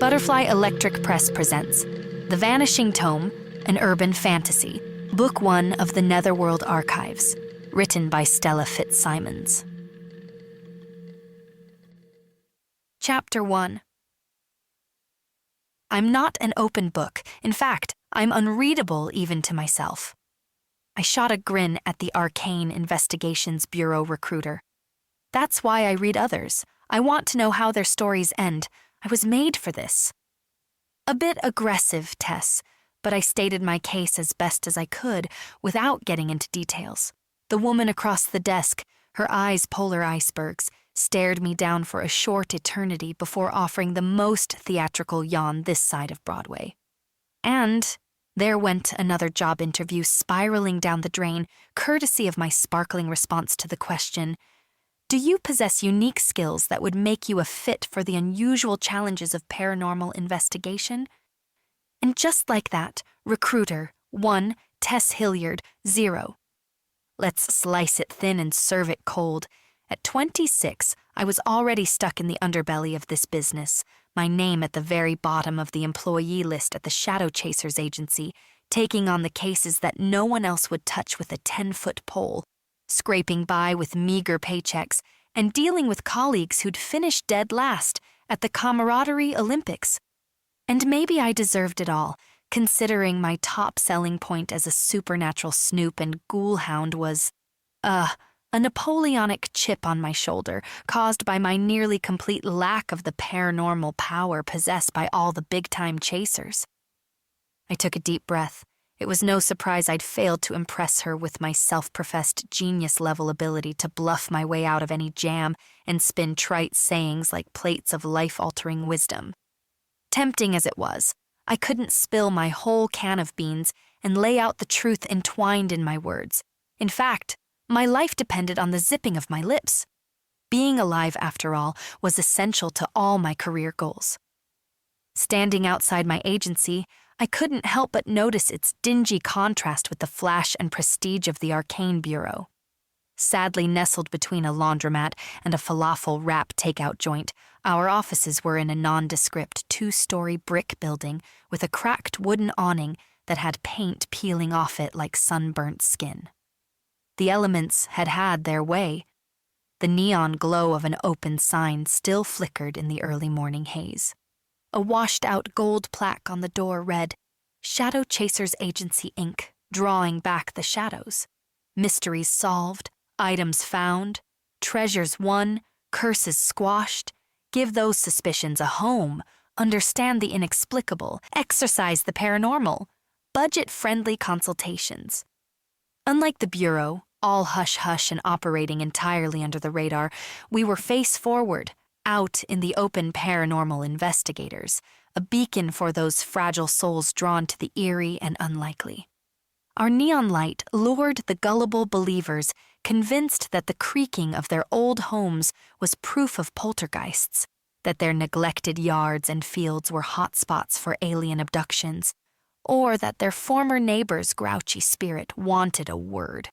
Butterfly Electric Press presents The Vanishing Tome, an urban fantasy, Book 1 of the Netherworld Archives, written by Stella Fitzsimons. Chapter 1. I'm not an open book. In fact, I'm unreadable even to myself. I shot a grin at the Arcane Investigations Bureau recruiter. That's why I read others. I want to know how their stories end. I was made for this. A bit aggressive, Tess, but I stated my case as best as I could without getting into details. The woman across the desk, her eyes polar icebergs, stared me down for a short eternity before offering the most theatrical yawn this side of Broadway. And there went another job interview spiraling down the drain, courtesy of my sparkling response to the question, "Do you possess unique skills that would make you a fit for the unusual challenges of paranormal investigation?" And just like that, recruiter, 1, Tess Hilliard, 0. Let's slice it thin and serve it cold. At 26, I was already stuck in the underbelly of this business, my name at the very bottom of the employee list at the Shadow Chasers Agency, taking on the cases that no one else would touch with a 10-foot pole, scraping by with meager paychecks, and dealing with colleagues who'd finished dead last at the Camaraderie Olympics. And maybe I deserved it all, considering my top selling point as a supernatural snoop and ghoul hound was, a Napoleonic chip on my shoulder caused by my nearly complete lack of the paranormal power possessed by all the big-time chasers. I took a deep breath. It was no surprise I'd failed to impress her with my self-professed genius-level ability to bluff my way out of any jam and spin trite sayings like plates of life-altering wisdom. Tempting as it was, I couldn't spill my whole can of beans and lay out the truth entwined in my words. In fact, my life depended on the zipping of my lips. Being alive, after all, was essential to all my career goals. Standing outside my agency, I couldn't help but notice its dingy contrast with the flash and prestige of the Arcane Bureau. Sadly nestled between a laundromat and a falafel wrap takeout joint, our offices were in a nondescript 2-story brick building with a cracked wooden awning that had paint peeling off it like sunburnt skin. The elements had had their way. The neon glow of an open sign still flickered in the early morning haze. A washed-out gold plaque on the door read, "Shadow Chasers Agency, Inc., drawing back the shadows. Mysteries solved, items found, treasures won, curses squashed. Give those suspicions a home, understand the inexplicable, exercise the paranormal. Budget-friendly consultations." Unlike the Bureau, all hush-hush and operating entirely under the radar, we were face-forward, out in the open paranormal investigators, a beacon for those fragile souls drawn to the eerie and unlikely. Our neon light lured the gullible believers, convinced that the creaking of their old homes was proof of poltergeists, that their neglected yards and fields were hotspots for alien abductions, or that their former neighbor's grouchy spirit wanted a word.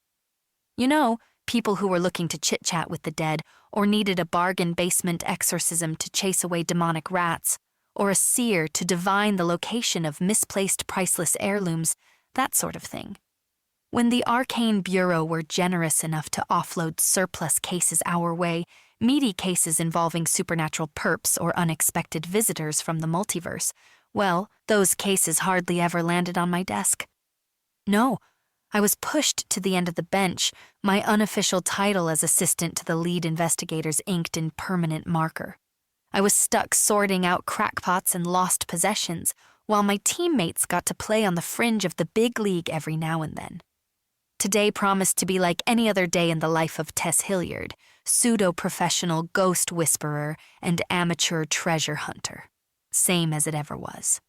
You know, people who were looking to chit-chat with the dead, or needed a bargain basement exorcism to chase away demonic rats, or a seer to divine the location of misplaced priceless heirlooms, that sort of thing. When the Arcane Bureau were generous enough to offload surplus cases our way, meaty cases involving supernatural perps or unexpected visitors from the multiverse, well, those cases hardly ever landed on my desk. No, I was pushed to the end of the bench, my unofficial title as assistant to the lead investigators inked in permanent marker. I was stuck sorting out crackpots and lost possessions, while my teammates got to play on the fringe of the big league every now and then. Today promised to be like any other day in the life of Tess Hilliard, pseudo-professional ghost whisperer and amateur treasure hunter. Same as it ever was.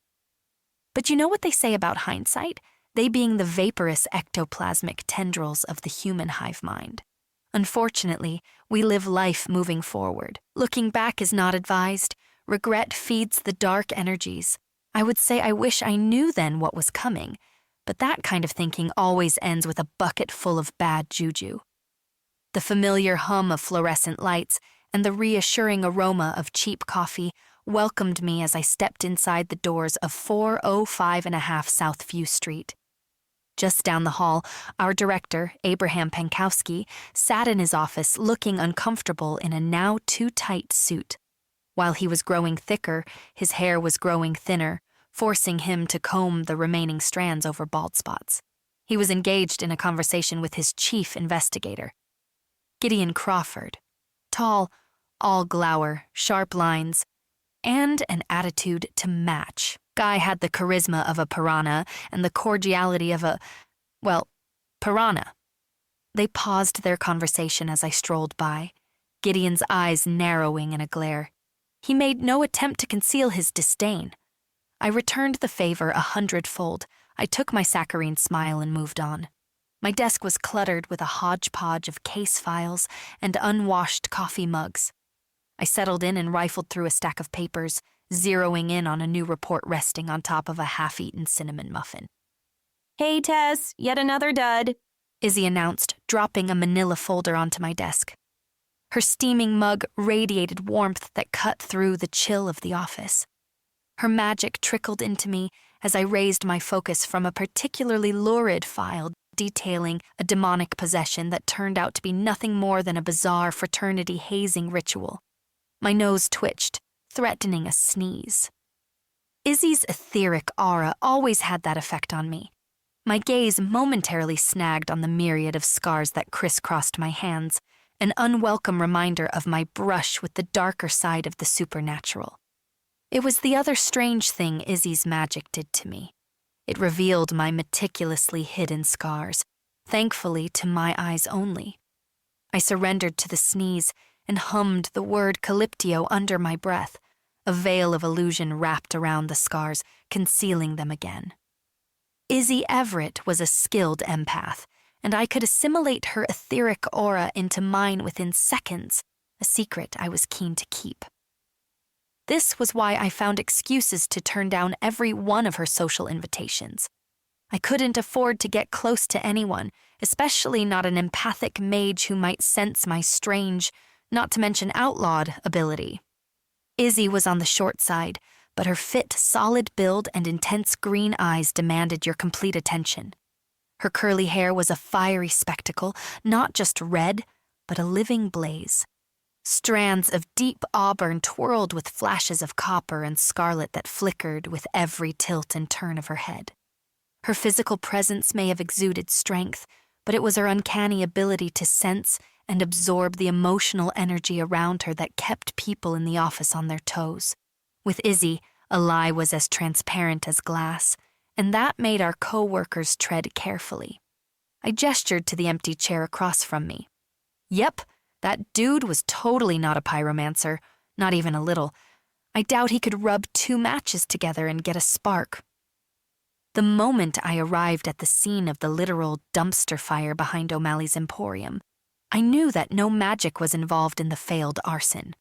But you know what they say about hindsight? They being the vaporous ectoplasmic tendrils of the human hive mind. Unfortunately, we live life moving forward. Looking back is not advised. Regret feeds the dark energies. I would say I wish I knew then what was coming, but that kind of thinking always ends with a bucket full of bad juju. The familiar hum of fluorescent lights and the reassuring aroma of cheap coffee welcomed me as I stepped inside the doors of 405.5 South View Street. Just down the hall, our director, Abraham Pankowski, sat in his office looking uncomfortable in a now too tight suit. While he was growing thicker, his hair was growing thinner, forcing him to comb the remaining strands over bald spots. He was engaged in a conversation with his chief investigator, Gideon Crawford. Tall, all glower, sharp lines, and an attitude to match. Guy had the charisma of a piranha and the cordiality of piranha. They paused their conversation as I strolled by, Gideon's eyes narrowing in a glare. He made no attempt to conceal his disdain. I returned the favor 100-fold. I took my saccharine smile and moved on. My desk was cluttered with a hodgepodge of case files and unwashed coffee mugs. I settled in and rifled through a stack of papers, zeroing in on a new report resting on top of a half-eaten cinnamon muffin. "Hey, Tess, yet another dud," Izzy announced, dropping a manila folder onto my desk. Her steaming mug radiated warmth that cut through the chill of the office. Her magic trickled into me as I raised my focus from a particularly lurid file detailing a demonic possession that turned out to be nothing more than a bizarre fraternity hazing ritual. My nose twitched, threatening a sneeze. Izzy's etheric aura always had that effect on me. My gaze momentarily snagged on the myriad of scars that crisscrossed my hands, an unwelcome reminder of my brush with the darker side of the supernatural. It was the other strange thing Izzy's magic did to me. It revealed my meticulously hidden scars, thankfully to my eyes only. I surrendered to the sneeze and hummed the word calyptio under my breath, a veil of illusion wrapped around the scars, concealing them again. Izzy Everett was a skilled empath, and I could assimilate her etheric aura into mine within seconds, a secret I was keen to keep. This was why I found excuses to turn down every one of her social invitations. I couldn't afford to get close to anyone, especially not an empathic mage who might sense my strange, not to mention outlawed, ability. Izzy was on the short side, but her fit, solid build and intense green eyes demanded your complete attention. Her curly hair was a fiery spectacle, not just red, but a living blaze. Strands of deep auburn twirled with flashes of copper and scarlet that flickered with every tilt and turn of her head. Her physical presence may have exuded strength, but it was her uncanny ability to sense and absorb the emotional energy around her that kept people in the office on their toes. With Izzy, a lie was as transparent as glass, and that made our co-workers tread carefully. I gestured to the empty chair across from me. Yep, that dude was totally not a pyromancer, not even a little. I doubt he could rub 2 matches together and get a spark. The moment I arrived at the scene of the literal dumpster fire behind O'Malley's Emporium, I knew that no magic was involved in the failed arson.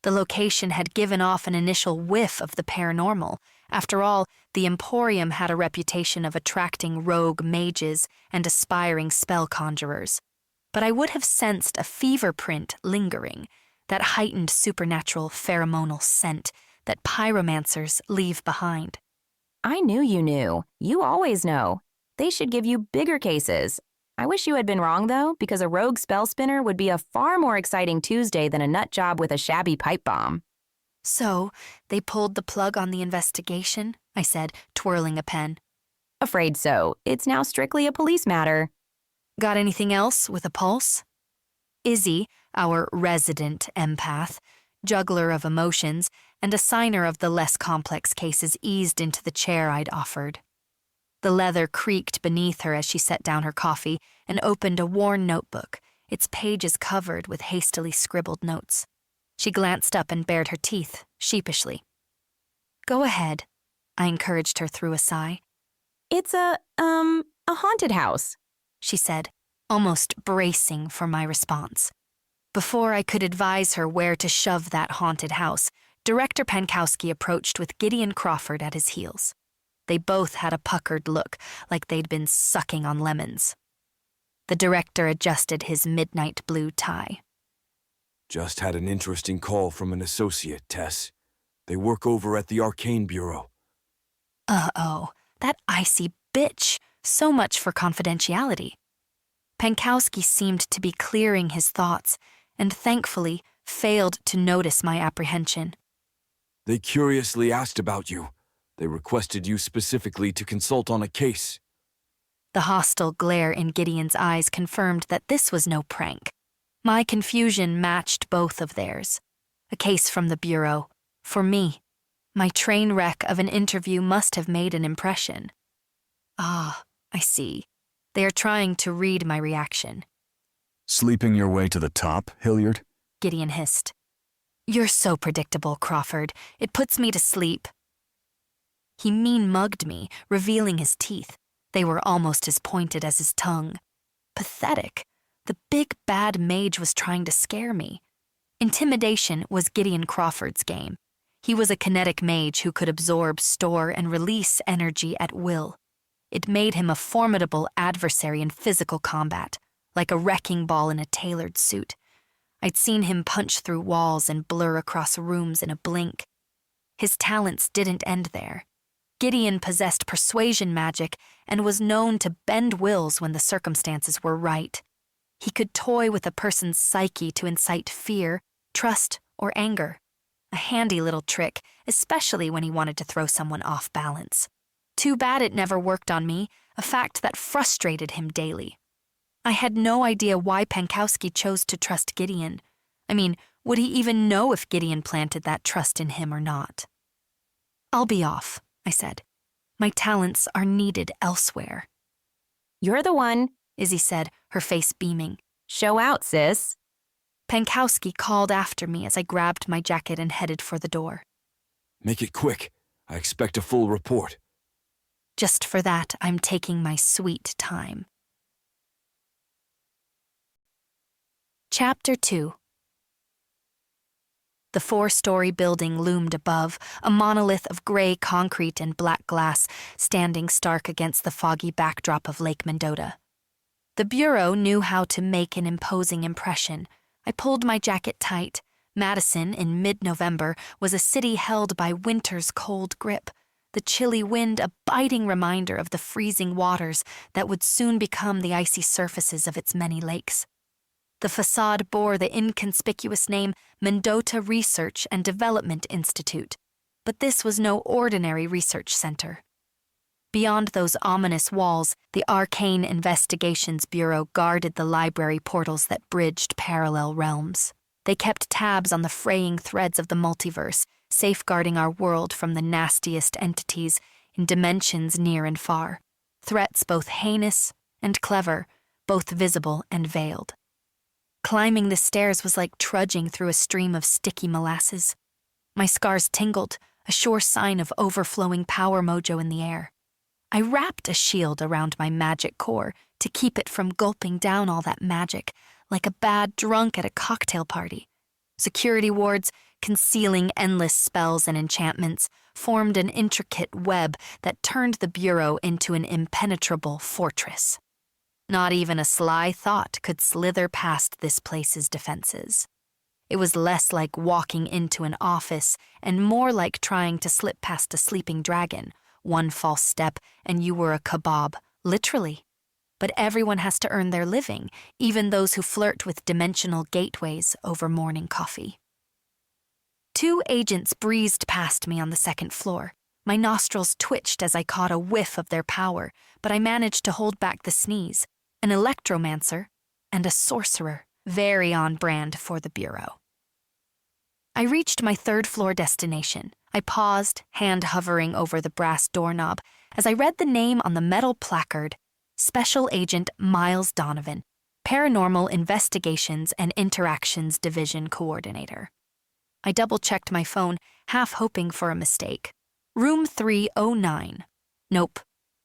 The location had given off an initial whiff of the paranormal. After all, the Emporium had a reputation of attracting rogue mages and aspiring spell conjurers. But I would have sensed a fever print lingering, that heightened supernatural pheromonal scent that pyromancers leave behind. "I knew you knew. You always know. They should give you bigger cases. I wish you had been wrong, though, because a rogue spell spinner would be a far more exciting Tuesday than a nut job with a shabby pipe bomb." So, they pulled the plug on the investigation? I said, twirling a pen. "Afraid so. It's now strictly a police matter." Got anything else with a pulse? Izzy, our resident empath, juggler of emotions, and assigner of the less complex cases, eased into the chair I'd offered. The leather creaked beneath her as she set down her coffee and opened a worn notebook, its pages covered with hastily scribbled notes. She glanced up and bared her teeth, sheepishly. "Go ahead," I encouraged her through a sigh. "It's a haunted house," she said, almost bracing for my response. Before I could advise her where to shove that haunted house, Director Pankowski approached with Gideon Crawford at his heels. They both had a puckered look, like they'd been sucking on lemons. The director adjusted his midnight blue tie. "Just had an interesting call from an associate, Tess. They work over at the Arcane Bureau. Uh-oh, that icy bitch. So much for confidentiality. Pankowski seemed to be clearing his thoughts, and thankfully failed to notice my apprehension. They curiously asked about you. They requested you specifically to consult on a case. The hostile glare in Gideon's eyes confirmed that this was no prank. My confusion matched both of theirs. A case from the Bureau. For me. My train wreck of an interview must have made an impression. Ah, I see. They are trying to read my reaction. Sleeping your way to the top, Hilliard? Gideon hissed. You're so predictable, Crawford. It puts me to sleep. He mean-mugged me, revealing his teeth. They were almost as pointed as his tongue. Pathetic. The big bad mage was trying to scare me. Intimidation was Gideon Crawford's game. He was a kinetic mage who could absorb, store, and release energy at will. It made him a formidable adversary in physical combat, like a wrecking ball in a tailored suit. I'd seen him punch through walls and blur across rooms in a blink. His talents didn't end there. Gideon possessed persuasion magic and was known to bend wills when the circumstances were right. He could toy with a person's psyche to incite fear, trust, or anger. A handy little trick, especially when he wanted to throw someone off balance. Too bad it never worked on me, a fact that frustrated him daily. I had no idea why Pankowski chose to trust Gideon. I mean, would he even know if Gideon planted that trust in him or not? I'll be off, I said. My talents are needed elsewhere. You're the one, Izzy said, her face beaming. Show out, sis. Pankowski called after me as I grabbed my jacket and headed for the door. Make it quick. I expect a full report. Just for that, I'm taking my sweet time. Chapter 2. The 4-story building loomed above, a monolith of gray concrete and black glass, standing stark against the foggy backdrop of Lake Mendota. The Bureau knew how to make an imposing impression. I pulled my jacket tight. Madison, in mid-November, was a city held by winter's cold grip, the chilly wind a biting reminder of the freezing waters that would soon become the icy surfaces of its many lakes. The facade bore the inconspicuous name Mendota Research and Development Institute, but this was no ordinary research center. Beyond those ominous walls, the Arcane Investigations Bureau guarded the library portals that bridged parallel realms. They kept tabs on the fraying threads of the multiverse, safeguarding our world from the nastiest entities in dimensions near and far. Threats both heinous and clever, both visible and veiled. Climbing the stairs was like trudging through a stream of sticky molasses. My scars tingled, a sure sign of overflowing power mojo in the air. I wrapped a shield around my magic core to keep it from gulping down all that magic, like a bad drunk at a cocktail party. Security wards, concealing endless spells and enchantments, formed an intricate web that turned the Bureau into an impenetrable fortress. Not even a sly thought could slither past this place's defenses. It was less like walking into an office and more like trying to slip past a sleeping dragon. One false step and you were a kebab, literally. But everyone has to earn their living, even those who flirt with dimensional gateways over morning coffee. 2 agents breezed past me on the 2nd floor. My nostrils twitched as I caught a whiff of their power, but I managed to hold back the sneeze. An electromancer and a sorcerer, very on brand for the Bureau. I reached my 3rd-floor destination. I paused, hand hovering over the brass doorknob, as I read the name on the metal placard, Special Agent Miles Donovan, Paranormal Investigations and Interactions Division Coordinator. I double-checked my phone, half hoping for a mistake. Room 309. Nope.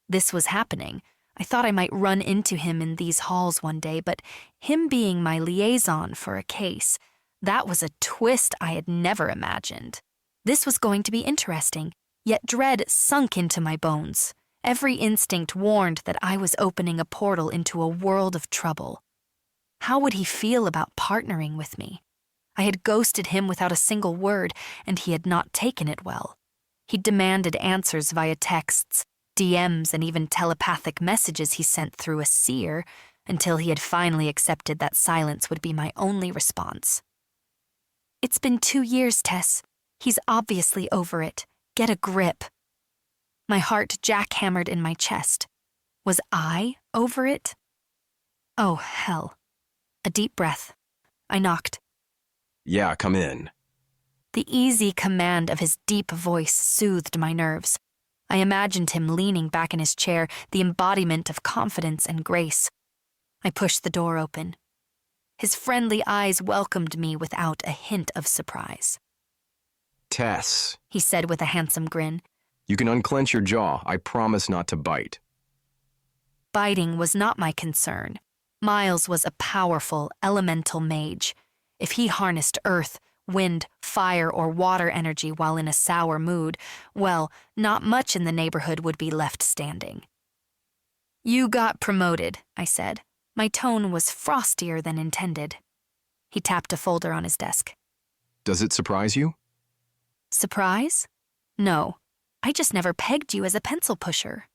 This was happening. I thought I might run into him in these halls one day, but him being my liaison for a case, that was a twist I had never imagined. This was going to be interesting, yet dread sunk into my bones. Every instinct warned that I was opening a portal into a world of trouble. How would he feel about partnering with me? I had ghosted him without a single word, and he had not taken it well. He demanded answers via texts, DMs, and even telepathic messages he sent through a seer, until he had finally accepted that silence would be my only response. It's been 2 years, Tess. He's obviously over it. Get a grip. My heart jackhammered in my chest. Was I over it? Oh, hell. A deep breath. I knocked. Yeah, come in. The easy command of his deep voice soothed my nerves. I imagined him leaning back in his chair, the embodiment of confidence and grace. I pushed the door open. His friendly eyes welcomed me without a hint of surprise. Tess, He said with a handsome grin. you can unclench your jaw. I promise not to bite. Biting was not my concern. Miles was a powerful, elemental mage. If he harnessed earth, wind, fire, or water energy while in a sour mood, well, not much in the neighborhood would be left standing. You got promoted, I said. My tone was frostier than intended. He tapped a folder on his desk. Does it surprise you? Surprise? No. I just never pegged you as a pencil pusher.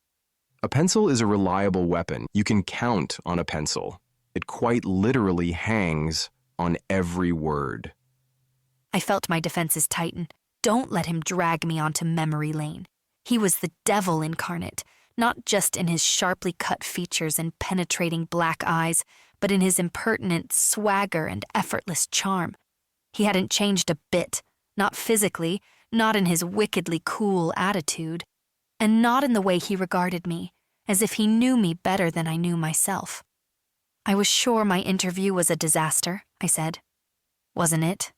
A pencil is a reliable weapon. You can count on a pencil. It quite literally hangs on every word. I felt my defenses tighten. Don't let him drag me onto memory lane. He was the devil incarnate, not just in his sharply cut features and penetrating black eyes, but in his impertinent swagger and effortless charm. He hadn't changed a bit, not physically, not in his wickedly cool attitude, and not in the way he regarded me, as if he knew me better than I knew myself. I was sure my interview was a disaster, I said. Wasn't it?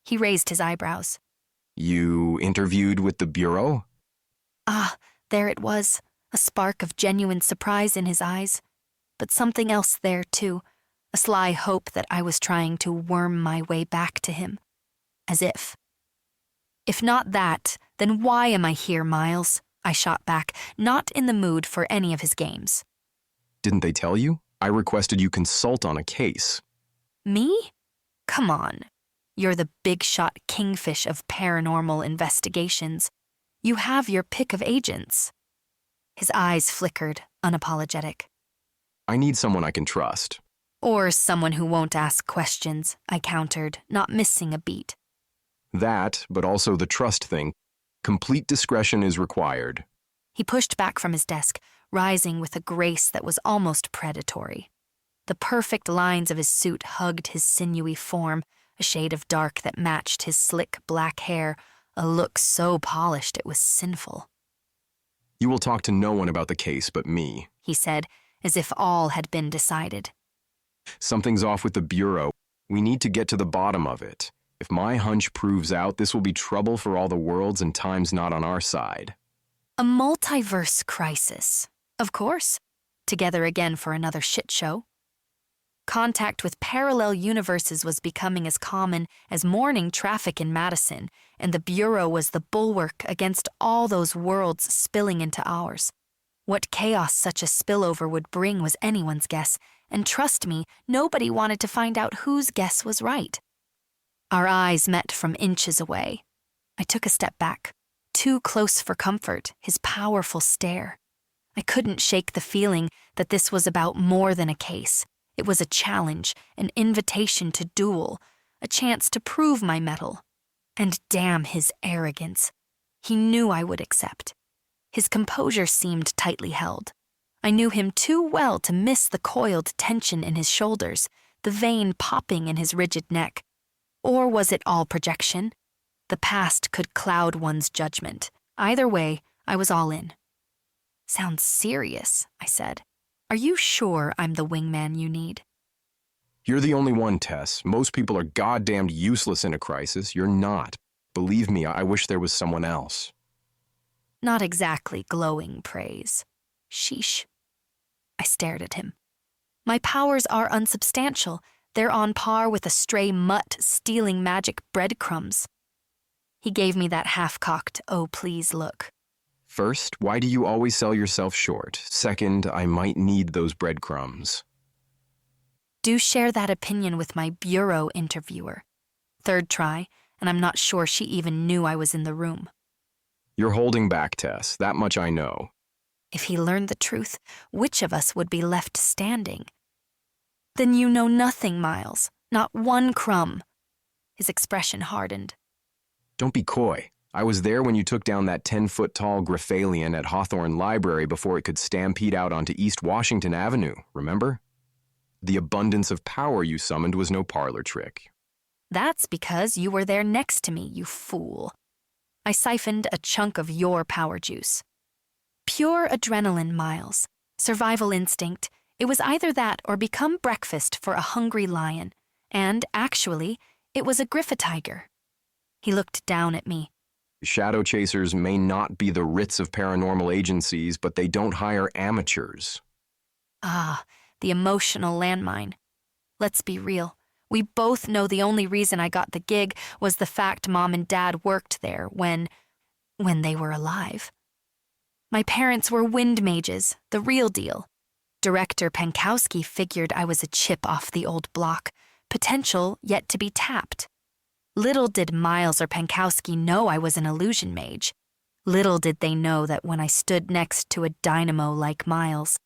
He raised his eyebrows. You interviewed with the Bureau? Ah, there it was, a spark of genuine surprise in his eyes. But something else there, too, a sly hope that I was trying to worm my way back to him. As if. If not that, then why am I here, Miles? I shot back, not in the mood for any of his games. Didn't they tell you? I requested you consult on a case. Me? Come on. You're the big-shot kingfish of paranormal investigations. You have your pick of agents. His eyes flickered, unapologetic. I need someone I can trust. Or someone who won't ask questions, I countered, not missing a beat. That, but also the trust thing. Complete discretion is required. He pushed back from his desk, rising with a grace that was almost predatory. The perfect lines of his suit hugged his sinewy form, a shade of dark that matched his slick black hair, a look so polished it was sinful. You will talk to no one about the case but me. He said, as if all had been decided. Something's off with the Bureau. We need to get to the bottom of it. If my hunch proves out, this will be trouble for all the worlds and time's not on our side. A multiverse crisis. Of course. Together again for another shit show. Contact with parallel universes was becoming as common as morning traffic in Madison, and the Bureau was the bulwark against all those worlds spilling into ours. What chaos such a spillover would bring was anyone's guess, and trust me, nobody wanted to find out whose guess was right. Our eyes met from inches away. I took a step back, too close for comfort, his powerful stare. I couldn't shake the feeling that this was about more than a case. It was a challenge, an invitation to duel, a chance to prove my mettle. And damn his arrogance. He knew I would accept. His composure seemed tightly held. I knew him too well to miss the coiled tension in his shoulders, the vein popping in his rigid neck. Or was it all projection? The past could cloud one's judgment. Either way, I was all in. Sounds serious, I said. Are you sure I'm the wingman you need? You're the only one, Tess. Most people are goddamned useless in a crisis. You're not. Believe me, I wish there was someone else. Not exactly glowing praise. Sheesh. I stared at him. My powers are unsubstantial. They're on par with a stray mutt stealing magic breadcrumbs. He gave me that half-cocked, oh please look. First, why do you always sell yourself short? Second, I might need those breadcrumbs. Do share that opinion with my Bureau interviewer. third try, and I'm not sure she even knew I was in the room. You're holding back, Tess. That much I know. If he learned the truth, which of us would be left standing? Then you know nothing, Miles. Not one crumb. His expression hardened. Don't be coy. I was there when you took down that 10-foot-tall Graphalian at Hawthorne Library before it could stampede out onto East Washington Avenue, remember? The abundance of power you summoned was no parlor trick. That's because you were there next to me, you fool. I siphoned a chunk of your power juice. Pure adrenaline, Miles. Survival instinct. It was either that or become breakfast for a hungry lion. And, actually, it was a griffatiger. He looked down at me. Shadow chasers may not be the Ritz of paranormal agencies, but they don't hire amateurs. Ah, the emotional landmine. Let's be real. We both know the only reason I got the gig was the fact Mom and Dad worked there when they were alive. My parents were wind mages, the real deal. Director Pankowski figured I was a chip off the old block, potential yet to be tapped. Little did Miles or Pankowski know I was an illusion mage. Little did they know that when I stood next to a dynamo like Miles,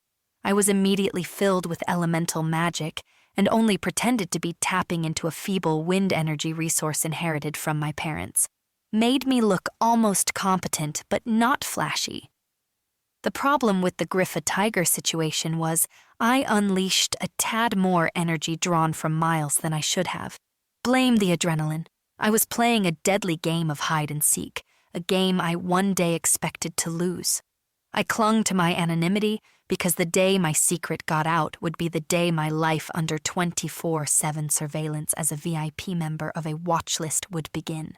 I was immediately filled with elemental magic and only pretended to be tapping into a feeble wind energy resource inherited from my parents. Made me look almost competent, but not flashy. The problem with the griffatiger situation was I unleashed a tad more energy drawn from Miles than I should have. Blame the adrenaline. I was playing a deadly game of hide and seek, a game I one day expected to lose. I clung to my anonymity because the day my secret got out would be the day my life under 24/7 surveillance as a VIP member of a watch list would begin.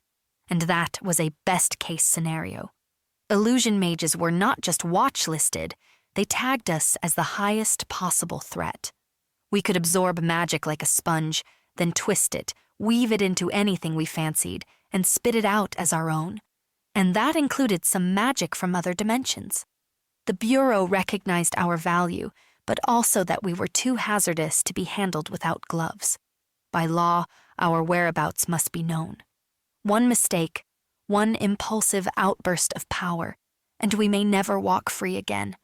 And that was a best-case scenario. Illusion mages were not just watch-listed, they tagged us as the highest possible threat. We could absorb magic like a sponge, then twist it, weave it into anything we fancied, and spit it out as our own. And that included some magic from other dimensions. The Bureau recognized our value, but also that we were too hazardous to be handled without gloves. By law, our whereabouts must be known. One mistake, one impulsive outburst of power, and we may never walk free again.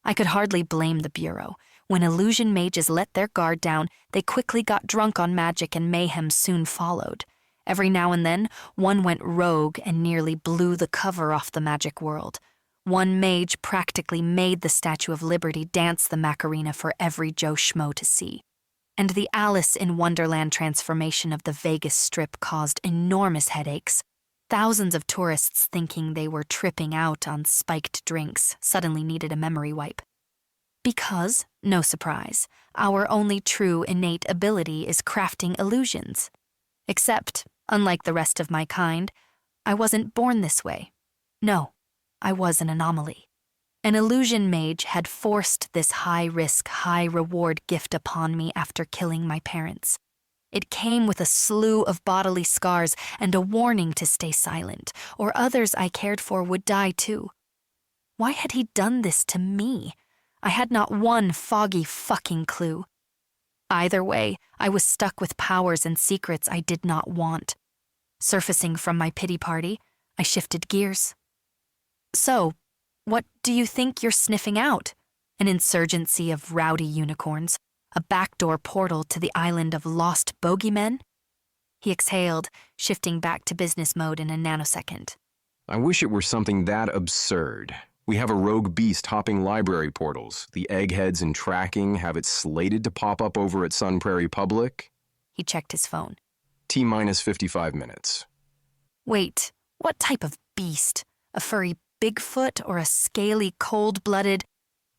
I could hardly blame the Bureau. When illusion mages let their guard down, they quickly got drunk on magic and mayhem soon followed. Every now and then, one went rogue and nearly blew the cover off the magic world. One mage practically made the Statue of Liberty dance the Macarena for every Joe Schmo to see. And the Alice in Wonderland transformation of the Vegas Strip caused enormous headaches. Thousands of tourists thinking they were tripping out on spiked drinks suddenly needed a memory wipe. Because, no surprise, our only true innate ability is crafting illusions. Except, unlike the rest of my kind, I wasn't born this way. No, I was an anomaly. An illusion mage had forced this high-risk, high-reward gift upon me after killing my parents. It came with a slew of bodily scars and a warning to stay silent, or others I cared for would die too. Why had he done this to me? I had not one foggy fucking clue. Either way, I was stuck with powers and secrets I did not want. Surfacing from my pity party, I shifted gears. So, what do you think you're sniffing out? An insurgency of rowdy unicorns? A backdoor portal to the island of lost bogeymen? He exhaled, shifting back to business mode in a nanosecond. I wish it were something that absurd. We have a rogue beast hopping library portals. The eggheads in tracking have it slated to pop up over at Sun Prairie Public. He checked his phone. T-minus 55 minutes. Wait, what type of beast? A furry Bigfoot or a scaly, cold-blooded...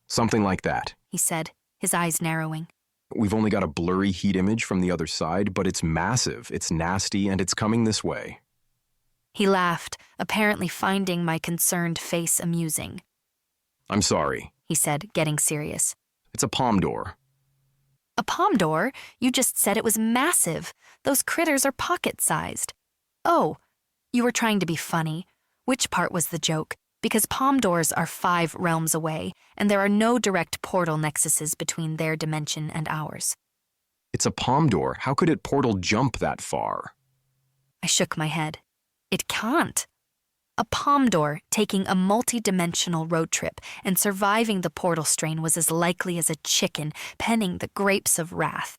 Something like that, he said, his eyes narrowing. We've only got a blurry heat image from the other side, but it's massive, it's nasty, and it's coming this way. He laughed, apparently finding my concerned face amusing. I'm sorry, he said, getting serious. It's a pomdor. A pomdor? You just said it was massive. Those critters are pocket-sized. Oh, you were trying to be funny. Which part was the joke? Because pomdors are 5 realms away, and there are no direct portal nexuses between their dimension and ours. It's a pomdor. How could it portal jump that far? shook my head. It can't. A Pomdor taking a multi-dimensional road trip and surviving the portal strain was as likely as a chicken penning the grapes of wrath.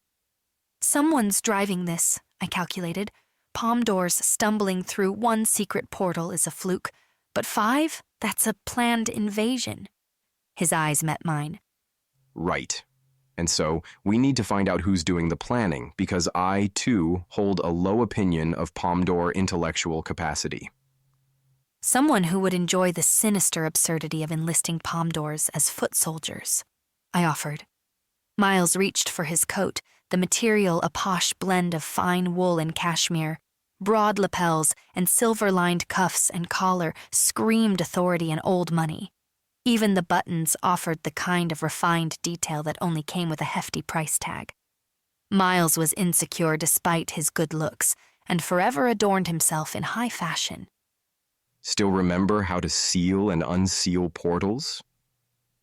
Someone's driving this, I calculated. Pomdors stumbling through one secret portal is a fluke, but 5? That's a planned invasion. His eyes met mine. Right. And so, we need to find out who's doing the planning, because I, too, hold a low opinion of Pomdor intellectual capacity. Someone who would enjoy the sinister absurdity of enlisting Pomdors as foot soldiers, I offered. Miles reached for his coat, the material a posh blend of fine wool and cashmere. Broad lapels and silver-lined cuffs and collar screamed authority and old money. Even the buttons offered the kind of refined detail that only came with a hefty price tag. Miles was insecure despite his good looks, and forever adorned himself in high fashion. Still remember how to seal and unseal portals?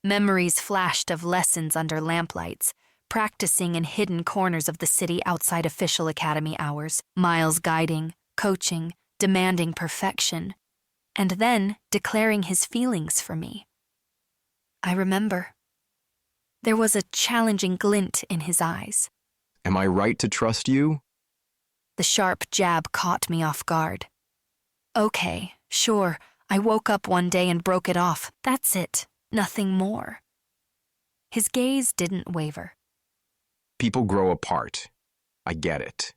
Memories flashed of lessons under lamplights, practicing in hidden corners of the city outside official academy hours, Miles guiding, coaching, demanding perfection, and then declaring his feelings for me. I remember. There was a challenging glint in his eyes. Am I right to trust you? The sharp jab caught me off guard. Okay, sure, I woke up one day and broke it off. That's it, nothing more. His gaze didn't waver. People grow apart. I get it.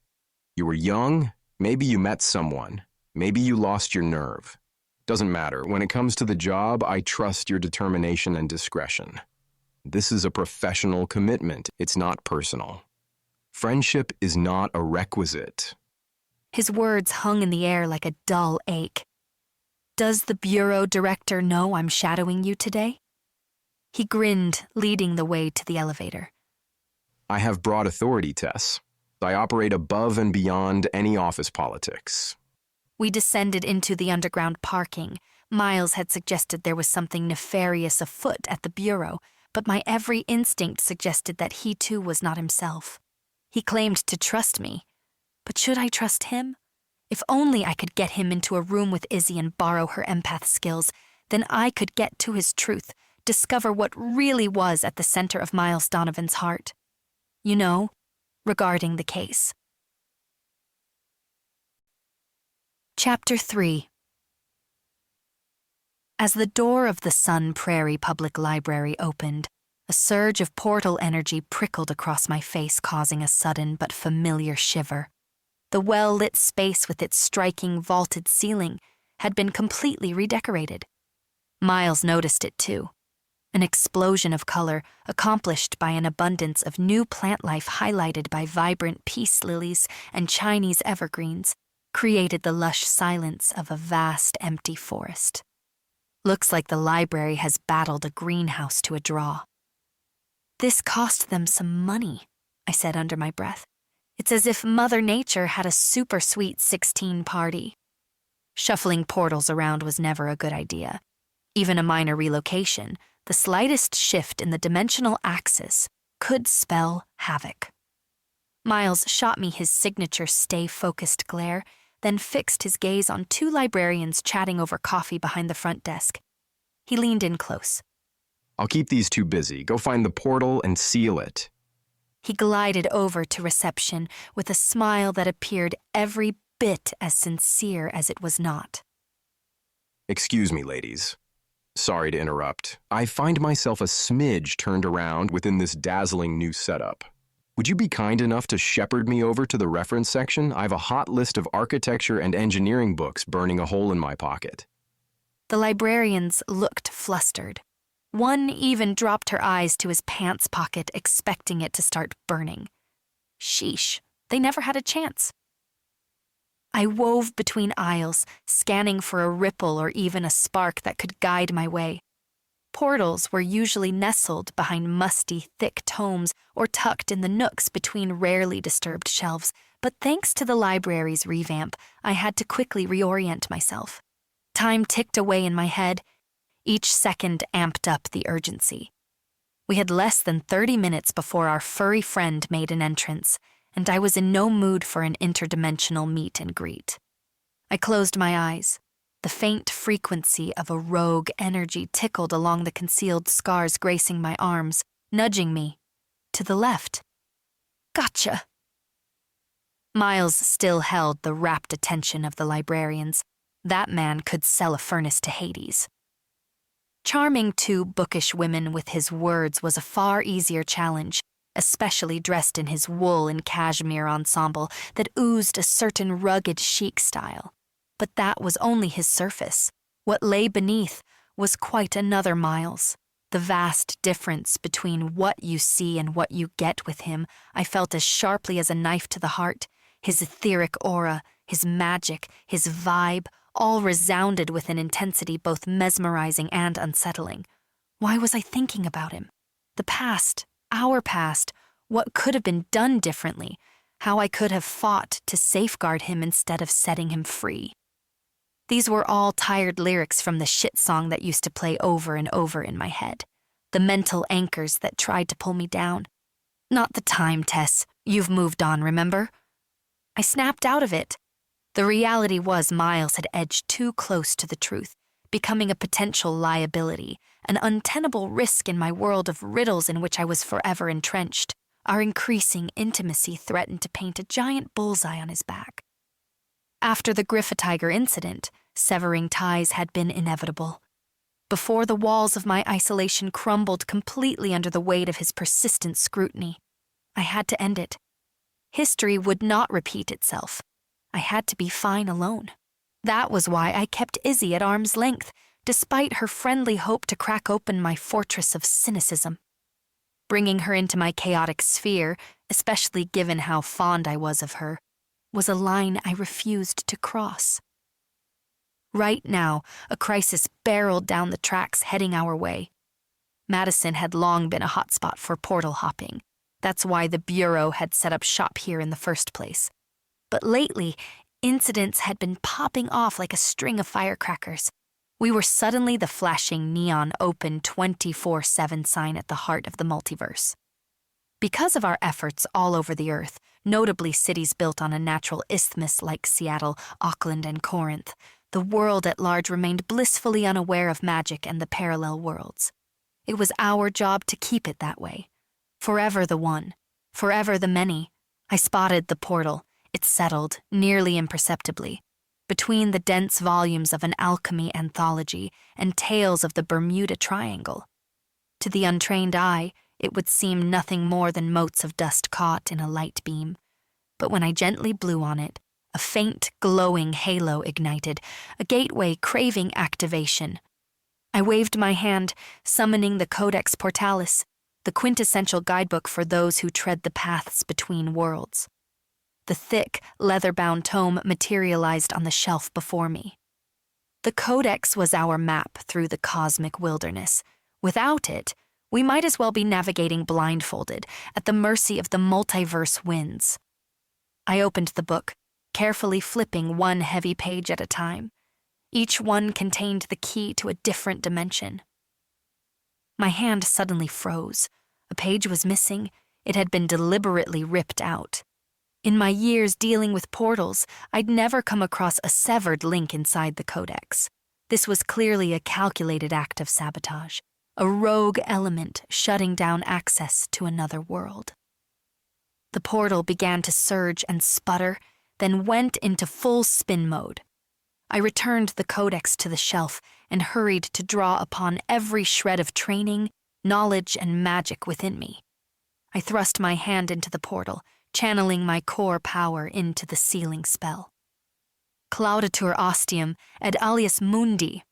You were young, maybe you met someone, maybe you lost your nerve. Doesn't matter. When it comes to the job, I trust your determination and discretion. This is a professional commitment. It's not personal. Friendship is not a requisite. His words hung in the air like a dull ache. Does the bureau director know I'm shadowing you today? He grinned, leading the way to the elevator. I have broad authority, Tess. I operate above and beyond any office politics. We descended into the underground parking. Miles had suggested there was something nefarious afoot at the bureau, but my every instinct suggested that he too was not himself. He claimed to trust me, but should I trust him? If only I could get him into a room with Izzy and borrow her empath skills, then I could get to his truth, discover what really was at the center of Miles Donovan's heart. You know, regarding the case. Chapter 3. As the door of the Sun Prairie Public Library opened, a surge of portal energy prickled across my face, causing a sudden but familiar shiver. The well-lit space with its striking vaulted ceiling had been completely redecorated. Miles noticed it too. An explosion of color accomplished by an abundance of new plant life highlighted by vibrant peace lilies and Chinese evergreens created the lush silence of a vast empty forest. Looks like the library has battled a greenhouse to a draw. This cost them some money, I said under my breath. It's as if Mother Nature had a super sweet 16 party. Shuffling portals around was never a good idea. Even a minor relocation, the slightest shift in the dimensional axis, could spell havoc. Miles shot me his signature stay-focused glare, then fixed his gaze on 2 librarians chatting over coffee behind the front desk. He leaned in close. I'll keep these 2 busy. Go find the portal and seal it. He glided over to reception with a smile that appeared every bit as sincere as it was not. Excuse me, ladies. Sorry to interrupt. I find myself a smidge turned around within this dazzling new setup. Would you be kind enough to shepherd me over to the reference section? I have a hot list of architecture and engineering books burning a hole in my pocket. The librarians looked flustered. One even dropped her eyes to his pants pocket, expecting it to start burning. Sheesh, they never had a chance. I wove between aisles, scanning for a ripple or even a spark that could guide my way. Portals were usually nestled behind musty, thick tomes or tucked in the nooks between rarely disturbed shelves, but thanks to the library's revamp, I had to quickly reorient myself. Time ticked away in my head. Each second amped up the urgency. We had less than 30 minutes before our furry friend made an entrance, and I was in no mood for an interdimensional meet and greet. I closed my eyes. The faint frequency of a rogue energy tickled along the concealed scars gracing my arms, nudging me. To the left. Gotcha! Miles still held the rapt attention of the librarians. That man could sell a furnace to Hades. Charming two bookish women with his words was a far easier challenge, especially dressed in his wool and cashmere ensemble that oozed a certain rugged chic style. But that was only his surface. What lay beneath was quite another Miles. The vast difference between what you see and what you get with him I felt as sharply as a knife to the heart. His etheric aura, his magic, his vibe, all resounded with an intensity both mesmerizing and unsettling. Why was I thinking about him? The past, our past, what could have been done differently, how I could have fought to safeguard him instead of setting him free. These were all tired lyrics from the shit song that used to play over and over in my head, the mental anchors that tried to pull me down. Not the time, Tess. You've moved on, remember? I snapped out of it. The reality was Miles had edged too close to the truth, becoming a potential liability, an untenable risk in my world of riddles in which I was forever entrenched. Our increasing intimacy threatened to paint a giant bullseye on his back. After the Griffatiger incident, severing ties had been inevitable. Before the walls of my isolation crumbled completely under the weight of his persistent scrutiny, I had to end it. History would not repeat itself. I had to be fine alone. That was why I kept Izzy at arm's length, despite her friendly hope to crack open my fortress of cynicism. Bringing her into my chaotic sphere, especially given how fond I was of her, was a line I refused to cross. Right now, a crisis barreled down the tracks heading our way. Madison had long been a hotspot for portal hopping. That's why the Bureau had set up shop here in the first place. But lately, incidents had been popping off like a string of firecrackers. We were suddenly the flashing neon open 24/7 sign at the heart of the multiverse. Because of our efforts all over the earth, notably cities built on a natural isthmus like Seattle, Auckland, and Corinth, the world at large remained blissfully unaware of magic and the parallel worlds. It was our job to keep it that way. Forever the one, forever the many. I spotted the portal. It settled, nearly imperceptibly, between the dense volumes of an alchemy anthology and tales of the Bermuda Triangle. To the untrained eye, it would seem nothing more than motes of dust caught in a light beam. But when I gently blew on it, a faint, glowing halo ignited, a gateway craving activation. I waved my hand, summoning the Codex Portalis, the quintessential guidebook for those who tread the paths between worlds. The thick, leather-bound tome materialized on the shelf before me. The Codex was our map through the cosmic wilderness. Without it, we might as well be navigating blindfolded, at the mercy of the multiverse winds. I opened the book, carefully flipping one heavy page at a time. Each one contained the key to a different dimension. My hand suddenly froze. A page was missing. It had been deliberately ripped out. In my years dealing with portals, I'd never come across a severed link inside the Codex. This was clearly a calculated act of sabotage, a rogue element shutting down access to another world. The portal began to surge and sputter, then went into full spin mode. I returned the Codex to the shelf and hurried to draw upon every shred of training, knowledge, and magic within me. I thrust my hand into the portal, channeling my core power into the sealing spell. Claudatur ostium et alias mundi.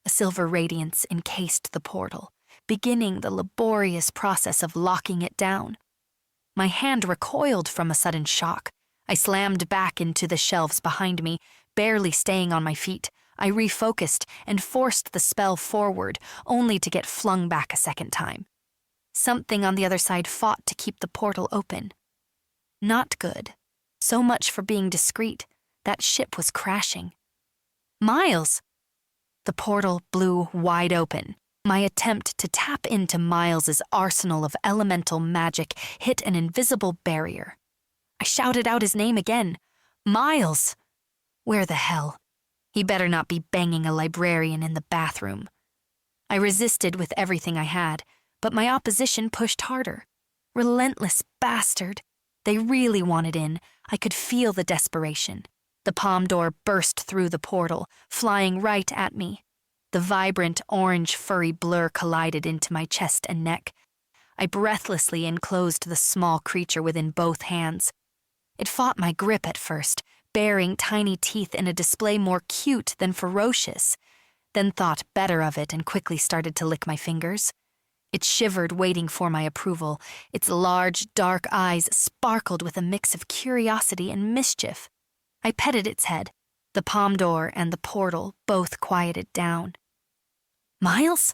A silver radiance encased the portal, beginning the laborious process of locking it down. My hand recoiled from a sudden shock. I slammed back into the shelves behind me, barely staying on my feet. I refocused and forced the spell forward, only to get flung back a second time. Something on the other side fought to keep the portal open. Not good. So much for being discreet. That ship was crashing. Miles! The portal blew wide open. My attempt to tap into Miles's arsenal of elemental magic hit an invisible barrier. I shouted out his name again. Miles! Where the hell? He better not be banging a librarian in the bathroom. I resisted with everything I had, but my opposition pushed harder. Relentless bastard. They really wanted in. I could feel the desperation. The palm door burst through the portal, flying right at me. The vibrant orange furry blur collided into my chest and neck. I breathlessly enclosed the small creature within both hands. It fought my grip at first, baring tiny teeth in a display more cute than ferocious, then thought better of it and quickly started to lick my fingers. It shivered, waiting for my approval. Its large, dark eyes sparkled with a mix of curiosity and mischief. I petted its head. The palm door and the portal both quieted down. Miles?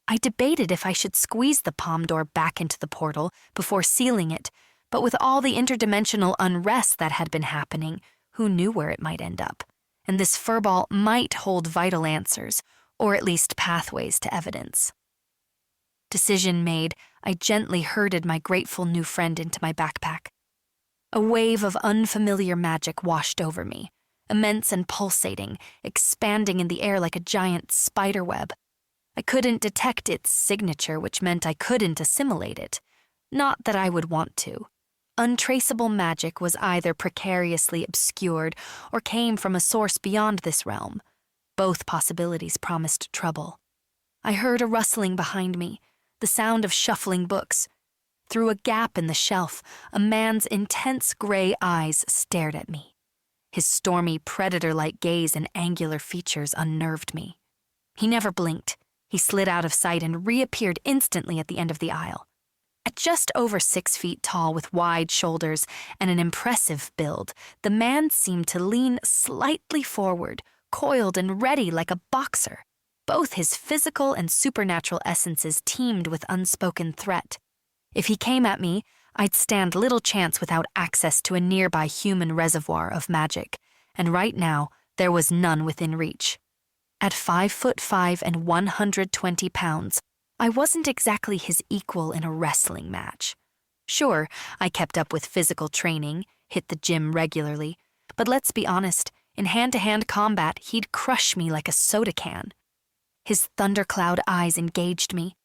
I debated if I should squeeze the palm door back into the portal before sealing it, but with all the interdimensional unrest that had been happening, who knew where it might end up? And this furball might hold vital answers, or at least pathways to evidence. Decision made, I gently herded my grateful new friend into my backpack. A wave of unfamiliar magic washed over me, immense and pulsating, expanding in the air like a giant spiderweb. I couldn't detect its signature, which meant I couldn't assimilate it. Not that I would want to. Untraceable magic was either precariously obscured or came from a source beyond this realm. Both possibilities promised trouble. I heard a rustling behind me, the sound of shuffling books. Through a gap in the shelf, a man's intense gray eyes stared at me. His stormy, predator-like gaze and angular features unnerved me. He never blinked. He slid out of sight and reappeared instantly at the end of the aisle. At just over 6 feet tall with wide shoulders and an impressive build, the man seemed to lean slightly forward, coiled and ready like a boxer. Both his physical and supernatural essences teemed with unspoken threat. If he came at me, I'd stand little chance without access to a nearby human reservoir of magic, and right now there was none within reach. At 5'5" and 120 pounds, I wasn't exactly his equal in a wrestling match. Sure, I kept up with physical training, hit the gym regularly, but let's be honest, in hand-to-hand combat, he'd crush me like a soda can. His thundercloud eyes engaged me.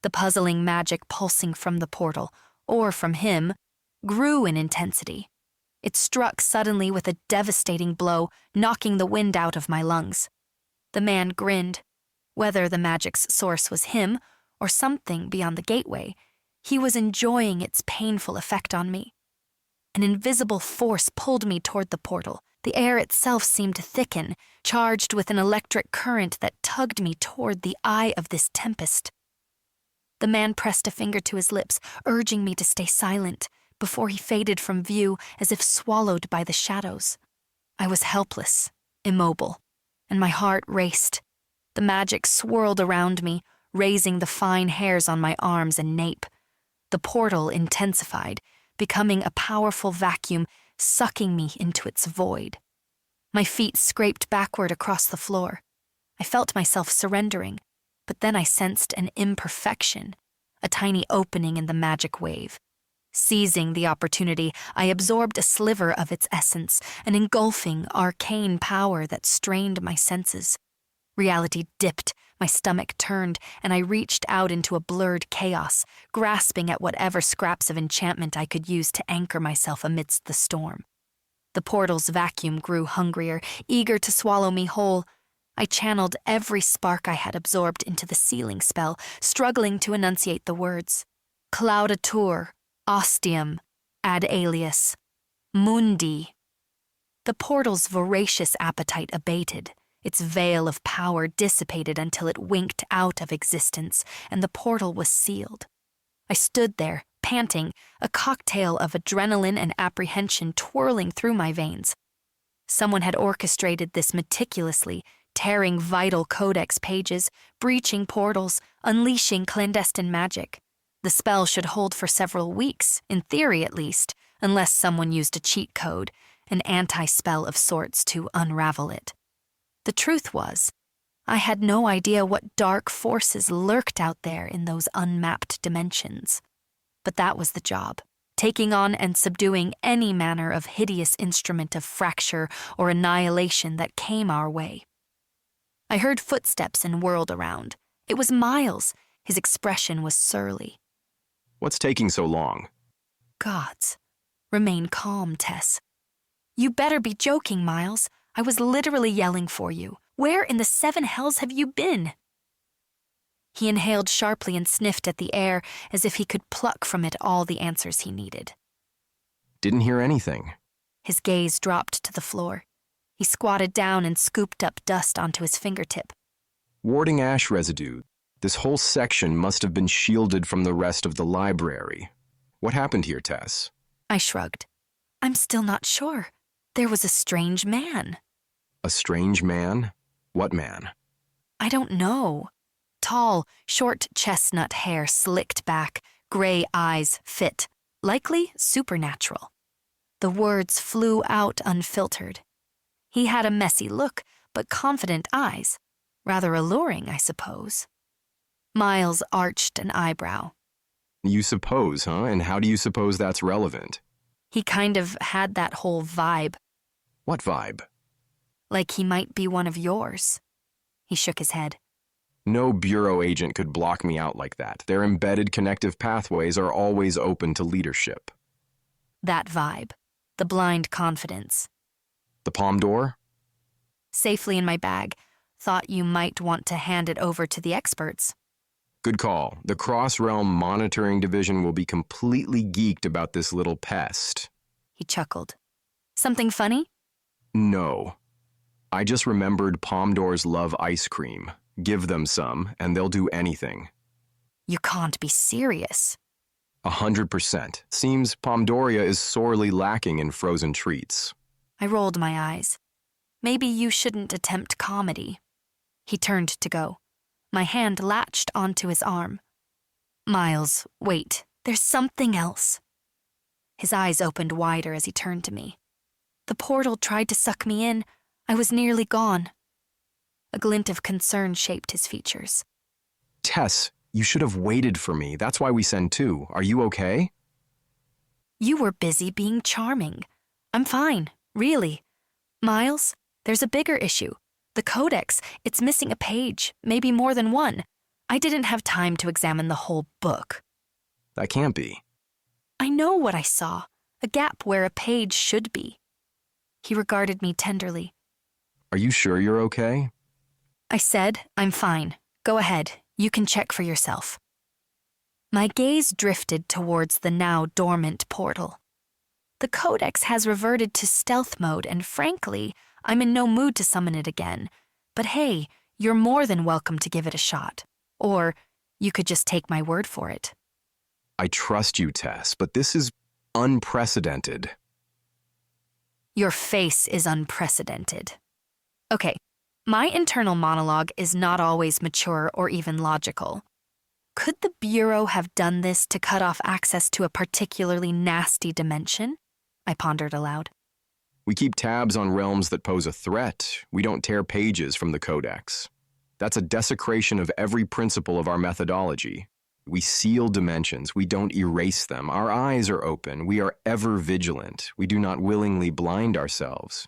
The puzzling magic pulsing from the portal, or from him, grew in intensity. It struck suddenly with a devastating blow, knocking the wind out of my lungs. The man grinned. Whether the magic's source was him or something beyond the gateway, he was enjoying its painful effect on me. An invisible force pulled me toward the portal. The air itself seemed to thicken, charged with an electric current that tugged me toward the eye of this tempest. The man pressed a finger to his lips, urging me to stay silent, before he faded from view as if swallowed by the shadows. I was helpless, immobile, and my heart raced. The magic swirled around me, raising the fine hairs on my arms and nape. The portal intensified, becoming a powerful vacuum, sucking me into its void. My feet scraped backward across the floor. I felt myself surrendering, but then I sensed an imperfection, a tiny opening in the magic wave. Seizing the opportunity, I absorbed a sliver of its essence, an engulfing, arcane power that strained my senses. Reality dipped, my stomach turned, and I reached out into a blurred chaos, grasping at whatever scraps of enchantment I could use to anchor myself amidst the storm. The portal's vacuum grew hungrier, eager to swallow me whole. I channeled every spark I had absorbed into the sealing spell, struggling to enunciate the words. Claudatur, ostium, ad alias, mundi. The portal's voracious appetite abated. Its veil of power dissipated until it winked out of existence, and the portal was sealed. I stood there, panting, a cocktail of adrenaline and apprehension twirling through my veins. Someone had orchestrated this meticulously, tearing vital codex pages, breaching portals, unleashing clandestine magic. The spell should hold for several weeks, in theory at least, unless someone used a cheat code, an anti-spell of sorts to unravel it. The truth was, I had no idea what dark forces lurked out there in those unmapped dimensions. But that was the job, taking on and subduing any manner of hideous instrument of fracture or annihilation that came our way. I heard footsteps and whirled around. It was Miles. His expression was surly. What's taking so long? Gods. Remain calm, Tess. You better be joking, Miles. I was literally yelling for you. Where in the seven hells have you been? He inhaled sharply and sniffed at the air as if he could pluck from it all the answers he needed. Didn't hear anything. His gaze dropped to the floor. He squatted down and scooped up dust onto his fingertip. Warding ash residue. This whole section must have been shielded from the rest of the library. What happened here, Tess? I shrugged. I'm still not sure. There was a strange man. A strange man? What man? I don't know. Tall, short chestnut hair slicked back, gray eyes fit, likely supernatural. The words flew out unfiltered. He had a messy look, but confident eyes. Rather alluring, I suppose. Miles arched an eyebrow. You suppose, huh? And how do you suppose that's relevant? He kind of had that whole vibe. What vibe? Like he might be one of yours. He shook his head. No bureau agent could block me out like that. Their embedded connective pathways are always open to leadership. That vibe. The blind confidence. The palm door? Safely in my bag. Thought you might want to hand it over to the experts. Good call. The Cross-Realm Monitoring Division will be completely geeked about this little pest. He chuckled. Something funny? No. I just remembered Pomdors love ice cream. Give them some, and they'll do anything. You can't be serious. 100%. Seems Pomdoria is sorely lacking in frozen treats. I rolled my eyes. Maybe you shouldn't attempt comedy. He turned to go. My hand latched onto his arm. Miles, wait. There's something else. His eyes opened wider as he turned to me. The portal tried to suck me in. I was nearly gone. A glint of concern shaped his features. Tess, you should have waited for me. That's why we send two. Are you okay? You were busy being charming. I'm fine, really. Miles, there's a bigger issue. The codex, it's missing a page, maybe more than one. I didn't have time to examine the whole book. That can't be. I know what I saw, a gap where a page should be. He regarded me tenderly. Are you sure you're okay? I said, I'm fine. Go ahead, you can check for yourself. My gaze drifted towards the now dormant portal. The codex has reverted to stealth mode, and frankly, I'm in no mood to summon it again. But hey, you're more than welcome to give it a shot. Or you could just take my word for it. I trust you, Tess, but this is unprecedented. Your face is unprecedented. Okay, my internal monologue is not always mature or even logical. Could the Bureau have done this to cut off access to a particularly nasty dimension? I pondered aloud. We keep tabs on realms that pose a threat. We don't tear pages from the codex. That's a desecration of every principle of our methodology. We seal dimensions. We don't erase them. Our eyes are open. We are ever vigilant. We do not willingly blind ourselves.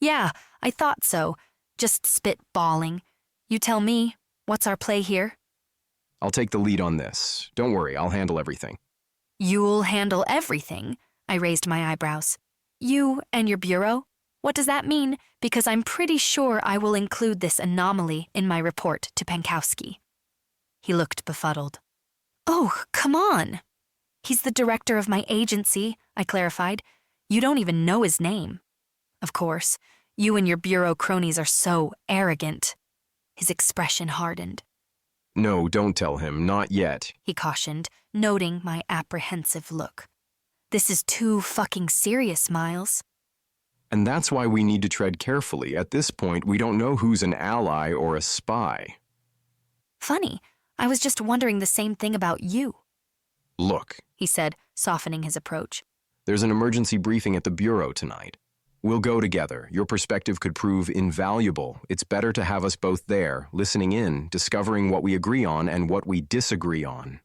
Yeah, I thought so. Just spitballing. You tell me, what's our play here? I'll take the lead on this. Don't worry, I'll handle everything. You'll handle everything? I raised my eyebrows. You and your bureau? What does that mean? Because I'm pretty sure I will include this anomaly in my report to Pankowski. He looked befuddled. Oh, come on. He's the director of my agency, I clarified. You don't even know his name. Of course, you and your bureau cronies are so arrogant. His expression hardened. No, don't tell him, not yet. He cautioned, noting my apprehensive look. This is too fucking serious, Miles. And that's why we need to tread carefully. At this point, we don't know who's an ally or a spy. Funny, I was just wondering the same thing about you. Look, He said, softening his approach. there's an emergency briefing at the Bureau tonight. We'll go together. Your perspective could prove invaluable. It's better to have us both there, listening in, discovering what we agree on and what we disagree on.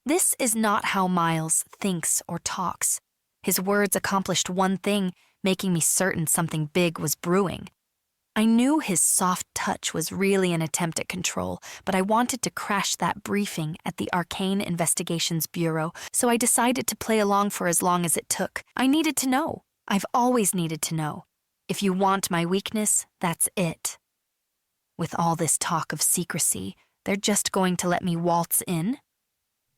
This is not how Miles thinks or talks. His words accomplished one thing, making me certain something big was brewing. I knew his soft touch was really an attempt at control, but I wanted to crash that briefing at the Arcane Investigations Bureau, so I decided to play along for as long as it took. I needed to know. I've always needed to know. If you want my weakness, that's it. With all this talk of secrecy, they're just going to let me waltz in?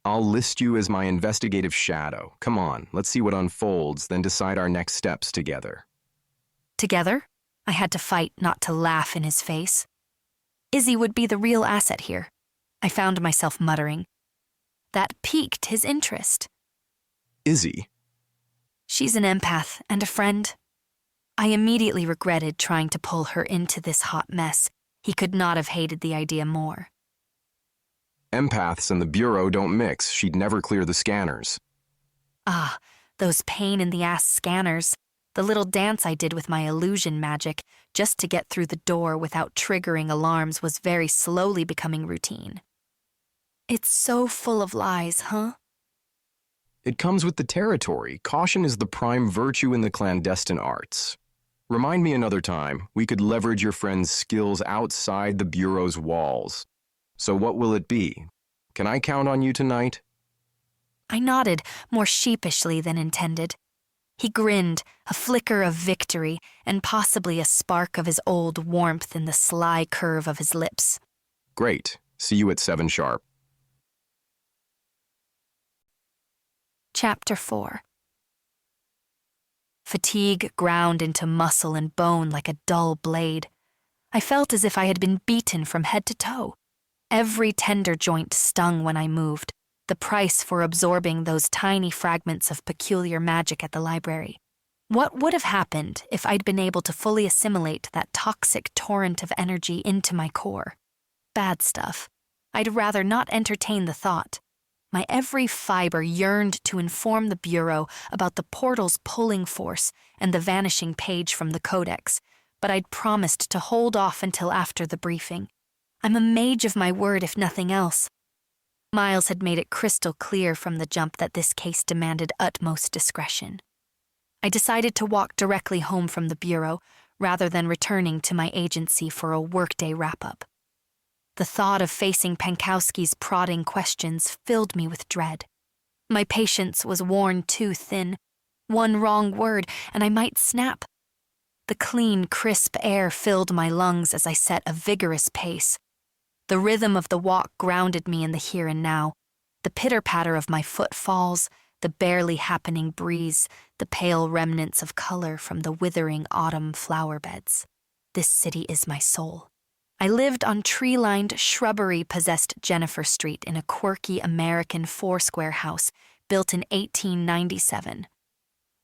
I'll list you as my investigative shadow. Come on, let's see what unfolds, then decide our next steps together. Together? I had to fight not to laugh in his face. Izzy would be the real asset here, I found myself muttering. That piqued his interest. Izzy? She's an empath and a friend. I immediately regretted trying to pull her into this hot mess. He could not have hated the idea more. Empaths and the Bureau don't mix. She'd never clear the scanners. Ah, those pain-in-the-ass scanners. The little dance I did with my illusion magic just to get through the door without triggering alarms was very slowly becoming routine. It's so full of lies, huh? It comes with the territory. Caution is the prime virtue in the clandestine arts. Remind me another time. We could leverage your friend's skills outside the Bureau's walls. So what will it be? Can I count on you tonight? I nodded, more sheepishly than intended. He grinned, a flicker of victory, and possibly a spark of his old warmth in the sly curve of his lips. Great. See you at 7 sharp. Chapter 4. Fatigue ground into muscle and bone like a dull blade. I felt as if I had been beaten from head to toe. Every tender joint stung when I moved, the price for absorbing those tiny fragments of peculiar magic at the library. What would have happened if I'd been able to fully assimilate that toxic torrent of energy into my core? Bad stuff. I'd rather not entertain the thought. My every fiber yearned to inform the Bureau about the portal's pulling force and the vanishing page from the Codex, but I'd promised to hold off until after the briefing. I'm a mage of my word, if nothing else. Miles had made it crystal clear from the jump that this case demanded utmost discretion. I decided to walk directly home from the Bureau rather than returning to my agency for a workday wrap-up. The thought of facing Pankowski's prodding questions filled me with dread. My patience was worn too thin. One wrong word, and I might snap. The clean, crisp air filled my lungs as I set a vigorous pace. The rhythm of the walk grounded me in the here and now. The pitter-patter of my footfalls, the barely happening breeze, the pale remnants of color from the withering autumn flower beds. This city is my soul. I lived on tree-lined, shrubbery-possessed Jennifer Street in a quirky American four-square house built in 1897.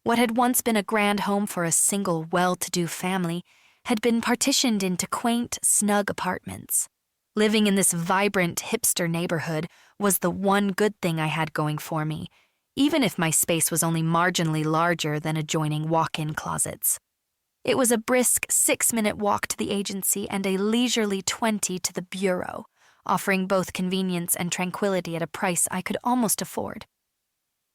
What had once been a grand home for a single well-to-do family had been partitioned into quaint, snug apartments. Living in this vibrant, hipster neighborhood was the one good thing I had going for me, even if my space was only marginally larger than adjoining walk-in closets. It was a brisk 6-minute walk to the agency and a leisurely 20 to the Bureau, offering both convenience and tranquility at a price I could almost afford.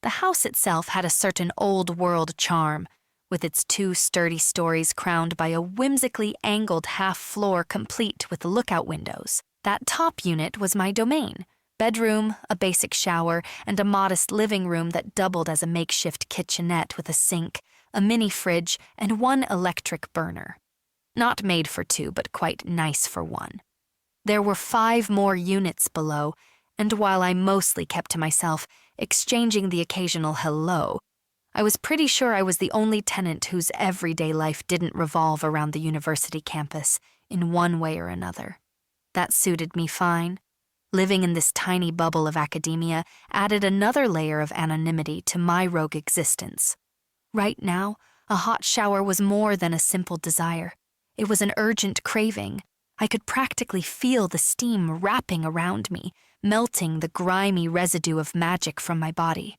The house itself had a certain old-world charm, with its 2 sturdy stories crowned by a whimsically angled half-floor complete with lookout windows. That top unit was my domain: bedroom, a basic shower, and a modest living room that doubled as a makeshift kitchenette with a sink, a mini fridge, and 1 electric burner. Not made for 2, but quite nice for 1. There were 5 more units below, and while I mostly kept to myself, exchanging the occasional hello, I was pretty sure I was the only tenant whose everyday life didn't revolve around the university campus in one way or another. That suited me fine. Living in this tiny bubble of academia added another layer of anonymity to my rogue existence. Right now, a hot shower was more than a simple desire. It was an urgent craving. I could practically feel the steam wrapping around me, melting the grimy residue of magic from my body.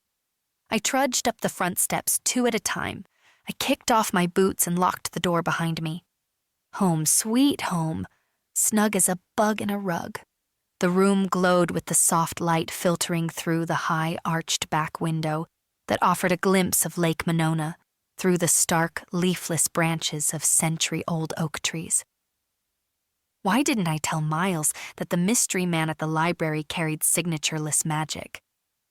I trudged up the front steps 2 at a time. I kicked off my boots and locked the door behind me. Home, sweet home, snug as a bug in a rug. The room glowed with the soft light filtering through the high, arched back window that offered a glimpse of Lake Monona through the stark, leafless branches of century-old oak trees. Why didn't I tell Miles that the mystery man at the library carried signatureless magic?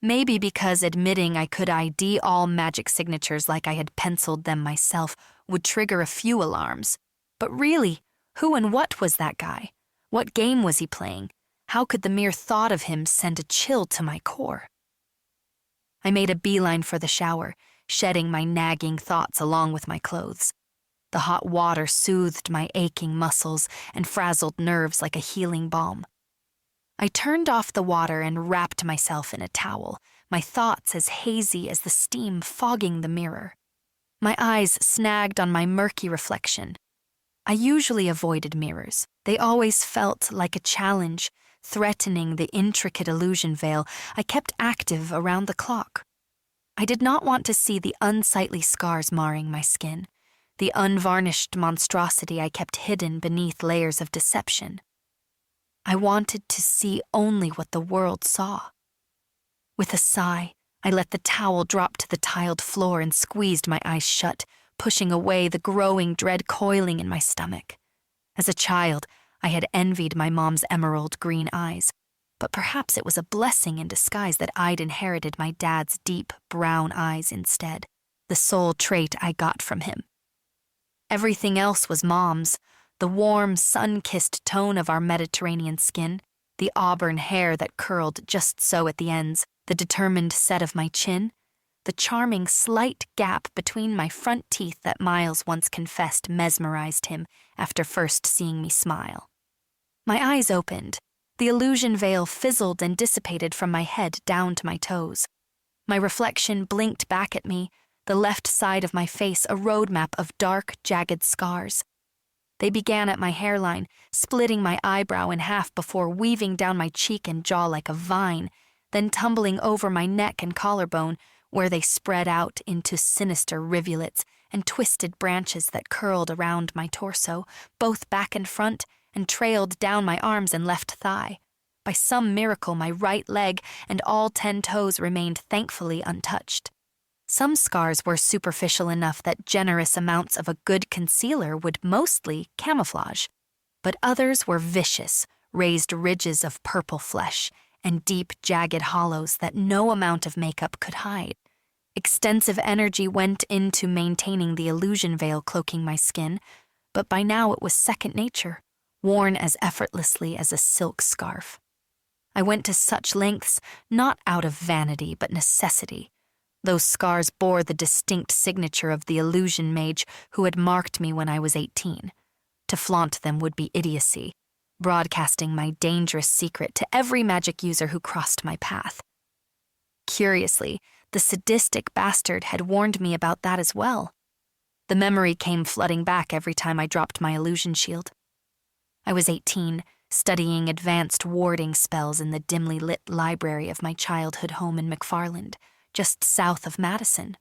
Maybe because admitting I could ID all magic signatures like I had penciled them myself would trigger a few alarms. But really, who and what was that guy? What game was he playing? How could the mere thought of him send a chill to my core? I made a beeline for the shower, shedding my nagging thoughts along with my clothes. The hot water soothed my aching muscles and frazzled nerves like a healing balm. I turned off the water and wrapped myself in a towel, my thoughts as hazy as the steam fogging the mirror. My eyes snagged on my murky reflection. I usually avoided mirrors. They always felt like a challenge, threatening the intricate illusion veil I kept active around the clock. I did not want to see the unsightly scars marring my skin, the unvarnished monstrosity I kept hidden beneath layers of deception. I wanted to see only what the world saw. With a sigh, I let the towel drop to the tiled floor and squeezed my eyes shut, pushing away the growing dread coiling in my stomach. As a child, I had envied my mom's emerald green eyes, but perhaps it was a blessing in disguise that I'd inherited my dad's deep brown eyes instead, the sole trait I got from him. Everything else was mom's, the warm, sun-kissed tone of our Mediterranean skin, the auburn hair that curled just so at the ends, the determined set of my chin, the charming slight gap between my front teeth that Miles once confessed mesmerized him after first seeing me smile. My eyes opened. The illusion veil fizzled and dissipated from my head down to my toes. My reflection blinked back at me, the left side of my face a roadmap of dark, jagged scars. They began at my hairline, splitting my eyebrow in half before weaving down my cheek and jaw like a vine, then tumbling over my neck and collarbone, where they spread out into sinister rivulets and twisted branches that curled around my torso, both back and front, and trailed down my arms and left thigh. By some miracle, my right leg and all 10 toes remained thankfully untouched. Some scars were superficial enough that generous amounts of a good concealer would mostly camouflage, but others were vicious, raised ridges of purple flesh and deep, jagged hollows that no amount of makeup could hide. Extensive energy went into maintaining the illusion veil cloaking my skin, but by now it was second nature, worn as effortlessly as a silk scarf. I went to such lengths, not out of vanity but necessity. Those scars bore the distinct signature of the illusion mage who had marked me when I was 18. To flaunt them would be idiocy, broadcasting my dangerous secret to every magic user who crossed my path. Curiously, the sadistic bastard had warned me about that as well. The memory came flooding back every time I dropped my illusion shield. I was 18, studying advanced warding spells in the dimly lit library of my childhood home in McFarland, just south of Madison.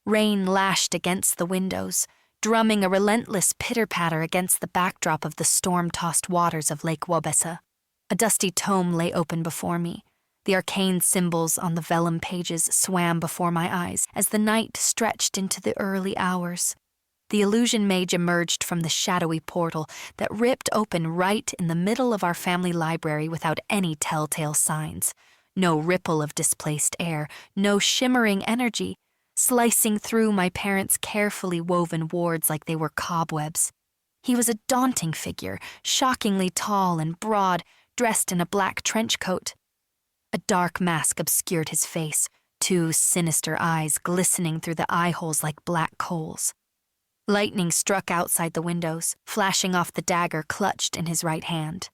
Rain lashed against the windows, drumming a relentless pitter-patter against the backdrop of the storm-tossed waters of Lake Wabessa. A dusty tome lay open before me. The arcane symbols on the vellum pages swam before my eyes as the night stretched into the early hours. The illusion mage emerged from the shadowy portal that ripped open right in the middle of our family library without any telltale signs. No ripple of displaced air, no shimmering energy, slicing through my parents' carefully woven wards like they were cobwebs. He was a daunting figure, shockingly tall and broad, dressed in a black trench coat. A dark mask obscured his face, 2 sinister eyes glistening through the eye holes like black coals. Lightning struck outside the windows, flashing off the dagger clutched in his right hand.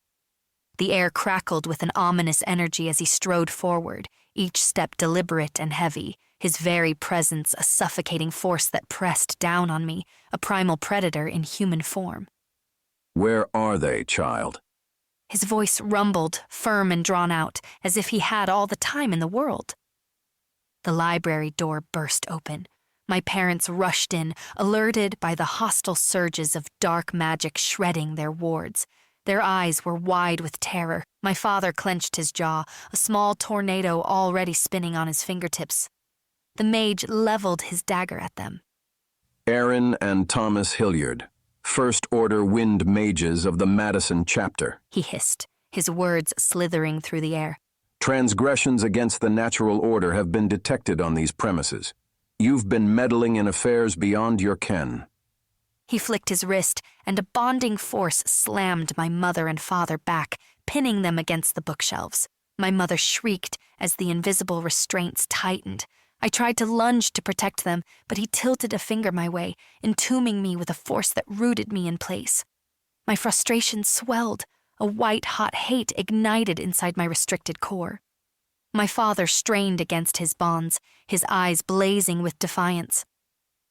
The air crackled with an ominous energy as he strode forward, each step deliberate and heavy, his very presence a suffocating force that pressed down on me, a primal predator in human form. Where are they, child? His voice rumbled, firm and drawn out, as if he had all the time in the world. The library door burst open. My parents rushed in, alerted by the hostile surges of dark magic shredding their wards. Their eyes were wide with terror. My father clenched his jaw, a small tornado already spinning on his fingertips. The mage leveled his dagger at them. Aaron and Thomas Hilliard, First Order Wind Mages of the Madison Chapter. He hissed, his words slithering through the air. Transgressions against the natural order have been detected on these premises. You've been meddling in affairs beyond your ken. He flicked his wrist, and a bonding force slammed my mother and father back, pinning them against the bookshelves. My mother shrieked as the invisible restraints tightened. I tried to lunge to protect them, but he tilted a finger my way, entombing me with a force that rooted me in place. My frustration swelled. A white-hot hate ignited inside my restricted core. My father strained against his bonds, his eyes blazing with defiance.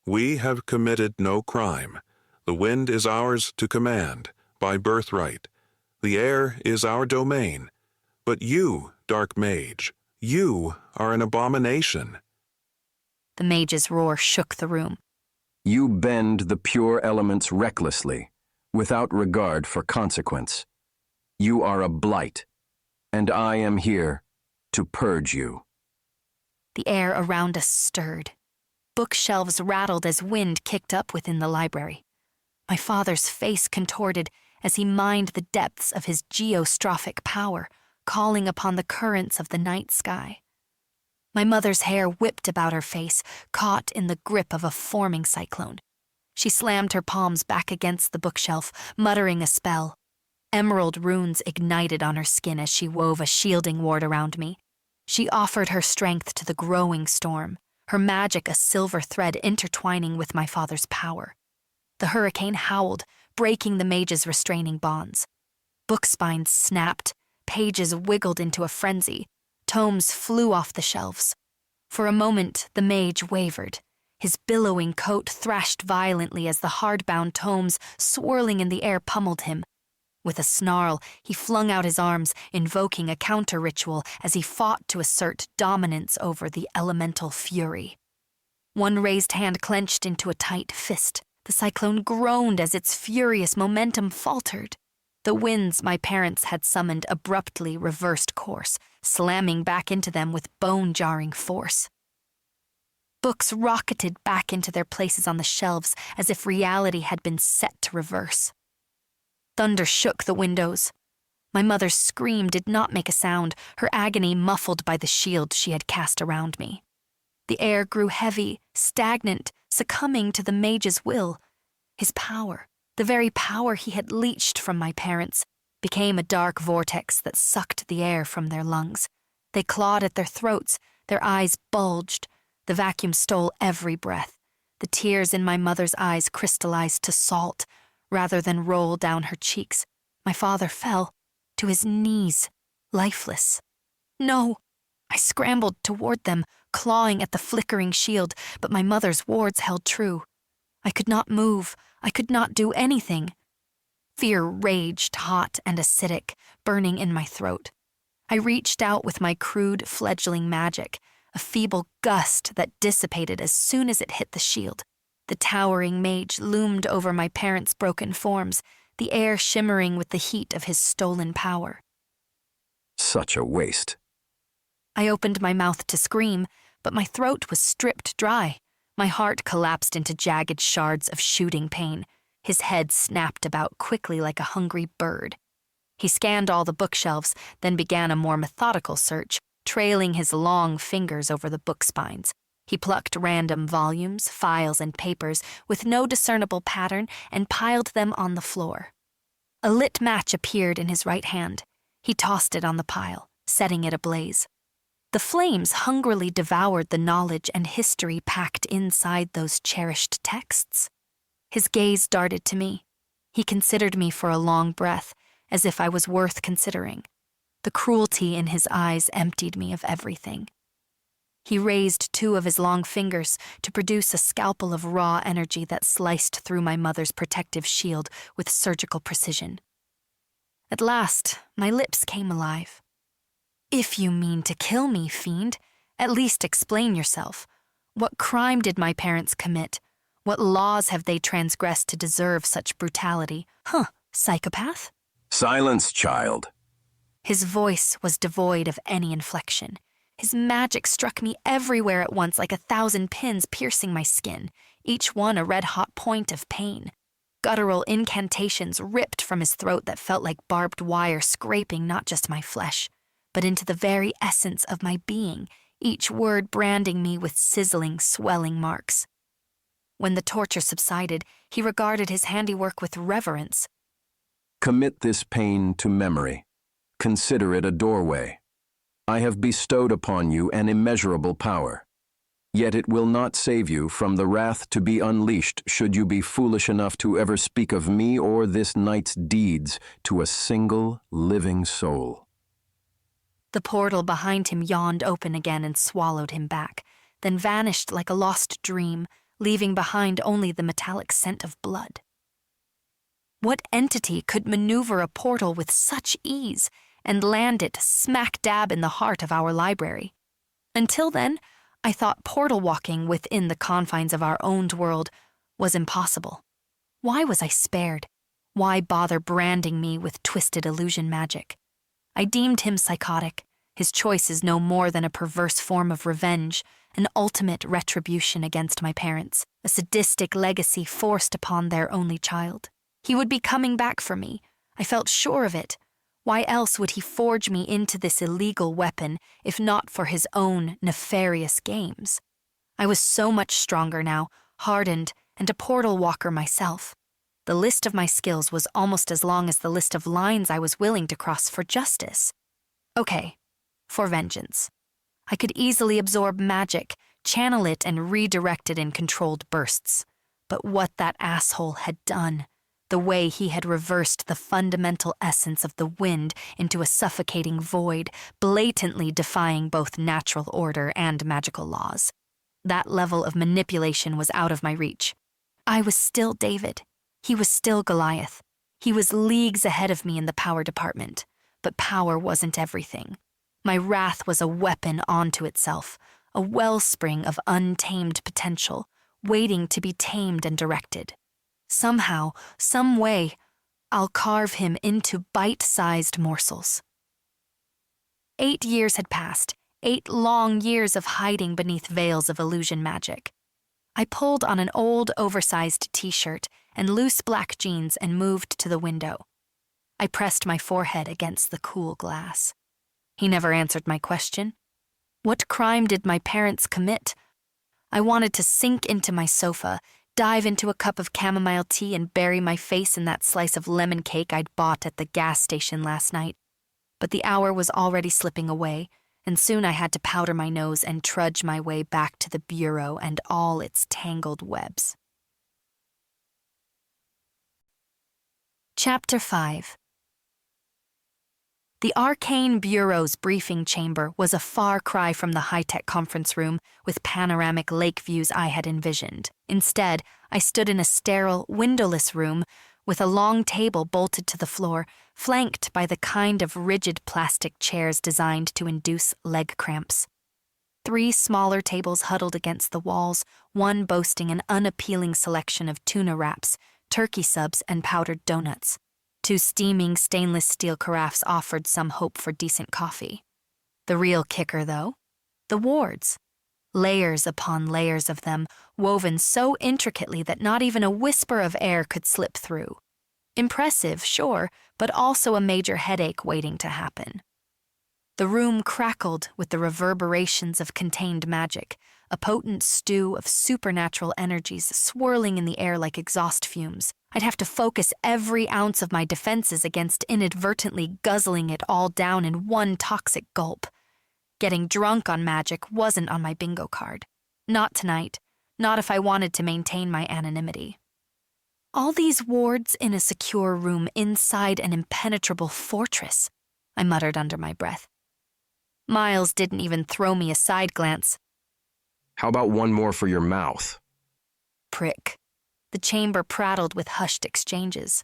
We have committed no crime. The wind is ours to command, by birthright. The air is our domain. But you, dark mage, you are an abomination. The mage's roar shook the room. You bend the pure elements recklessly, without regard for consequence. You are a blight, and I am here to purge you. The air around us stirred. Bookshelves rattled as wind kicked up within the library. My father's face contorted as he mined the depths of his geostrophic power, calling upon the currents of the night sky. My mother's hair whipped about her face, caught in the grip of a forming cyclone. She slammed her palms back against the bookshelf, muttering a spell. Emerald runes ignited on her skin as she wove a shielding ward around me. She offered her strength to the growing storm, her magic a silver thread intertwining with my father's power. The hurricane howled, breaking the mage's restraining bonds. Book spines snapped, pages wiggled into a frenzy, tomes flew off the shelves. For a moment, the mage wavered. His billowing coat thrashed violently as the hard-bound tomes swirling in the air pummeled him. With a snarl, he flung out his arms, invoking a counter-ritual as he fought to assert dominance over the elemental fury. One raised hand clenched into a tight fist. The cyclone groaned as its furious momentum faltered. The winds my parents had summoned abruptly reversed course, slamming back into them with bone-jarring force. Books rocketed back into their places on the shelves as if reality had been set to reverse. Thunder shook the windows. My mother's scream did not make a sound, her agony muffled by the shield she had cast around me. The air grew heavy, stagnant, succumbing to the mage's will. His power, the very power he had leached from my parents, became a dark vortex that sucked the air from their lungs. They clawed at their throats, their eyes bulged. The vacuum stole every breath. The tears in my mother's eyes crystallized to salt, rather than roll down her cheeks. My father fell to his knees, lifeless. No! I scrambled toward them, clawing at the flickering shield, but my mother's wards held true. I could not move. I could not do anything. Fear raged, hot and acidic, burning in my throat. I reached out with my crude, fledgling magic, a feeble gust that dissipated as soon as it hit the shield. The towering mage loomed over my parents' broken forms, the air shimmering with the heat of his stolen power. Such a waste. I opened my mouth to scream, but my throat was stripped dry. My heart collapsed into jagged shards of shooting pain. His head snapped about quickly like a hungry bird. He scanned all the bookshelves, then began a more methodical search, trailing his long fingers over the book spines. He plucked random volumes, files, and papers with no discernible pattern and piled them on the floor. A lit match appeared in his right hand. He tossed it on the pile, setting it ablaze. The flames hungrily devoured the knowledge and history packed inside those cherished texts. His gaze darted to me. He considered me for a long breath, as if I was worth considering. The cruelty in his eyes emptied me of everything. He raised two of his long fingers to produce a scalpel of raw energy that sliced through my mother's protective shield with surgical precision. At last, my lips came alive. If you mean to kill me, fiend, at least explain yourself. What crime did my parents commit? What laws have they transgressed to deserve such brutality? Psychopath? Silence, child. His voice was devoid of any inflection. His magic struck me everywhere at once like 1,000 pins piercing my skin, each one a red-hot point of pain. Guttural incantations ripped from his throat that felt like barbed wire scraping not just my flesh, but into the very essence of my being, each word branding me with sizzling, swelling marks. When the torture subsided, he regarded his handiwork with reverence. Commit this pain to memory. Consider it a doorway. I have bestowed upon you an immeasurable power. Yet it will not save you from the wrath to be unleashed should you be foolish enough to ever speak of me or this night's deeds to a single living soul. The portal behind him yawned open again and swallowed him back, then vanished like a lost dream, leaving behind only the metallic scent of blood. What entity could maneuver a portal with such ease and land it smack dab in the heart of our library? Until then, I thought portal walking within the confines of our owned world was impossible. Why was I spared? Why bother branding me with twisted illusion magic? I deemed him psychotic. His choice is no more than a perverse form of revenge, an ultimate retribution against my parents, a sadistic legacy forced upon their only child. He would be coming back for me. I felt sure of it. Why else would he forge me into this illegal weapon, if not for his own nefarious games? I was so much stronger now, hardened, and a portal walker myself. The list of my skills was almost as long as the list of lines I was willing to cross for justice. Okay, for vengeance. I could easily absorb magic, channel it, and redirect it in controlled bursts. But what that asshole had done, the way he had reversed the fundamental essence of the wind into a suffocating void, blatantly defying both natural order and magical laws. That level of manipulation was out of my reach. I was still David. He was still Goliath. He was leagues ahead of me in the power department. But power wasn't everything. My wrath was a weapon onto itself, a wellspring of untamed potential, waiting to be tamed and directed. Somehow, some way, I'll carve him into bite-sized morsels. 8 years had passed, 8 long years of hiding beneath veils of illusion magic. I pulled on an old, oversized t-shirt and loose black jeans and moved to the window. I pressed my forehead against the cool glass. He never answered my question. What crime did my parents commit? I wanted to sink into my sofa, dive into a cup of chamomile tea and bury my face in that slice of lemon cake I'd bought at the gas station last night. But the hour was already slipping away, and soon I had to powder my nose and trudge my way back to the bureau and all its tangled webs. Chapter 5. The arcane bureau's briefing chamber was a far cry from the high-tech conference room with panoramic lake views I had envisioned. Instead, I stood in a sterile, windowless room with a long table bolted to the floor, flanked by the kind of rigid plastic chairs designed to induce leg cramps. 3 smaller tables huddled against the walls, one boasting an unappealing selection of tuna wraps, turkey subs, and powdered donuts. 2 steaming stainless steel carafes offered some hope for decent coffee. The real kicker, though, the wards. Layers upon layers of them, woven so intricately that not even a whisper of air could slip through. Impressive, sure, but also a major headache waiting to happen. The room crackled with the reverberations of contained magic, a potent stew of supernatural energies swirling in the air like exhaust fumes. I'd have to focus every ounce of my defenses against inadvertently guzzling it all down in one toxic gulp. Getting drunk on magic wasn't on my bingo card. Not tonight, not if I wanted to maintain my anonymity. All these wards in a secure room inside an impenetrable fortress, I muttered under my breath. Miles didn't even throw me a side glance. How about one more for your mouth? Prick. The chamber prattled with hushed exchanges.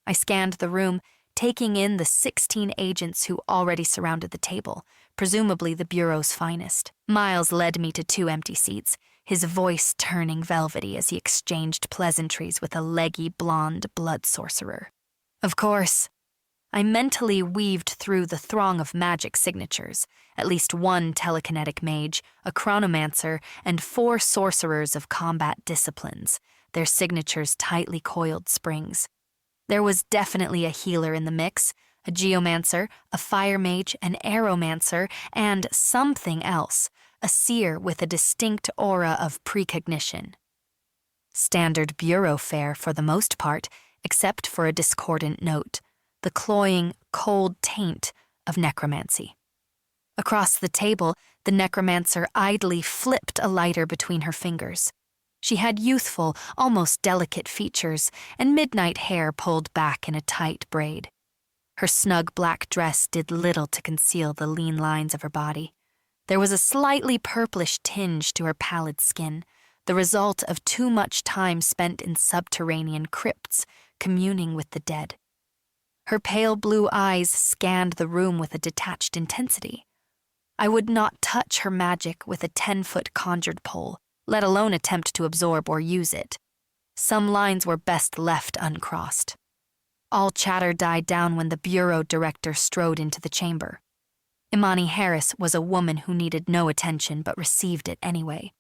I scanned the room, taking in the 16 agents who already surrounded the table, presumably the bureau's finest. Miles led me to 2 empty seats, his voice turning velvety as he exchanged pleasantries with a leggy blonde blood sorcerer. Of course. I mentally weaved through the throng of magic signatures, at least one telekinetic mage, a chronomancer, and 4 sorcerers of combat disciplines, their signatures tightly coiled springs. There was definitely a healer in the mix, a geomancer, a fire mage, an aeromancer, and something else, a seer with a distinct aura of precognition. Standard bureau fare for the most part, except for a discordant note, the cloying, cold taint of necromancy. Across the table, the necromancer idly flipped a lighter between her fingers. She had youthful, almost delicate features and midnight hair pulled back in a tight braid. Her snug black dress did little to conceal the lean lines of her body. There was a slightly purplish tinge to her pallid skin, the result of too much time spent in subterranean crypts, communing with the dead. Her pale blue eyes scanned the room with a detached intensity. I would not touch her magic with a 10-foot conjured pole, let alone attempt to absorb or use it. Some lines were best left uncrossed. All chatter died down when the bureau director strode into the chamber. Imani Harris was a woman who needed no attention but received it anyway.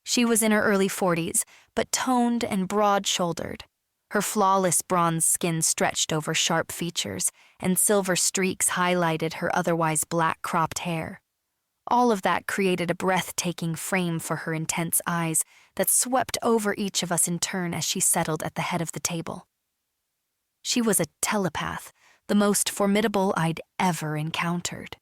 She was in her early 40s, but toned and broad-shouldered. Her flawless bronze skin stretched over sharp features, and silver streaks highlighted her otherwise black cropped hair. All of that created a breathtaking frame for her intense eyes that swept over each of us in turn as she settled at the head of the table. She was a telepath, the most formidable I'd ever encountered.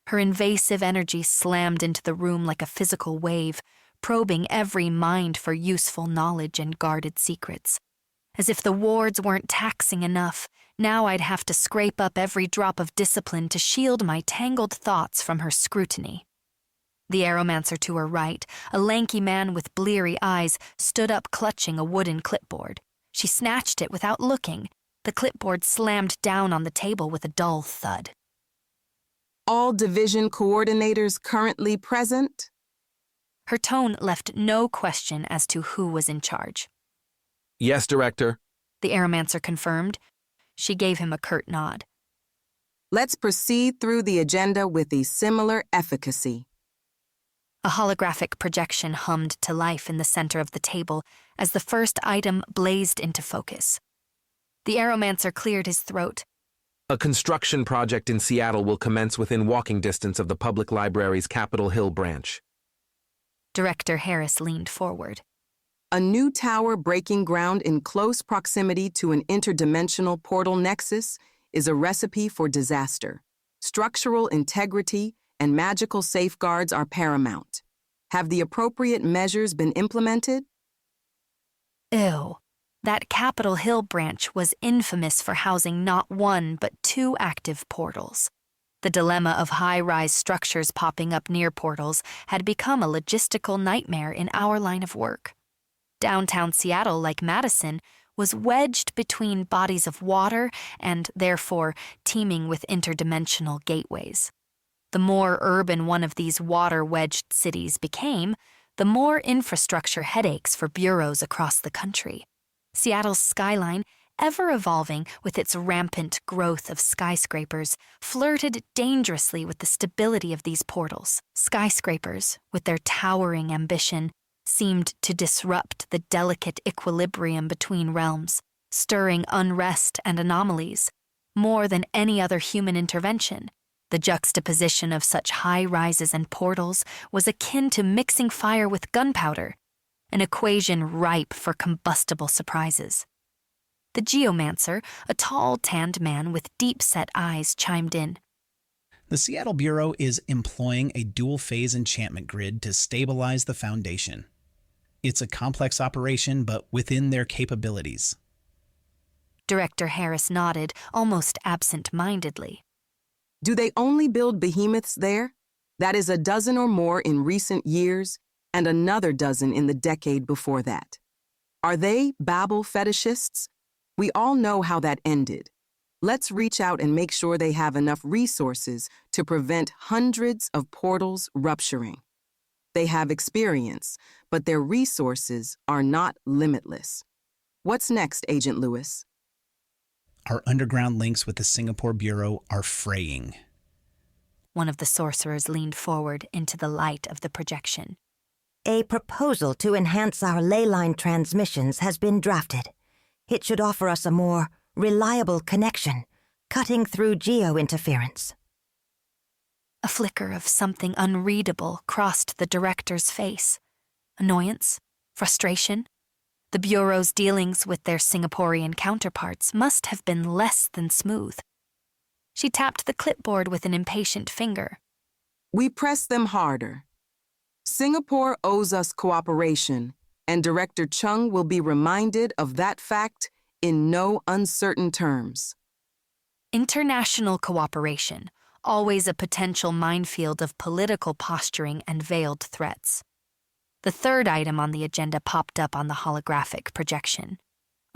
Her invasive energy slammed into the room like a physical wave, probing every mind for useful knowledge and guarded secrets. As if the wards weren't taxing enough, now I'd have to scrape up every drop of discipline to shield my tangled thoughts from her scrutiny. The aeromancer to her right, a lanky man with bleary eyes, stood up clutching a wooden clipboard. She snatched it without looking. The clipboard slammed down on the table with a dull thud. All division coordinators currently present? Her tone left no question as to who was in charge. Yes, Director. The aeromancer confirmed. She gave him a curt nod. Let's proceed through the agenda with a similar efficacy. A holographic projection hummed to life in the center of the table as the first item blazed into focus. The aeromancer cleared his throat. A construction project in Seattle will commence within walking distance of the public library's Capitol Hill branch. Director Harris leaned forward. A new tower breaking ground in close proximity to an interdimensional portal nexus is a recipe for disaster. Structural integrity and magical safeguards are paramount. Have the appropriate measures been implemented? Ew. That Capitol Hill branch was infamous for housing not 1 but 2 active portals. The dilemma of high-rise structures popping up near portals had become a logistical nightmare in our line of work. Downtown Seattle, like Madison, was wedged between bodies of water and, therefore, teeming with interdimensional gateways. The more urban one of these water-wedged cities became, the more infrastructure headaches for bureaus across the country. Seattle's skyline, ever evolving with its rampant growth of skyscrapers, flirted dangerously with the stability of these portals. Skyscrapers, with their towering ambition, seemed to disrupt the delicate equilibrium between realms, stirring unrest and anomalies. More than any other human intervention, the juxtaposition of such high rises and portals was akin to mixing fire with gunpowder, an equation ripe for combustible surprises. The geomancer, a tall, tanned man with deep-set eyes, chimed in. The Seattle Bureau is employing a dual-phase enchantment grid to stabilize the foundation. It's a complex operation, but within their capabilities. Director Harris nodded, almost absent-mindedly. Do they only build behemoths there? That is a dozen or more in recent years, and another dozen in the decade before that. Are they Babel fetishists? We all know how that ended. Let's reach out and make sure they have enough resources to prevent hundreds of portals rupturing. They have experience, but their resources are not limitless. What's next, Agent Lewis? Our underground links with the Singapore Bureau are fraying. One of the sorcerers leaned forward into the light of the projection. A proposal to enhance our ley line transmissions has been drafted. It should offer us a more reliable connection, cutting through geo-interference. A flicker of something unreadable crossed the director's face. Annoyance? Frustration? The Bureau's dealings with their Singaporean counterparts must have been less than smooth. She tapped the clipboard with an impatient finger. We press them harder. Singapore owes us cooperation, and Director Chung will be reminded of that fact in no uncertain terms. International cooperation, always a potential minefield of political posturing and veiled threats. The third item on the agenda popped up on the holographic projection.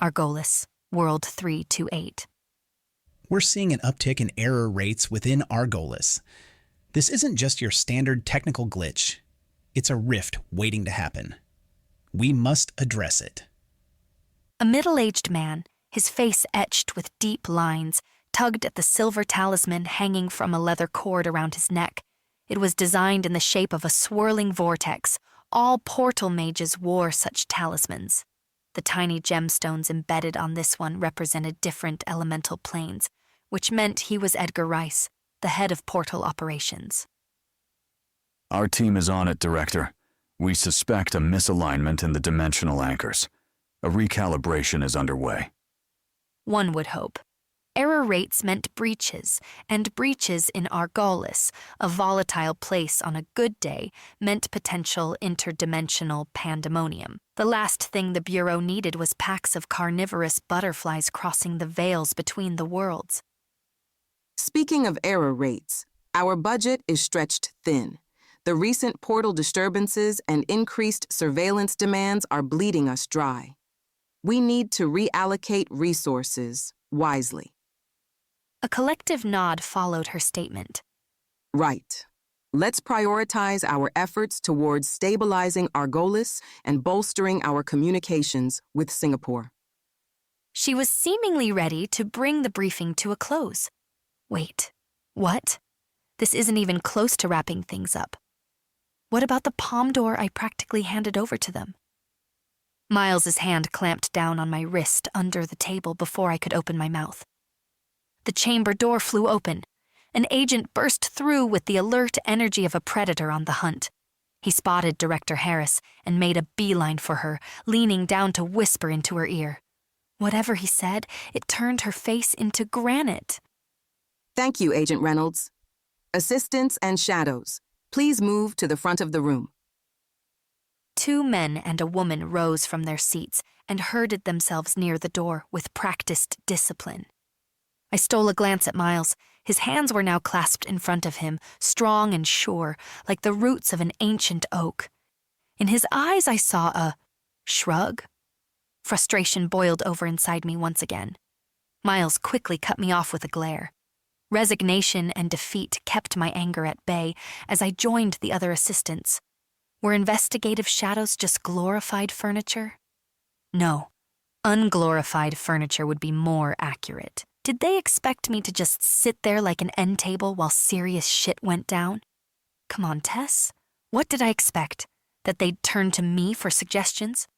Argolis, World 328. We're seeing an uptick in error rates within Argolis. This isn't just your standard technical glitch. It's a rift waiting to happen. We must address it. A middle-aged man, his face etched with deep lines, tugged at the silver talisman hanging from a leather cord around his neck. It was designed in the shape of a swirling vortex. All portal mages wore such talismans. The tiny gemstones embedded on this one represented different elemental planes, which meant he was Edgar Rice, the head of portal operations. Our team is on it, Director. We suspect a misalignment in the dimensional anchors. A recalibration is underway. One would hope. Error rates meant breaches, and breaches in Argolis, a volatile place on a good day, meant potential interdimensional pandemonium. The last thing the Bureau needed was packs of carnivorous butterflies crossing the veils between the worlds. Speaking of error rates, our budget is stretched thin. The recent portal disturbances and increased surveillance demands are bleeding us dry. We need to reallocate resources wisely. A collective nod followed her statement. Right. Let's prioritize our efforts towards stabilizing Argolis and bolstering our communications with Singapore. She was seemingly ready to bring the briefing to a close. Wait, what? This isn't even close to wrapping things up. What about the palm door I practically handed over to them? Miles's hand clamped down on my wrist under the table before I could open my mouth. The chamber door flew open. An agent burst through with the alert energy of a predator on the hunt. He spotted Director Harris and made a beeline for her, leaning down to whisper into her ear. Whatever he said, it turned her face into granite. Thank you, Agent Reynolds. Assistants and shadows, please move to the front of the room. 2 men and a woman rose from their seats and herded themselves near the door with practiced discipline. I stole a glance at Miles. His hands were now clasped in front of him, strong and sure, like the roots of an ancient oak. In his eyes I saw a shrug. Frustration boiled over inside me once again. Miles quickly cut me off with a glare. Resignation and defeat kept my anger at bay as I joined the other assistants. Were investigative shadows just glorified furniture? No, unglorified furniture would be more accurate. Did they expect me to just sit there like an end table while serious shit went down? Come on, Tess. What did I expect? That they'd turn to me for suggestions?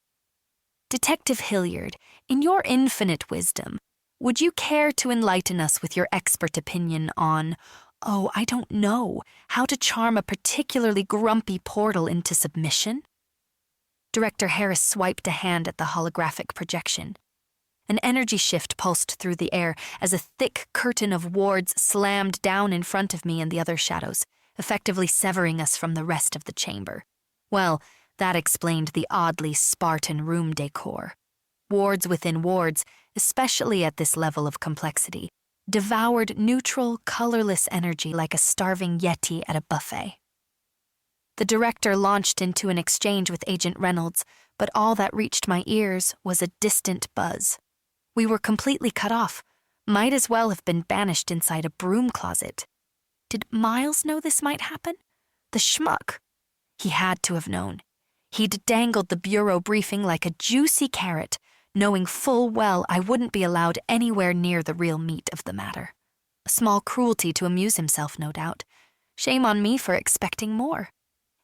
Detective Hilliard, in your infinite wisdom, would you care to enlighten us with your expert opinion on, I don't know, how to charm a particularly grumpy portal into submission? Director Harris swiped a hand at the holographic projection. An energy shift pulsed through the air as a thick curtain of wards slammed down in front of me and the other shadows, effectively severing us from the rest of the chamber. Well, that explained the oddly Spartan room decor. Wards within wards, especially at this level of complexity, devoured neutral, colorless energy like a starving yeti at a buffet. The director launched into an exchange with Agent Reynolds, but all that reached my ears was a distant buzz. We were completely cut off, might as well have been banished inside a broom closet. Did Miles know this might happen? The schmuck. He had to have known. He'd dangled the bureau briefing like a juicy carrot, knowing full well I wouldn't be allowed anywhere near the real meat of the matter. A small cruelty to amuse himself, no doubt. Shame on me for expecting more.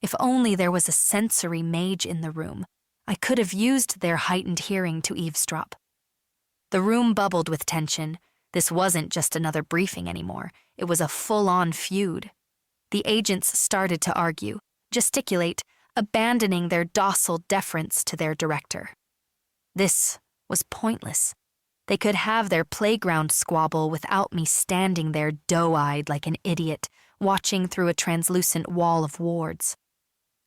If only there was a sensory mage in the room, I could have used their heightened hearing to eavesdrop. The room bubbled with tension. This wasn't just another briefing anymore. It was a full-on feud. The agents started to argue, gesticulate, abandoning their docile deference to their director. This was pointless. They could have their playground squabble without me standing there doe-eyed like an idiot, watching through a translucent wall of wards.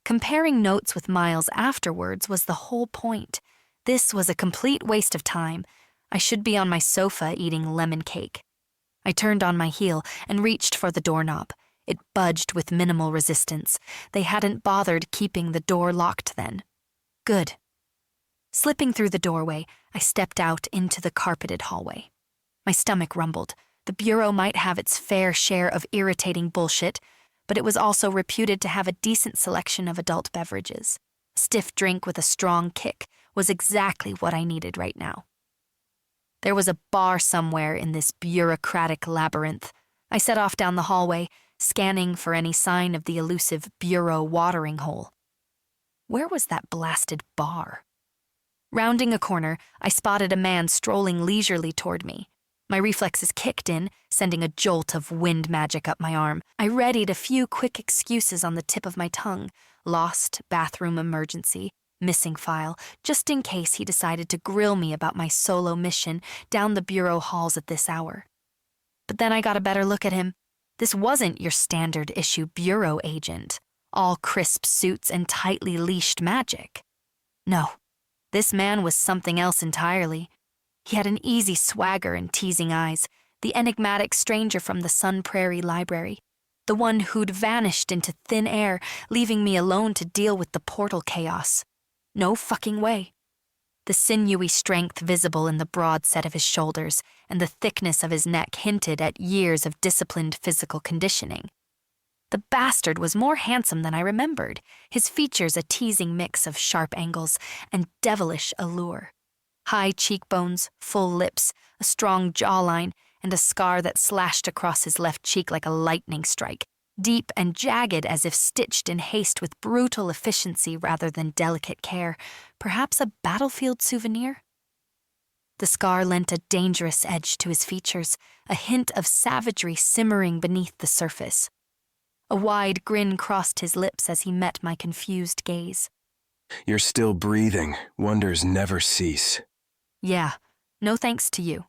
Comparing notes with Miles afterwards was the whole point. This was a complete waste of time. I should be on my sofa eating lemon cake. I turned on my heel and reached for the doorknob. It budged with minimal resistance. They hadn't bothered keeping the door locked then. Good. Slipping through the doorway, I stepped out into the carpeted hallway. My stomach rumbled. The Bureau might have its fair share of irritating bullshit, but it was also reputed to have a decent selection of adult beverages. A stiff drink with a strong kick was exactly what I needed right now. There was a bar somewhere in this bureaucratic labyrinth. I set off down the hallway, scanning for any sign of the elusive Bureau watering hole. Where was that blasted bar? Rounding a corner, I spotted a man strolling leisurely toward me. My reflexes kicked in, sending a jolt of wind magic up my arm. I readied a few quick excuses on the tip of my tongue. Lost, bathroom emergency, missing file, just in case he decided to grill me about my solo mission down the Bureau halls at this hour. But then I got a better look at him. This wasn't your standard issue Bureau agent, all crisp suits and tightly leashed magic. No, this man was something else entirely. He had an easy swagger and teasing eyes, the enigmatic stranger from the Sun Prairie Library, the one who'd vanished into thin air, leaving me alone to deal with the portal chaos. No fucking way. The sinewy strength visible in the broad set of his shoulders and the thickness of his neck hinted at years of disciplined physical conditioning. The bastard was more handsome than I remembered, his features a teasing mix of sharp angles and devilish allure. High cheekbones, full lips, a strong jawline, and a scar that slashed across his left cheek like a lightning strike, deep and jagged as if stitched in haste with brutal efficiency rather than delicate care, perhaps a battlefield souvenir? The scar lent a dangerous edge to his features, a hint of savagery simmering beneath the surface. A wide grin crossed his lips as he met my confused gaze. You're still breathing. Wonders never cease. Yeah, no thanks to you.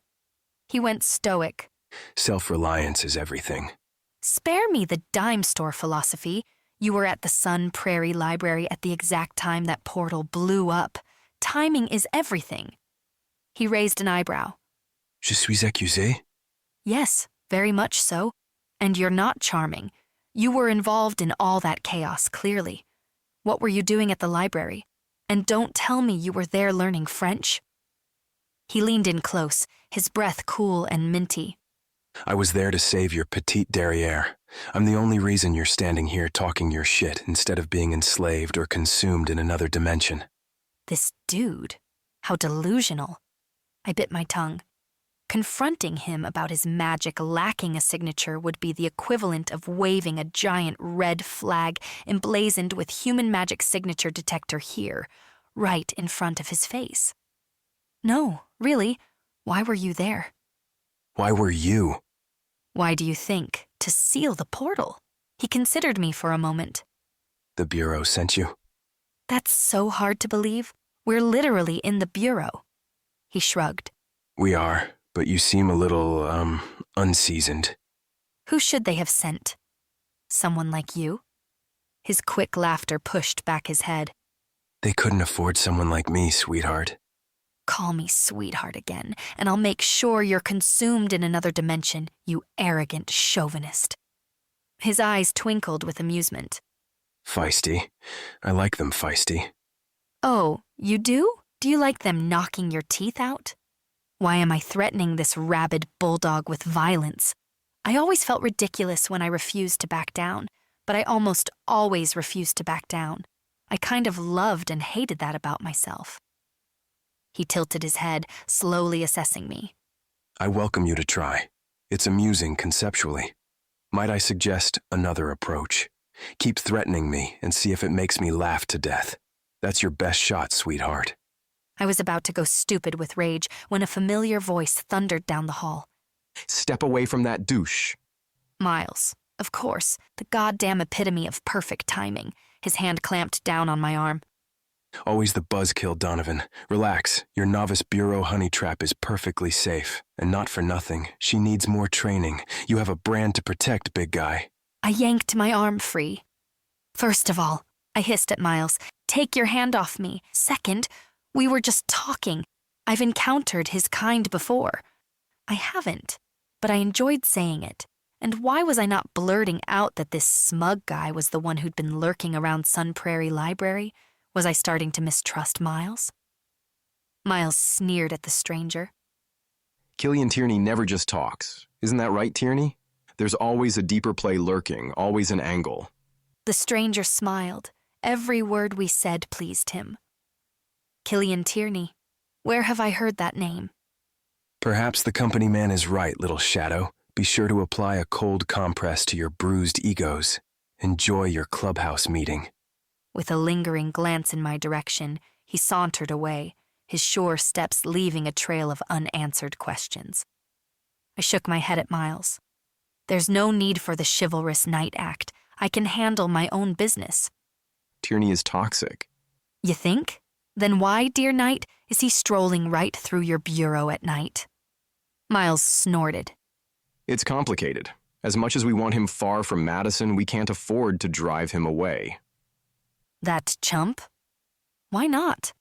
He went stoic. Self-reliance is everything. Spare me the dime store philosophy. You were at the Sun Prairie Library at the exact time that portal blew up. Timing is everything. He raised an eyebrow. Je suis accusé? Yes, very much so. And you're not charming. You were involved in all that chaos, clearly. What were you doing at the library? And don't tell me you were there learning French. He leaned in close, his breath cool and minty. I was there to save your petite derrière. I'm the only reason you're standing here talking your shit instead of being enslaved or consumed in another dimension. This dude, how delusional. I bit my tongue. Confronting him about his magic lacking a signature would be the equivalent of waving a giant red flag emblazoned with human magic signature detector here, right in front of his face. No, really, why were you there? Why were you? Why do you think? To seal the portal. He considered me for a moment. The Bureau sent you? That's so hard to believe. We're literally in the Bureau. He shrugged. We are, but you seem a little, unseasoned. Who should they have sent? Someone like you? His quick laughter pushed back his head. They couldn't afford someone like me, sweetheart. Call me sweetheart again, and I'll make sure you're consumed in another dimension, you arrogant chauvinist. His eyes twinkled with amusement. Feisty. I like them feisty. Oh, you do? Do you like them knocking your teeth out? Why am I threatening this rabid bulldog with violence? I always felt ridiculous when I refused to back down, but I almost always refused to back down. I kind of loved and hated that about myself. He tilted his head, slowly assessing me. I welcome you to try. It's amusing conceptually. Might I suggest another approach? Keep threatening me and see if it makes me laugh to death. That's your best shot, sweetheart. I was about to go stupid with rage when a familiar voice thundered down the hall. Step away from that douche. Miles, of course, the goddamn epitome of perfect timing. His hand clamped down on my arm. Always the buzzkill, Donovan. Relax. Your novice bureau honey trap is perfectly safe. And not for nothing. She needs more training. You have a brand to protect, big guy. I yanked my arm free. First of all, I hissed at Miles, take your hand off me. Second, we were just talking. I've encountered his kind before. I haven't, but I enjoyed saying it. And why was I not blurting out that this smug guy was the one who'd been lurking around Sun Prairie Library? Was I starting to mistrust Miles? Miles sneered at the stranger. Killian Tierney never just talks. Isn't that right, Tierney? There's always a deeper play lurking, always an angle. The stranger smiled. Every word we said pleased him. Killian Tierney. Where have I heard that name? Perhaps the company man is right, little shadow. Be sure to apply a cold compress to your bruised egos. Enjoy your clubhouse meeting. With a lingering glance in my direction, he sauntered away, his sure steps leaving a trail of unanswered questions. I shook my head at Miles. There's no need for the chivalrous knight act. I can handle my own business. Tierney is toxic. You think? Then why, dear knight, is he strolling right through your bureau at night? Miles snorted. It's complicated. As much as we want him far from Madison, we can't afford to drive him away. That chump? Why not?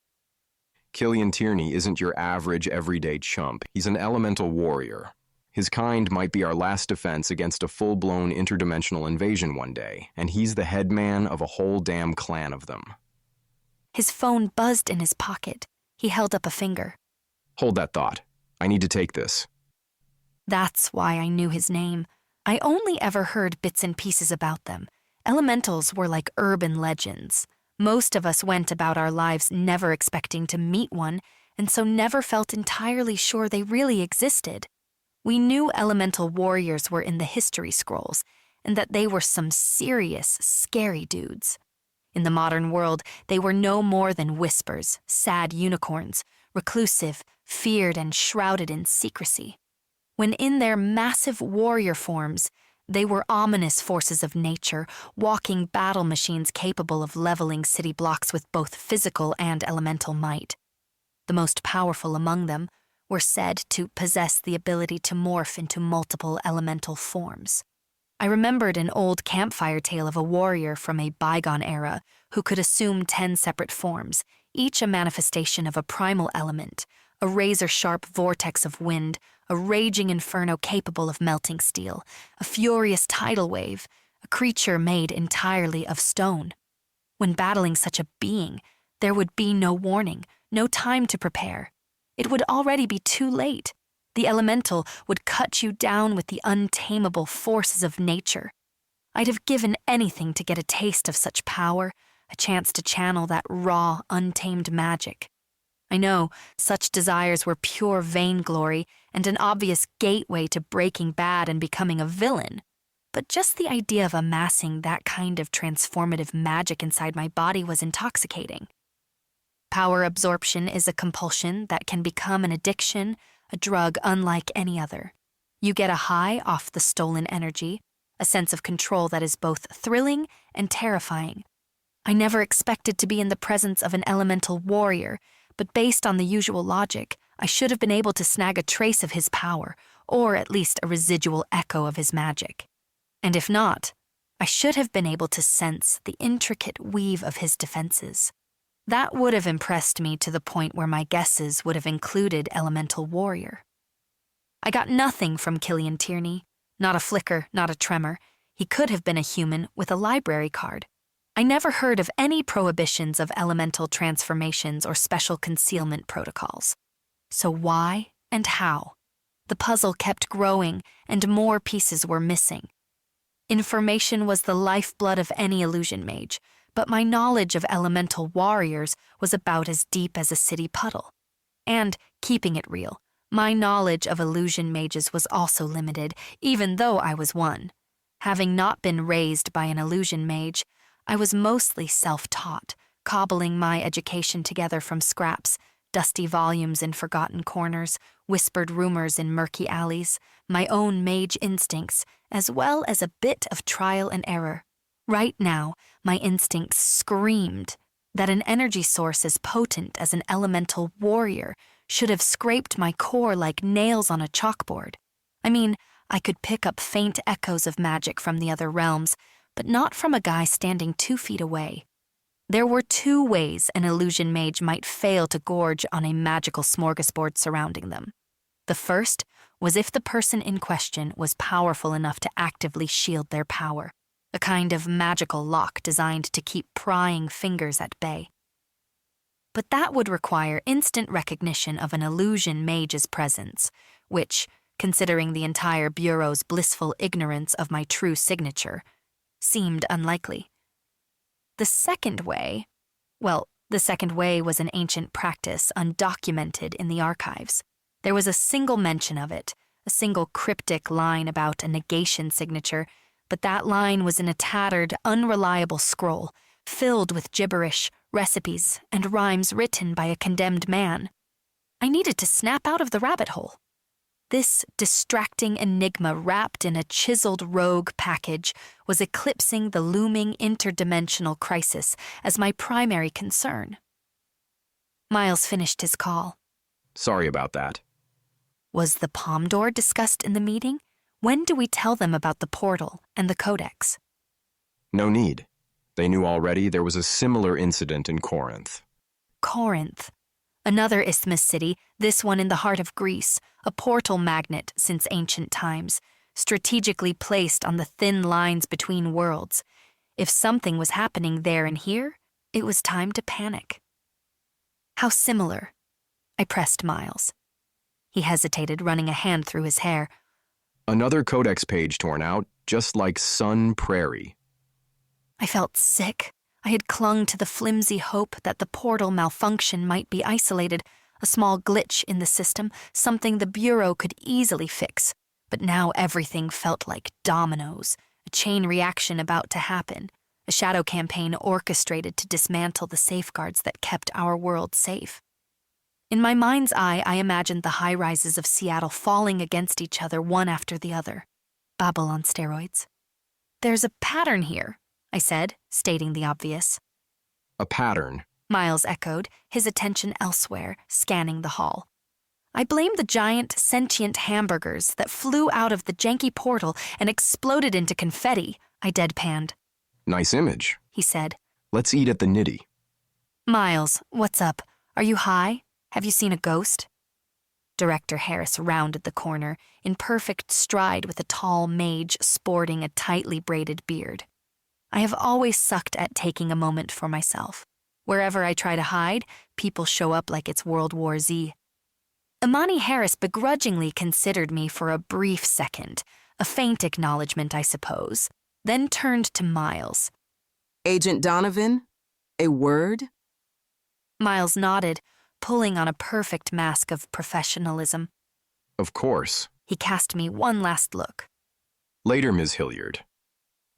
Killian Tierney isn't your average everyday chump. He's an elemental warrior. His kind might be our last defense against a full-blown interdimensional invasion one day, and he's the head man of a whole damn clan of them. His phone buzzed in his pocket. He held up a finger. Hold that thought. I need to take this. That's why I knew his name. I only ever heard bits and pieces about them. Elementals were like urban legends. Most of us went about our lives never expecting to meet one, and so never felt entirely sure they really existed. We knew elemental warriors were in the history scrolls, and that they were some serious, scary dudes. In the modern world, they were no more than whispers, sad unicorns, reclusive, feared and shrouded in secrecy. When in their massive warrior forms, they were ominous forces of nature, walking battle machines capable of leveling city blocks with both physical and elemental might. The most powerful among them were said to possess the ability to morph into multiple elemental forms. I remembered an old campfire tale of a warrior from a bygone era who could assume 10 separate forms, each a manifestation of a primal element, a razor-sharp vortex of wind, a raging inferno capable of melting steel, a furious tidal wave, a creature made entirely of stone. When battling such a being, there would be no warning, no time to prepare. It would already be too late. The elemental would cut you down with the untamable forces of nature. I'd have given anything to get a taste of such power, a chance to channel that raw, untamed magic. I know such desires were pure vainglory and an obvious gateway to breaking bad and becoming a villain, but just the idea of amassing that kind of transformative magic inside my body was intoxicating. Power absorption is a compulsion that can become an addiction, a drug unlike any other. You get a high off the stolen energy, a sense of control that is both thrilling and terrifying. I never expected to be in the presence of an elemental warrior, but based on the usual logic, I should have been able to snag a trace of his power, or at least a residual echo of his magic. And if not, I should have been able to sense the intricate weave of his defenses. That would have impressed me to the point where my guesses would have included elemental warrior. I got nothing from Killian Tierney, not a flicker, not a tremor. He could have been a human with a library card. I never heard of any prohibitions of elemental transformations or special concealment protocols. So why and how? The puzzle kept growing and more pieces were missing. Information was the lifeblood of any illusion mage, but my knowledge of elemental warriors was about as deep as a city puddle. And, keeping it real, my knowledge of illusion mages was also limited, even though I was one. Having not been raised by an illusion mage, I was mostly self-taught, cobbling my education together from scraps, dusty volumes in forgotten corners, whispered rumors in murky alleys, my own mage instincts, as well as a bit of trial and error. Right now, my instincts screamed that an energy source as potent as an elemental warrior should have scraped my core like nails on a chalkboard. I mean, I could pick up faint echoes of magic from the other realms, but not from a guy standing 2 feet away. There were 2 ways an illusion mage might fail to gorge on a magical smorgasbord surrounding them. The first was if the person in question was powerful enough to actively shield their power, a kind of magical lock designed to keep prying fingers at bay. But that would require instant recognition of an illusion mage's presence, which, considering the entire Bureau's blissful ignorance of my true signature, seemed unlikely. The second way was an ancient practice undocumented in the archives. There was a single mention of it, a single cryptic line about a negation signature, but that line was in a tattered, unreliable scroll, filled with gibberish, recipes, and rhymes written by a condemned man. I needed to snap out of the rabbit hole. This distracting enigma wrapped in a chiseled rogue package was eclipsing the looming interdimensional crisis as my primary concern. Miles finished his call. Sorry about that. Was the palm door discussed in the meeting? When do we tell them about the portal and the codex? No need. They knew already there was a similar incident in Corinth. Corinth. Another isthmus city, this one in the heart of Greece, a portal magnet since ancient times, strategically placed on the thin lines between worlds. If something was happening there and here, it was time to panic. How similar? I pressed Miles. He hesitated, running a hand through his hair. Another codex page torn out, just like Sun Prairie. I felt sick. I had clung to the flimsy hope that the portal malfunction might be isolated, a small glitch in the system, something the Bureau could easily fix. But now everything felt like dominoes, a chain reaction about to happen, a shadow campaign orchestrated to dismantle the safeguards that kept our world safe. In my mind's eye, I imagined the high-rises of Seattle falling against each other one after the other. Babble on steroids. There's a pattern here, I said, stating the obvious. A pattern, Miles echoed, his attention elsewhere, scanning the hall. I blamed the giant, sentient hamburgers that flew out of the janky portal and exploded into confetti, I deadpanned. Nice image, he said. Let's eat at the Nitty. Miles, what's up? Are you high? Have you seen a ghost? Director Harris rounded the corner, in perfect stride with a tall mage sporting a tightly braided beard. I have always sucked at taking a moment for myself. Wherever I try to hide, people show up like it's World War Z. Imani Harris begrudgingly considered me for a brief second, a faint acknowledgement, I suppose, then turned to Miles. Agent Donovan, a word? Miles nodded, pulling on a perfect mask of professionalism. Of course. He cast me one last look. Later, Ms. Hilliard.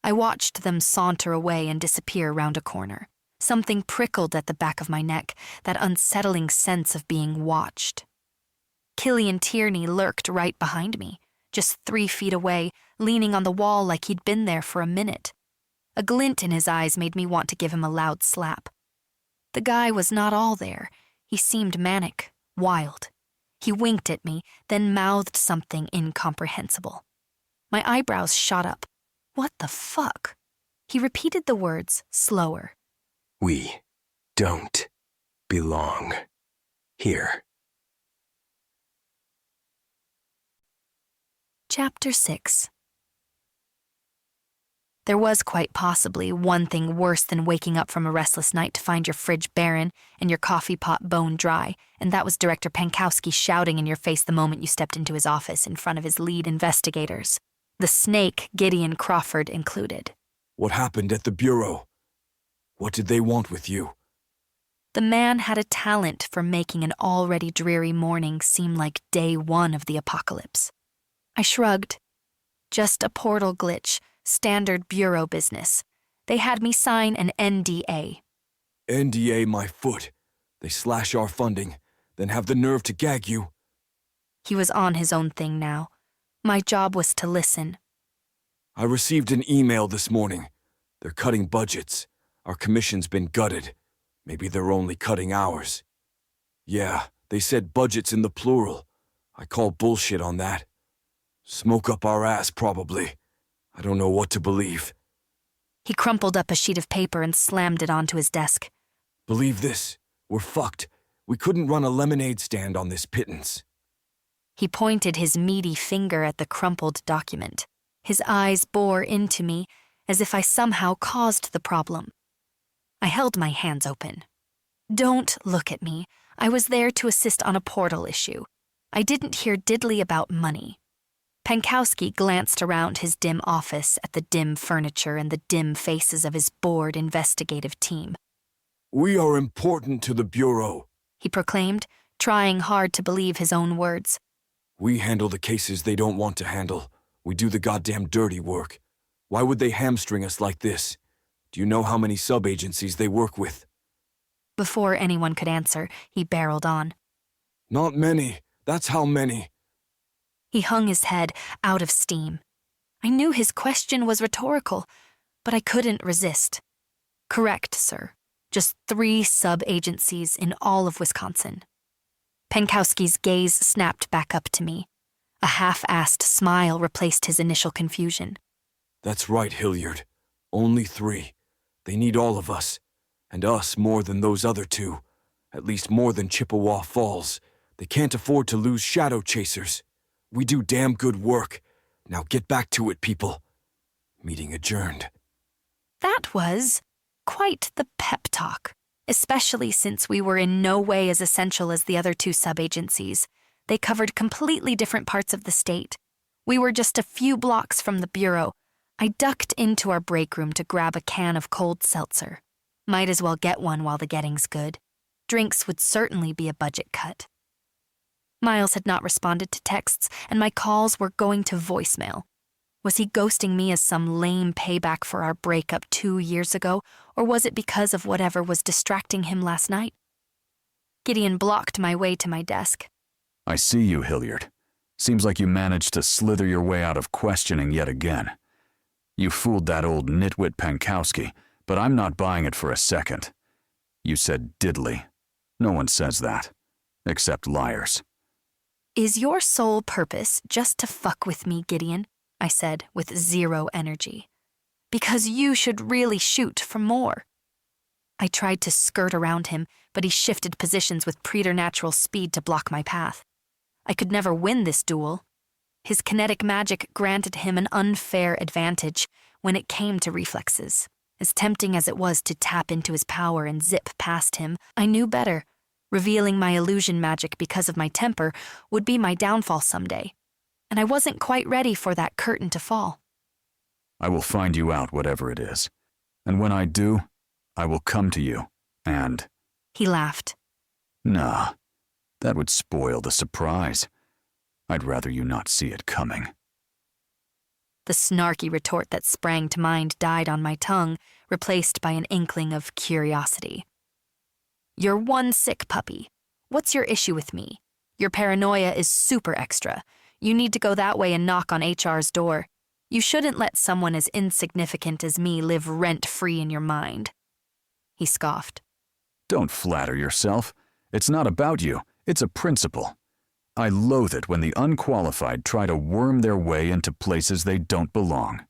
I watched them saunter away and disappear round a corner. Something prickled at the back of my neck, that unsettling sense of being watched. Killian Tierney lurked right behind me, just 3 feet away, leaning on the wall like he'd been there for a minute. A glint in his eyes made me want to give him a loud slap. The guy was not all there. He seemed manic, wild. He winked at me, then mouthed something incomprehensible. My eyebrows shot up. What the fuck? He repeated the words, slower. We don't belong here. Chapter 6. There was quite possibly one thing worse than waking up from a restless night to find your fridge barren and your coffee pot bone dry, and that was Director Pankowski shouting in your face the moment you stepped into his office in front of his lead investigators. The snake, Gideon Crawford, included. What happened at the Bureau? What did they want with you? The man had a talent for making an already dreary morning seem like day one of the apocalypse. I shrugged. Just a portal glitch, standard bureau business. They had me sign an NDA. NDA my foot. They slash our funding, then have the nerve to gag you. He was on his own thing now. My job was to listen. I received an email this morning. They're cutting budgets. Our commission's been gutted. Maybe they're only cutting ours. Yeah, they said budgets in the plural. I call bullshit on that. Smoke up our ass, probably. I don't know what to believe. He crumpled up a sheet of paper and slammed it onto his desk. Believe this. We're fucked. We couldn't run a lemonade stand on this pittance. He pointed his meaty finger at the crumpled document. His eyes bore into me as if I somehow caused the problem. I held my hands open. Don't look at me. I was there to assist on a portal issue. I didn't hear diddly about money. Pankowski glanced around his dim office at the dim furniture and the dim faces of his bored investigative team. We are important to the Bureau, he proclaimed, trying hard to believe his own words. We handle the cases they don't want to handle. We do the goddamn dirty work. Why would they hamstring us like this? Do you know how many sub-agencies they work with? Before anyone could answer, he barreled on. Not many. That's how many. He hung his head, out of steam. I knew his question was rhetorical, but I couldn't resist. Correct, sir. Just 3 sub-agencies in all of Wisconsin. Pankowski's gaze snapped back up to me. A half-assed smile replaced his initial confusion. That's right, Hilliard. Only 3. They need all of us. And us more than those other 2. At least more than Chippewa Falls. They can't afford to lose shadow chasers. We do damn good work. Now get back to it, people. Meeting adjourned. That was quite the pep talk, especially since we were in no way as essential as the other 2 sub-agencies. They covered completely different parts of the state. We were just a few blocks from the Bureau. I ducked into our break room to grab a can of cold seltzer. Might as well get one while the getting's good. Drinks would certainly be a budget cut. Miles had not responded to texts, and my calls were going to voicemail. Was he ghosting me as some lame payback for our breakup 2 years ago, or was it because of whatever was distracting him last night? Gideon blocked my way to my desk. I see you, Hilliard. Seems like you managed to slither your way out of questioning yet again. You fooled that old nitwit Pankowski, but I'm not buying it for a second. You said diddly. No one says that. Except liars. Is your sole purpose just to fuck with me, Gideon? I said with zero energy. Because you should really shoot for more. I tried to skirt around him, but he shifted positions with preternatural speed to block my path. I could never win this duel. His kinetic magic granted him an unfair advantage when it came to reflexes. As tempting as it was to tap into his power and zip past him, I knew better. Revealing my illusion magic because of my temper would be my downfall someday, and I wasn't quite ready for that curtain to fall. I will find you out, whatever it is. And when I do, I will come to you, and... He laughed. Nah, that would spoil the surprise. I'd rather you not see it coming. The snarky retort that sprang to mind died on my tongue, replaced by an inkling of curiosity. You're one sick puppy. What's your issue with me? Your paranoia is super extra. You need to go that way and knock on HR's door. You shouldn't let someone as insignificant as me live rent-free in your mind. He scoffed. Don't flatter yourself. It's not about you. It's a principle. I loathe it when the unqualified try to worm their way into places they don't belong.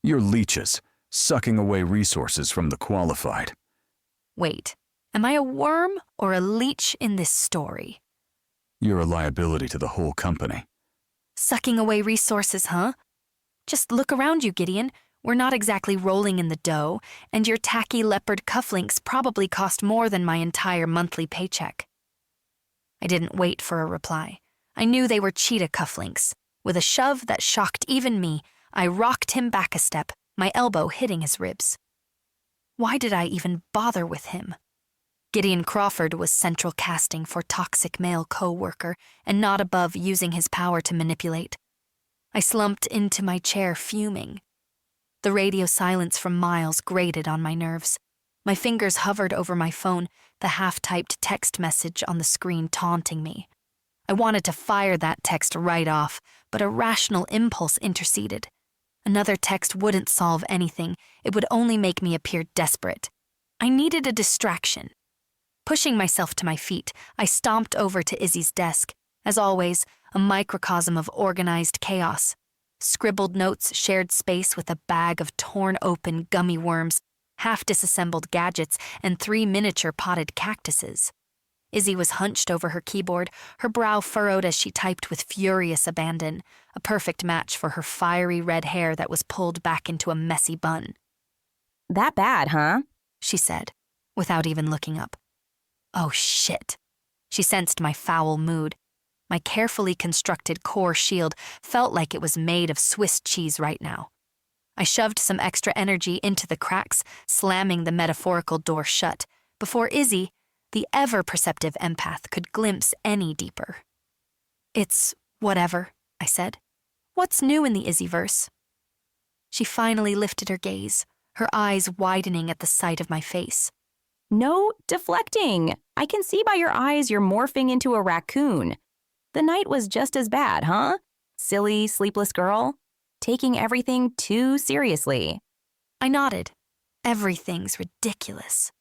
You're leeches, sucking away resources from the qualified. Wait, am I a worm or a leech in this story? You're a liability to the whole company. Sucking away resources, huh? Just look around you, Gideon. We're not exactly rolling in the dough, and your tacky leopard cufflinks probably cost more than my entire monthly paycheck. I didn't wait for a reply. I knew they were cheetah cufflinks. With a shove that shocked even me, I rocked him back a step, my elbow hitting his ribs. Why did I even bother with him? Gideon Crawford was central casting for toxic male co-worker and not above using his power to manipulate. I slumped into my chair fuming. The radio silence from Miles grated on my nerves. My fingers hovered over my phone, the half-typed text message on the screen taunting me. I wanted to fire that text right off, but a rational impulse interceded. Another text wouldn't solve anything. It would only make me appear desperate. I needed a distraction. Pushing myself to my feet, I stomped over to Izzy's desk. As always, a microcosm of organized chaos. Scribbled notes shared space with a bag of torn-open gummy worms, half-disassembled gadgets, and 3 miniature potted cactuses. Izzy was hunched over her keyboard, her brow furrowed as she typed with furious abandon, a perfect match for her fiery red hair that was pulled back into a messy bun. That bad, huh? She said, without even looking up. Oh, shit. She sensed my foul mood. My carefully constructed core shield felt like it was made of Swiss cheese right now. I shoved some extra energy into the cracks, slamming the metaphorical door shut, before Izzy, the ever-perceptive empath, could glimpse any deeper. It's whatever, I said. What's new in the Izzyverse? She finally lifted her gaze, her eyes widening at the sight of my face. No deflecting. I can see by your eyes you're morphing into a raccoon. The night was just as bad, huh? Silly, sleepless girl? Taking everything too seriously. I nodded. Everything's ridiculous.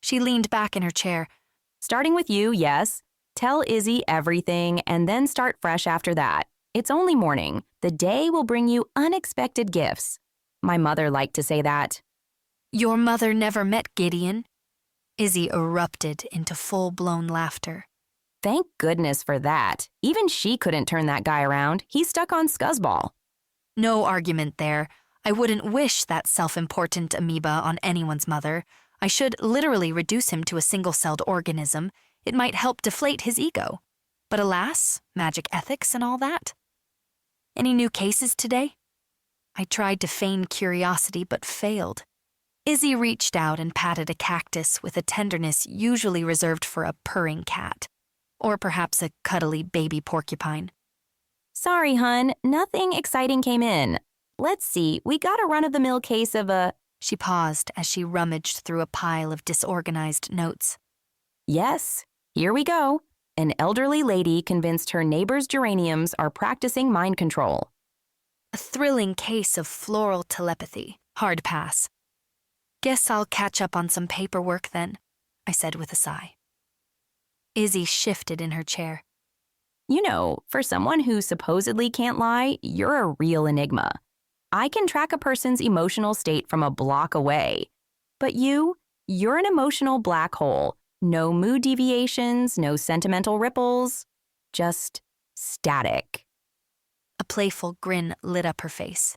She leaned back in her chair. Starting with you, yes. Tell Izzy everything and then start fresh after that. It's only morning. The day will bring you unexpected gifts. My mother liked to say that. Your mother never met Gideon. Izzy erupted into full-blown laughter. Thank goodness for that. Even she couldn't turn that guy around. He's stuck on scuzzball. No argument there. I wouldn't wish that self-important amoeba on anyone's mother. I should literally reduce him to a single-celled organism. It might help deflate his ego. But alas, magic ethics and all that. Any new cases today? I tried to feign curiosity but failed. Izzy reached out and patted a cactus with a tenderness usually reserved for a purring cat. Or perhaps a cuddly baby porcupine. Sorry, hun, nothing exciting came in. Let's see, we got a run-of-the-mill case of a... She paused as she rummaged through a pile of disorganized notes. Yes, here we go. An elderly lady convinced her neighbor's geraniums are practicing mind control. A thrilling case of floral telepathy. Hard pass. Guess I'll catch up on some paperwork then, I said with a sigh. Izzy shifted in her chair. You know, for someone who supposedly can't lie, you're a real enigma. I can track a person's emotional state from a block away. But you're an emotional black hole. No mood deviations, no sentimental ripples, just static. A playful grin lit up her face.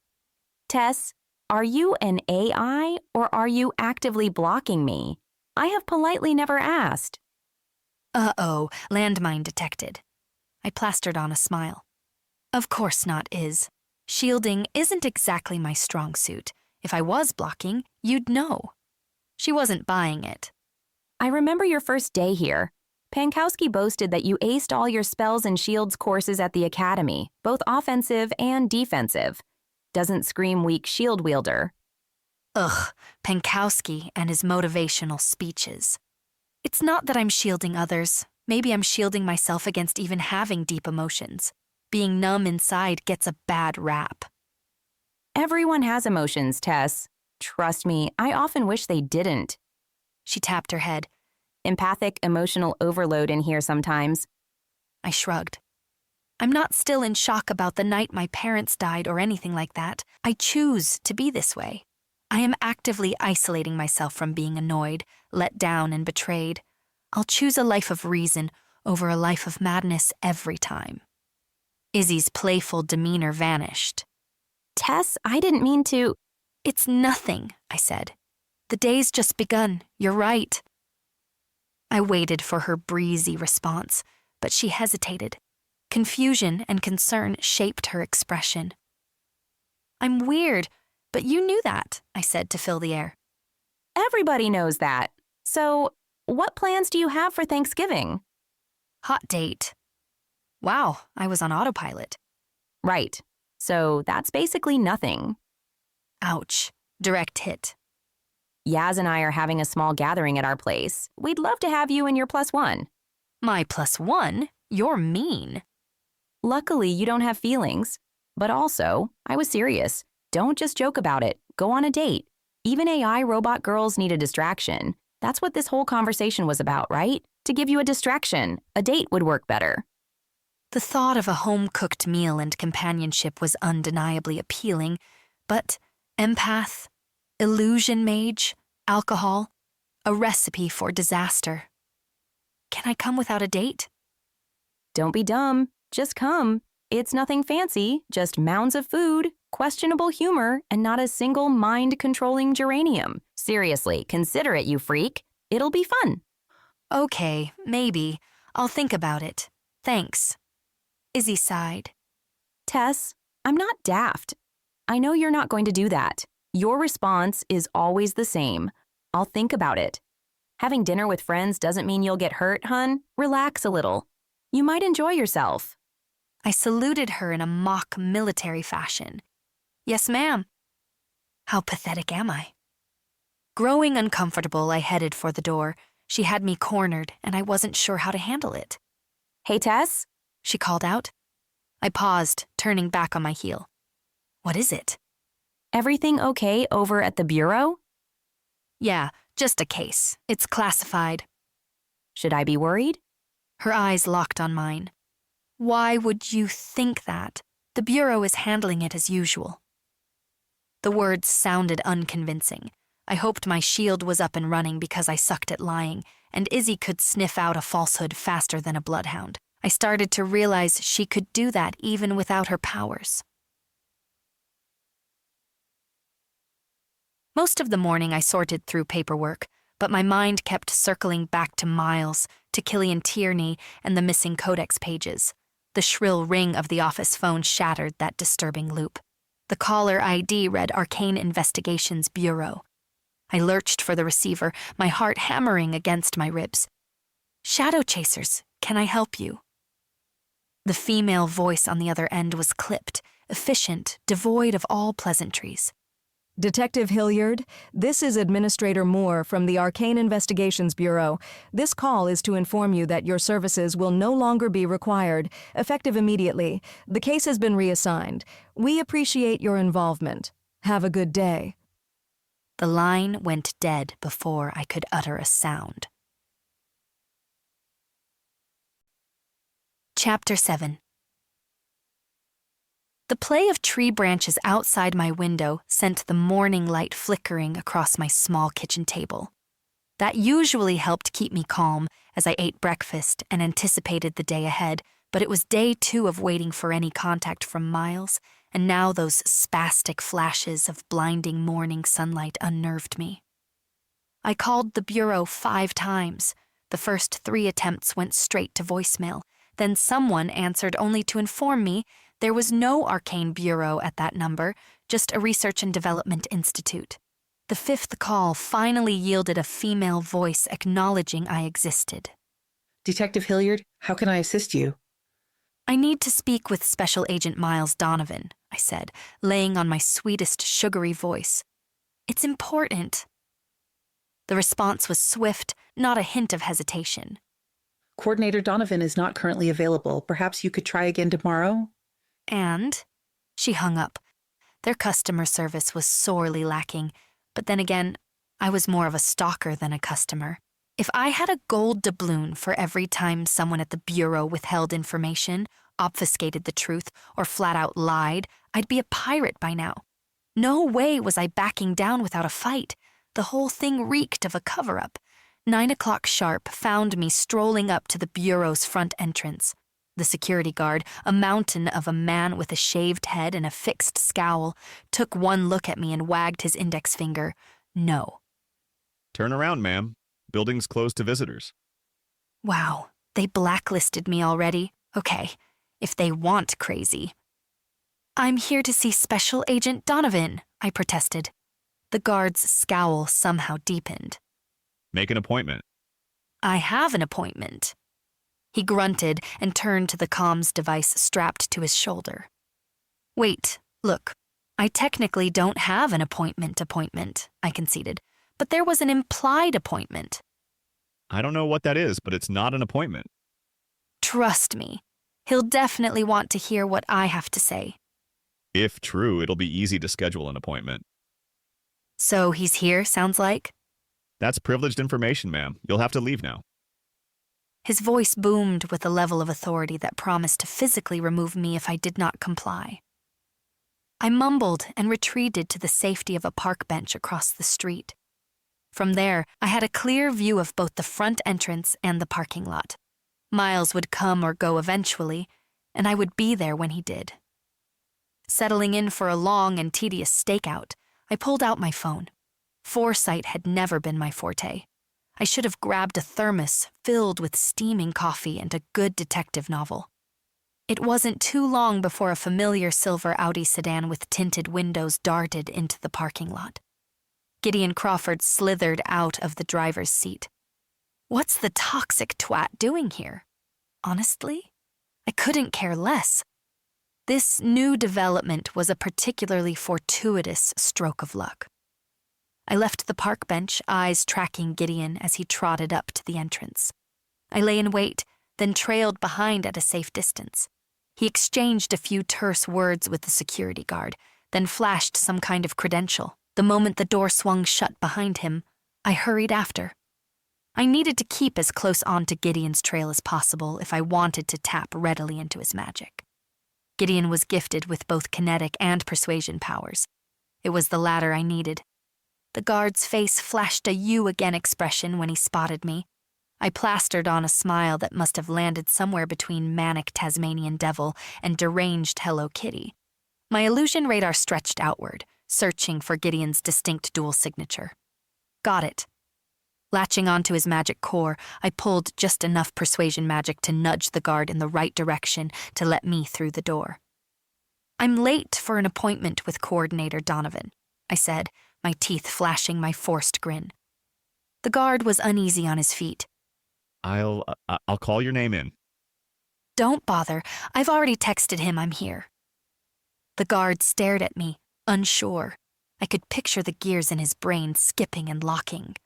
Tess, are you an AI or are you actively blocking me? I have politely never asked. Uh-oh, landmine detected. I plastered on a smile. Of course not, Iz. Shielding isn't exactly my strong suit. If I was blocking, you'd know. She wasn't buying it. I remember your first day here. Pankowski boasted that you aced all your spells and shields courses at the academy, both offensive and defensive. Doesn't scream weak shield wielder. Ugh, Pankowski and his motivational speeches. It's not that I'm shielding others. Maybe I'm shielding myself against even having deep emotions. Being numb inside gets a bad rap. Everyone has emotions, Tess. Trust me, I often wish they didn't. She tapped her head. Empathic emotional overload in here sometimes. I shrugged. I'm not still in shock about the night my parents died or anything like that. I choose to be this way. I am actively isolating myself from being annoyed, let down, and betrayed. I'll choose a life of reason over a life of madness every time. Izzy's playful demeanor vanished. Tess, I didn't mean to... It's nothing, I said. The day's just begun. You're right. I waited for her breezy response, but she hesitated. Confusion and concern shaped her expression. I'm weird, but you knew that, I said to fill the air. Everybody knows that. So, What plans do you have for Thanksgiving? Hot date. Wow, I was on autopilot. Right. So that's basically nothing. Ouch. Direct hit. Yaz and I are having a small gathering at our place. We'd love to have you and your +1. My +1? You're mean. Luckily, you don't have feelings. But also, I was serious. Don't just joke about it. Go on a date. Even AI robot girls need a distraction. That's what this whole conversation was about, right? To give you a distraction. A date would work better. The thought of a home-cooked meal and companionship was undeniably appealing, but empath, illusion mage, alcohol, a recipe for disaster. Can I come without a date? Don't be dumb. Just come. It's nothing fancy, just mounds of food, questionable humor, and not a single mind-controlling geranium. Seriously, consider it, you freak. It'll be fun. Okay, maybe. I'll think about it. Thanks. Izzy sighed. Tess, I'm not daft. I know you're not going to do that. Your response is always the same. I'll think about it. Having dinner with friends doesn't mean you'll get hurt, hun. Relax a little. You might enjoy yourself. I saluted her in a mock military fashion. Yes, ma'am. How pathetic am I? Growing uncomfortable, I headed for the door. She had me cornered, and I wasn't sure how to handle it. Hey, Tess, she called out. I paused, turning back on my heel. What is it? Everything okay over at the bureau? Yeah, just a case. It's classified. Should I be worried? Her eyes locked on mine. Why would you think that? The bureau is handling it as usual. The words sounded unconvincing. I hoped my shield was up and running because I sucked at lying, and Izzy could sniff out a falsehood faster than a bloodhound. I started to realize she could do that even without her powers. Most of the morning I sorted through paperwork, but my mind kept circling back to Miles, to Killian Tierney, and the missing codex pages. The shrill ring of the office phone shattered that disturbing loop. The caller ID read Arcane Investigations Bureau. I lurched for the receiver, my heart hammering against my ribs. Shadow Chasers, can I help you? The female voice on the other end was clipped, efficient, devoid of all pleasantries. Detective Hilliard, this is Administrator Moore from the Arcane Investigations Bureau. This call is to inform you that your services will no longer be required, effective immediately. The case has been reassigned. We appreciate your involvement. Have a good day. The line went dead before I could utter a sound. Chapter 7. The play of tree branches outside my window sent the morning light flickering across my small kitchen table. That usually helped keep me calm as I ate breakfast and anticipated the day ahead, but it was day 2 of waiting for any contact from Miles, and now those spastic flashes of blinding morning sunlight unnerved me. I called the bureau 5 times. The first 3 attempts went straight to voicemail. Then someone answered only to inform me there was no arcane bureau at that number, just a research and development institute. The 5th call finally yielded a female voice acknowledging I existed. Detective Hilliard, how can I assist you? I need to speak with Special Agent Miles Donovan, I said, laying on my sweetest sugary voice. It's important. The response was swift, not a hint of hesitation. Coordinator Donovan is not currently available. Perhaps you could try again tomorrow? And she hung up. Their customer service was sorely lacking, but then again, I was more of a stalker than a customer. If I had a gold doubloon for every time someone at the bureau withheld information, obfuscated the truth, or flat out lied, I'd be a pirate by now. No way was I backing down without a fight. The whole thing reeked of a cover-up. 9 o'clock sharp found me strolling up to the bureau's front entrance. The security guard, a mountain of a man with a shaved head and a fixed scowl, took one look at me and wagged his index finger. No. Turn around, ma'am. Building's closed to visitors. Wow, they blacklisted me already. Okay, if they want crazy. I'm here to see Special Agent Donovan, I protested. The guard's scowl somehow deepened. Make an appointment. I have an appointment. He grunted and turned to the comms device strapped to his shoulder. Wait, look, I technically don't have an appointment, I conceded, but there was an implied appointment. I don't know what that is, but it's not an appointment. Trust me, he'll definitely want to hear what I have to say. If true, it'll be easy to schedule an appointment. So he's here, sounds like? That's privileged information, ma'am. You'll have to leave now. His voice boomed with a level of authority that promised to physically remove me if I did not comply. I mumbled and retreated to the safety of a park bench across the street. From there, I had a clear view of both the front entrance and the parking lot. Miles would come or go eventually, and I would be there when he did. Settling in for a long and tedious stakeout, I pulled out my phone. Foresight had never been my forte. I should have grabbed a thermos filled with steaming coffee and a good detective novel. It wasn't too long before a familiar silver Audi sedan with tinted windows darted into the parking lot. Gideon Crawford slithered out of the driver's seat. What's the toxic twat doing here? Honestly, I couldn't care less. This new development was a particularly fortuitous stroke of luck. I left the park bench, eyes tracking Gideon as he trotted up to the entrance. I lay in wait, then trailed behind at a safe distance. He exchanged a few terse words with the security guard, then flashed some kind of credential. The moment the door swung shut behind him, I hurried after. I needed to keep as close on to Gideon's trail as possible if I wanted to tap readily into his magic. Gideon was gifted with both kinetic and persuasion powers. It was the latter I needed. The guard's face flashed a "you again" expression when he spotted me. I plastered on a smile that must have landed somewhere between manic Tasmanian devil and deranged Hello Kitty. My illusion radar stretched outward, searching for Gideon's distinct dual signature. Got it. Latching onto his magic core, I pulled just enough persuasion magic to nudge the guard in the right direction to let me through the door. I'm late for an appointment with Coordinator Donovan, I said, my teeth flashing my forced grin. The guard was uneasy on his feet. I'll call your name in. Don't bother. I've already texted him I'm here. The guard stared at me, unsure. I could picture the gears in his brain skipping and locking.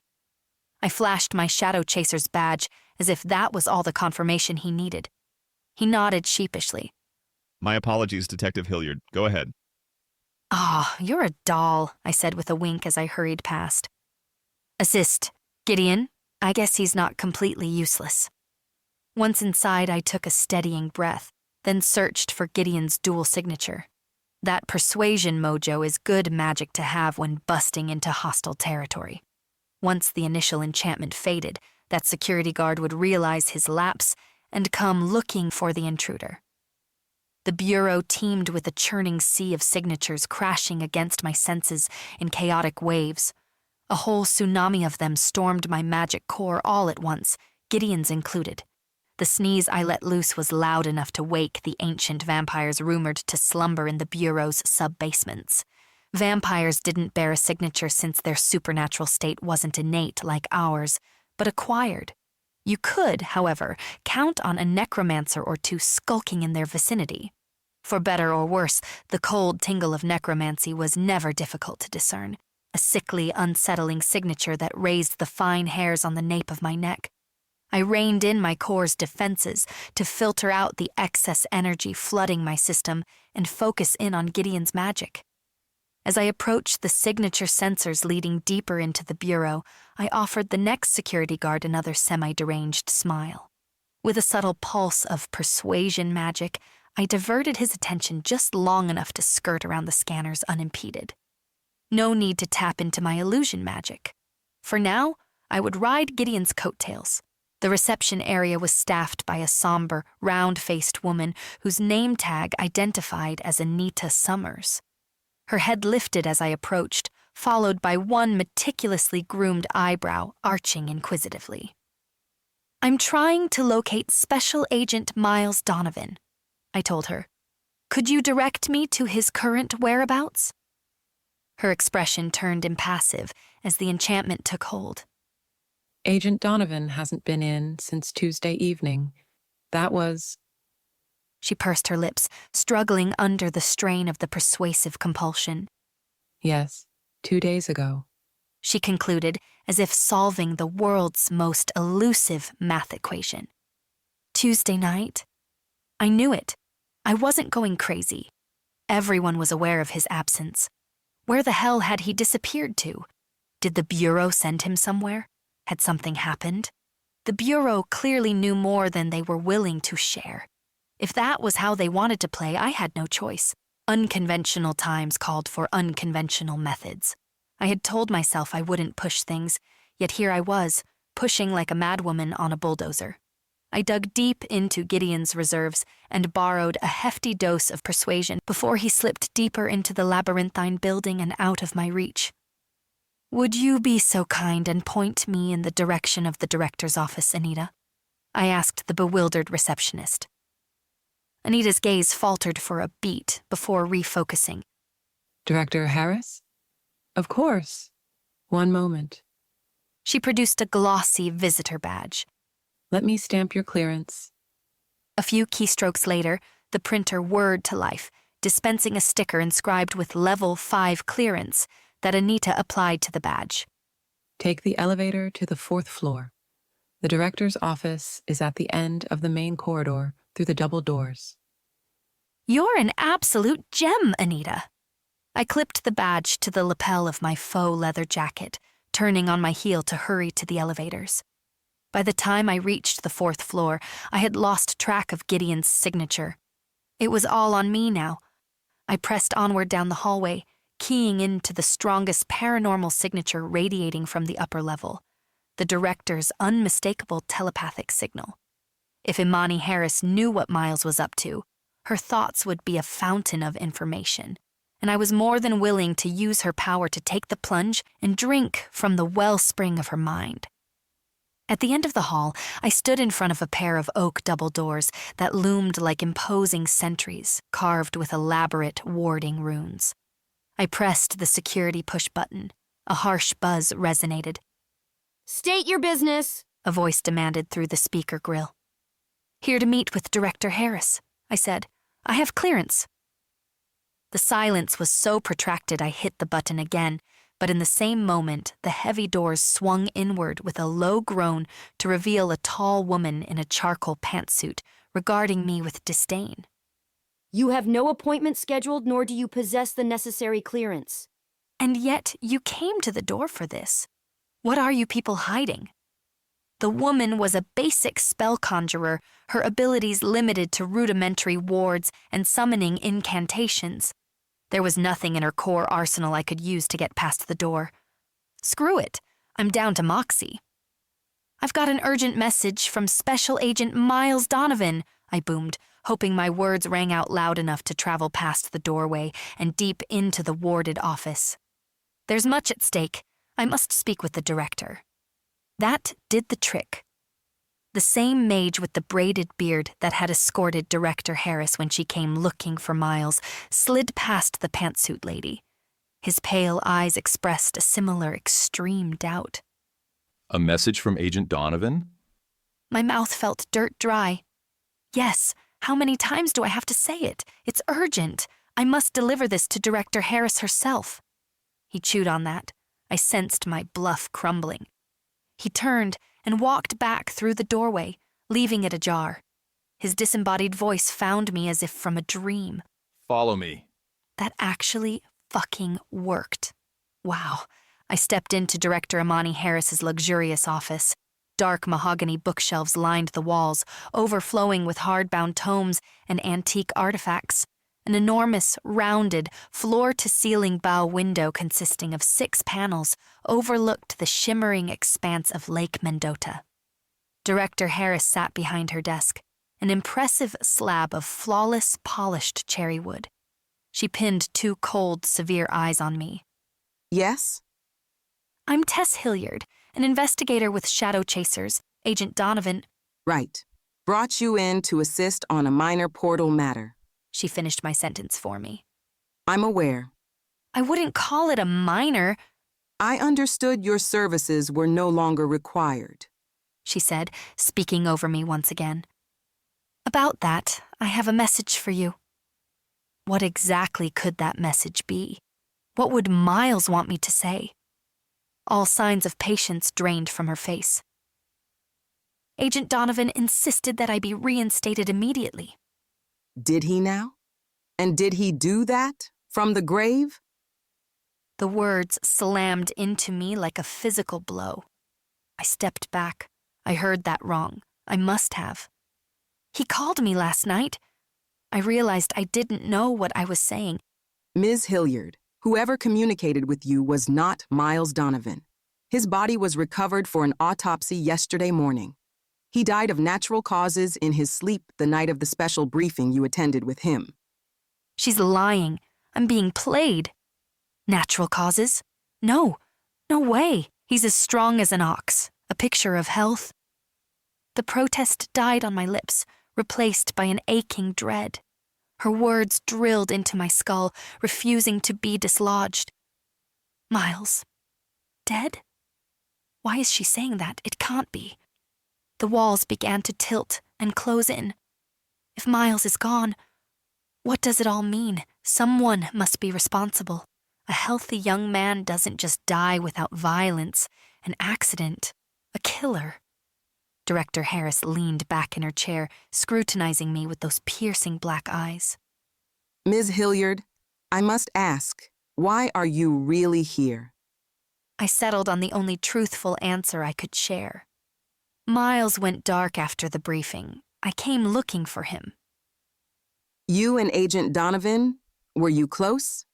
I flashed my Shadow Chaser's badge as if that was all the confirmation he needed. He nodded sheepishly. My apologies, Detective Hilliard. Go ahead. Ah, you're a doll, I said with a wink as I hurried past. Assist. Gideon, I guess he's not completely useless. Once inside, I took a steadying breath, then searched for Gideon's dual signature. That persuasion mojo is good magic to have when busting into hostile territory. Once the initial enchantment faded, that security guard would realize his lapse and come looking for the intruder. The bureau teemed with a churning sea of signatures crashing against my senses in chaotic waves. A whole tsunami of them stormed my magic core all at once, Gideon's included. The sneeze I let loose was loud enough to wake the ancient vampires rumored to slumber in the bureau's sub-basements. Vampires didn't bear a signature since their supernatural state wasn't innate like ours, but acquired. You could, however, count on a necromancer or two skulking in their vicinity. For better or worse, the cold tingle of necromancy was never difficult to discern, a sickly, unsettling signature that raised the fine hairs on the nape of my neck. I reined in my core's defenses to filter out the excess energy flooding my system and focus in on Gideon's magic. As I approached the signature sensors leading deeper into the bureau, I offered the next security guard another semi-deranged smile. With a subtle pulse of persuasion magic, I diverted his attention just long enough to skirt around the scanners unimpeded. No need to tap into my illusion magic. For now, I would ride Gideon's coattails. The reception area was staffed by a somber, round-faced woman whose name tag identified as Anita Summers. Her head lifted as I approached, followed by one meticulously groomed eyebrow arching inquisitively. I'm trying to locate Special Agent Miles Donovan, I told her. Could you direct me to his current whereabouts? Her expression turned impassive as the enchantment took hold. Agent Donovan hasn't been in since Tuesday evening. That was... She pursed her lips, struggling under the strain of the persuasive compulsion. Yes, 2 days ago. She concluded, as if solving the world's most elusive math equation. Tuesday night? I knew it. I wasn't going crazy. Everyone was aware of his absence. Where the hell had he disappeared to? Did the Bureau send him somewhere? Had something happened? The Bureau clearly knew more than they were willing to share. If that was how they wanted to play, I had no choice. Unconventional times called for unconventional methods. I had told myself I wouldn't push things, yet here I was, pushing like a madwoman on a bulldozer. I dug deep into Gideon's reserves and borrowed a hefty dose of persuasion before he slipped deeper into the labyrinthine building and out of my reach. "Would you be so kind and point me in the direction of the director's office, Anita?" I asked the bewildered receptionist. Anita's gaze faltered for a beat before refocusing. Director Harris? Of course. One moment. She produced a glossy visitor badge. Let me stamp your clearance. A few keystrokes later, the printer whirred to life, dispensing a sticker inscribed with Level 5 clearance that Anita applied to the badge. Take the elevator to the 4th floor. The director's office is at the end of the main corridor through the double doors. You're an absolute gem, Anita. I clipped the badge to the lapel of my faux leather jacket, turning on my heel to hurry to the elevators. By the time I reached the 4th floor, I had lost track of Gideon's signature. It was all on me now. I pressed onward down the hallway, keying into the strongest paranormal signature radiating from the upper level, the director's unmistakable telepathic signal. If Imani Harris knew what Miles was up to, her thoughts would be a fountain of information, and I was more than willing to use her power to take the plunge and drink from the wellspring of her mind. At the end of the hall, I stood in front of a pair of oak double doors that loomed like imposing sentries, carved with elaborate warding runes. I pressed the security push button. A harsh buzz resonated. "State your business," a voice demanded through the speaker grill. "Here to meet with Director Harris," I said. "I have clearance." The silence was so protracted I hit the button again, but in the same moment, the heavy doors swung inward with a low groan to reveal a tall woman in a charcoal pantsuit, regarding me with disdain. "You have no appointment scheduled, nor do you possess the necessary clearance." "And yet you came to the door for this. What are you people hiding?" The woman was a basic spell conjurer, her abilities limited to rudimentary wards and summoning incantations. There was nothing in her core arsenal I could use to get past the door. Screw it, I'm down to moxie. "I've got an urgent message from Special Agent Miles Donovan," I boomed, hoping my words rang out loud enough to travel past the doorway and deep into the warded office. "There's much at stake. I must speak with the director." That did the trick. The same mage with the braided beard that had escorted Director Harris when she came looking for Miles slid past the pantsuit lady. His pale eyes expressed a similar extreme doubt. "A message from Agent Donovan?" My mouth felt dirt dry. "Yes, how many times do I have to say it? It's urgent. I must deliver this to Director Harris herself." He chewed on that. I sensed my bluff crumbling. He turned and walked back through the doorway, leaving it ajar. His disembodied voice found me as if from a dream. "Follow me." That actually fucking worked. Wow. I stepped into Director Imani Harris's luxurious office. Dark mahogany bookshelves lined the walls, overflowing with hardbound tomes and antique artifacts. An enormous, rounded, floor-to-ceiling bow window consisting of 6 panels overlooked the shimmering expanse of Lake Mendota. Director Harris sat behind her desk, an impressive slab of flawless, polished cherry wood. She pinned 2 cold, severe eyes on me. "Yes?" "I'm Tess Hilliard, an investigator with Shadow Chasers. Agent Donovan—" "Right. Brought you in to assist on a minor portal matter." She finished my sentence for me. "I'm aware." "I wouldn't call it a minor." I understood your services were no longer required, she said, speaking over me once again. About that, I have a message for you. What exactly could that message be? What would Miles want me to say? All signs of patience drained from her face. Agent Donovan insisted that I be reinstated immediately. Did he now? And did he do that from the grave? The words slammed into me like a physical blow. I stepped back. I heard that wrong. I must have. He called me last night. I realized I didn't know what I was saying. Ms. Hilliard, whoever communicated with you was not Miles Donovan. His body was recovered for an autopsy yesterday morning. He died of natural causes in his sleep the night of the special briefing you attended with him. She's lying. I'm being played. Natural causes? No way. He's as strong as an ox, a picture of health. The protest died on my lips, replaced by an aching dread. Her words drilled into my skull, refusing to be dislodged. Miles. Dead? Why is she saying that? It can't be. The walls began to tilt and close in. If Miles is gone, what does it all mean? Someone must be responsible. A healthy young man doesn't just die without violence, an accident, a killer. Director Harris leaned back in her chair, scrutinizing me with those piercing black eyes. Ms. Hilliard, I must ask, why are you really here? I settled on the only truthful answer I could share. Miles went dark after the briefing. I came looking for him. You and Agent Donovan, were you close?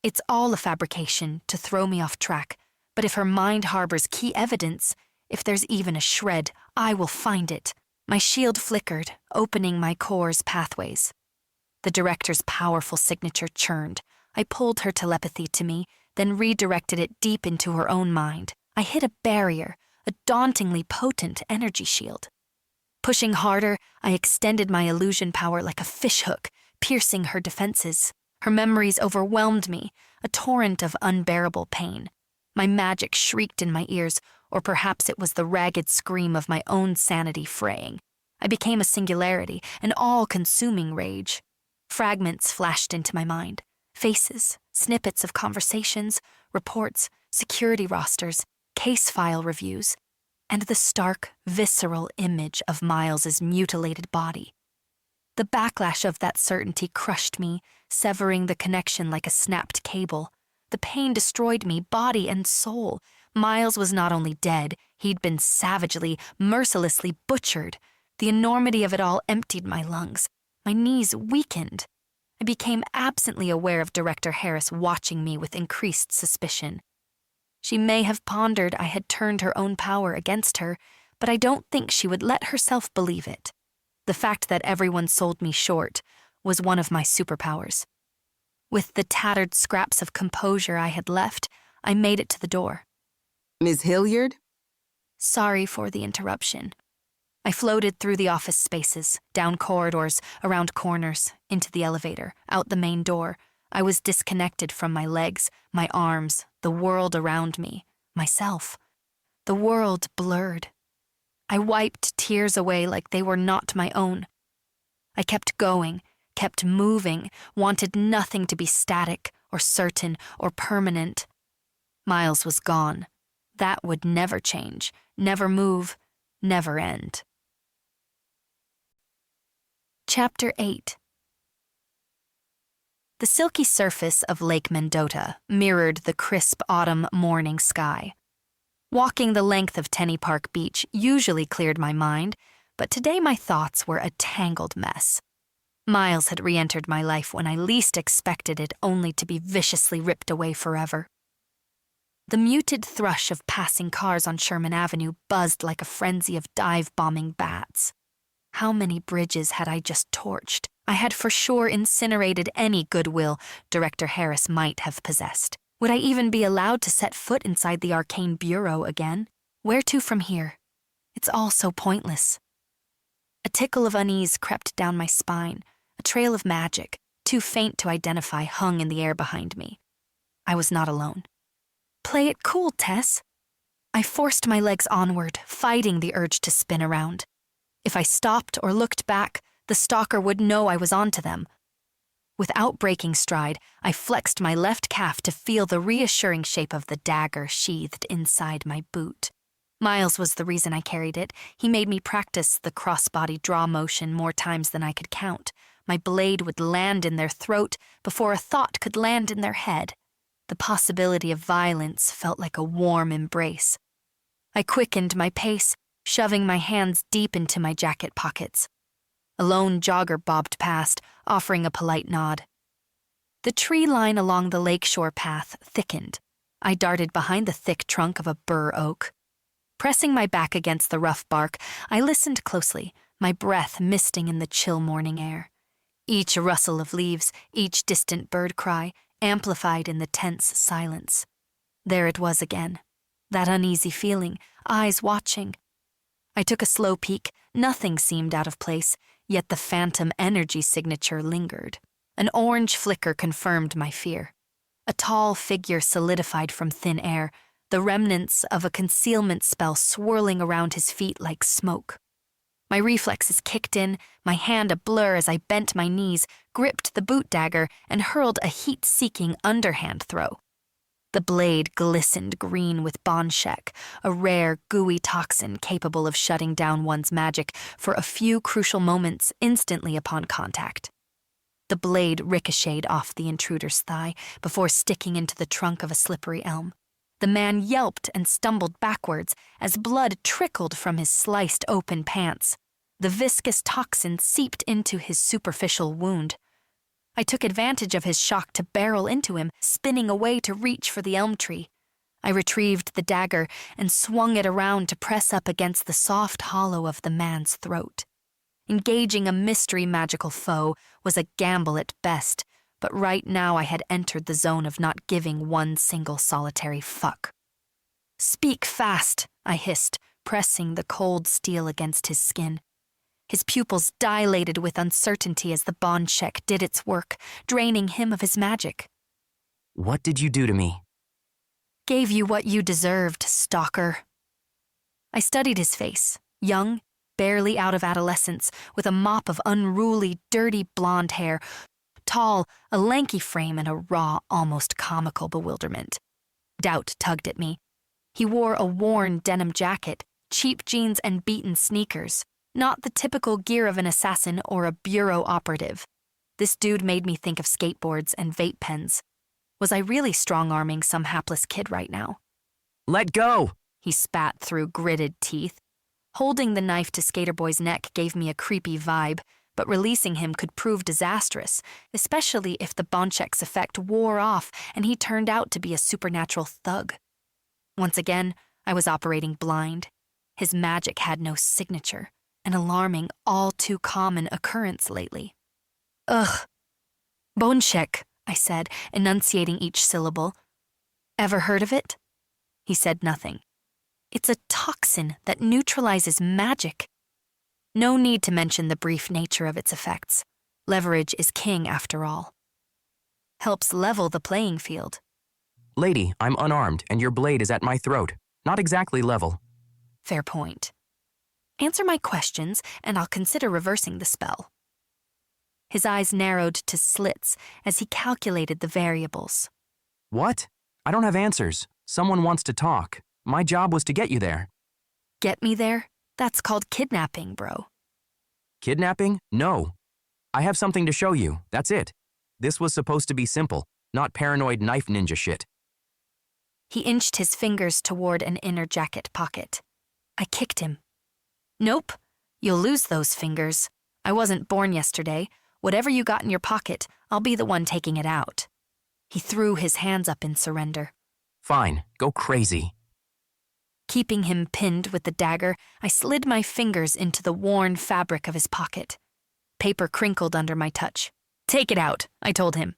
It's all a fabrication to throw me off track, but if her mind harbors key evidence, if there's even a shred, I will find it. My shield flickered, opening my core's pathways. The director's powerful signature churned. I pulled her telepathy to me, then redirected it deep into her own mind. I hit a barrier, a dauntingly potent energy shield. Pushing harder, I extended my illusion power like a fishhook, piercing her defenses. Her memories overwhelmed me, a torrent of unbearable pain. My magic shrieked in my ears, or perhaps it was the ragged scream of my own sanity fraying. I became a singularity, an all-consuming rage. Fragments flashed into my mind. Faces, snippets of conversations, reports, security rosters, case file reviews, and the stark, visceral image of Miles's mutilated body. The backlash of that certainty crushed me, severing the connection like a snapped cable. The pain destroyed me, body and soul. Miles was not only dead, he'd been savagely, mercilessly butchered. The enormity of it all emptied my lungs. My knees weakened. I became absently aware of Director Harris watching me with increased suspicion. She may have pondered I had turned her own power against her, but I don't think she would let herself believe it. The fact that everyone sold me short was one of my superpowers. With the tattered scraps of composure I had left, I made it to the door. Ms. Hilliard? Sorry for the interruption. I floated through the office spaces, down corridors, around corners, into the elevator, out the main door. I was disconnected from my legs, my arms, the world around me, myself. The world blurred. I wiped tears away like they were not my own. I kept going, kept moving, wanted nothing to be static or certain or permanent. Miles was gone. That would never change, never move, never end. Chapter 8. The silky surface of Lake Mendota mirrored the crisp autumn morning sky. Walking the length of Tenny Park Beach usually cleared my mind, but today my thoughts were a tangled mess. Miles had re-entered my life when I least expected it, only to be viciously ripped away forever. The muted thrush of passing cars on Sherman Avenue buzzed like a frenzy of dive-bombing bats. How many bridges had I just torched? I had for sure incinerated any goodwill Director Harris might have possessed. Would I even be allowed to set foot inside the arcane bureau again? Where to from here? It's all so pointless. A tickle of unease crept down my spine. A trail of magic, too faint to identify, hung in the air behind me. I was not alone. Play it cool, Tess. I forced my legs onward, fighting the urge to spin around. If I stopped or looked back, the stalker would know I was onto them. Without breaking stride, I flexed my left calf to feel the reassuring shape of the dagger sheathed inside my boot. Miles was the reason I carried it. He made me practice the crossbody draw motion more times than I could count. My blade would land in their throat before a thought could land in their head. The possibility of violence felt like a warm embrace. I quickened my pace, shoving my hands deep into my jacket pockets. A lone jogger bobbed past, offering a polite nod. The tree line along the lakeshore path thickened. I darted behind the thick trunk of a bur oak. Pressing my back against the rough bark, I listened closely, my breath misting in the chill morning air. Each rustle of leaves, each distant bird cry, amplified in the tense silence. There it was again, that uneasy feeling, eyes watching. I took a slow peek. Nothing seemed out of place, yet the phantom energy signature lingered. An orange flicker confirmed my fear. A tall figure solidified from thin air, the remnants of a concealment spell swirling around his feet like smoke. My reflexes kicked in, my hand a blur as I bent my knees, gripped the boot dagger, and hurled a heat-seeking underhand throw. The blade glistened green with bonshek, a rare, gooey toxin capable of shutting down one's magic for a few crucial moments instantly upon contact. The blade ricocheted off the intruder's thigh before sticking into the trunk of a slippery elm. The man yelped and stumbled backwards as blood trickled from his sliced open pants. The viscous toxin seeped into his superficial wound. I took advantage of his shock to barrel into him, spinning away to reach for the elm tree. I retrieved the dagger and swung it around to press up against the soft hollow of the man's throat. Engaging a mystery magical foe was a gamble at best, but right now I had entered the zone of not giving one single solitary fuck. "Speak fast," I hissed, pressing the cold steel against his skin. His pupils dilated with uncertainty as the bonshek did its work, draining him of his magic. "What did you do to me?" "Gave you what you deserved, stalker." I studied his face, young, barely out of adolescence, with a mop of unruly, dirty blonde hair, tall, a lanky frame, and a raw, almost comical bewilderment. Doubt tugged at me. He wore a worn denim jacket, cheap jeans, and beaten sneakers. Not the typical gear of an assassin or a bureau operative. This dude made me think of skateboards and vape pens. Was I really strong-arming some hapless kid right now? "Let go!" He spat through gritted teeth. Holding the knife to Skater Boy's neck gave me a creepy vibe, but releasing him could prove disastrous, especially if the bonshek's effect wore off and he turned out to be a supernatural thug. Once again, I was operating blind. His magic had no signature. An alarming, all-too-common occurrence lately. "Ugh. Bonshek," I said, enunciating each syllable. "Ever heard of it?" He said nothing. "It's a toxin that neutralizes magic." No need to mention the brief nature of its effects. Leverage is king, after all. Helps level the playing field. "Lady, I'm unarmed, and your blade is at my throat. Not exactly level." Fair point. Answer my questions, and I'll consider reversing the spell. His eyes narrowed to slits as he calculated the variables. "What? I don't have answers. Someone wants to talk. My job was to get you there." Get me there? That's called kidnapping, bro. "Kidnapping? No. I have something to show you. That's it. This was supposed to be simple, not paranoid knife ninja shit." He inched his fingers toward an inner jacket pocket. I kicked him. "Nope. You'll lose those fingers. I wasn't born yesterday. Whatever you got in your pocket, I'll be the one taking it out." He threw his hands up in surrender. "Fine. Go crazy." Keeping him pinned with the dagger, I slid my fingers into the worn fabric of his pocket. Paper crinkled under my touch. "Take it out," I told him.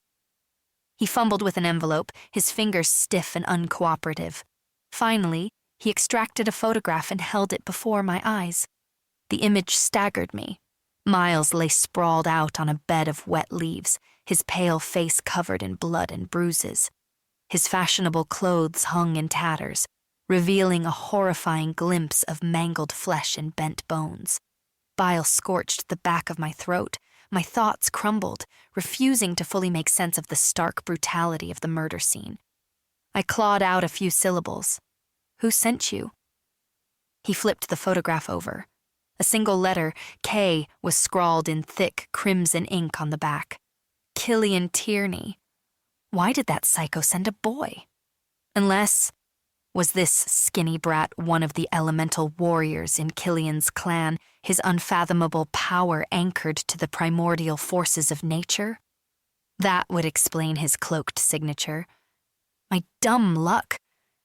He fumbled with an envelope, his fingers stiff and uncooperative. Finally, he extracted a photograph and held it before my eyes. The image staggered me. Miles lay sprawled out on a bed of wet leaves, his pale face covered in blood and bruises. His fashionable clothes hung in tatters, revealing a horrifying glimpse of mangled flesh and bent bones. Bile scorched the back of my throat. My thoughts crumbled, refusing to fully make sense of the stark brutality of the murder scene. I clawed out a few syllables. "Who sent you?" He flipped the photograph over. A single letter, K, was scrawled in thick crimson ink on the back. Killian Tierney. Why did that psycho send a boy? Unless, was this skinny brat one of the elemental warriors in Killian's clan, his unfathomable power anchored to the primordial forces of nature? That would explain his cloaked signature. My dumb luck.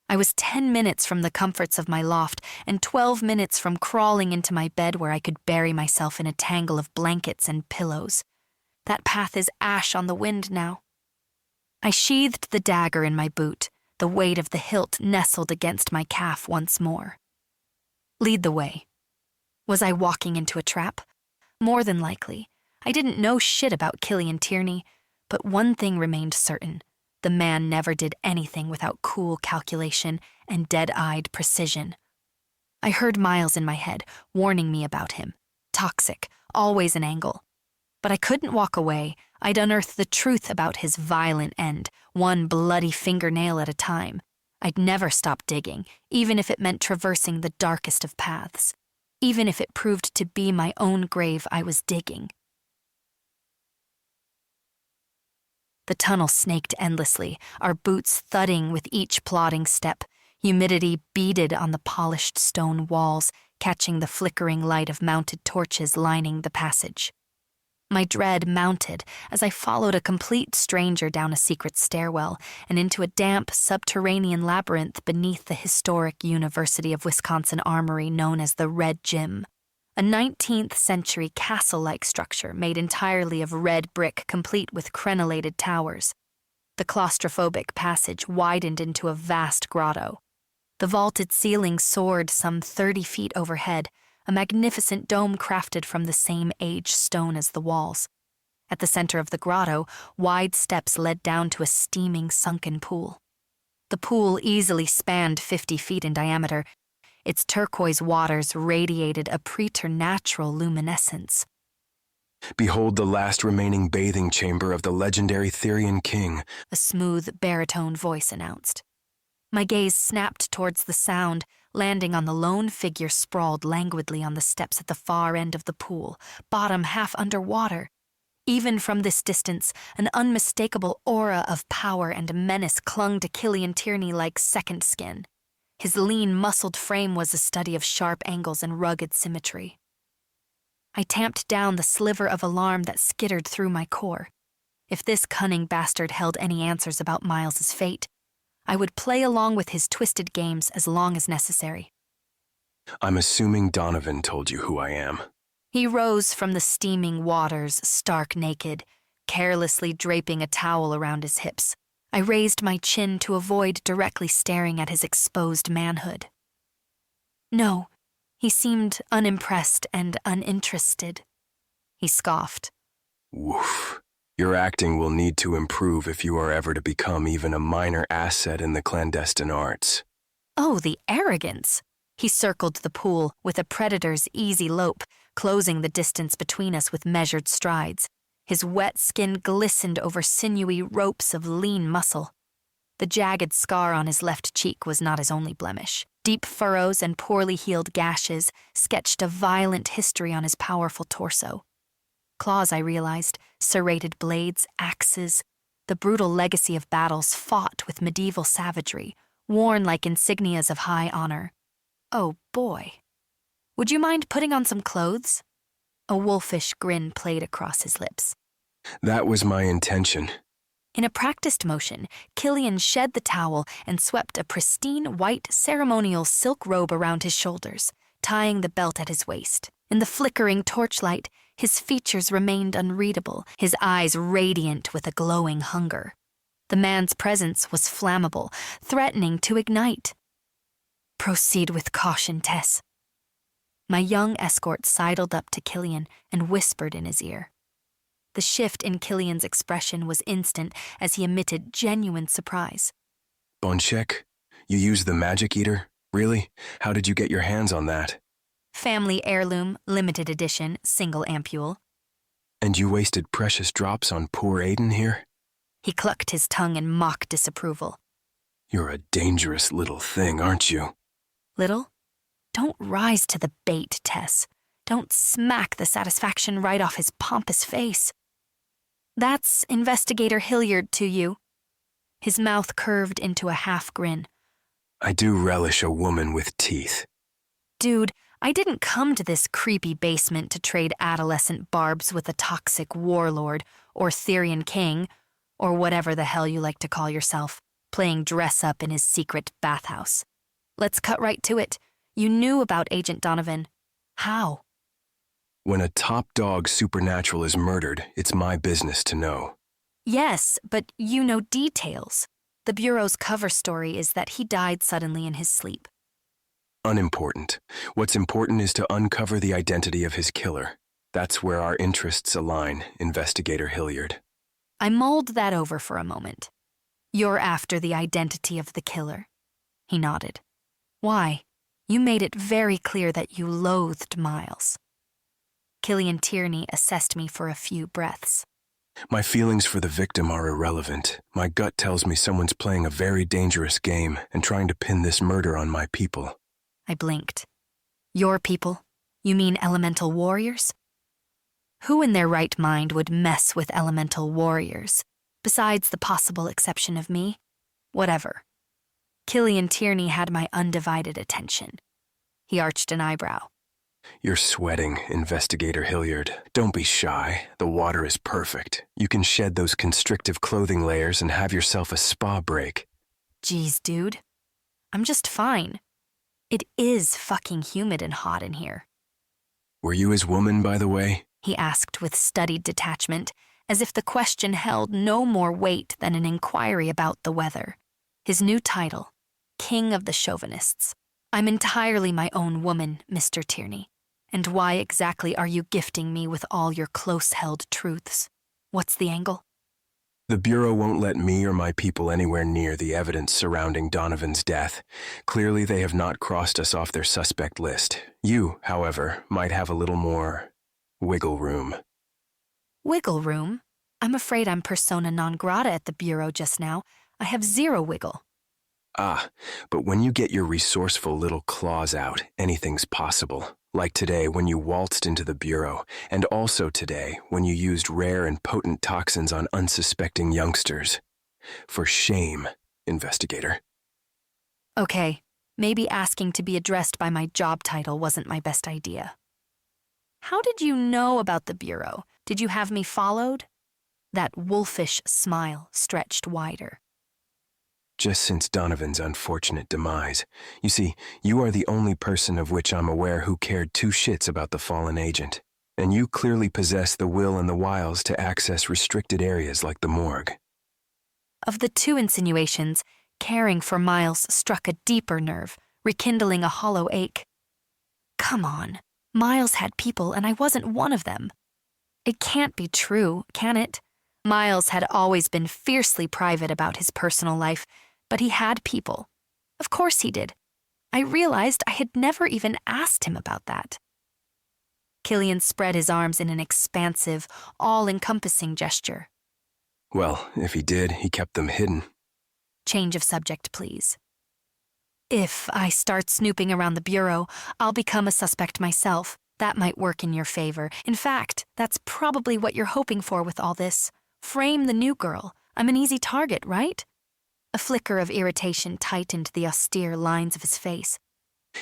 I was 10 minutes from the comforts of my loft and 12 minutes from crawling into my bed where I could bury myself in a tangle of blankets and pillows. That path is ash on the wind now. I sheathed the dagger in my boot, the weight of the hilt nestled against my calf once more. Lead the way. Was I walking into a trap? More than likely. I didn't know shit about Killian Tierney, but one thing remained certain. The man never did anything without cool calculation and dead-eyed precision. I heard Miles in my head, warning me about him. Toxic, always an angle. But I couldn't walk away. I'd unearth the truth about his violent end, one bloody fingernail at a time. I'd never stop digging, even if it meant traversing the darkest of paths. Even if it proved to be my own grave I was digging. The tunnel snaked endlessly, our boots thudding with each plodding step. Humidity beaded on the polished stone walls, catching the flickering light of mounted torches lining the passage. My dread mounted as I followed a complete stranger down a secret stairwell and into a damp, subterranean labyrinth beneath the historic University of Wisconsin armory known as the Red Gym, a 19th-century castle-like structure made entirely of red brick complete with crenellated towers. The claustrophobic passage widened into a vast grotto. The vaulted ceiling soared some 30 feet overhead, a magnificent dome crafted from the same aged stone as the walls. At the center of the grotto, wide steps led down to a steaming sunken pool. The pool easily spanned 50 feet in diameter. Its turquoise waters radiated a preternatural luminescence. Behold the last remaining bathing chamber of the legendary Therian king, a smooth baritone voice announced. My gaze snapped towards the sound, landing on the lone figure sprawled languidly on the steps at the far end of the pool, bottom half underwater. Even from this distance, an unmistakable aura of power and menace clung to Killian Tierney like second skin. His lean, muscled frame was a study of sharp angles and rugged symmetry. I tamped down the sliver of alarm that skittered through my core. If this cunning bastard held any answers about Miles's fate, I would play along with his twisted games as long as necessary. I'm assuming Donovan told you who I am. He rose from the steaming waters, stark naked, carelessly draping a towel around his hips. I raised my chin to avoid directly staring at his exposed manhood. No, he seemed unimpressed and uninterested. He scoffed. Woof. Your acting will need to improve if you are ever to become even a minor asset in the clandestine arts. Oh, the arrogance! He circled the pool with a predator's easy lope, closing the distance between us with measured strides. His wet skin glistened over sinewy ropes of lean muscle. The jagged scar on his left cheek was not his only blemish. Deep furrows and poorly healed gashes sketched a violent history on his powerful torso. Claws, I realized, serrated blades, axes, the brutal legacy of battles fought with medieval savagery, worn like insignias of high honor. Oh boy. Would you mind putting on some clothes? A wolfish grin played across his lips. That was my intention. In a practiced motion, Killian shed the towel and swept a pristine white ceremonial silk robe around his shoulders, tying the belt at his waist. In the flickering torchlight, his features remained unreadable, his eyes radiant with a glowing hunger. The man's presence was flammable, threatening to ignite. Proceed with caution, Tess. My young escort sidled up to Killian and whispered in his ear. The shift in Killian's expression was instant as he emitted genuine surprise. Bonchek? You used the magic eater? Really? How did you get your hands on that? Family heirloom, limited edition, single ampule. And you wasted precious drops on poor Aiden here? He clucked his tongue in mock disapproval. You're a dangerous little thing, aren't you? Little? Don't rise to the bait, Tess. Don't smack the satisfaction right off his pompous face. That's Investigator Hilliard to you. His mouth curved into a half grin. I do relish a woman with teeth. Dude, I didn't come to this creepy basement to trade adolescent barbs with a toxic warlord or Therian king, or whatever the hell you like to call yourself, playing dress-up in his secret bathhouse. Let's cut right to it. You knew about Agent Donovan. How? When a top dog supernatural is murdered, it's my business to know. Yes, but you know details. The Bureau's cover story is that he died suddenly in his sleep. Unimportant. What's important is to uncover the identity of his killer. That's where our interests align, Investigator Hilliard. I mulled that over for a moment. You're after the identity of the killer. He nodded. Why? You made it very clear that you loathed Miles. Killian Tierney assessed me for a few breaths. My feelings for the victim are irrelevant. My gut tells me someone's playing a very dangerous game and trying to pin this murder on my people. I blinked. Your people? You mean elemental warriors? Who in their right mind would mess with elemental warriors, besides the possible exception of me? Whatever. Killian Tierney had my undivided attention. He arched an eyebrow. You're sweating, Investigator Hilliard. Don't be shy. The water is perfect. You can shed those constrictive clothing layers and have yourself a spa break. Geez, dude. I'm just fine. It is fucking humid and hot in here. Were you his woman, by the way? He asked with studied detachment, as if the question held no more weight than an inquiry about the weather. His new title, King of the Chauvinists. I'm entirely my own woman, Mr. Tierney. And why exactly are you gifting me with all your close-held truths? What's the angle? The Bureau won't let me or my people anywhere near the evidence surrounding Donovan's death. Clearly, they have not crossed us off their suspect list. You, however, might have a little more wiggle room. Wiggle room? I'm afraid I'm persona non grata at the Bureau just now. I have zero wiggle. Ah, but when you get your resourceful little claws out, anything's possible. Like today when you waltzed into the Bureau, and also today when you used rare and potent toxins on unsuspecting youngsters. For shame, Investigator. Okay, maybe asking to be addressed by my job title wasn't my best idea. How did you know about the Bureau? Did you have me followed? That wolfish smile stretched wider. Just since Donovan's unfortunate demise. You see, you are the only person of which I'm aware who cared two shits about the fallen agent. And you clearly possess the will and the wiles to access restricted areas like the morgue. Of the two insinuations, caring for Miles struck a deeper nerve, rekindling a hollow ache. Come on, Miles had people and I wasn't one of them. It can't be true, can it? Miles had always been fiercely private about his personal life, but he had people. Of course he did. I realized I had never even asked him about that. Killian spread his arms in an expansive, all-encompassing gesture. Well, if he did, he kept them hidden. Change of subject, please. If I start snooping around the Bureau, I'll become a suspect myself. That might work in your favor. In fact, that's probably what you're hoping for with all this. Frame the new girl. I'm an easy target, right? A flicker of irritation tightened the austere lines of his face.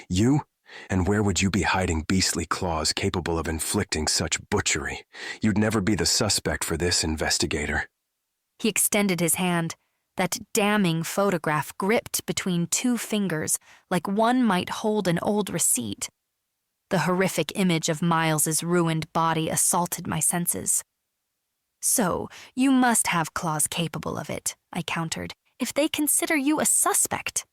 You? And where would you be hiding beastly claws capable of inflicting such butchery? You'd never be the suspect for this, Investigator. He extended his hand, that damning photograph gripped between two fingers like one might hold an old receipt. The horrific image of Miles's ruined body assaulted my senses. So, you must have claws capable of it, I countered, if they consider you a suspect.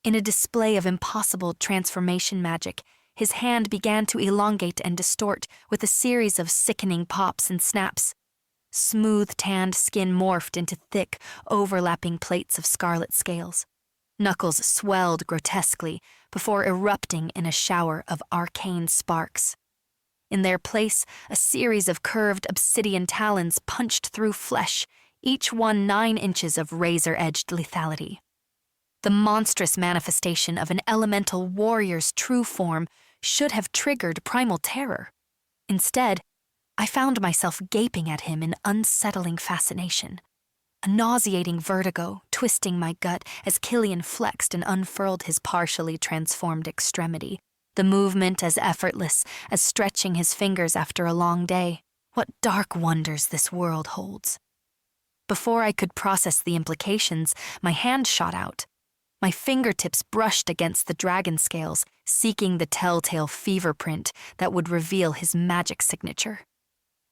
In a display of impossible transformation magic, his hand began to elongate and distort with a series of sickening pops and snaps. Smooth tanned skin morphed into thick, overlapping plates of scarlet scales. Knuckles swelled grotesquely before erupting in a shower of arcane sparks. In their place, a series of curved obsidian talons punched through flesh, each one 9 inches of razor-edged lethality. The monstrous manifestation of an elemental warrior's true form should have triggered primal terror. Instead, I found myself gaping at him in unsettling fascination. A nauseating vertigo twisting my gut as Killian flexed and unfurled his partially transformed extremity, the movement as effortless as stretching his fingers after a long day. What dark wonders this world holds. Before I could process the implications, my hand shot out. My fingertips brushed against the dragon scales, seeking the telltale fever print that would reveal his magic signature.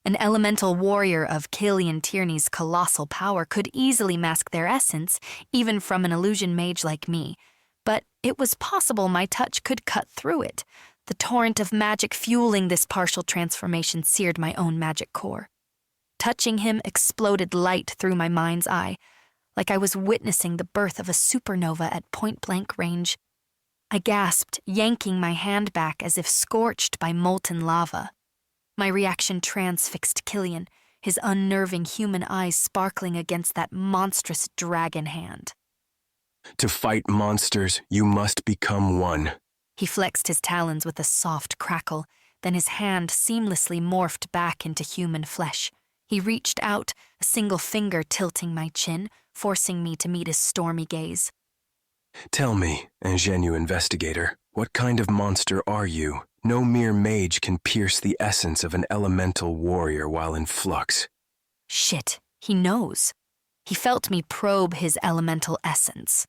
An elemental warrior of Killian Tierney's colossal power could easily mask their essence, even from an illusion mage like me, but it was possible my touch could cut through it. The torrent of magic fueling this partial transformation seared my own magic core. Touching him exploded light through my mind's eye, like I was witnessing the birth of a supernova at point-blank range. I gasped, yanking my hand back as if scorched by molten lava. My reaction transfixed Killian, his unnerving human eyes sparkling against that monstrous dragon hand. To fight monsters, you must become one. He flexed his talons with a soft crackle, then his hand seamlessly morphed back into human flesh. He reached out, a single finger tilting my chin, forcing me to meet his stormy gaze. Tell me, ingenu investigator, what kind of monster are you? No mere mage can pierce the essence of an elemental warrior while in flux. Shit, he knows. He felt me probe his elemental essence.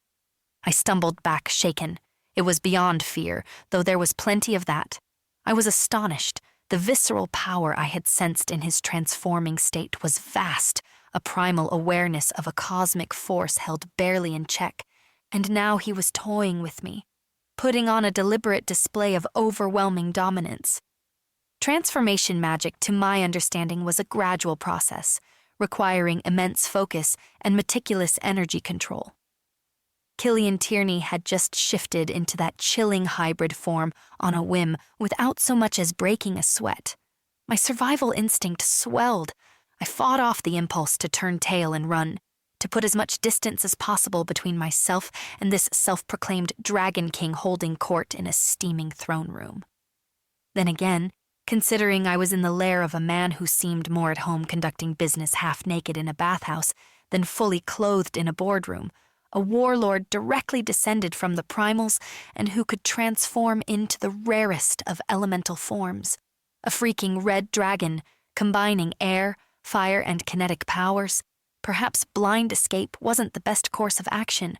I stumbled back, shaken. It was beyond fear, though there was plenty of that. I was astonished. The visceral power I had sensed in his transforming state was vast, a primal awareness of a cosmic force held barely in check, and now he was toying with me, putting on a deliberate display of overwhelming dominance. Transformation magic, to my understanding, was a gradual process, requiring immense focus and meticulous energy control. Killian Tierney had just shifted into that chilling hybrid form on a whim without so much as breaking a sweat. My survival instinct swelled. I fought off the impulse to turn tail and run, to put as much distance as possible between myself and this self-proclaimed Dragon King holding court in a steaming throne room. Then again, considering I was in the lair of a man who seemed more at home conducting business half-naked in a bathhouse than fully clothed in a boardroom, a warlord directly descended from the primals and who could transform into the rarest of elemental forms, a freaking red dragon combining air, fire, and kinetic powers, perhaps blind escape wasn't the best course of action.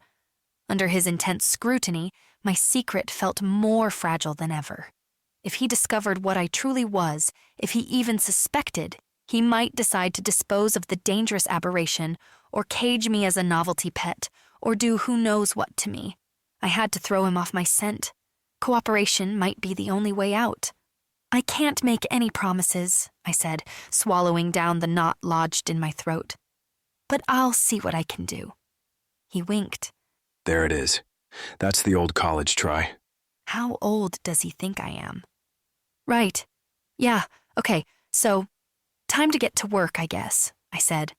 Under his intense scrutiny, my secret felt more fragile than ever. If he discovered what I truly was, if he even suspected, he might decide to dispose of the dangerous aberration or cage me as a novelty pet, or do who knows what to me. I had to throw him off my scent. Cooperation might be the only way out. I can't make any promises, I said, swallowing down the knot lodged in my throat. But I'll see what I can do. He winked. There it is. That's the old college try. How old does he think I am? Right. Yeah, okay, so time to get to work, I guess, I said.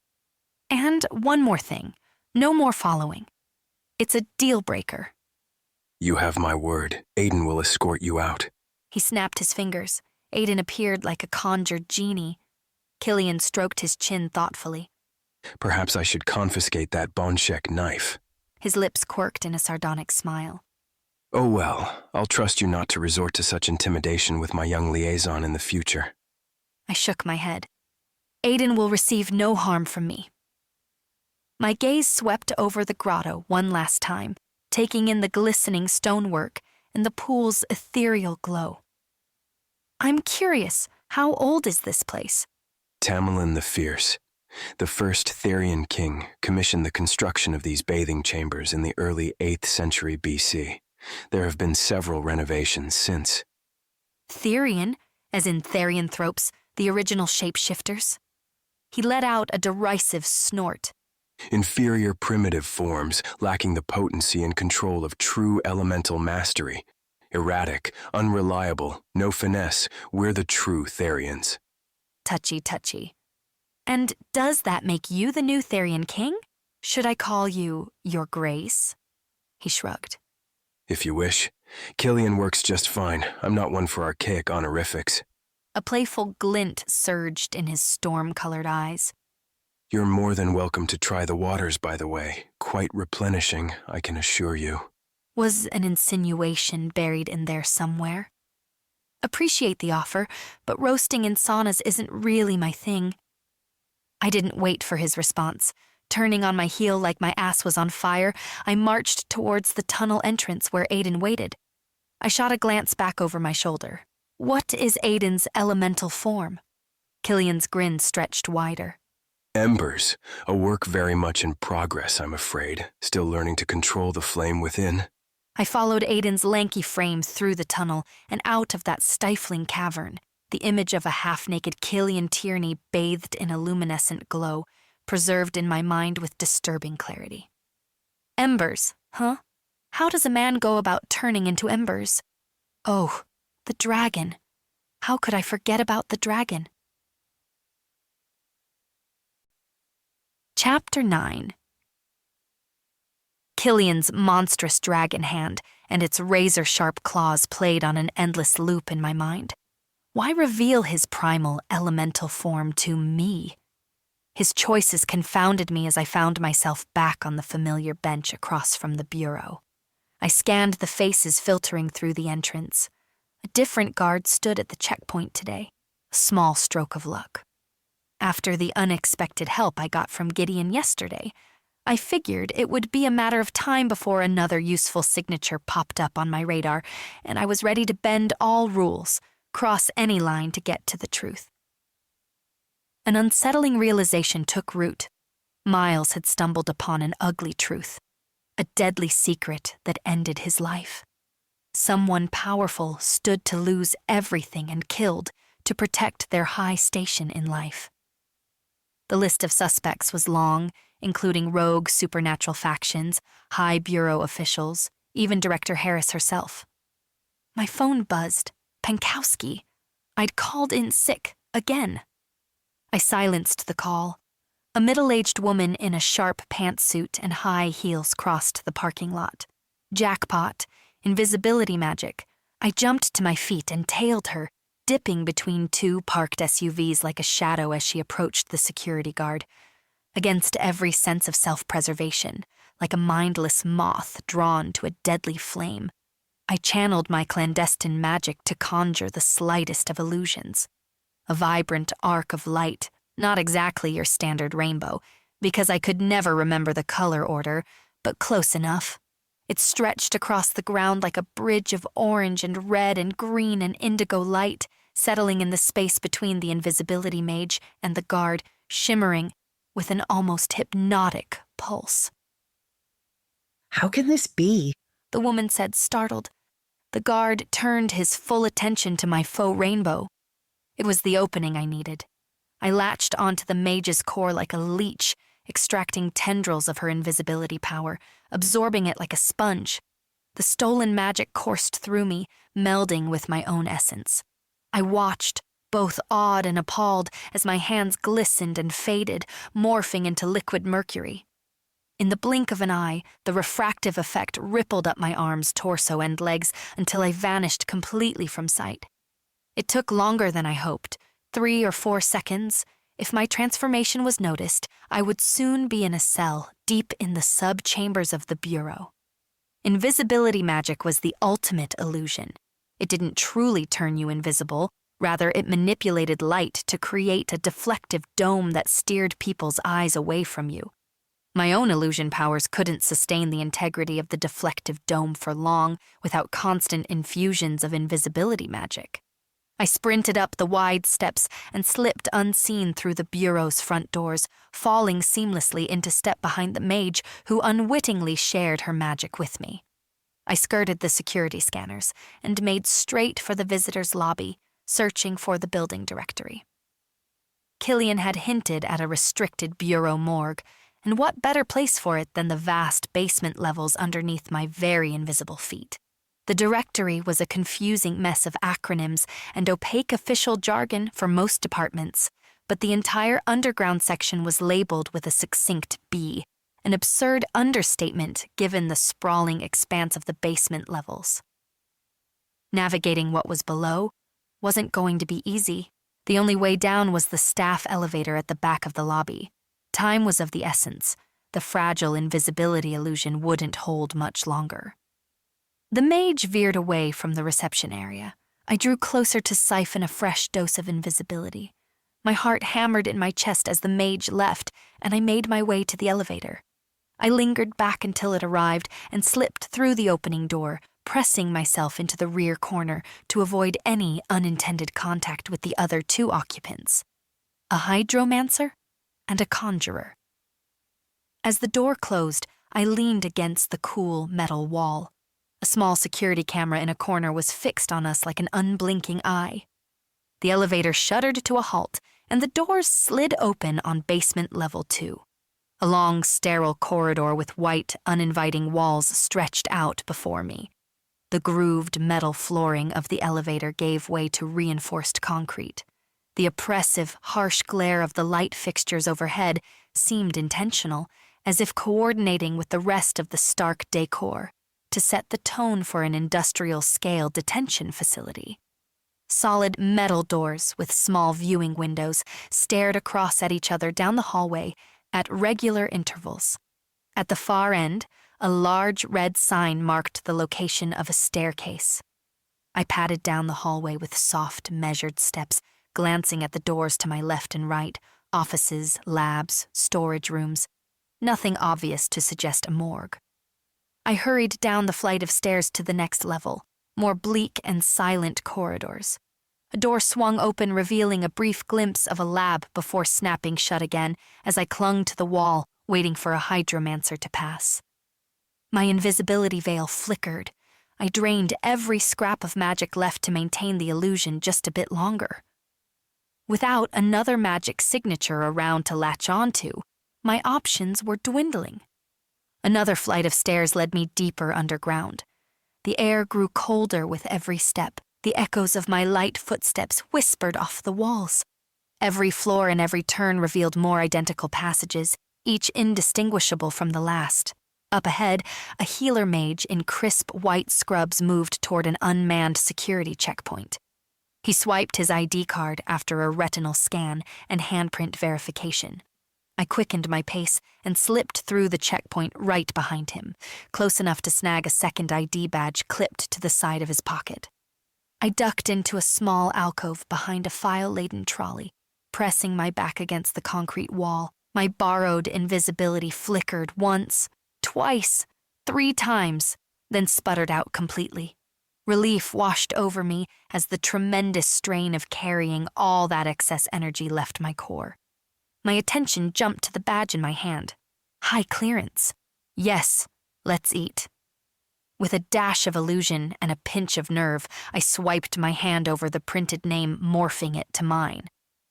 And one more thing. No more following. It's a deal breaker. You have my word. Aiden will escort you out. He snapped his fingers. Aiden appeared like a conjured genie. Killian stroked his chin thoughtfully. Perhaps I should confiscate that Bonchek knife. His lips quirked in a sardonic smile. Oh well, I'll trust you not to resort to such intimidation with my young liaison in the future. I shook my head. Aiden will receive no harm from me. My gaze swept over the grotto one last time, taking in the glistening stonework and the pool's ethereal glow. I'm curious, how old is this place? Tamerlane the Fierce, the first Therian king, commissioned the construction of these bathing chambers in the early 8th century BC. There have been several renovations since. Therian, as in Therianthropes, the original shapeshifters? He let out a derisive snort. Inferior primitive forms, lacking the potency and control of true elemental mastery. Erratic, unreliable, no finesse, we're the true Therians. Touchy, touchy. And does that make you the new Therian king? Should I call you Your Grace? He shrugged. If you wish. Killian works just fine. I'm not one for archaic honorifics. A playful glint surged in his storm-colored eyes. You're more than welcome to try the waters, by the way. Quite replenishing, I can assure you. Was an insinuation buried in there somewhere? Appreciate the offer, but roasting in saunas isn't really my thing. I didn't wait for his response. Turning on my heel like my ass was on fire, I marched towards the tunnel entrance where Aiden waited. I shot a glance back over my shoulder. What is Aiden's elemental form? Killian's grin stretched wider. Embers, a work very much in progress, I'm afraid. Still learning to control the flame within. I followed Aiden's lanky frame through the tunnel and out of that stifling cavern, the image of a half-naked Killian Tierney bathed in a luminescent glow, preserved in my mind with disturbing clarity. Embers, huh? How does a man go about turning into embers? Oh, the dragon. How could I forget about the dragon? Chapter 9. Killian's monstrous dragon hand and its razor-sharp claws played on an endless loop in my mind. Why reveal his primal, elemental form to me? His choices confounded me as I found myself back on the familiar bench across from the bureau. I scanned the faces filtering through the entrance. A different guard stood at the checkpoint today. A small stroke of luck. After the unexpected help I got from Gideon yesterday, I figured it would be a matter of time before another useful signature popped up on my radar, and I was ready to bend all rules, cross any line to get to the truth. An unsettling realization took root. Miles had stumbled upon an ugly truth, a deadly secret that ended his life. Someone powerful stood to lose everything and killed to protect their high station in life. The list of suspects was long, including rogue supernatural factions, high bureau officials, even Director Harris herself. My phone buzzed. Pankowski. I'd called in sick, again. I silenced the call. A middle-aged woman in a sharp pantsuit and high heels crossed the parking lot. Jackpot. Invisibility magic. I jumped to my feet and tailed her, dipping between two parked SUVs like a shadow as she approached the security guard. Against every sense of self-preservation, like a mindless moth drawn to a deadly flame, I channeled my clandestine magic to conjure the slightest of illusions. A vibrant arc of light, not exactly your standard rainbow, because I could never remember the color order, but close enough. It stretched across the ground like a bridge of orange and red and green and indigo light, settling in the space between the invisibility mage and the guard, shimmering with an almost hypnotic pulse. How can this be? The woman said, startled. The guard turned his full attention to my faux rainbow. It was the opening I needed. I latched onto the mage's core like a leech, extracting tendrils of her invisibility power, absorbing it like a sponge. The stolen magic coursed through me, melding with my own essence. I watched, both awed and appalled, as my hands glistened and faded, morphing into liquid mercury. In the blink of an eye, the refractive effect rippled up my arms, torso, and legs until I vanished completely from sight. It took longer than I hoped, 3 or 4 seconds. If my transformation was noticed, I would soon be in a cell deep in the sub-chambers of the bureau. Invisibility magic was the ultimate illusion. It didn't truly turn you invisible. Rather, it manipulated light to create a deflective dome that steered people's eyes away from you. My own illusion powers couldn't sustain the integrity of the deflective dome for long without constant infusions of invisibility magic. I sprinted up the wide steps and slipped unseen through the bureau's front doors, falling seamlessly into step behind the mage who unwittingly shared her magic with me. I skirted the security scanners and made straight for the visitors' lobby, searching for the building directory. Killian had hinted at a restricted bureau morgue, and what better place for it than the vast basement levels underneath my very invisible feet? The directory was a confusing mess of acronyms and opaque official jargon for most departments, but the entire underground section was labeled with a succinct B, an absurd understatement given the sprawling expanse of the basement levels. Navigating what was below wasn't going to be easy. The only way down was the staff elevator at the back of the lobby. Time was of the essence. The fragile invisibility illusion wouldn't hold much longer. The mage veered away from the reception area. I drew closer to siphon a fresh dose of invisibility. My heart hammered in my chest as the mage left, and I made my way to the elevator. I lingered back until it arrived and slipped through the opening door, pressing myself into the rear corner to avoid any unintended contact with the other two occupants, a hydromancer and a conjurer. As the door closed, I leaned against the cool metal wall. A small security camera in a corner was fixed on us like an unblinking eye. The elevator shuddered to a halt, and the doors slid open on basement level 2. A long, sterile corridor with white, uninviting walls stretched out before me. The grooved metal flooring of the elevator gave way to reinforced concrete. The oppressive, harsh glare of the light fixtures overhead seemed intentional, as if coordinating with the rest of the stark decor to set the tone for an industrial-scale detention facility. Solid metal doors with small viewing windows stared across at each other down the hallway at regular intervals. At the far end, a large red sign marked the location of a staircase. I padded down the hallway with soft, measured steps, glancing at the doors to my left and right, offices, labs, storage rooms. Nothing obvious to suggest a morgue. I hurried down the flight of stairs to the next level, more bleak and silent corridors. A door swung open, revealing a brief glimpse of a lab before snapping shut again as I clung to the wall, waiting for a hydromancer to pass. My invisibility veil flickered. I drained every scrap of magic left to maintain the illusion just a bit longer. Without another magic signature around to latch onto, my options were dwindling. Another flight of stairs led me deeper underground. The air grew colder with every step. The echoes of my light footsteps whispered off the walls. Every floor and every turn revealed more identical passages, each indistinguishable from the last. Up ahead, a healer mage in crisp white scrubs moved toward an unmanned security checkpoint. He swiped his ID card after a retinal scan and handprint verification. I quickened my pace and slipped through the checkpoint right behind him, close enough to snag a second ID badge clipped to the side of his pocket. I ducked into a small alcove behind a file-laden trolley, pressing my back against the concrete wall. My borrowed invisibility flickered once, twice, 3 times, then sputtered out completely. Relief washed over me as the tremendous strain of carrying all that excess energy left my core. My attention jumped to the badge in my hand. High clearance. Yes, let's eat. With a dash of illusion and a pinch of nerve, I swiped my hand over the printed name, morphing it to mine.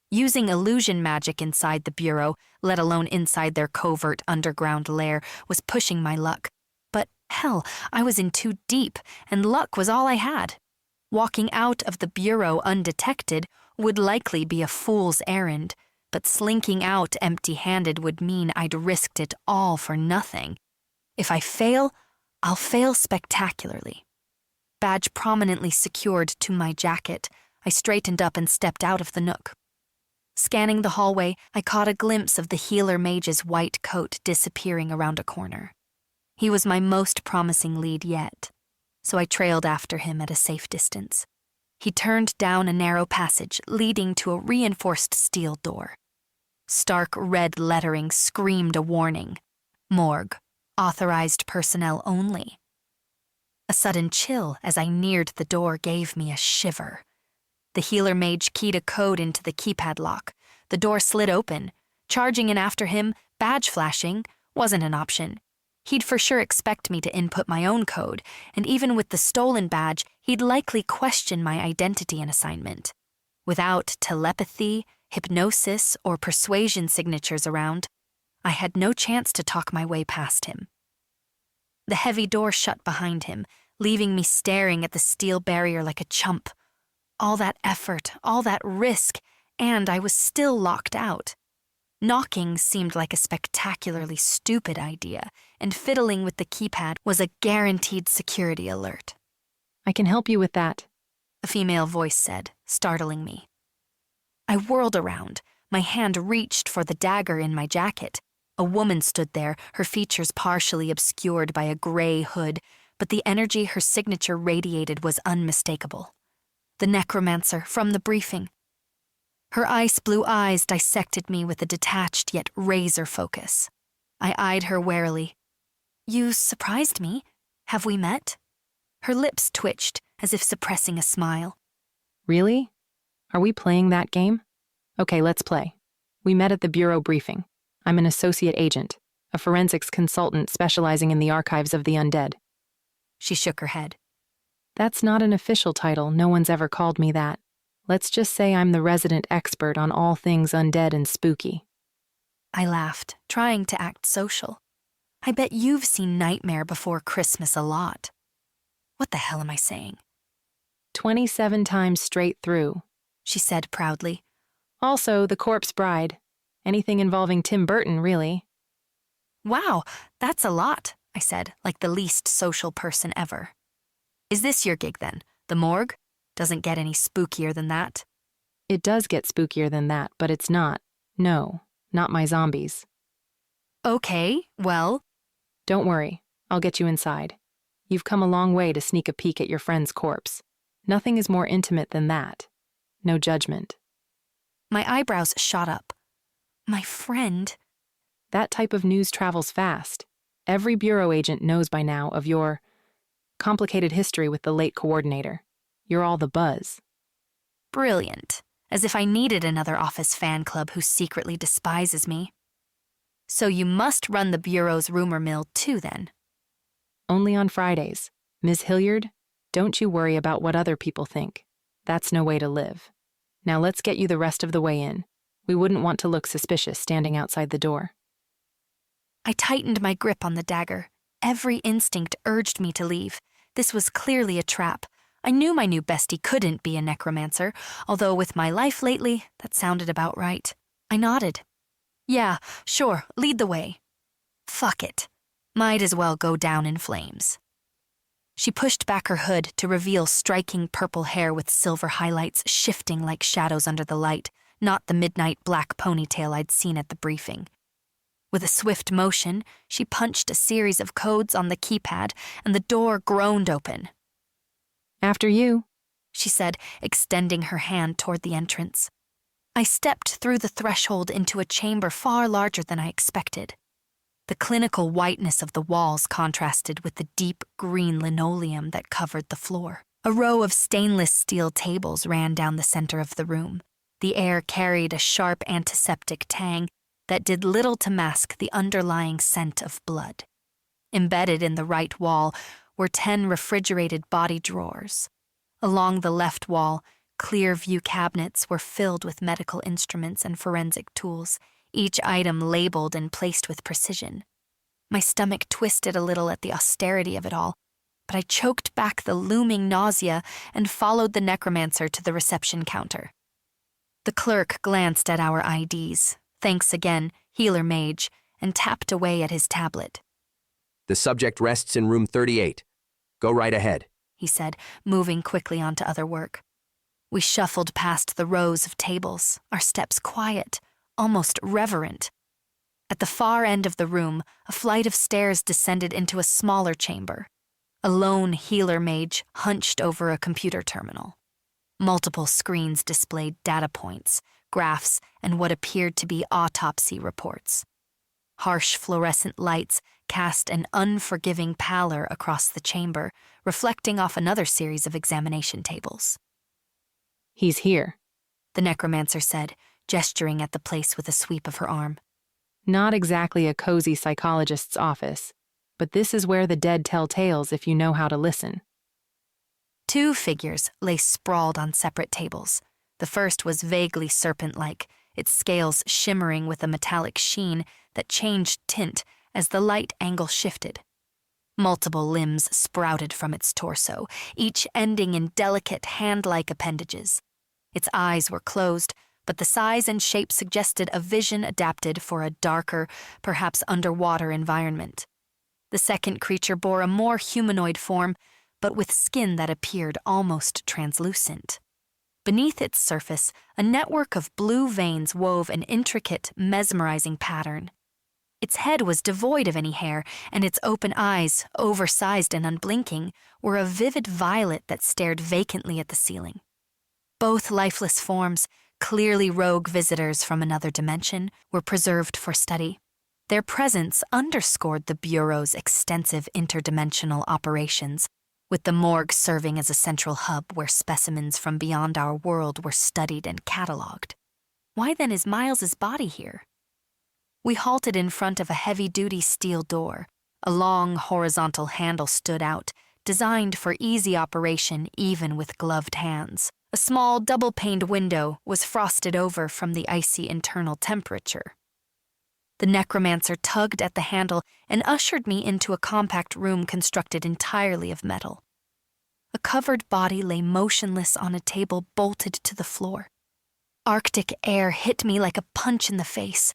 Using illusion magic inside the bureau, let alone inside their covert underground lair, was pushing my luck. But hell, I was in too deep, and luck was all I had. Walking out of the bureau undetected would likely be a fool's errand, but slinking out empty-handed would mean I'd risked it all for nothing. If I fail, I'll fail spectacularly. Badge prominently secured to my jacket, I straightened up and stepped out of the nook. Scanning the hallway, I caught a glimpse of the healer mage's white coat disappearing around a corner. He was my most promising lead yet, so I trailed after him at a safe distance. He turned down a narrow passage leading to a reinforced steel door. Stark red lettering screamed a warning. Morgue. Authorized personnel only. A sudden chill as I neared the door gave me a shiver. The healer mage keyed a code into the keypad lock. The door slid open. Charging in after him, badge flashing, wasn't an option. He'd for sure expect me to input my own code, and even with the stolen badge, he'd likely question my identity and assignment. Without telepathy, hypnosis, or persuasion signatures around, I had no chance to talk my way past him. The heavy door shut behind him, leaving me staring at the steel barrier like a chump. All that effort, all that risk, and I was still locked out. Knocking seemed like a spectacularly stupid idea, and fiddling with the keypad was a guaranteed security alert. I can help you with that, a female voice said, startling me. I whirled around. My hand reached for the dagger in my jacket. A woman stood there, her features partially obscured by a gray hood, but the energy her signature radiated was unmistakable. The necromancer from the briefing. Her ice-blue eyes dissected me with a detached yet razor focus. I eyed her warily. "You surprised me. Have we met?" Her lips twitched, as if suppressing a smile. Really? Are we playing that game? Okay, let's play. We met at the bureau briefing. I'm an associate agent, a forensics consultant specializing in the archives of the undead. She shook her head. That's not an official title. No one's ever called me that. Let's just say I'm the resident expert on all things undead and spooky. I laughed, trying to act social. I bet you've seen Nightmare Before Christmas a lot. What the hell am I saying? 27 times straight through, she said proudly. Also, The Corpse Bride. Anything involving Tim Burton, really. Wow, that's a lot, I said, like the least social person ever. Is this your gig then? The morgue? Doesn't get any spookier than that. It does get spookier than that, but it's not. No, not my zombies. Okay, well. Don't worry, I'll get you inside. You've come a long way to sneak a peek at your friend's corpse. Nothing is more intimate than that. No judgment. My eyebrows shot up. My friend? That type of news travels fast. Every bureau agent knows by now of your complicated history with the late coordinator. You're all the buzz. Brilliant. As if I needed another office fan club who secretly despises me. So you must run the bureau's rumor mill too, then? Only on Fridays. Ms. Hilliard, don't you worry about what other people think. That's no way to live. Now let's get you the rest of the way in. We wouldn't want to look suspicious standing outside the door. I tightened my grip on the dagger. Every instinct urged me to leave. This was clearly a trap. I knew my new bestie couldn't be a necromancer, although with my life lately, that sounded about right. I nodded. Yeah, sure, lead the way. Fuck it. Might as well go down in flames. She pushed back her hood to reveal striking purple hair with silver highlights shifting like shadows under the light, not the midnight black ponytail I'd seen at the briefing. With a swift motion, she punched a series of codes on the keypad, and the door groaned open. After you, she said, extending her hand toward the entrance. I stepped through the threshold into a chamber far larger than I expected. The clinical whiteness of the walls contrasted with the deep green linoleum that covered the floor. A row of stainless steel tables ran down the center of the room. The air carried a sharp antiseptic tang that did little to mask the underlying scent of blood. Embedded in the right wall were 10 refrigerated body drawers. Along the left wall, clear view cabinets were filled with medical instruments and forensic tools, each item labeled and placed with precision. My stomach twisted a little at the austerity of it all, but I choked back the looming nausea and followed the necromancer to the reception counter. The clerk glanced at our IDs, thanks again, healer mage, and tapped away at his tablet. The subject rests in room 38. Go right ahead, he said, moving quickly onto other work. We shuffled past the rows of tables, our steps quiet, almost reverent. At the far end of the room, a flight of stairs descended into a smaller chamber. A lone healer mage hunched over a computer terminal. Multiple screens displayed data points, graphs, and what appeared to be autopsy reports. Harsh fluorescent lights cast an unforgiving pallor across the chamber, reflecting off another series of examination tables. He's here, the necromancer said, gesturing at the place with a sweep of her arm. Not exactly a cozy psychologist's office, but this is where the dead tell tales if you know how to listen. 2 figures lay sprawled on separate tables. The first was vaguely serpent-like, its scales shimmering with a metallic sheen that changed tint as the light angle shifted. Multiple limbs sprouted from its torso, each ending in delicate hand-like appendages. Its eyes were closed, but the size and shape suggested a vision adapted for a darker, perhaps underwater environment. The second creature bore a more humanoid form, but with skin that appeared almost translucent. Beneath its surface, a network of blue veins wove an intricate, mesmerizing pattern. Its head was devoid of any hair, and its open eyes, oversized and unblinking, were a vivid violet that stared vacantly at the ceiling. Both lifeless forms, clearly rogue visitors from another dimension, were preserved for study. Their presence underscored the Bureau's extensive interdimensional operations, with the morgue serving as a central hub where specimens from beyond our world were studied and cataloged. Why then is Miles's body here? We halted in front of a heavy-duty steel door. A long, horizontal handle stood out, designed for easy operation even with gloved hands. A small, double-paned window was frosted over from the icy internal temperature. The necromancer tugged at the handle and ushered me into a compact room constructed entirely of metal. A covered body lay motionless on a table bolted to the floor. Arctic air hit me like a punch in the face.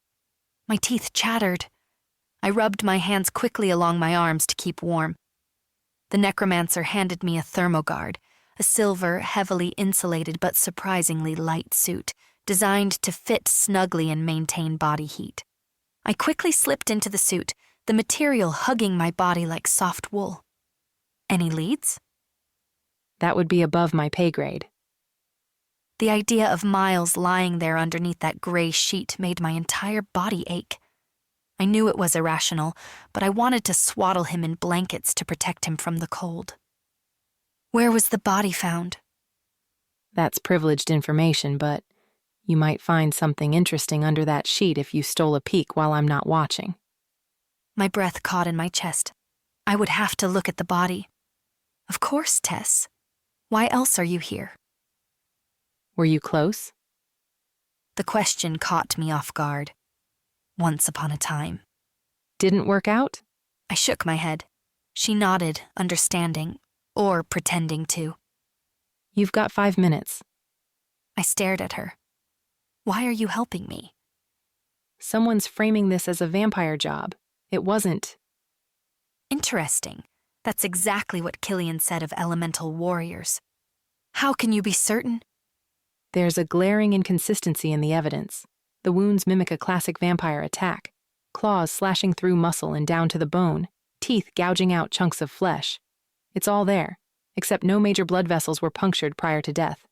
My teeth chattered. I rubbed my hands quickly along my arms to keep warm. The necromancer handed me a thermoguard, a silver, heavily insulated but surprisingly light suit, designed to fit snugly and maintain body heat. I quickly slipped into the suit, the material hugging my body like soft wool. Any leads? That would be above my pay grade. The idea of Miles lying there underneath that gray sheet made my entire body ache. I knew it was irrational, but I wanted to swaddle him in blankets to protect him from the cold. Where was the body found? That's privileged information, but you might find something interesting under that sheet if you stole a peek while I'm not watching. My breath caught in my chest. I would have to look at the body. Of course, Tess. Why else are you here? Were you close? The question caught me off guard. Once upon a time. Didn't work out? I shook my head. She nodded, understanding, or pretending to. You've got 5 minutes. I stared at her. Why are you helping me? Someone's framing this as a vampire job. It wasn't. Interesting. That's exactly what Killian said of elemental warriors. How can you be certain? There's a glaring inconsistency in the evidence. The wounds mimic a classic vampire attack. Claws slashing through muscle and down to the bone, teeth gouging out chunks of flesh. It's all there, except no major blood vessels were punctured prior to death.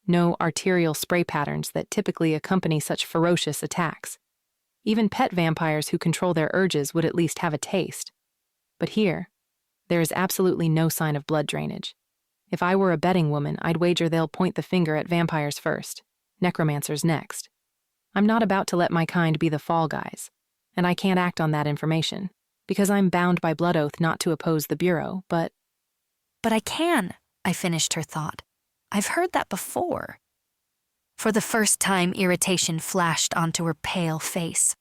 No arterial spray patterns that typically accompany such ferocious attacks. Even pet vampires who control their urges would at least have a taste. But here, there is absolutely no sign of blood drainage. If I were a betting woman, I'd wager they'll point the finger at vampires first, necromancers next. I'm not about to let my kind be the fall guys, and I can't act on that information, because I'm bound by blood oath not to oppose the Bureau, but... But I can, I finished her thought. I've heard that before. For the first time, irritation flashed onto her pale face.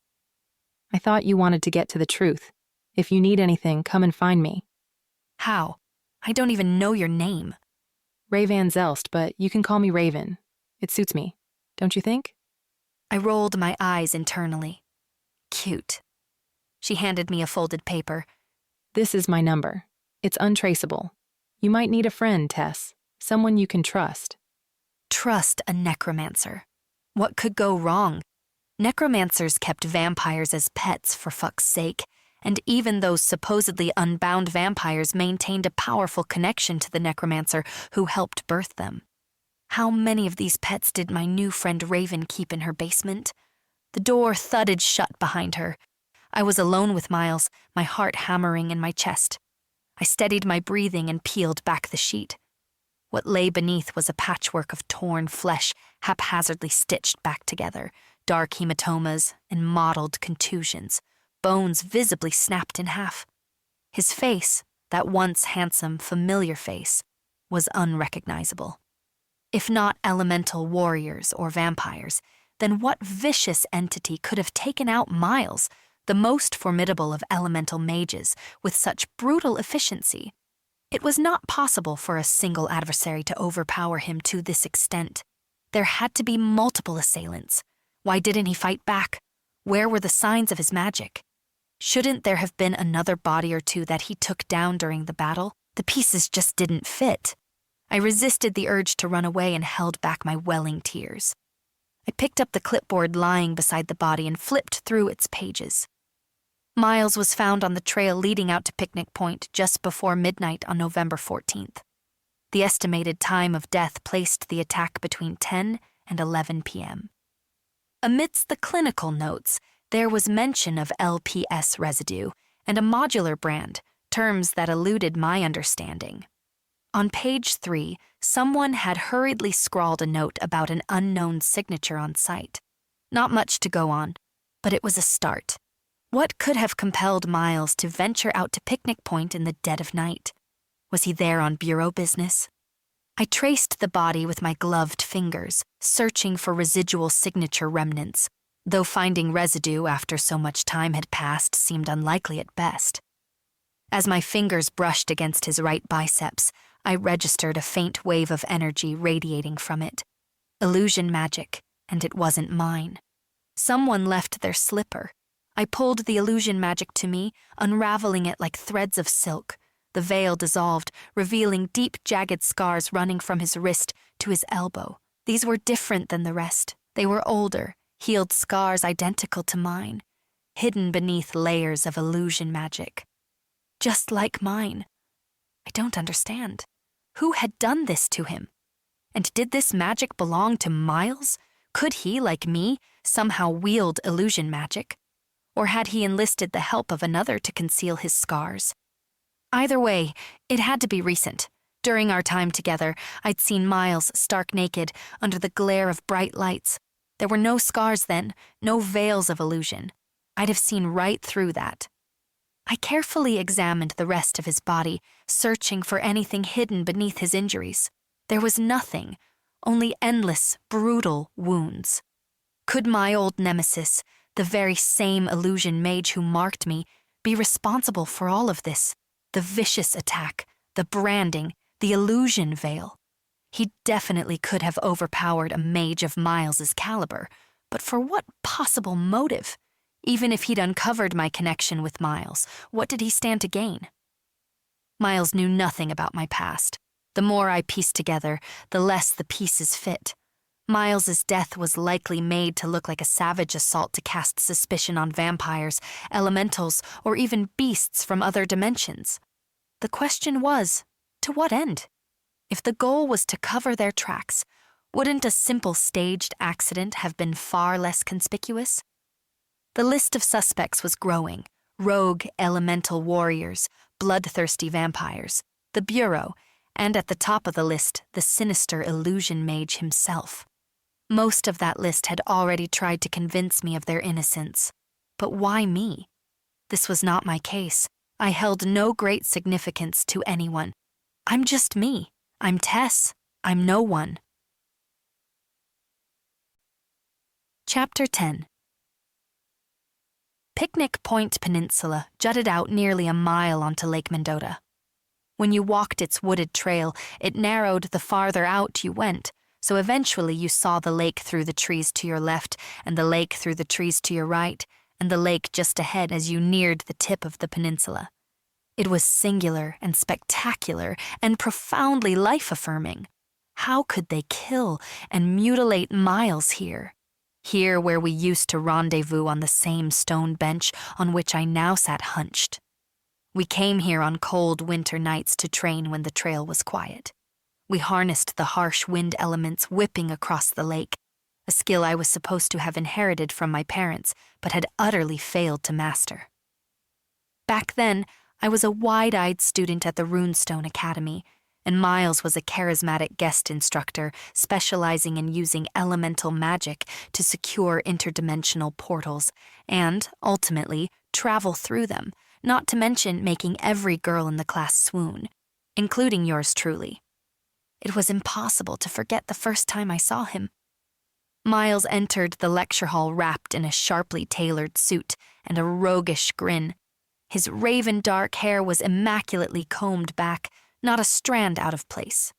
I thought you wanted to get to the truth. If you need anything, come and find me. How? I don't even know your name. Ray Van Zelst, but you can call me Raven. It suits me, don't you think? I rolled my eyes internally. Cute. She handed me a folded paper. This is my number. It's untraceable. You might need a friend, Tess. Someone you can trust. Trust a necromancer. What could go wrong? Necromancers kept vampires as pets, for fuck's sake, and even those supposedly unbound vampires maintained a powerful connection to the necromancer who helped birth them. How many of these pets did my new friend Raven keep in her basement? The door thudded shut behind her. I was alone with Miles, my heart hammering in my chest. I steadied my breathing and peeled back the sheet. What lay beneath was a patchwork of torn flesh haphazardly stitched back together, dark hematomas and mottled contusions, bones visibly snapped in half. His face, that once handsome, familiar face, was unrecognizable. If not elemental warriors or vampires, then what vicious entity could have taken out Miles, the most formidable of elemental mages, with such brutal efficiency? It was not possible for a single adversary to overpower him to this extent. There had to be multiple assailants. Why didn't he fight back? Where were the signs of his magic? Shouldn't there have been another body or two that he took down during the battle? The pieces just didn't fit. I resisted the urge to run away and held back my welling tears. I picked up the clipboard lying beside the body and flipped through its pages. Miles was found on the trail leading out to Picnic Point just before midnight on November 14th. The estimated time of death placed the attack between 10 and 11 p.m. Amidst the clinical notes, there was mention of LPS residue and a modular brand, terms that eluded my understanding. On page 3, someone had hurriedly scrawled a note about an unknown signature on site. Not much to go on, but it was a start. What could have compelled Miles to venture out to Picnic Point in the dead of night? Was he there on bureau business? I traced the body with my gloved fingers, searching for residual signature remnants, though finding residue after so much time had passed seemed unlikely at best. As my fingers brushed against his right biceps, I registered a faint wave of energy radiating from it. Illusion magic, and it wasn't mine. Someone left their slipper. I pulled the illusion magic to me, unraveling it like threads of silk. The veil dissolved, revealing deep, jagged scars running from his wrist to his elbow. These were different than the rest. They were older, healed scars identical to mine, hidden beneath layers of illusion magic. Just like mine. I don't understand. Who had done this to him? And did this magic belong to Miles? Could he, like me, somehow wield illusion magic? Or had he enlisted the help of another to conceal his scars? Either way, it had to be recent. During our time together, I'd seen Miles stark naked under the glare of bright lights. There were no scars then, no veils of illusion. I'd have seen right through that. I carefully examined the rest of his body, searching for anything hidden beneath his injuries. There was nothing, only endless, brutal wounds. Could my old nemesis, the very same illusion mage who marked me, be responsible for all of this? The vicious attack, the branding, the illusion veil. He definitely could have overpowered a mage of Miles's caliber, but for what possible motive? Even if he'd uncovered my connection with Miles, what did he stand to gain? Miles knew nothing about my past. The more I pieced together, the less the pieces fit. Miles's death was likely made to look like a savage assault to cast suspicion on vampires, elementals, or even beasts from other dimensions. The question was, to what end? If the goal was to cover their tracks, wouldn't a simple staged accident have been far less conspicuous? The list of suspects was growing: rogue elemental warriors, bloodthirsty vampires, the Bureau, and at the top of the list, the sinister illusion mage himself. Most of that list had already tried to convince me of their innocence. But why me? This was not my case. I held no great significance to anyone. I'm just me. I'm Tess. I'm no one. Chapter 10. Picnic Point Peninsula jutted out nearly a mile onto Lake Mendota. When you walked its wooded trail, it narrowed the farther out you went, so eventually you saw the lake through the trees to your left, and the lake through the trees to your right, and the lake just ahead as you neared the tip of the peninsula. It was singular and spectacular and profoundly life-affirming. How could they kill and mutilate Miles here? Here where we used to rendezvous on the same stone bench on which I now sat hunched. We came here on cold winter nights to train when the trail was quiet. We harnessed the harsh wind elements whipping across the lake, a skill I was supposed to have inherited from my parents but had utterly failed to master. Back then, I was a wide-eyed student at the Runestone Academy, and Miles was a charismatic guest instructor specializing in using elemental magic to secure interdimensional portals and, ultimately, travel through them, not to mention making every girl in the class swoon, including yours truly. It was impossible to forget the first time I saw him. Miles entered the lecture hall wrapped in a sharply tailored suit and a roguish grin. His raven dark hair was immaculately combed back, not a strand out of place.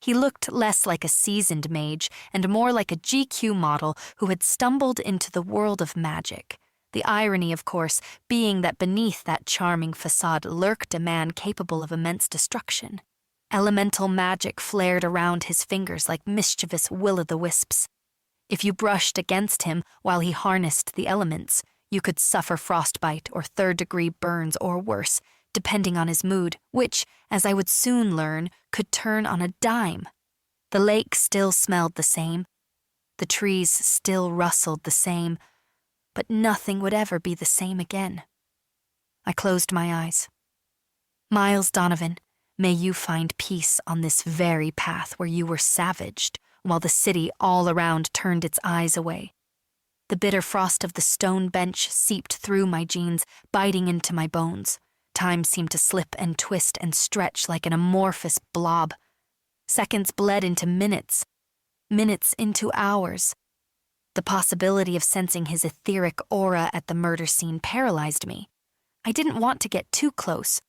He looked less like a seasoned mage and more like a GQ model who had stumbled into the world of magic. The irony, of course, being that beneath that charming facade lurked a man capable of immense destruction. Elemental magic flared around his fingers like mischievous will-o'-the-wisps. If you brushed against him while he harnessed the elements, you could suffer frostbite or third-degree burns or worse, depending on his mood, which, as I would soon learn, could turn on a dime. The lake still smelled the same. The trees still rustled the same, but nothing would ever be the same again. I closed my eyes. Miles Donovan, may you find peace on this very path where you were savaged, while the city all around turned its eyes away. The bitter frost of the stone bench seeped through my jeans, biting into my bones. Time seemed to slip and twist and stretch like an amorphous blob. Seconds bled into minutes, minutes into hours. The possibility of sensing his etheric aura at the murder scene paralyzed me. I didn't want to get too close.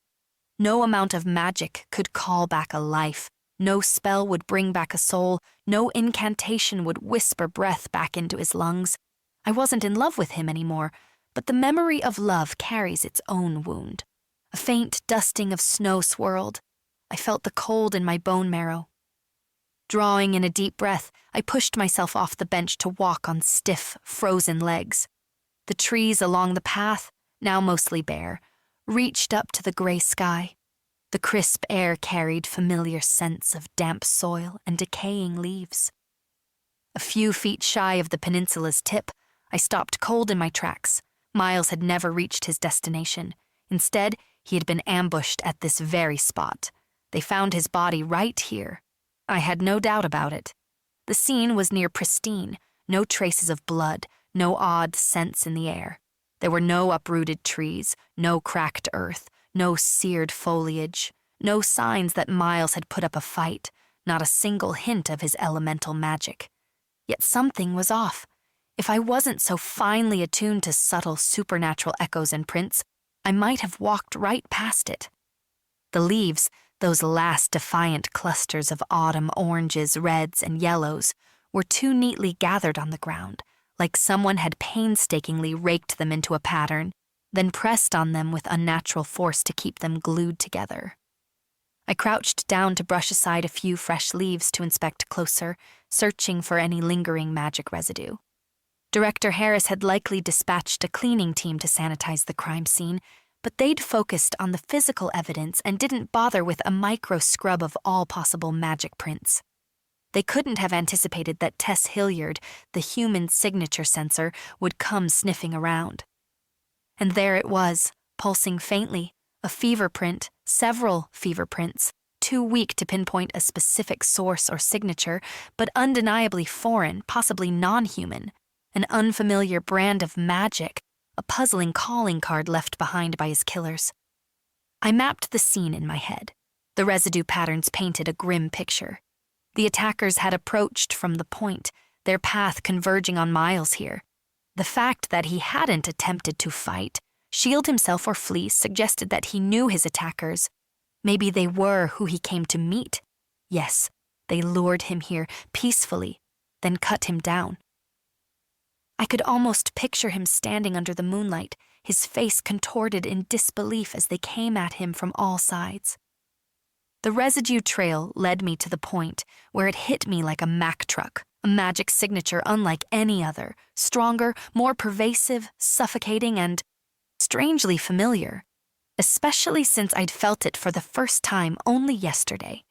No amount of magic could call back a life. No spell would bring back a soul. No incantation would whisper breath back into his lungs. I wasn't in love with him anymore, but the memory of love carries its own wound. A faint dusting of snow swirled. I felt the cold in my bone marrow. Drawing in a deep breath, I pushed myself off the bench to walk on stiff, frozen legs. The trees along the path, now mostly bare, reached up to the gray sky. The crisp air carried familiar scents of damp soil and decaying leaves. A few feet shy of the peninsula's tip, I stopped cold in my tracks. Miles had never reached his destination. Instead, he had been ambushed at this very spot. They found his body right here. I had no doubt about it. The scene was near pristine, no traces of blood, no odd scents in the air. There were no uprooted trees, no cracked earth, no seared foliage, no signs that Miles had put up a fight, not a single hint of his elemental magic. Yet something was off. If I wasn't so finely attuned to subtle supernatural echoes and prints, I might have walked right past it. The leaves, those last defiant clusters of autumn oranges, reds, and yellows, were too neatly gathered on the ground, like someone had painstakingly raked them into a pattern, then pressed on them with unnatural force to keep them glued together. I crouched down to brush aside a few fresh leaves to inspect closer, searching for any lingering magic residue. Director Harris had likely dispatched a cleaning team to sanitize the crime scene, but they'd focused on the physical evidence and didn't bother with a micro-scrub of all possible magic prints. They couldn't have anticipated that Tess Hilliard, the human signature sensor, would come sniffing around. And there it was, pulsing faintly, a fever print, several fever prints, too weak to pinpoint a specific source or signature, but undeniably foreign, possibly non-human, an unfamiliar brand of magic, a puzzling calling card left behind by his killers. I mapped the scene in my head. The residue patterns painted a grim picture. The attackers had approached from the point, their path converging on Miles here. The fact that he hadn't attempted to fight, shield himself or flee suggested that he knew his attackers. Maybe they were who he came to meet. Yes, they lured him here peacefully, then cut him down. I could almost picture him standing under the moonlight, his face contorted in disbelief as they came at him from all sides. The residue trail led me to the point where it hit me like a Mack truck, a magic signature unlike any other, stronger, more pervasive, suffocating, and strangely familiar, especially since I'd felt it for the first time only yesterday.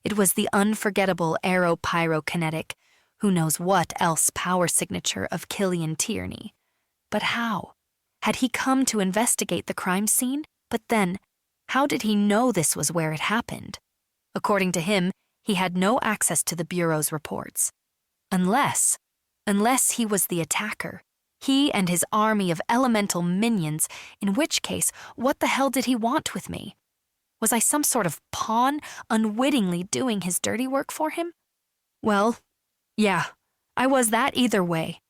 It was the unforgettable aeropyrokinetic, who knows what else power signature of Killian Tierney. But how? Had he come to investigate the crime scene? But then, how did he know this was where it happened? According to him, he had no access to the Bureau's reports. Unless he was the attacker. He and his army of elemental minions, in which case, what the hell did he want with me? Was I some sort of pawn, unwittingly doing his dirty work for him? Well, yeah, I was that either way.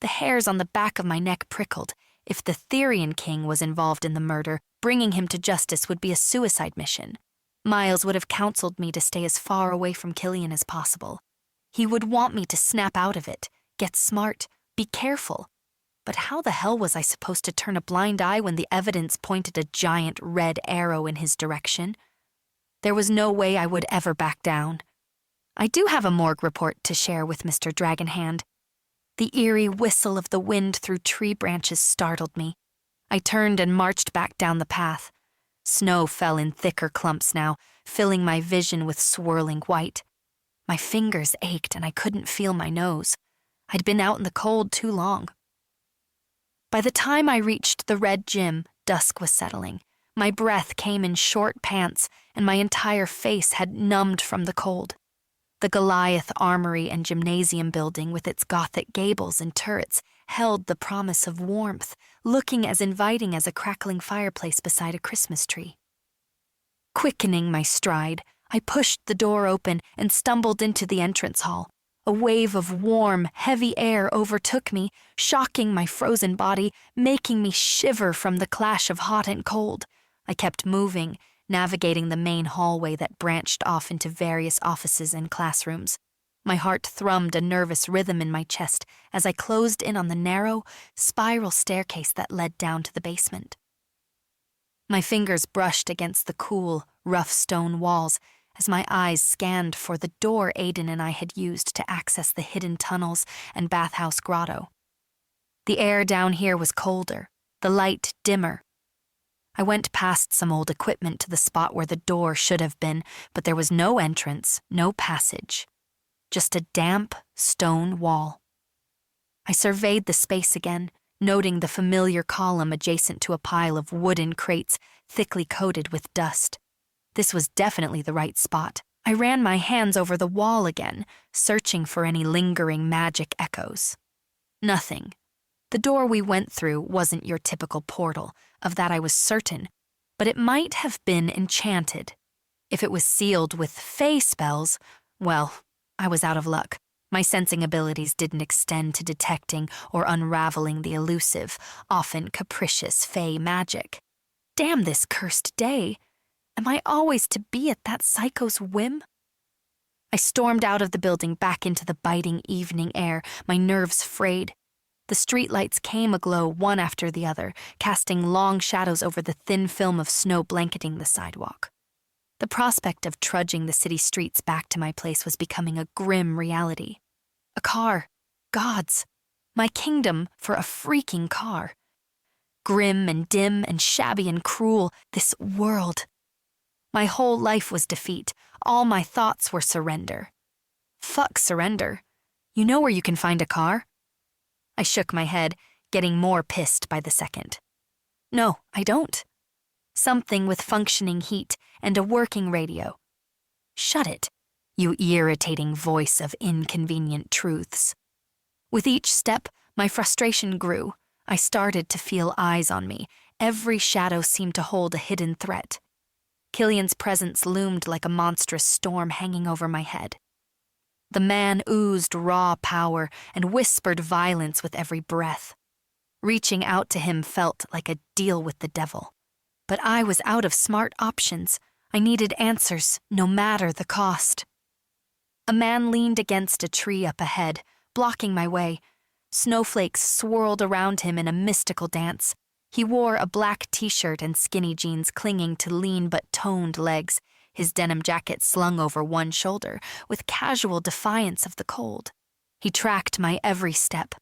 The hairs on the back of my neck prickled. If the Therian king was involved in the murder, bringing him to justice would be a suicide mission. Miles would have counseled me to stay as far away from Killian as possible. He would want me to snap out of it, get smart, be careful. But how the hell was I supposed to turn a blind eye when the evidence pointed a giant red arrow in his direction? There was no way I would ever back down. I do have a morgue report to share with Mr. Dragonhand. The eerie whistle of the wind through tree branches startled me. I turned and marched back down the path. Snow fell in thicker clumps now, filling my vision with swirling white. My fingers ached and I couldn't feel my nose. I'd been out in the cold too long. By the time I reached the red gym, dusk was settling. My breath came in short pants, and my entire face had numbed from the cold. The Goliath Armory and Gymnasium building with its Gothic gables and turrets held the promise of warmth, looking as inviting as a crackling fireplace beside a Christmas tree. Quickening my stride, I pushed the door open and stumbled into the entrance hall. A wave of warm, heavy air overtook me, shocking my frozen body, making me shiver from the clash of hot and cold. I kept moving, navigating the main hallway that branched off into various offices and classrooms. My heart thrummed a nervous rhythm in my chest as I closed in on the narrow, spiral staircase that led down to the basement. My fingers brushed against the cool, rough stone walls as my eyes scanned for the door Aiden and I had used to access the hidden tunnels and bathhouse grotto. The air down here was colder, the light dimmer. I went past some old equipment to the spot where the door should have been, but there was no entrance, no passage. Just a damp stone wall. I surveyed the space again, noting the familiar column adjacent to a pile of wooden crates thickly coated with dust. This was definitely the right spot. I ran my hands over the wall again, searching for any lingering magic echoes. Nothing. The door we went through wasn't your typical portal, of that I was certain, but it might have been enchanted. If it was sealed with fey spells, well, I was out of luck. My sensing abilities didn't extend to detecting or unraveling the elusive, often capricious fey magic. Damn this cursed day. Am I always to be at that psycho's whim? I stormed out of the building back into the biting evening air, my nerves frayed. The streetlights came aglow one after the other, casting long shadows over the thin film of snow blanketing the sidewalk. The prospect of trudging the city streets back to my place was becoming a grim reality. A car. Gods. My kingdom for a freaking car. Grim and dim and shabby and cruel, this world. My whole life was defeat. All my thoughts were surrender. Fuck surrender. You know where you can find a car? I shook my head, getting more pissed by the second. No, I don't. Something with functioning heat and a working radio. Shut it, you irritating voice of inconvenient truths. With each step, my frustration grew. I started to feel eyes on me. Every shadow seemed to hold a hidden threat. Killian's presence loomed like a monstrous storm hanging over my head. The man oozed raw power and whispered violence with every breath. Reaching out to him felt like a deal with the devil. But I was out of smart options. I needed answers, no matter the cost. A man leaned against a tree up ahead, blocking my way. Snowflakes swirled around him in a mystical dance. He wore a black t-shirt and skinny jeans clinging to lean but toned legs, his denim jacket slung over one shoulder, with casual defiance of the cold. He tracked my every step.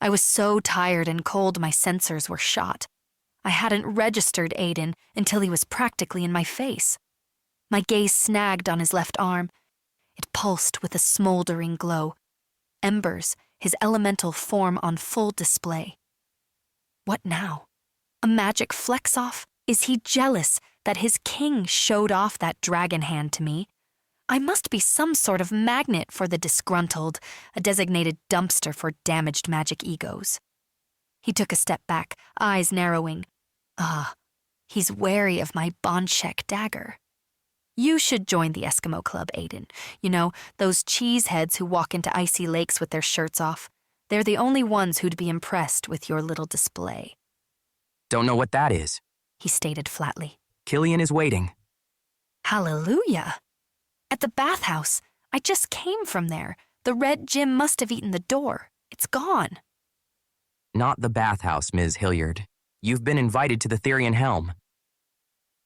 I was so tired and cold my sensors were shot. I hadn't registered Aiden until he was practically in my face. My gaze snagged on his left arm. It pulsed with a smoldering glow. Embers, his elemental form on full display. What now? A magic flex-off? Is he jealous that his king showed off that dragon hand to me? I must be some sort of magnet for the disgruntled, a designated dumpster for damaged magic egos. He took a step back, eyes narrowing. Ah, he's wary of my Bonchek dagger. You should join the Eskimo Club, Aiden. You know, those cheeseheads who walk into icy lakes with their shirts off. They're the only ones who'd be impressed with your little display. Don't know what that is, He stated flatly. Killian is waiting. Hallelujah. At the bathhouse. I just came from there. The red gym must have eaten the door. It's gone. Not the bathhouse, Ms. Hilliard. You've been invited to the Therian Helm.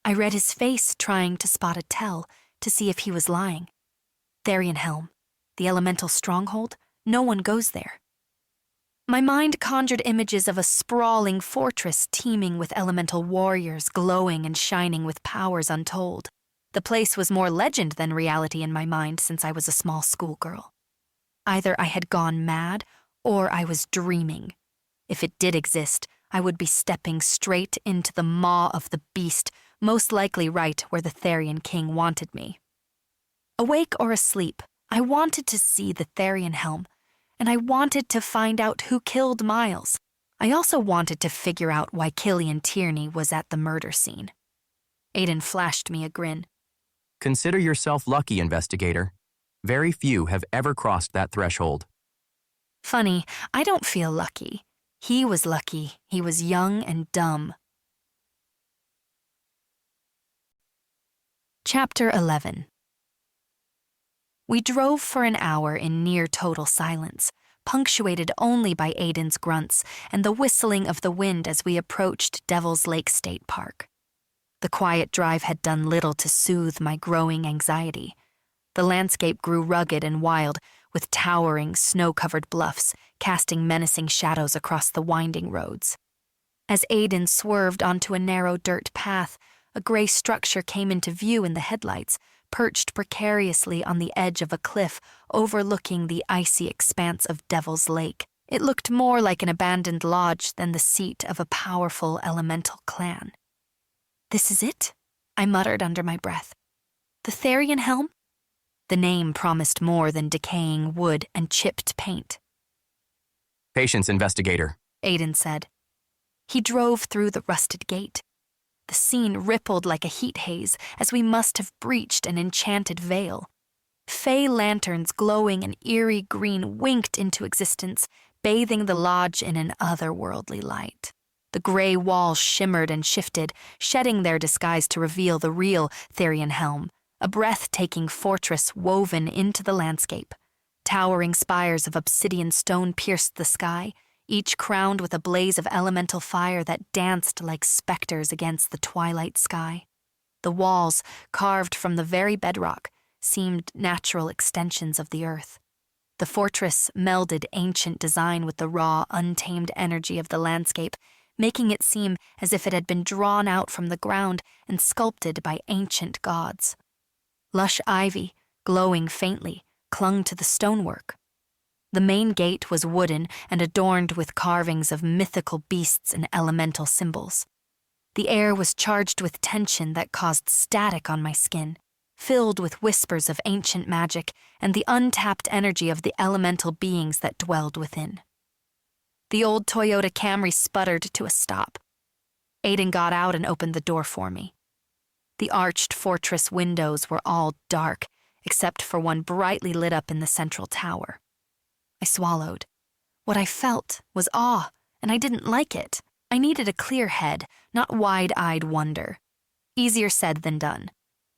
I read his face, trying to spot a tell, to see if he was lying. Therian Helm, the elemental stronghold, no one goes there. My mind conjured images of a sprawling fortress teeming with elemental warriors glowing and shining with powers untold. The place was more legend than reality in my mind since I was a small schoolgirl. Either I had gone mad or I was dreaming. If it did exist, I would be stepping straight into the maw of the beast, most likely right where the Therian king wanted me. Awake or asleep, I wanted to see the Therian Helm, and I wanted to find out who killed Miles. I also wanted to figure out why Killian Tierney was at the murder scene. Aiden flashed me a grin. Consider yourself lucky, investigator. Very few have ever crossed that threshold. Funny, I don't feel lucky. He was lucky. He was young and dumb. Chapter 11. We drove for an hour in near total silence, punctuated only by Aiden's grunts and the whistling of the wind as we approached Devil's Lake State Park. The quiet drive had done little to soothe my growing anxiety. The landscape grew rugged and wild, with towering, snow-covered bluffs casting menacing shadows across the winding roads. As Aiden swerved onto a narrow dirt path, a gray structure came into view in the headlights, perched precariously on the edge of a cliff overlooking the icy expanse of Devil's Lake. It looked more like an abandoned lodge than the seat of a powerful elemental clan. "This is it?" I muttered under my breath. "The Therian Helm?" The name promised more than decaying wood and chipped paint. Patience, investigator, Aiden said. He drove through the rusted gate. The scene rippled like a heat haze, as we must have breached an enchanted veil. Fey lanterns glowing an eerie green winked into existence, bathing the lodge in an otherworldly light. The gray walls shimmered and shifted, shedding their disguise to reveal the real Therian Helm, a breathtaking fortress woven into the landscape. Towering spires of obsidian stone pierced the sky, each crowned with a blaze of elemental fire that danced like specters against the twilight sky. The walls, carved from the very bedrock, seemed natural extensions of the earth. The fortress melded ancient design with the raw, untamed energy of the landscape, making it seem as if it had been drawn out from the ground and sculpted by ancient gods. Lush ivy, glowing faintly, clung to the stonework. The main gate was wooden and adorned with carvings of mythical beasts and elemental symbols. The air was charged with tension that caused static on my skin, filled with whispers of ancient magic and the untapped energy of the elemental beings that dwelled within. The old Toyota Camry sputtered to a stop. Aiden got out and opened the door for me. The arched fortress windows were all dark, except for one brightly lit up in the central tower. I swallowed. What I felt was awe, and I didn't like it. I needed a clear head, not wide-eyed wonder. Easier said than done.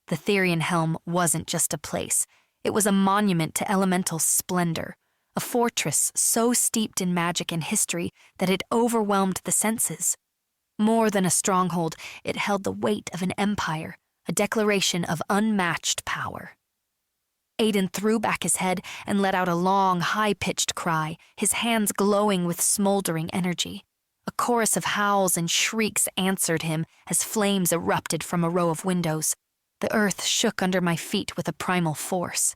The Therian Helm wasn't just a place. It was a monument to elemental splendor, a fortress so steeped in magic and history that it overwhelmed the senses. More than a stronghold, it held the weight of an empire, a declaration of unmatched power. Aiden threw back his head and let out a long, high-pitched cry, his hands glowing with smoldering energy. A chorus of howls and shrieks answered him as flames erupted from a row of windows. The earth shook under my feet with a primal force.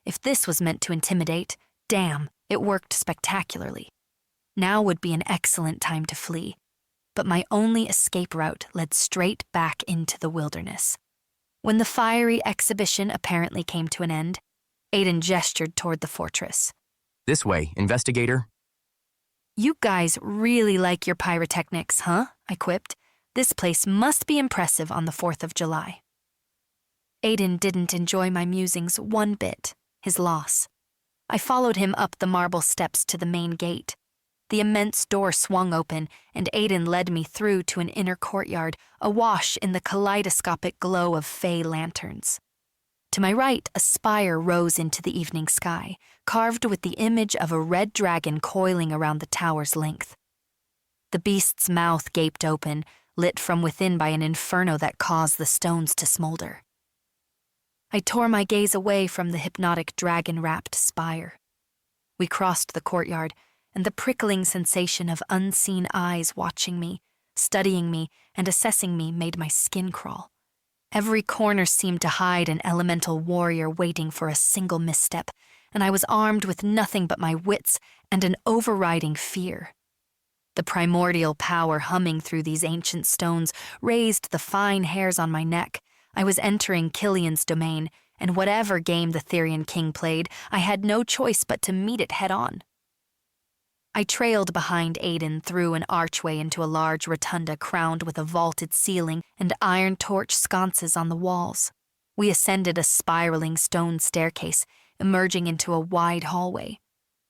If this was meant to intimidate, damn, it worked spectacularly. Now would be an excellent time to flee. But my only escape route led straight back into the wilderness. When the fiery exhibition apparently came to an end, Aiden gestured toward the fortress. This way, investigator. You guys really like your pyrotechnics, huh? I quipped. This place must be impressive on the 4th of July. Aiden didn't enjoy my musings one bit, his loss. I followed him up the marble steps to the main gate. The immense door swung open, and Aiden led me through to an inner courtyard, awash in the kaleidoscopic glow of fey lanterns. To my right, a spire rose into the evening sky, carved with the image of a red dragon coiling around the tower's length. The beast's mouth gaped open, lit from within by an inferno that caused the stones to smolder. I tore my gaze away from the hypnotic dragon-wrapped spire. We crossed the courtyard, and the prickling sensation of unseen eyes watching me, studying me, and assessing me made my skin crawl. Every corner seemed to hide an elemental warrior waiting for a single misstep, and I was armed with nothing but my wits and an overriding fear. The primordial power humming through these ancient stones raised the fine hairs on my neck. I was entering Killian's domain, and whatever game the Therian King played, I had no choice but to meet it head-on. I trailed behind Aiden through an archway into a large rotunda crowned with a vaulted ceiling and iron torch sconces on the walls. We ascended a spiraling stone staircase, emerging into a wide hallway.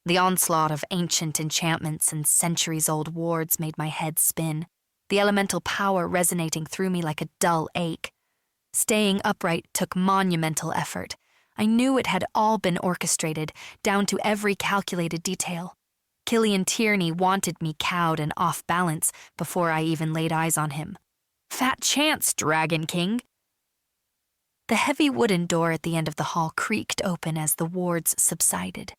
The onslaught of ancient enchantments and centuries-old wards made my head spin, the elemental power resonating through me like a dull ache. Staying upright took monumental effort. I knew it had all been orchestrated, down to every calculated detail. Killian Tierney wanted me cowed and off balance before I even laid eyes on him. Fat chance, Dragon King! The heavy wooden door at the end of the hall creaked open as the wards subsided.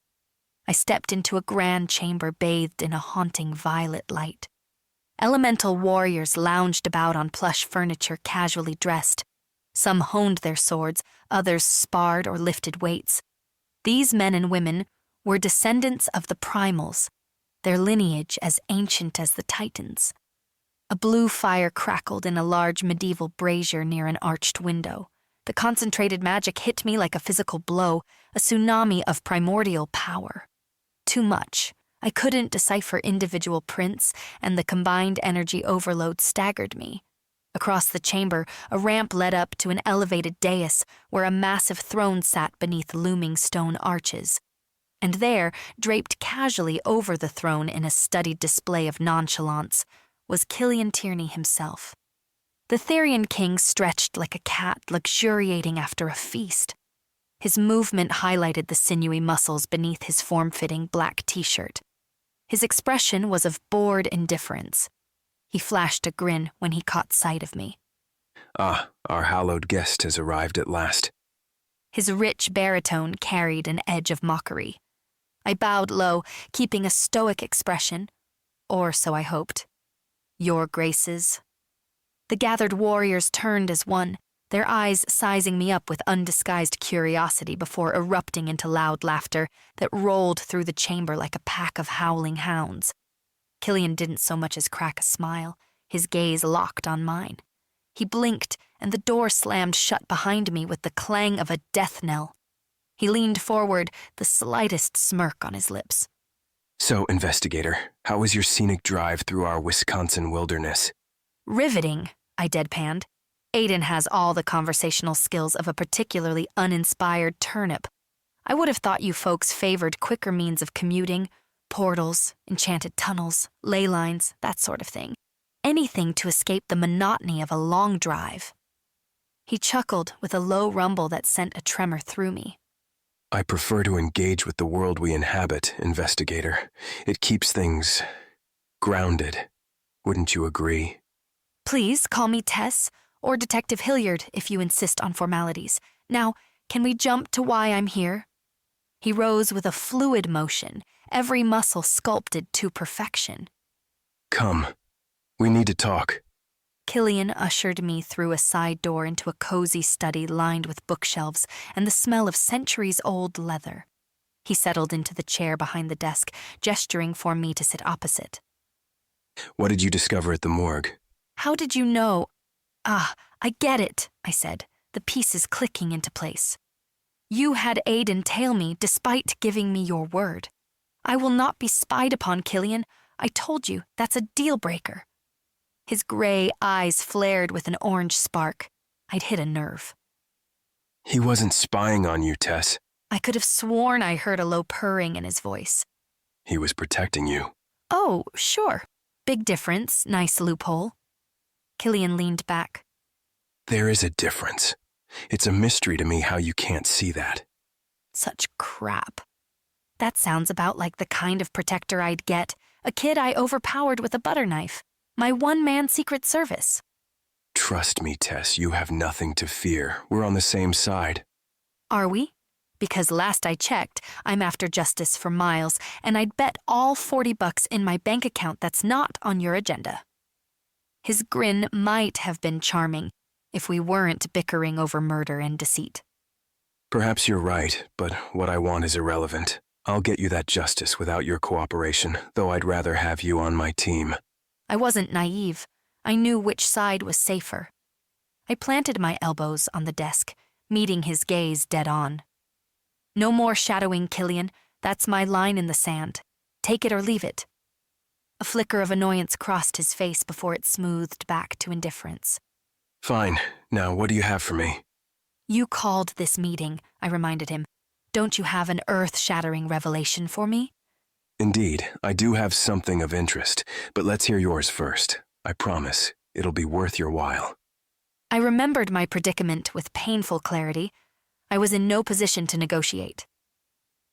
I stepped into a grand chamber bathed in a haunting violet light. Elemental warriors lounged about on plush furniture casually dressed. Some honed their swords, others sparred or lifted weights. These men and women were descendants of the primals, their lineage as ancient as the Titans. A blue fire crackled in a large medieval brazier near an arched window. The concentrated magic hit me like a physical blow, a tsunami of primordial power. Too much. I couldn't decipher individual prints, and the combined energy overload staggered me. Across the chamber, a ramp led up to an elevated dais where a massive throne sat beneath looming stone arches. And there, draped casually over the throne in a studied display of nonchalance, was Killian Tierney himself. The Therian King stretched like a cat luxuriating after a feast. His movement highlighted the sinewy muscles beneath his form-fitting black t-shirt. His expression was of bored indifference. He flashed a grin when he caught sight of me. Ah, our hallowed guest has arrived at last. His rich baritone carried an edge of mockery. I bowed low, keeping a stoic expression, or so I hoped. Your graces. The gathered warriors turned as one, their eyes sizing me up with undisguised curiosity before erupting into loud laughter that rolled through the chamber like a pack of howling hounds. Killian didn't so much as crack a smile, his gaze locked on mine. He blinked, and the door slammed shut behind me with the clang of a death knell. He leaned forward, the slightest smirk on his lips. So, investigator, how was your scenic drive through our Wisconsin wilderness? Riveting, I deadpanned. Aiden has all the conversational skills of a particularly uninspired turnip. I would have thought you folks favored quicker means of commuting, portals, enchanted tunnels, ley lines, that sort of thing. Anything to escape the monotony of a long drive. He chuckled with a low rumble that sent a tremor through me. I prefer to engage with the world we inhabit, investigator. It keeps things grounded. Wouldn't you agree? Please call me Tess, or Detective Hilliard if you insist on formalities. Now, can we jump to why I'm here? He rose with a fluid motion, every muscle sculpted to perfection. Come, we need to talk. Killian ushered me through a side door into a cozy study lined with bookshelves and the smell of centuries-old leather. He settled into the chair behind the desk, gesturing for me to sit opposite. What did you discover at the morgue? How did you know? Ah, I get it, I said, the pieces clicking into place. You had Aiden tail me despite giving me your word. I will not be spied upon, Killian. I told you, that's a deal-breaker. His gray eyes flared with an orange spark. I'd hit a nerve. He wasn't spying on you, Tess. I could have sworn I heard a low purring in his voice. He was protecting you. Oh, sure. Big difference, nice loophole. Killian leaned back. There is a difference. It's a mystery to me how you can't see that. Such crap. That sounds about like the kind of protector I'd get, a kid I overpowered with a butter knife. My one-man Secret Service. Trust me, Tess, you have nothing to fear. We're on the same side. Are we? Because last I checked, I'm after justice for Miles, and I'd bet all $40 in my bank account that's not on your agenda. His grin might have been charming if we weren't bickering over murder and deceit. Perhaps you're right, but what I want is irrelevant. I'll get you that justice without your cooperation, though I'd rather have you on my team. I wasn't naive. I knew which side was safer. I planted my elbows on the desk, meeting his gaze dead on. No more shadowing, Killian. That's my line in the sand. Take it or leave it. A flicker of annoyance crossed his face before it smoothed back to indifference. Fine. Now, what do you have for me? You called this meeting, I reminded him. Don't you have an earth-shattering revelation for me? Indeed, I do have something of interest, but let's hear yours first. I promise, it'll be worth your while. I remembered my predicament with painful clarity. I was in no position to negotiate.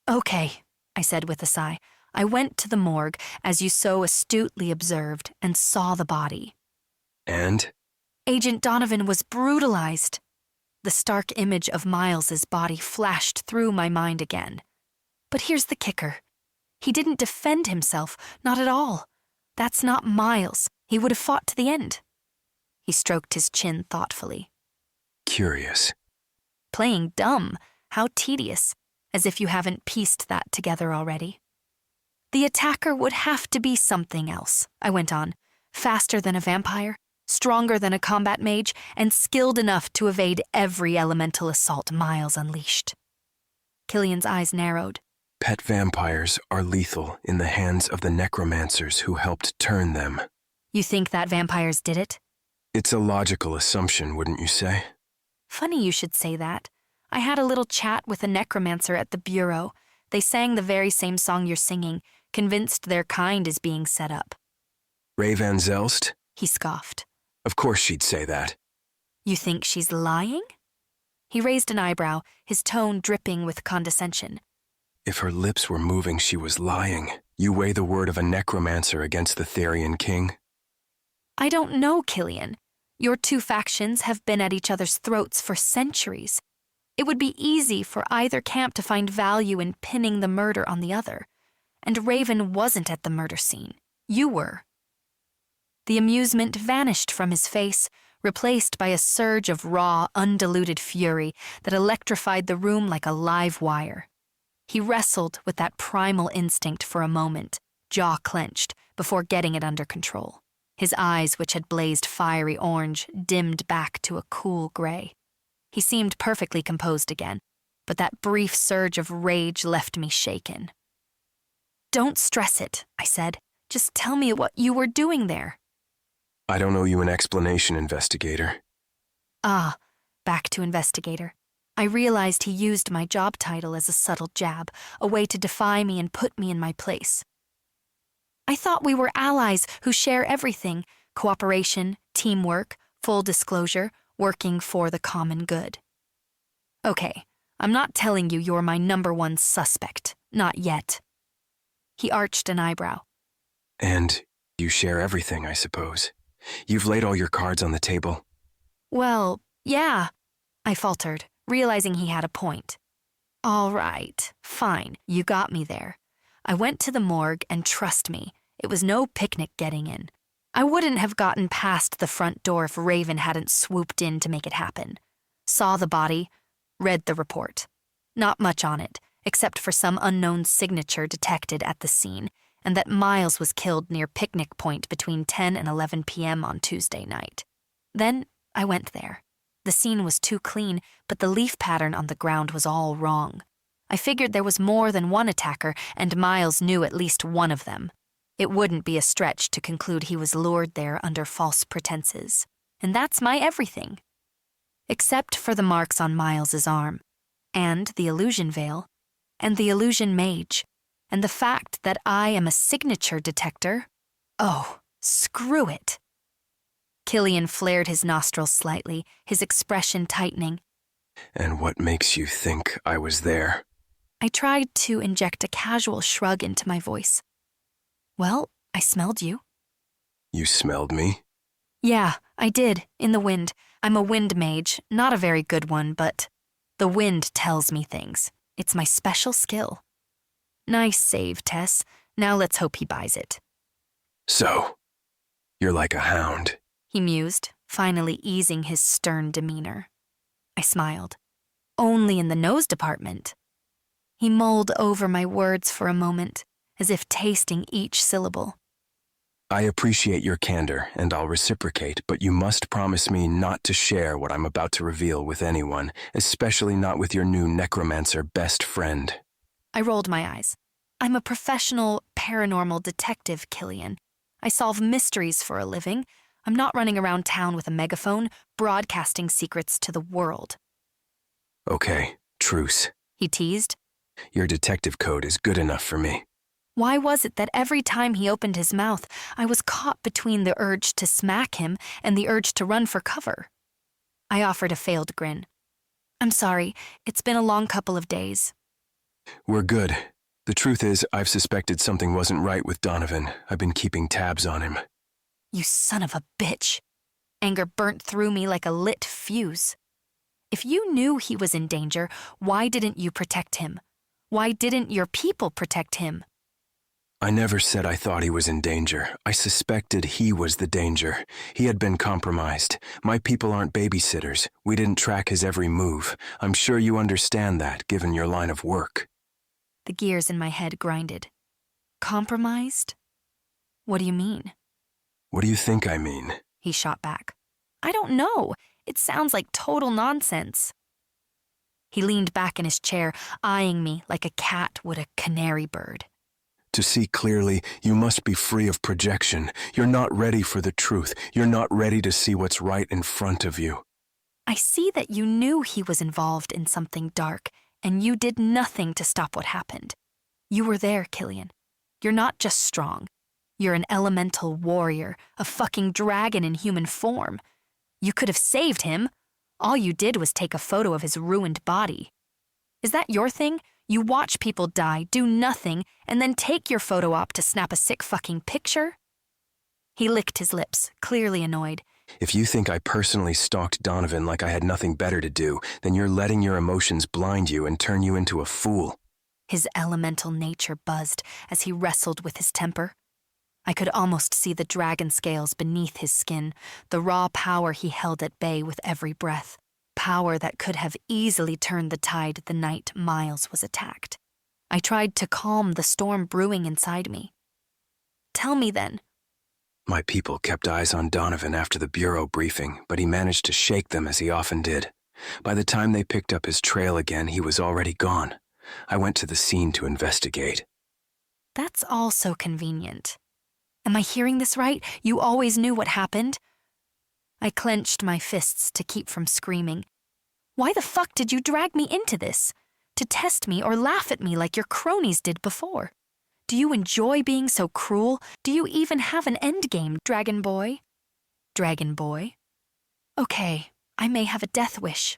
Okay, I said with a sigh. I went to the morgue, as you so astutely observed, and saw the body. And? Agent Donovan was brutalized. The stark image of Miles's body flashed through my mind again. But here's the kicker. He didn't defend himself, not at all. That's not Miles. He would have fought to the end. He stroked his chin thoughtfully. Curious. Playing dumb. How tedious. As if you haven't pieced that together already. The attacker would have to be something else, I went on. Faster than a vampire, stronger than a combat mage, and skilled enough to evade every elemental assault Miles unleashed. Killian's eyes narrowed. Pet vampires are lethal in the hands of the necromancers who helped turn them. You think that vampires did it? It's a logical assumption, wouldn't you say? Funny you should say that. I had a little chat with a necromancer at the bureau. They sang the very same song you're singing, convinced their kind is being set up. Ray Van Zelst? He scoffed. Of course she'd say that. You think she's lying? He raised an eyebrow, his tone dripping with condescension. If her lips were moving, she was lying. You weigh the word of a necromancer against the Therian king? I don't know, Killian. Your two factions have been at each other's throats for centuries. It would be easy for either camp to find value in pinning the murder on the other. And Raven wasn't at the murder scene. You were. The amusement vanished from his face, replaced by a surge of raw, undiluted fury that electrified the room like a live wire. He wrestled with that primal instinct for a moment, jaw clenched, before getting it under control. His eyes, which had blazed fiery orange, dimmed back to a cool gray. He seemed perfectly composed again, but that brief surge of rage left me shaken. Don't stress it, I said. Just tell me what you were doing there. I don't owe you an explanation, investigator. Ah, back to investigator. I realized he used my job title as a subtle jab, a way to defy me and put me in my place. I thought we were allies who share everything, cooperation, teamwork, full disclosure, working for the common good. Okay, I'm not telling you you're my number one suspect, not yet. He arched an eyebrow. And you share everything, I suppose. You've laid all your cards on the table. Well, yeah, I faltered, realizing he had a point. All right, fine, you got me there. I went to the morgue, and trust me, it was no picnic getting in. I wouldn't have gotten past the front door if Raven hadn't swooped in to make it happen. Saw the body, read the report. Not much on it, except for some unknown signature detected at the scene, and that Miles was killed near Picnic Point between 10 and 11 p.m. on Tuesday night. Then I went there. The scene was too clean, but the leaf pattern on the ground was all wrong. I figured there was more than one attacker, and Miles knew at least one of them. It wouldn't be a stretch to conclude he was lured there under false pretenses. And that's my everything. except for the marks on Miles's arm, and the illusion veil, and the illusion mage, and the fact that I am a signature detector. Oh, screw it. Killian flared his nostrils slightly, his expression tightening. And what makes you think I was there? I tried to inject a casual shrug into my voice. Well, I smelled you. You smelled me? Yeah, I did, in the wind. I'm a wind mage, not a very good one, but the wind tells me things. It's my special skill. Nice save, Tess. Now let's hope he buys it. So, you're like a hound, he mused, finally easing his stern demeanor. I smiled. Only in the nose department. He mulled over my words for a moment, as if tasting each syllable. I appreciate your candor, and I'll reciprocate, but you must promise me not to share what I'm about to reveal with anyone, especially not with your new necromancer best friend. I rolled my eyes. I'm a professional paranormal detective, Killian. I solve mysteries for a living. I'm not running around town with a megaphone, broadcasting secrets to the world. Okay, truce, he teased. Your detective code is good enough for me. Why was it that every time he opened his mouth, I was caught between the urge to smack him and the urge to run for cover? I offered a failed grin. I'm sorry, it's been a long couple of days. We're good. The truth is, I've suspected something wasn't right with Donovan. I've been keeping tabs on him. You son of a bitch. Anger burnt through me like a lit fuse. If you knew he was in danger, why didn't you protect him? Why didn't your people protect him? I never said I thought he was in danger. I suspected he was the danger. He had been compromised. My people aren't babysitters. We didn't track his every move. I'm sure you understand that, given your line of work. The gears in my head grinded. Compromised? What do you mean? What do you think I mean? He shot back. I don't know. It sounds like total nonsense. He leaned back in his chair, eyeing me like a cat would a canary bird. To see clearly, you must be free of projection. You're not ready for the truth. You're not ready to see what's right in front of you. I see that you knew he was involved in something dark, and you did nothing to stop what happened. You were there, Killian. You're not just strong. You're an elemental warrior, a fucking dragon in human form. You could have saved him. All you did was take a photo of his ruined body. Is that your thing? You watch people die, do nothing, and then take your photo op to snap a sick fucking picture? He licked his lips, clearly annoyed. If you think I personally stalked Donovan like I had nothing better to do, then you're letting your emotions blind you and turn you into a fool. His elemental nature buzzed as he wrestled with his temper. I could almost see the dragon scales beneath his skin, the raw power he held at bay with every breath. Power that could have easily turned the tide the night Miles was attacked. I tried to calm the storm brewing inside me. Tell me then. My people kept eyes on Donovan after the bureau briefing, but he managed to shake them as he often did. By the time they picked up his trail again, he was already gone. I went to the scene to investigate. That's all so convenient. Am I hearing this right? You always knew what happened? I clenched my fists to keep from screaming. Why the fuck did you drag me into this? To test me or laugh at me like your cronies did before? Do you enjoy being so cruel? Do you even have an endgame, Dragon Boy? Dragon Boy? Okay, I may have a death wish.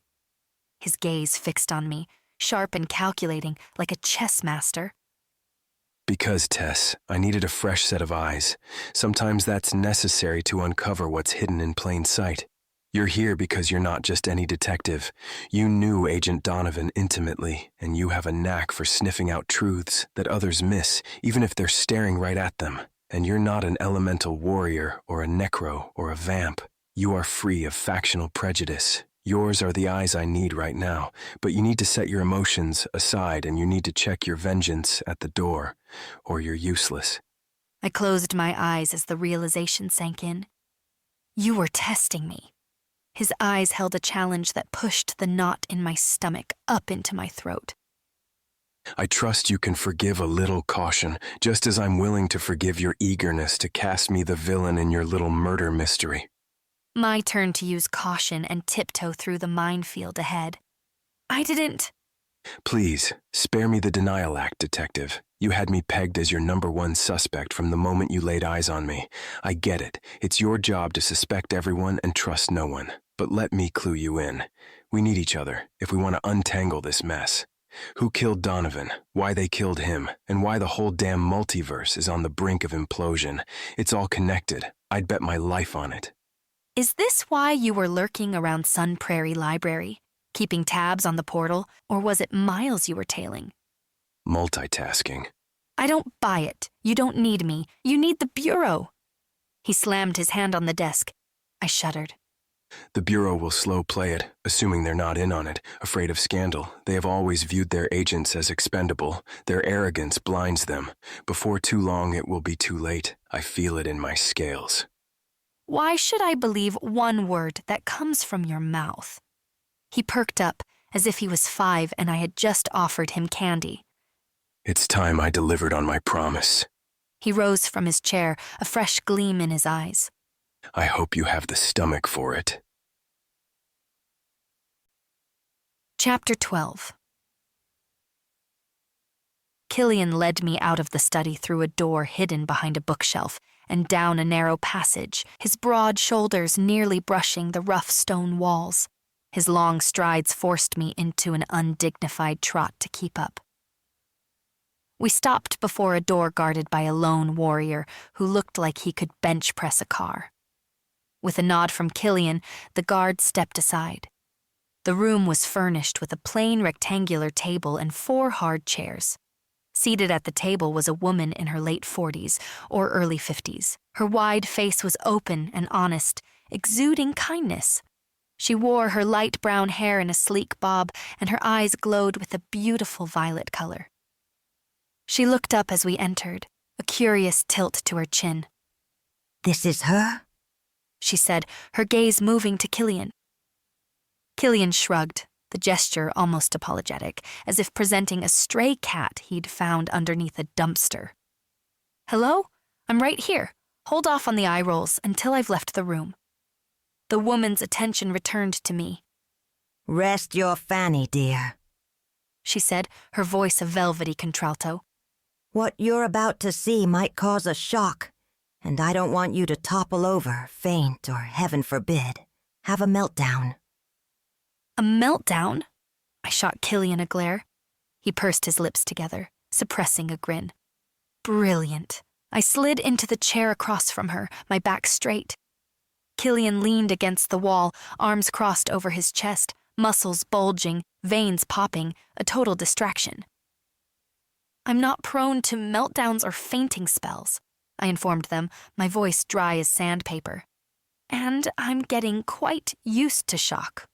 His gaze fixed on me, sharp and calculating, like a chess master. Because, Tess, I needed a fresh set of eyes. Sometimes that's necessary to uncover what's hidden in plain sight. You're here because you're not just any detective. You knew Agent Donovan intimately, and you have a knack for sniffing out truths that others miss, even if they're staring right at them. And you're not an elemental warrior or a necro or a vamp. You are free of factional prejudice. Yours are the eyes I need right now, but you need to set your emotions aside and you need to check your vengeance at the door, or you're useless. I closed my eyes as the realization sank in. You were testing me. His eyes held a challenge that pushed the knot in my stomach up into my throat. I trust you can forgive a little caution, just as I'm willing to forgive your eagerness to cast me the villain in your little murder mystery. My turn to use caution and tiptoe through the minefield ahead. I didn't. Please, spare me the denial act, Detective. You had me pegged as your #1 suspect from the moment you laid eyes on me. I get it. It's your job to suspect everyone and trust no one. But let me clue you in. We need each other if we want to untangle this mess. Who killed Donovan, why they killed him, and why the whole damn multiverse is on the brink of implosion. It's all connected. I'd bet my life on it. Is this why you were lurking around Sun Prairie Library, keeping tabs on the portal, or was it Miles you were tailing? Multitasking. I don't buy it. You don't need me. You need the Bureau. He slammed his hand on the desk. I shuddered. The Bureau will slow play it, assuming they're not in on it, afraid of scandal. They have always viewed their agents as expendable. Their arrogance blinds them. Before too long, it will be too late. I feel it in my scales. Why should I believe one word that comes from your mouth? He perked up, as if he was 5 and I had just offered him candy. It's time I delivered on my promise. He rose from his chair, a fresh gleam in his eyes. I hope you have the stomach for it. Chapter 12. Killian led me out of the study through a door hidden behind a bookshelf and down a narrow passage, his broad shoulders nearly brushing the rough stone walls. His long strides forced me into an undignified trot to keep up. We stopped before a door guarded by a lone warrior who looked like he could bench press a car. With a nod from Killian, the guard stepped aside. The room was furnished with a plain rectangular table and 4 hard chairs. Seated at the table was a woman in her late 40s or early 50s. Her wide face was open and honest, exuding kindness. She wore her light brown hair in a sleek bob, and her eyes glowed with a beautiful violet color. She looked up as we entered, a curious tilt to her chin. "This is her?" she said, her gaze moving to Killian. Killian shrugged, the gesture almost apologetic, as if presenting a stray cat he'd found underneath a dumpster. "Hello? I'm right here. Hold off on the eye rolls until I've left the room." The woman's attention returned to me. "Rest your fanny, dear," she said, her voice a velvety contralto. "What you're about to see might cause a shock, and I don't want you to topple over, faint, or heaven forbid, have a meltdown." A meltdown? I shot Killian a glare. He pursed his lips together, suppressing a grin. Brilliant. I slid into the chair across from her, my back straight. Killian leaned against the wall, arms crossed over his chest, muscles bulging, veins popping, a total distraction. "I'm not prone to meltdowns or fainting spells," I informed them, my voice dry as sandpaper. "And I'm getting quite used to shock."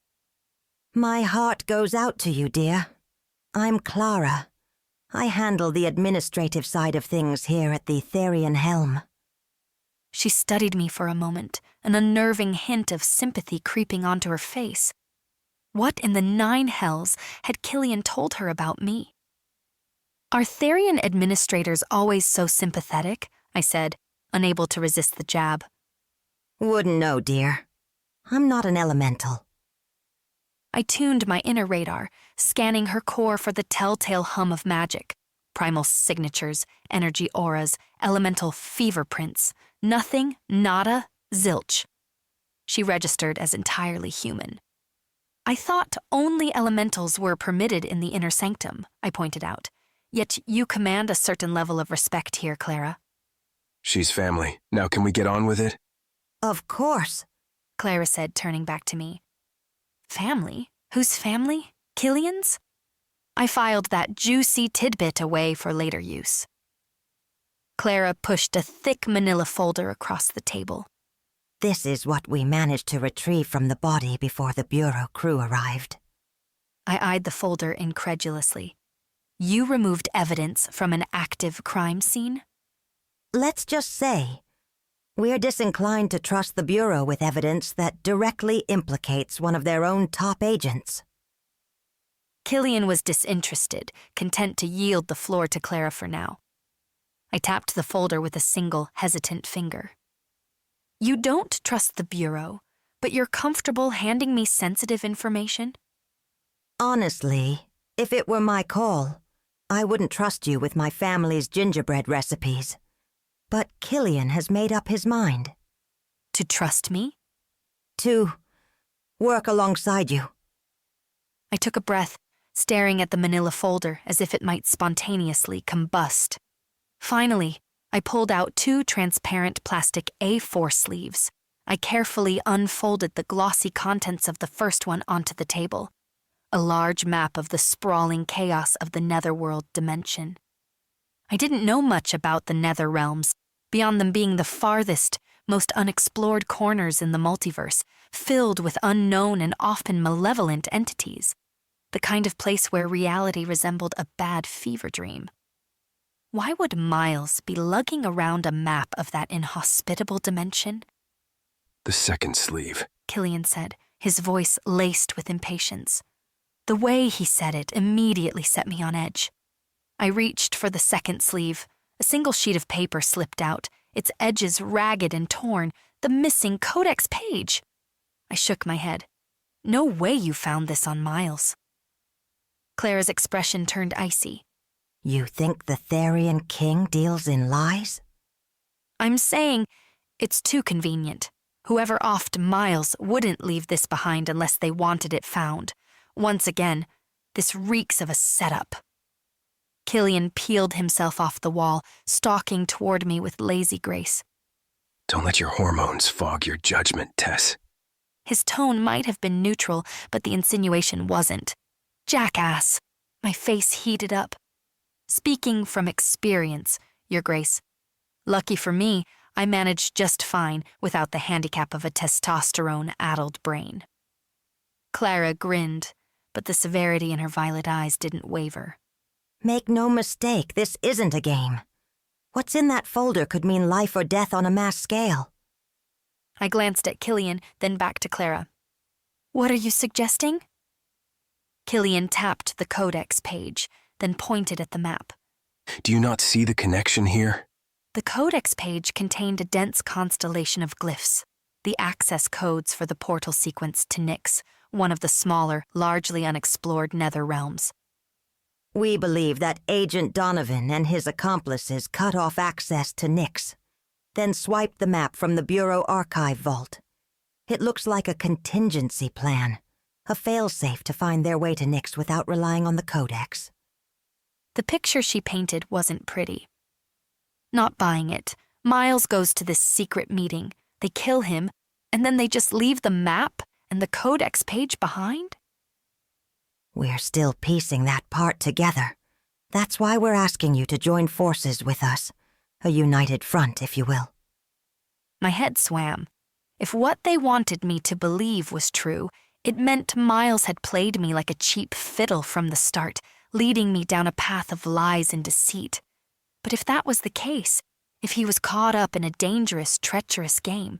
"My heart goes out to you, dear. I'm Clara. I handle the administrative side of things here at the Therian Helm." She studied me for a moment, an unnerving hint of sympathy creeping onto her face. What in the 9 hells had Killian told her about me? "Are Therian administrators always so sympathetic?" I said, unable to resist the jab. "Wouldn't know, dear. I'm not an elemental." I tuned my inner radar, scanning her core for the telltale hum of magic. Primal signatures, energy auras, elemental fever prints. Nothing, nada, zilch. She registered as entirely human. "I thought only elementals were permitted in the inner sanctum," I pointed out. "Yet you command a certain level of respect here, Clara." She's family. Now can we get on with it? "Of course," Clara said, turning back to me. Family? Whose family? Killian's? I filed that juicy tidbit away for later use. Clara pushed a thick manila folder across the table. "This is what we managed to retrieve from the body before the Bureau crew arrived." I eyed the folder incredulously. You removed evidence from an active crime scene? Let's just say, we're disinclined to trust the Bureau with evidence that directly implicates one of their own top agents. Killian was disinterested, content to yield the floor to Clara for now. I tapped the folder with a single, hesitant finger. You don't trust the Bureau, but you're comfortable handing me sensitive information? Honestly, if it were my call, I wouldn't trust you with my family's gingerbread recipes. But Killian has made up his mind. To trust me? To work alongside you. I took a breath, staring at the manila folder as if it might spontaneously combust. Finally, I pulled out 2 transparent plastic A4 sleeves. I carefully unfolded the glossy contents of the first one onto the table. A large map of the sprawling chaos of the netherworld dimension. I didn't know much about the nether realms, beyond them being the farthest, most unexplored corners in the multiverse, filled with unknown and often malevolent entities. The kind of place where reality resembled a bad fever dream. Why would Miles be lugging around a map of that inhospitable dimension? The second sleeve, Killian said, his voice laced with impatience. The way he said it immediately set me on edge. I reached for the second sleeve. A single sheet of paper slipped out, its edges ragged and torn, the missing codex page. I shook my head. No way you found this on Miles. Clara's expression turned icy. You think the Therian king deals in lies? I'm saying it's too convenient. Whoever offed Miles wouldn't leave this behind unless they wanted it found. Once again, this reeks of a setup. Killian peeled himself off the wall, stalking toward me with lazy grace. Don't let your hormones fog your judgment, Tess. His tone might have been neutral, but the insinuation wasn't. Jackass. My face heated up. Speaking from experience, Your Grace. Lucky for me, I managed just fine without the handicap of a testosterone-addled brain. Clara grinned, but the severity in her violet eyes didn't waver. Make no mistake, this isn't a game. What's in that folder could mean life or death on a mass scale. I glanced at Killian, then back to Clara. What are you suggesting? Killian tapped the codex page, then pointed at the map. Do you not see the connection here? The codex page contained a dense constellation of glyphs, the access codes for the portal sequence to Nyx, one of the smaller, largely unexplored nether realms. We believe that Agent Donovan and his accomplices cut off access to Nyx, then swiped the map from the Bureau archive vault. It looks like a contingency plan, a failsafe to find their way to Nyx without relying on the codex. The picture she painted wasn't pretty. Not buying it. Miles goes to this secret meeting, they kill him, and then they just leave the map and the codex page behind? We're still piecing that part together. That's why we're asking you to join forces with us. A united front, if you will. My head swam. If what they wanted me to believe was true, it meant Miles had played me like a cheap fiddle from the start, leading me down a path of lies and deceit. But if that was the case, if he was caught up in a dangerous, treacherous game,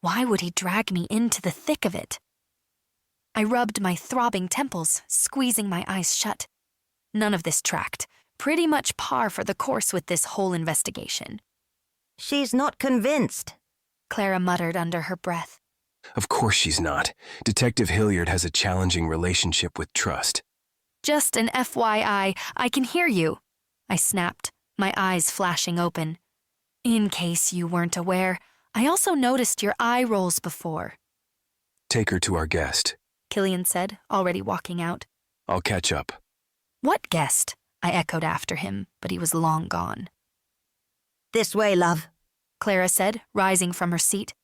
why would he drag me into the thick of it? I rubbed my throbbing temples, squeezing my eyes shut. None of this tracked. Pretty much par for the course with this whole investigation. She's not convinced, Clara muttered under her breath. Of course she's not. Detective Hilliard has a challenging relationship with trust. Just an FYI, I can hear you, I snapped, my eyes flashing open. In case you weren't aware, I also noticed your eye rolls before. Take her to our guest, Killian said, already walking out. I'll catch up. What guest? I echoed after him, but he was long gone. This way, love, Clara said, rising from her seat.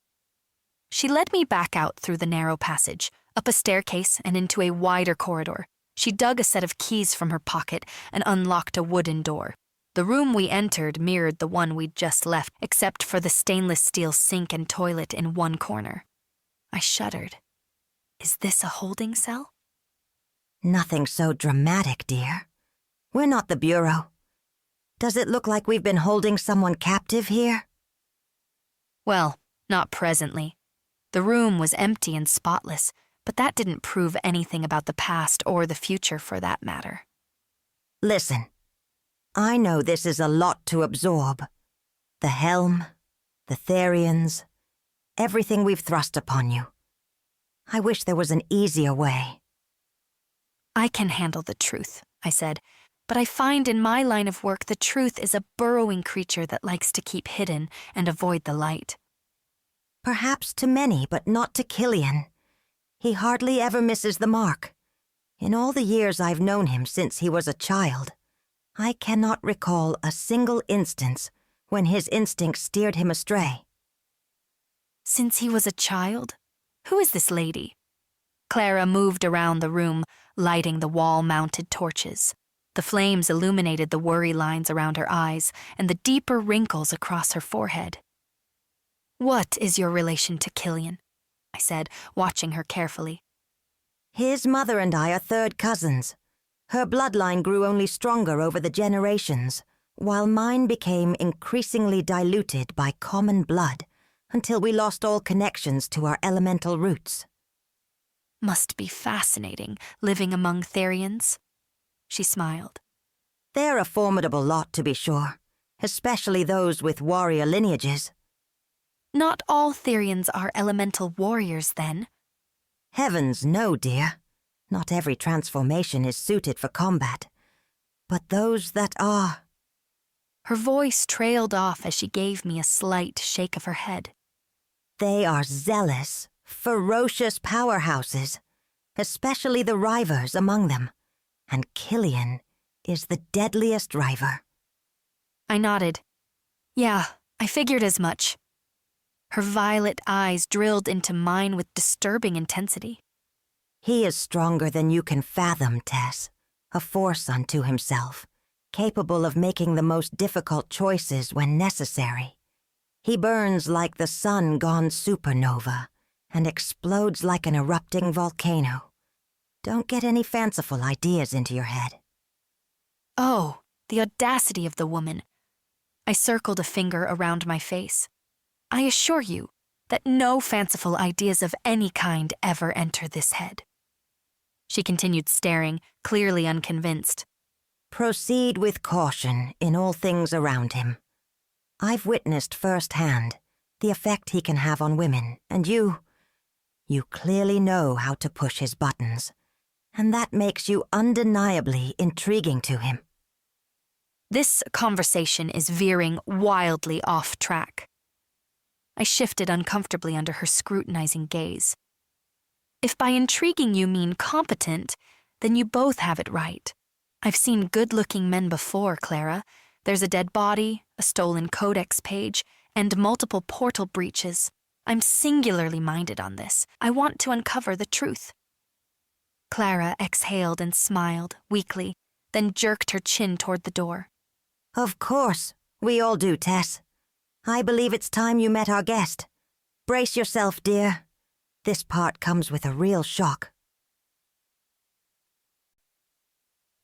She led me back out through the narrow passage, up a staircase and into a wider corridor. She dug a set of keys from her pocket and unlocked a wooden door. The room we entered mirrored the one we'd just left, except for the stainless steel sink and toilet in one corner. I shuddered. Is this a holding cell? Nothing so dramatic, dear. We're not the Bureau. Does it look like we've been holding someone captive here? Well, not presently. The room was empty and spotless, but that didn't prove anything about the past or the future for that matter. Listen, I know this is a lot to absorb. The Helm, the Therians, everything we've thrust upon you. I wish there was an easier way. I can handle the truth, I said, but I find in my line of work the truth is a burrowing creature that likes to keep hidden and avoid the light. Perhaps to many, but not to Killian. He hardly ever misses the mark. In all the years I've known him since he was a child, I cannot recall a single instance when his instincts steered him astray. Since he was a child? Who is this lady? Clara moved around the room, lighting the wall-mounted torches. The flames illuminated the worry lines around her eyes and the deeper wrinkles across her forehead. What is your relation to Killian? I said, watching her carefully. His mother and I are third cousins. Her bloodline grew only stronger over the generations, while mine became increasingly diluted by common blood until we lost all connections to our elemental roots. Must be fascinating, living among Therians. She smiled. They're a formidable lot, to be sure, especially those with warrior lineages. Not all Therians are elemental warriors, then. Heavens, no, dear. Not every transformation is suited for combat. But those that are... Her voice trailed off as she gave me a slight shake of her head. They are zealous, ferocious powerhouses, especially the rivers among them. And Killian is the deadliest river. I nodded. Yeah, I figured as much. Her violet eyes drilled into mine with disturbing intensity. He is stronger than you can fathom, Tess. A force unto himself, capable of making the most difficult choices when necessary. He burns like the sun gone supernova and explodes like an erupting volcano. Don't get any fanciful ideas into your head. Oh, the audacity of the woman. I circled a finger around my face. I assure you that no fanciful ideas of any kind ever enter this head. She continued staring, clearly unconvinced. Proceed with caution in all things around him. I've witnessed firsthand the effect he can have on women, and you clearly know how to push his buttons, and that makes you undeniably intriguing to him. This conversation is veering wildly off track. I shifted uncomfortably under her scrutinizing gaze. If by intriguing you mean competent, then you both have it right. I've seen good-looking men before, Clara. There's a dead body, a stolen codex page, and multiple portal breaches. I'm singularly minded on this. I want to uncover the truth. Clara exhaled and smiled, weakly, then jerked her chin toward the door. Of course, we all do, Tess. I believe it's time you met our guest. Brace yourself, dear. This part comes with a real shock.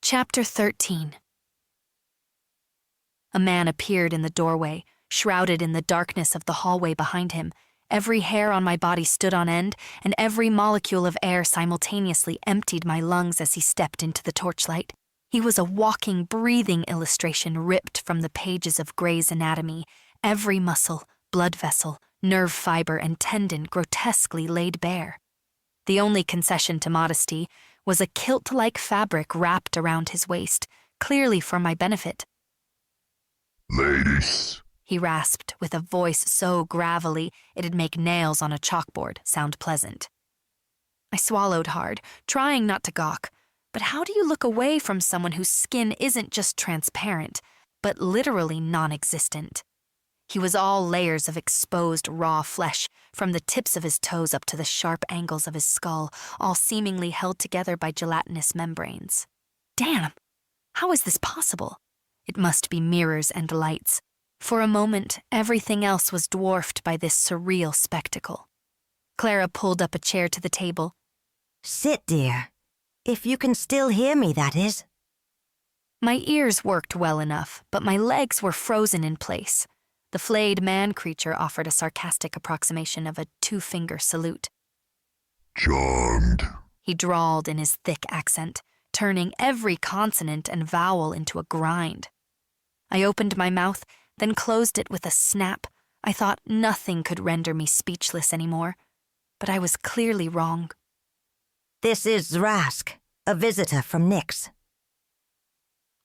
Chapter 13. A man appeared in the doorway, shrouded in the darkness of the hallway behind him. Every hair on my body stood on end, and every molecule of air simultaneously emptied my lungs as he stepped into the torchlight. He was a walking, breathing illustration ripped from the pages of Gray's Anatomy, every muscle, blood vessel, nerve fiber, and tendon grotesquely laid bare. The only concession to modesty was a kilt-like fabric wrapped around his waist, clearly for my benefit. Ladies, he rasped with a voice so gravelly it'd make nails on a chalkboard sound pleasant. I swallowed hard, trying not to gawk, but how do you look away from someone whose skin isn't just transparent, but literally non-existent? He was all layers of exposed raw flesh, from the tips of his toes up to the sharp angles of his skull, all seemingly held together by gelatinous membranes. Damn! How is this possible? It must be mirrors and lights. For a moment, everything else was dwarfed by this surreal spectacle. Clara pulled up a chair to the table. Sit, dear. If you can still hear me, that is. My ears worked well enough, but my legs were frozen in place. The flayed man creature offered a sarcastic approximation of a two-finger salute. Charmed, he drawled in his thick accent, turning every consonant and vowel into a grind. I opened my mouth, then closed it with a snap. I thought nothing could render me speechless anymore. but I was clearly wrong. This is Zrask, a visitor from Nyx.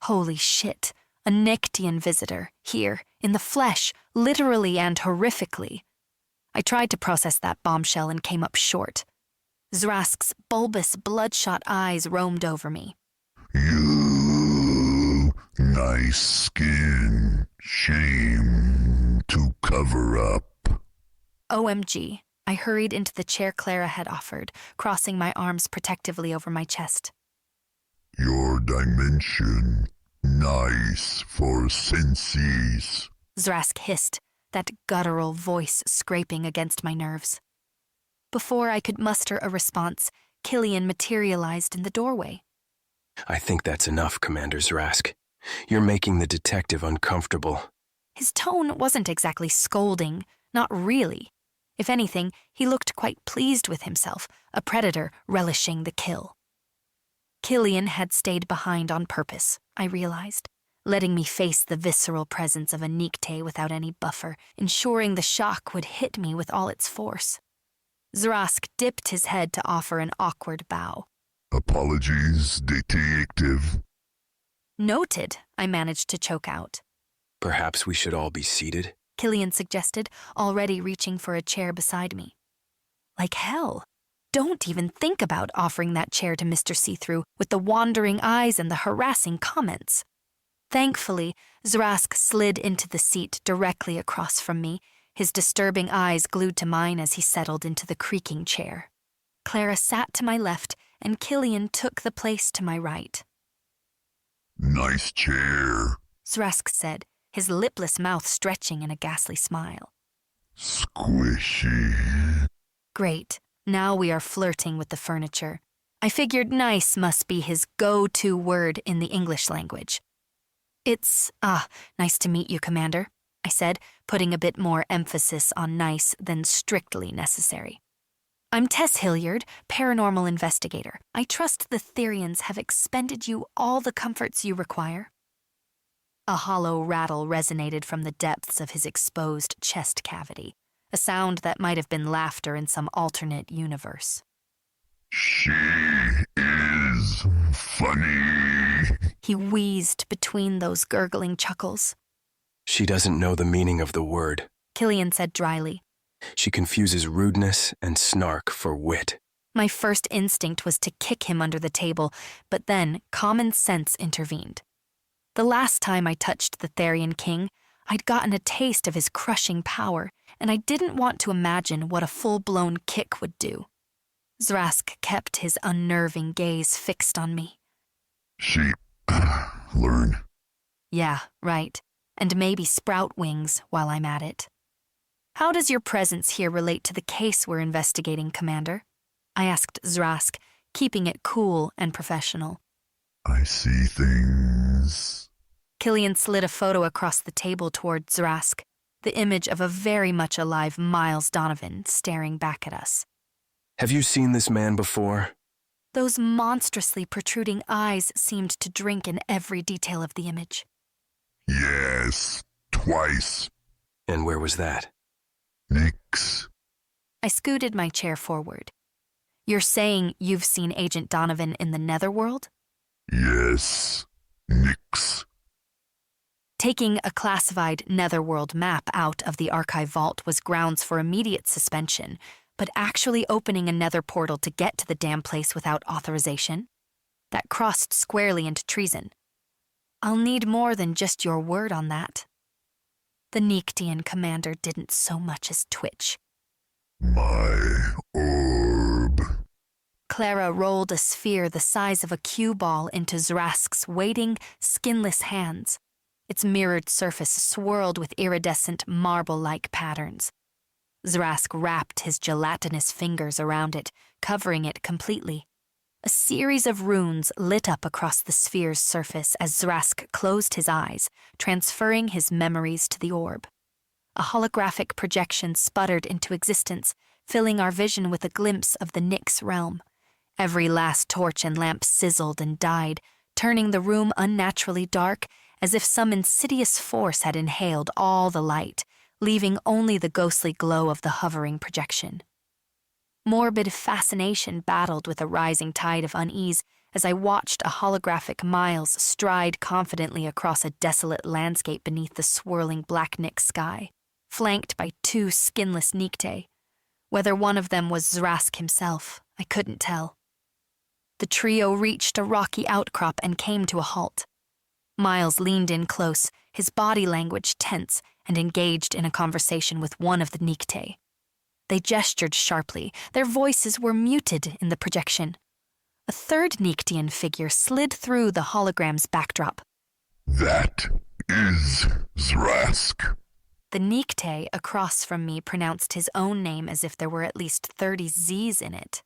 Holy shit, a Nyctian visitor, here, in the flesh, literally and horrifically. I tried to process that bombshell and came up short. Zrask's bulbous, bloodshot eyes roamed over me. You, nice skin, shame to cover up. OMG, I hurried into the chair Clara had offered, crossing my arms protectively over my chest. Your dimension, nice for senses. Zrask hissed, that guttural voice scraping against my nerves. Before I could muster a response, Killian materialized in the doorway. I think that's enough, Commander Zrask. You're making the detective uncomfortable. His tone wasn't exactly scolding, not really. If anything, he looked quite pleased with himself, a predator relishing the kill. Killian had stayed behind on purpose, I realized, letting me face the visceral presence of a Nycte without any buffer, ensuring the shock would hit me with all its force. Zrask dipped his head to offer an awkward bow. Apologies, detective. Noted, I managed to choke out. Perhaps we should all be seated? Killian suggested, already reaching for a chair beside me. Like hell. Don't even think about offering that chair to Mr. See-Through with the wandering eyes and the harassing comments. Thankfully, Zrask slid into the seat directly across from me, his disturbing eyes glued to mine as he settled into the creaking chair. Clara sat to my left, and Killian took the place to my right. Nice chair. Zrask said, his lipless mouth stretching in a ghastly smile. Squishy. Great. Now we are flirting with the furniture. I figured nice must be his go-to word in the English language. It's, nice to meet you, Commander, I said, putting a bit more emphasis on nice than strictly necessary. I'm Tess Hilliard, paranormal investigator. I trust the Therians have expended you all the comforts you require. A hollow rattle resonated from the depths of his exposed chest cavity, a sound that might have been laughter in some alternate universe. She is funny. He wheezed between those gurgling chuckles. She doesn't know the meaning of the word, Killian said dryly. She confuses rudeness and snark for wit. My first instinct was to kick him under the table, but then common sense intervened. The last time I touched the Therian king, I'd gotten a taste of his crushing power, and I didn't want to imagine what a full-blown kick would do. Zrask kept his unnerving gaze fixed on me. She learn. Yeah, right. And maybe sprout wings while I'm at it. How does your presence here relate to the case we're investigating, Commander? I asked Zrask, keeping it cool and professional. I see things. Killian slid a photo across the table toward Zrask, the image of a very much alive Miles Donovan staring back at us. Have you seen this man before? Those monstrously protruding eyes seemed to drink in every detail of the image. Yes, twice. And where was that? Nyx. I scooted my chair forward. You're saying you've seen Agent Donovan in the Netherworld? Yes, Nyx. Taking a classified Netherworld map out of the archive vault was grounds for immediate suspension, but actually opening a nether portal to get to the damn place without authorization? That crossed squarely into treason. I'll need more than just your word on that. The Nyctian commander didn't so much as twitch. My orb. Clara rolled a sphere the size of a cue ball into Zrask's waiting, skinless hands. Its mirrored surface swirled with iridescent marble-like patterns. Zrask wrapped his gelatinous fingers around it, covering it completely. A series of runes lit up across the sphere's surface as Zrask closed his eyes, transferring his memories to the orb. A holographic projection sputtered into existence, filling our vision with a glimpse of the Nyx realm. Every last torch and lamp sizzled and died, turning the room unnaturally dark, as if some insidious force had inhaled all the light, leaving only the ghostly glow of the hovering projection. Morbid fascination battled with a rising tide of unease as I watched a holographic Miles stride confidently across a desolate landscape beneath the swirling black Nyx sky, flanked by 2 skinless Nyctae. Whether one of them was Zrask himself, I couldn't tell. The trio reached a rocky outcrop and came to a halt. Miles leaned in close, his body language tense, and engaged in a conversation with one of the Nyctae. They gestured sharply, their voices were muted in the projection. A third Nyctean figure slid through the hologram's backdrop. That is Zrask. The Nyctae across from me pronounced his own name as if there were at least 30 Z's in it.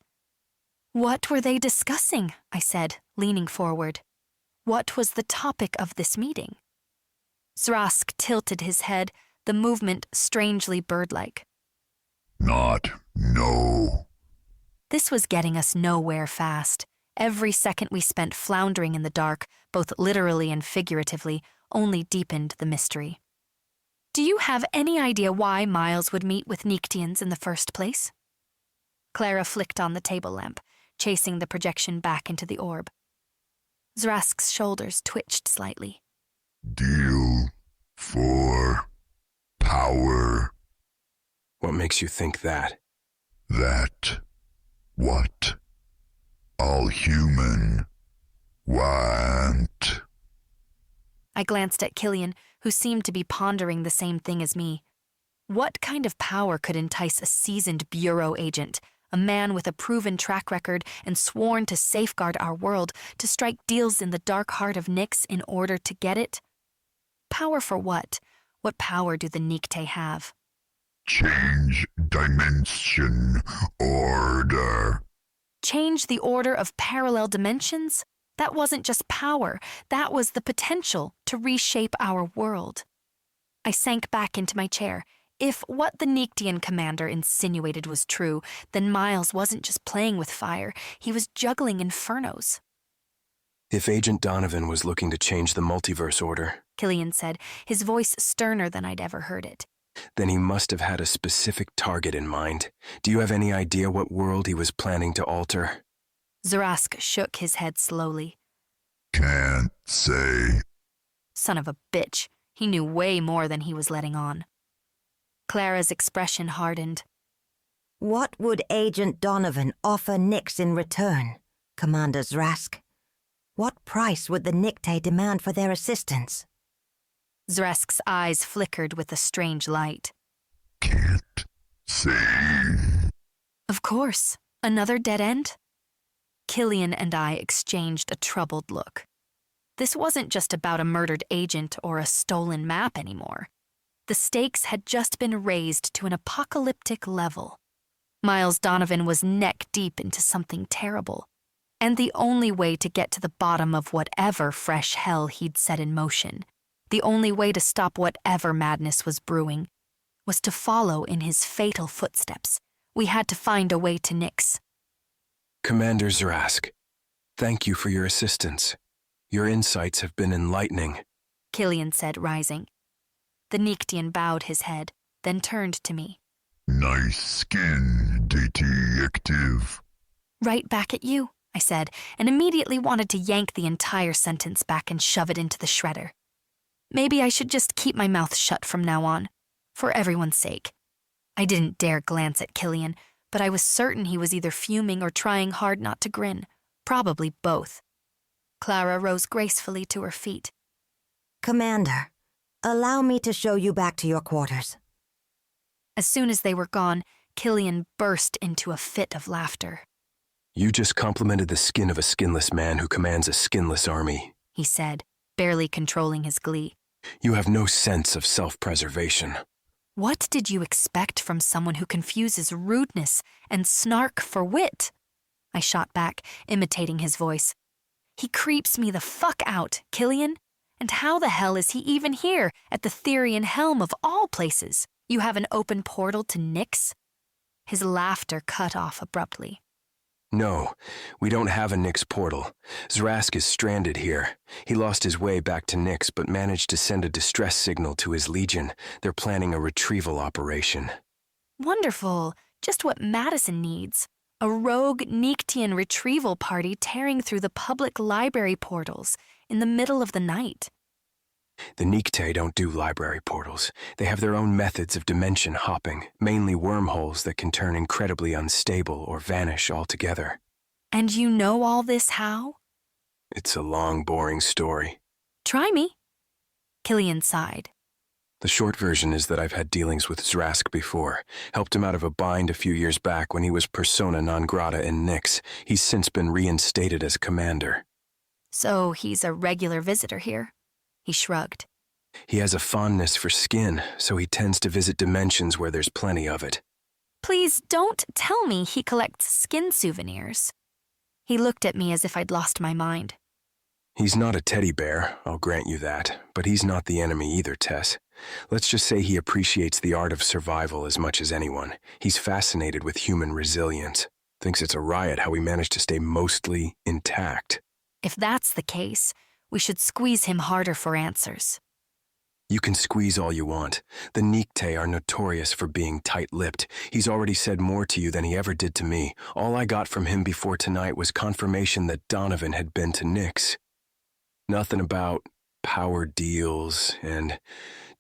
What were they discussing? I said, leaning forward. What was the topic of this meeting? Zrask tilted his head, the movement strangely bird-like. No. This was getting us nowhere fast. Every second we spent floundering in the dark, both literally and figuratively, only deepened the mystery. Do you have any idea why Miles would meet with Nycteans in the first place? Clara flicked on the table lamp, chasing the projection back into the orb. Zrask's shoulders twitched slightly. Deal for power. What makes you think that? That what all human want. I glanced at Killian, who seemed to be pondering the same thing as me. What kind of power could entice a seasoned bureau agent, a man with a proven track record and sworn to safeguard our world, to strike deals in the dark heart of Nyx in order to get it? Power for what? What power do the Nyctae have? Change dimension order. Change the order of parallel dimensions? That wasn't just power, that was the potential to reshape our world. I sank back into my chair. If what the Nyctean commander insinuated was true, then Miles wasn't just playing with fire, he was juggling infernos. If Agent Donovan was looking to change the multiverse order, Killian said, his voice sterner than I'd ever heard it, then he must have had a specific target in mind. Do you have any idea what world he was planning to alter? Zrask shook his head slowly. Can't say. Son of a bitch. He knew way more than he was letting on. Clara's expression hardened. What would Agent Donovan offer Nyx in return, Commander Zrask? What price would the Nyctae demand for their assistance? Zrask's eyes flickered with a strange light. Can't say. Of course. Another dead end? Killian and I exchanged a troubled look. This wasn't just about a murdered agent or a stolen map anymore. The stakes had just been raised to an apocalyptic level. Miles Donovan was neck deep into something terrible, and the only way to get to the bottom of whatever fresh hell he'd set in motion, the only way to stop whatever madness was brewing, was to follow in his fatal footsteps. We had to find a way to Nyx. Commander Zrask, thank you for your assistance. Your insights have been enlightening, Killian said, rising. The Nyctean bowed his head, then turned to me. Nice skin, detective. Right back at you, I said, and immediately wanted to yank the entire sentence back and shove it into the shredder. Maybe I should just keep my mouth shut from now on, for everyone's sake. I didn't dare glance at Killian, but I was certain he was either fuming or trying hard not to grin, probably both. Clara rose gracefully to her feet. Commander, allow me to show you back to your quarters. As soon as they were gone, Killian burst into a fit of laughter. You just complimented the skin of a skinless man who commands a skinless army, he said, barely controlling his glee. You have no sense of self-preservation. What did you expect from someone who confuses rudeness and snark for wit? I shot back, imitating his voice. He creeps me the fuck out, Killian. And how the hell is he even here, at the Therian helm of all places? You have an open portal to Nyx? His laughter cut off abruptly. No, we don't have a Nyx portal. Zrask is stranded here. He lost his way back to Nyx, but managed to send a distress signal to his legion. They're planning a retrieval operation. Wonderful. Just what Madison needs. A rogue Neektian retrieval party tearing through the public library portals in the middle of the night. The Neekte don't do library portals. They have their own methods of dimension hopping, mainly wormholes that can turn incredibly unstable or vanish altogether. And you know all this how? It's a long, boring story. Try me. Killian sighed. The short version is that I've had dealings with Zrask before. Helped him out of a bind a few years back when he was persona non grata in Nyx. He's since been reinstated as commander. So he's a regular visitor here? He shrugged. He has a fondness for skin, so he tends to visit dimensions where there's plenty of it. Please don't tell me he collects skin souvenirs. He looked at me as if I'd lost my mind. He's not a teddy bear, I'll grant you that, but he's not the enemy either, Tess. Let's just say he appreciates the art of survival as much as anyone. He's fascinated with human resilience. Thinks it's a riot how we managed to stay mostly intact. If that's the case, we should squeeze him harder for answers. You can squeeze all you want. The Neekte are notorious for being tight-lipped. He's already said more to you than he ever did to me. All I got from him before tonight was confirmation that Donovan had been to Nyx. Nothing about power deals and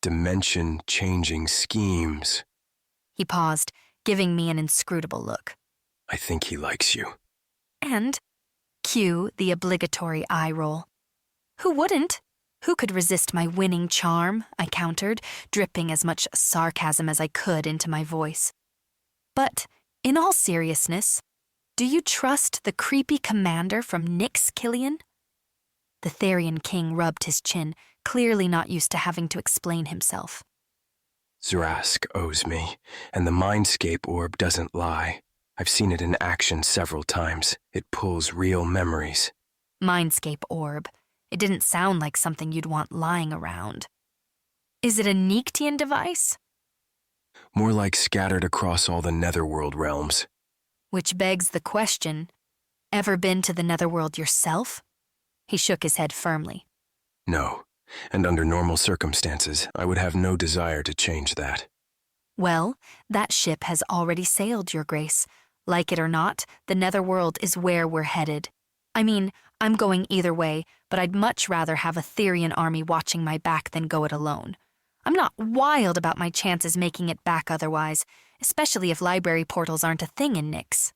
dimension-changing schemes. He paused, giving me an inscrutable look. I think he likes you. And cue the obligatory eye roll. Who wouldn't? Who could resist my winning charm? I countered, dripping as much sarcasm as I could into my voice. But, in all seriousness, do you trust the creepy commander from Nyx, Killian? The Therian king rubbed his chin, clearly not used to having to explain himself. Zrask owes me, and the Mindscape orb doesn't lie. I've seen it in action several times. It pulls real memories. Mindscape orb. It didn't sound like something you'd want lying around. Is it a Neektian device? More like scattered across all the Netherworld realms. Which begs the question, ever been to the Netherworld yourself? He shook his head firmly. No, and under normal circumstances, I would have no desire to change that. Well, that ship has already sailed, Your Grace. Like it or not, the Netherworld is where we're headed. I mean, I'm going either way, but I'd much rather have a Therian army watching my back than go it alone. I'm not wild about my chances making it back otherwise, especially if library portals aren't a thing in Nyx.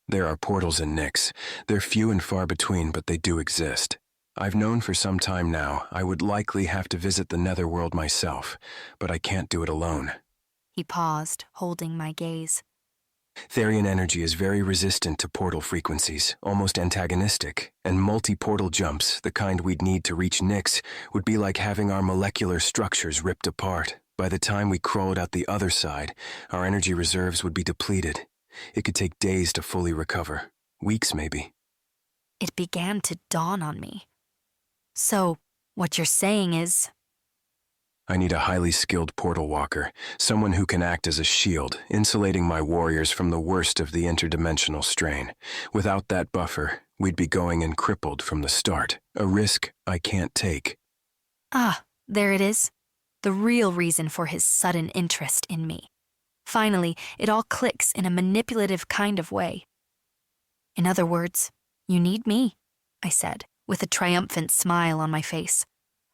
There are portals in Nyx. They're few and far between, but they do exist. I've known for some time now I would likely have to visit the Netherworld myself, but I can't do it alone. He paused, holding my gaze. Therian energy is very resistant to portal frequencies, almost antagonistic, and multi-portal jumps, the kind we'd need to reach Nyx, would be like having our molecular structures ripped apart. By the time we crawled out the other side, our energy reserves would be depleted. It could take days to fully recover. Weeks, maybe. It began to dawn on me. So, what you're saying is... I need a highly skilled portal walker, someone who can act as a shield, insulating my warriors from the worst of the interdimensional strain. Without that buffer, we'd be going in crippled from the start, a risk I can't take. Ah, there it is. The real reason for his sudden interest in me. Finally, it all clicks in a manipulative kind of way. In other words, you need me, I said, with a triumphant smile on my face.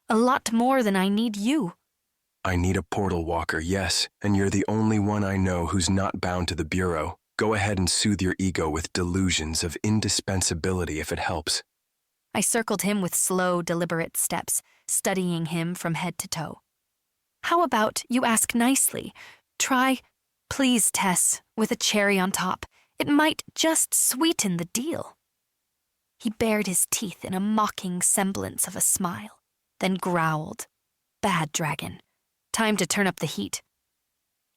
A lot more than I need you. I need a portal walker, yes, and you're the only one I know who's not bound to the Bureau. Go ahead and soothe your ego with delusions of indispensability if it helps. I circled him with slow, deliberate steps, studying him from head to toe. How about you ask nicely? Try, please, Tess, with a cherry on top. It might just sweeten the deal. He bared his teeth in a mocking semblance of a smile, then growled. Bad dragon. Time to turn up the heat.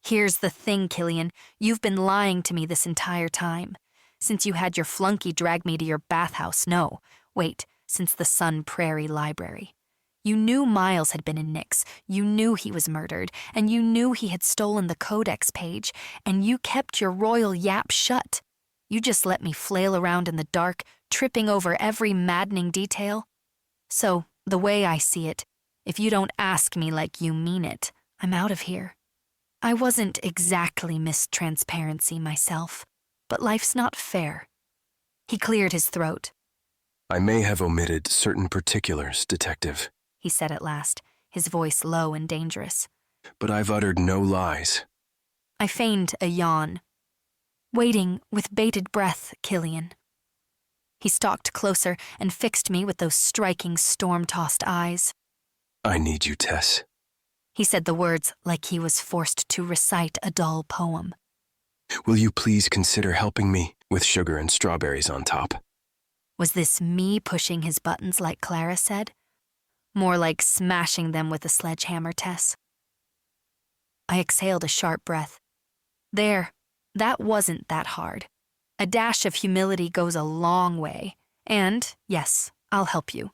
Here's the thing, Killian. You've been lying to me this entire time. Since you had your flunky drag me to your bathhouse, no. Wait, since the Sun Prairie Library. You knew Miles had been in Nyx, you knew he was murdered, and you knew he had stolen the codex page, and you kept your royal yap shut. You just let me flail around in the dark, tripping over every maddening detail. So, the way I see it, if you don't ask me like you mean it, I'm out of here. I wasn't exactly Miss Transparency myself, but life's not fair. He cleared his throat. I may have omitted certain particulars, Detective, he said at last, his voice low and dangerous. but I've uttered no lies. I feigned a yawn. Waiting with bated breath, Killian. He stalked closer and fixed me with those striking, storm-tossed eyes. I need you, Tess. He said the words like he was forced to recite a dull poem. Will you please consider helping me with sugar and strawberries on top? Was this me pushing his buttons like Clara said? More like smashing them with a sledgehammer, Tess. I exhaled a sharp breath. There, that wasn't that hard. A dash of humility goes a long way. And, yes, I'll help you.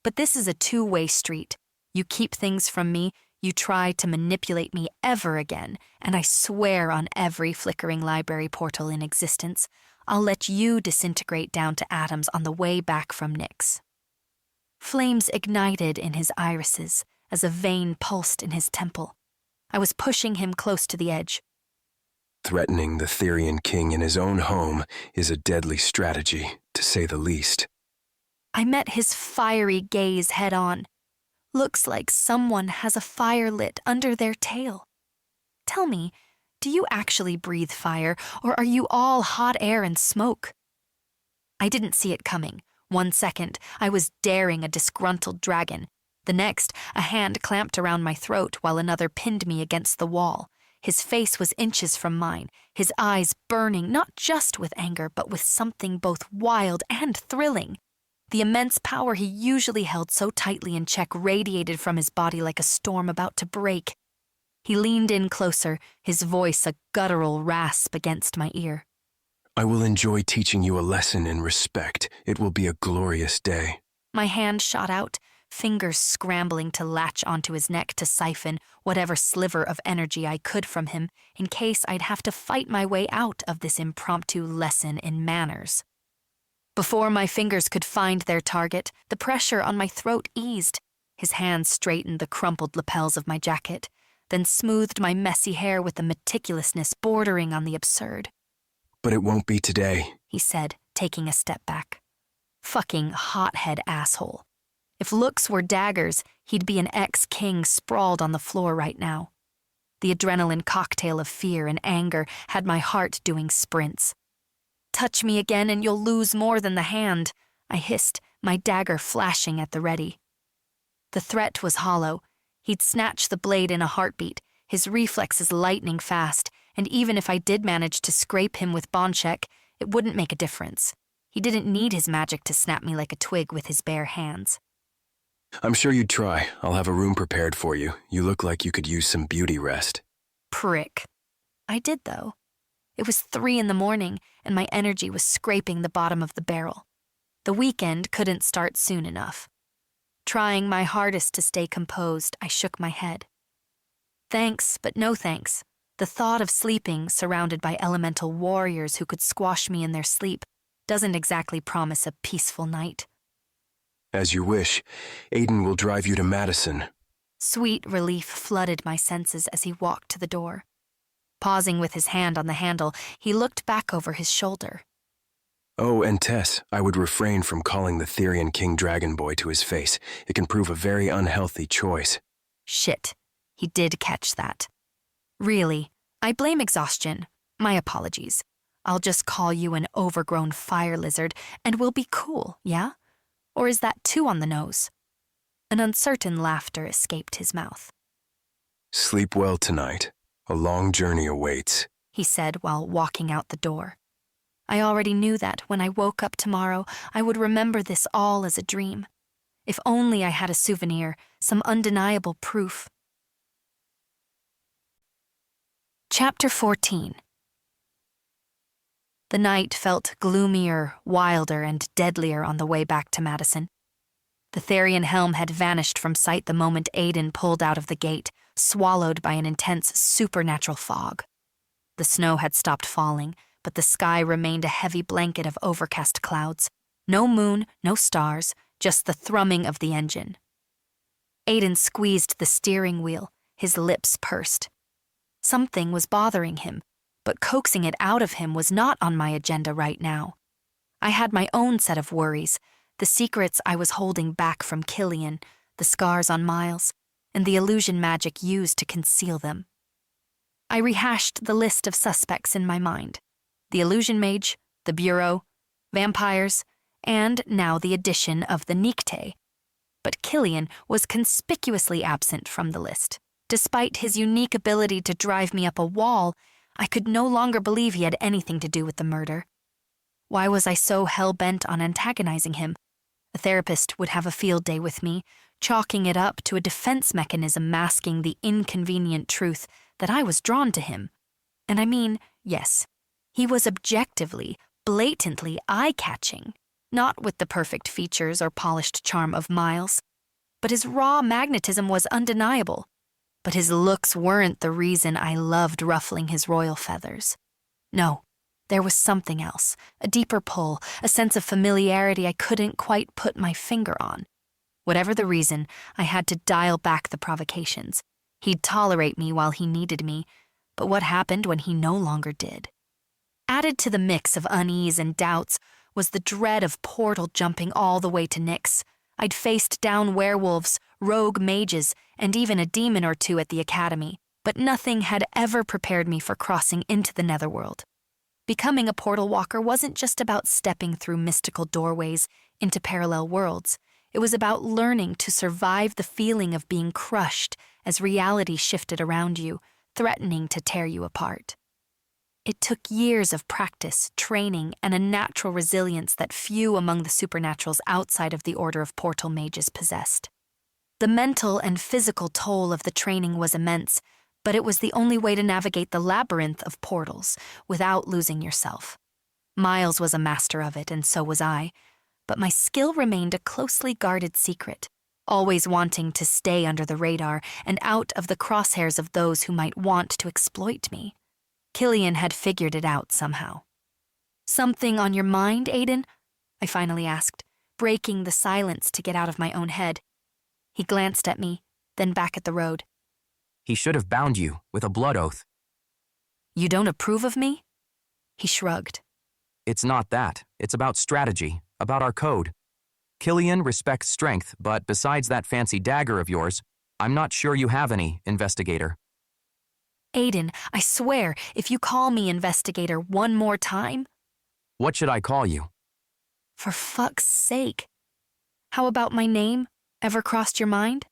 But this is a two-way street. You keep things from me, you try to manipulate me ever again, and I swear on every flickering library portal in existence, I'll let you disintegrate down to atoms on the way back from Nyx. Flames ignited in his irises as a vein pulsed in his temple. I was pushing him close to the edge. Threatening the Therian king in his own home is a deadly strategy, to say the least. I met his fiery gaze head on. Looks like someone has a fire lit under their tail. Tell me, do you actually breathe fire, or are you all hot air and smoke? I didn't see it coming. 1 second, I was daring a disgruntled dragon. The next, a hand clamped around my throat while another pinned me against the wall. His face was inches from mine, his eyes burning not just with anger, but with something both wild and thrilling. The immense power he usually held so tightly in check radiated from his body like a storm about to break. He leaned in closer, his voice a guttural rasp against my ear. I will enjoy teaching you a lesson in respect. It will be a glorious day. My hand shot out, fingers scrambling to latch onto his neck to siphon whatever sliver of energy I could from him in case I'd have to fight my way out of this impromptu lesson in manners. Before my fingers could find their target, the pressure on my throat eased. His hand straightened the crumpled lapels of my jacket, then smoothed my messy hair with a meticulousness bordering on the absurd. But it won't be today, he said, taking a step back. Fucking hothead asshole. If looks were daggers, he'd be an ex-king sprawled on the floor right now. The adrenaline cocktail of fear and anger had my heart doing sprints. Touch me again and you'll lose more than the hand, I hissed, my dagger flashing at the ready. The threat was hollow. He'd snatch the blade in a heartbeat, his reflexes lightning fast, and even if I did manage to scrape him with Bonchek, it wouldn't make a difference. He didn't need his magic to snap me like a twig with his bare hands. I'm sure you'd try. I'll have a room prepared for you. You look like you could use some beauty rest. Prick. I did, though. It was 3 a.m, and my energy was scraping the bottom of the barrel. The weekend couldn't start soon enough. Trying my hardest to stay composed, I shook my head. Thanks, but no thanks. The thought of sleeping surrounded by elemental warriors who could squash me in their sleep doesn't exactly promise a peaceful night. As you wish. Aiden will drive you to Madison. Sweet relief flooded my senses as he walked to the door. Pausing with his hand on the handle, he looked back over his shoulder. Oh, and Tess, I would refrain from calling the Therian King Dragon Boy to his face. It can prove a very unhealthy choice. Shit, he did catch that. Really, I blame exhaustion. My apologies. I'll just call you an overgrown fire lizard and we'll be cool, yeah? Or is that too on the nose? An uncertain laughter escaped his mouth. Sleep well tonight. A long journey awaits, he said while walking out the door. I already knew that when I woke up tomorrow, I would remember this all as a dream. If only I had a souvenir, some undeniable proof. Chapter 14. The night felt gloomier, wilder, and deadlier on the way back to Madison. The Therian helm had vanished from sight the moment Aiden pulled out of the gate, swallowed by an intense supernatural fog. The snow had stopped falling, but the sky remained a heavy blanket of overcast clouds. No moon, no stars, just the thrumming of the engine. Aiden squeezed the steering wheel, his lips pursed. Something was bothering him, but coaxing it out of him was not on my agenda right now. I had my own set of worries, the secrets I was holding back from Killian, the scars on Miles, and the illusion magic used to conceal them. I rehashed the list of suspects in my mind: the illusion mage, the bureau, vampires, and now the addition of the Nikte. But Killian was conspicuously absent from the list. Despite his unique ability to drive me up a wall, I could no longer believe he had anything to do with the murder. Why was I so hell-bent on antagonizing him? A therapist would have a field day with me, chalking it up to a defense mechanism masking the inconvenient truth that I was drawn to him. And I mean, yes, he was objectively, blatantly eye-catching, not with the perfect features or polished charm of Miles. But his raw magnetism was undeniable. But his looks weren't the reason I loved ruffling his royal feathers. No, there was something else, a deeper pull, a sense of familiarity I couldn't quite put my finger on. Whatever the reason, I had to dial back the provocations. He'd tolerate me while he needed me, but what happened when he no longer did? Added to the mix of unease and doubts was the dread of portal jumping all the way to Nyx. I'd faced down werewolves, rogue mages, and even a demon or two at the academy, but nothing had ever prepared me for crossing into the netherworld. Becoming a portal walker wasn't just about stepping through mystical doorways into parallel worlds. It was about learning to survive the feeling of being crushed as reality shifted around you, threatening to tear you apart. It took years of practice, training, and a natural resilience that few among the supernaturals outside of the Order of Portal Mages possessed. The mental and physical toll of the training was immense, but it was the only way to navigate the labyrinth of portals without losing yourself. Miles was a master of it, and so was I, but my skill remained a closely guarded secret, always wanting to stay under the radar and out of the crosshairs of those who might want to exploit me. Killian had figured it out somehow. "Something on your mind, Aiden?" I finally asked, breaking the silence to get out of my own head. He glanced at me, then back at the road. He should have bound you with a blood oath. "You don't approve of me?" He shrugged. It's not that. It's about strategy, about our code. Killian respects strength, but besides that fancy dagger of yours, I'm not sure you have any, investigator. Aiden, I swear, if you call me investigator one more time... What should I call you? For fuck's sake. How about my name? Ever crossed your mind?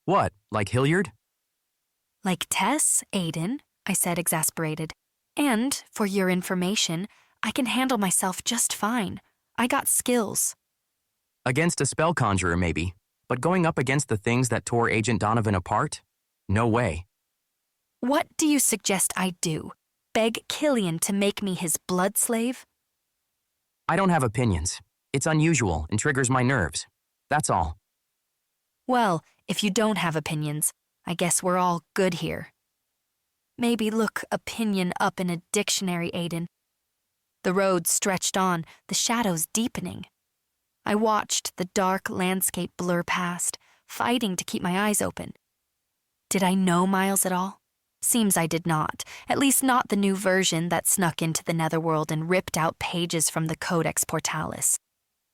What, like Hilliard? Like Tess, Aiden, I said, exasperated. And, for your information, I can handle myself just fine. I got skills. Against a spell conjurer, maybe. But going up against the things that tore Agent Donovan apart? No way. What do you suggest I do? Beg Killian to make me his blood slave? I don't have opinions. It's unusual and triggers my nerves. That's all. Well, if you don't have opinions, I guess we're all good here. Maybe look opinion up in a dictionary, Aiden. The road stretched on, the shadows deepening. I watched the dark landscape blur past, fighting to keep my eyes open. Did I know Miles at all? Seems I did not, at least not the new version that snuck into the netherworld and ripped out pages from the Codex Portalis.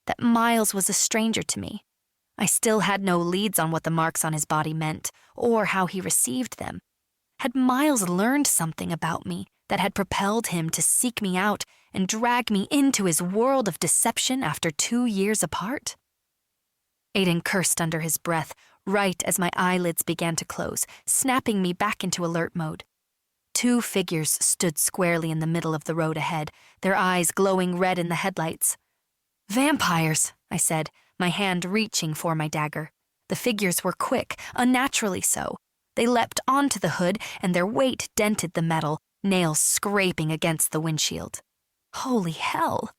That Miles was a stranger to me. I still had no leads on what the marks on his body meant, or how he received them. Had Miles learned something about me that had propelled him to seek me out and drag me into his world of deception after 2 years apart? Aiden cursed under his breath, right as my eyelids began to close, snapping me back into alert mode. 2 figures stood squarely in the middle of the road ahead, their eyes glowing red in the headlights. "Vampires," I said, my hand reaching for my dagger. The figures were quick, unnaturally so. They leapt onto the hood, and their weight dented the metal, nails scraping against the windshield. Holy hell!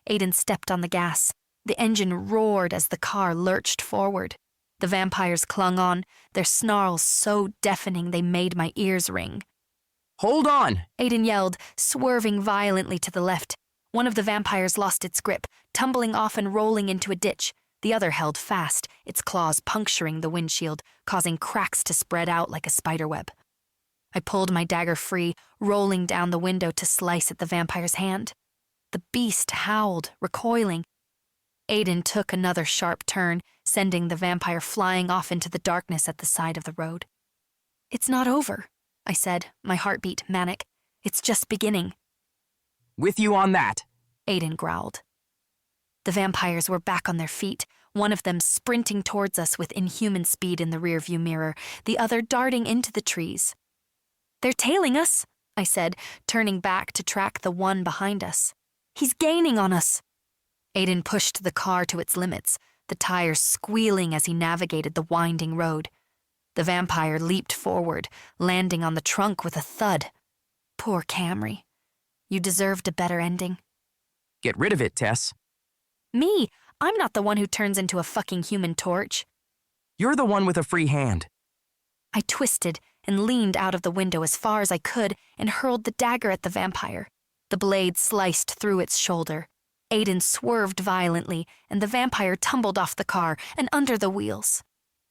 Aiden stepped on the gas. The engine roared as the car lurched forward. The vampires clung on, their snarls so deafening they made my ears ring. "Hold on!" Aiden yelled, swerving violently to the left. One of the vampires lost its grip, tumbling off and rolling into a ditch. The other held fast, its claws puncturing the windshield, causing cracks to spread out like a spiderweb. I pulled my dagger free, rolling down the window to slice at the vampire's hand. The beast howled, recoiling. Aiden took another sharp turn, sending the vampire flying off into the darkness at the side of the road. "It's not over," I said, my heartbeat manic. "It's just beginning." With you on that, Aiden growled. The vampires were back on their feet, one of them sprinting towards us with inhuman speed in the rearview mirror, the other darting into the trees. "They're tailing us," I said, turning back to track the one behind us. "He's gaining on us." Aiden pushed the car to its limits, the tires squealing as he navigated the winding road. The vampire leaped forward, landing on the trunk with a thud. Poor Camry. You deserved a better ending. get rid of it, Tess. Me? I'm not the one who turns into a fucking human torch. You're the one with a free hand. I twisted and leaned out of the window as far as I could and hurled the dagger at the vampire. The blade sliced through its shoulder. Aiden swerved violently, and the vampire tumbled off the car and under the wheels.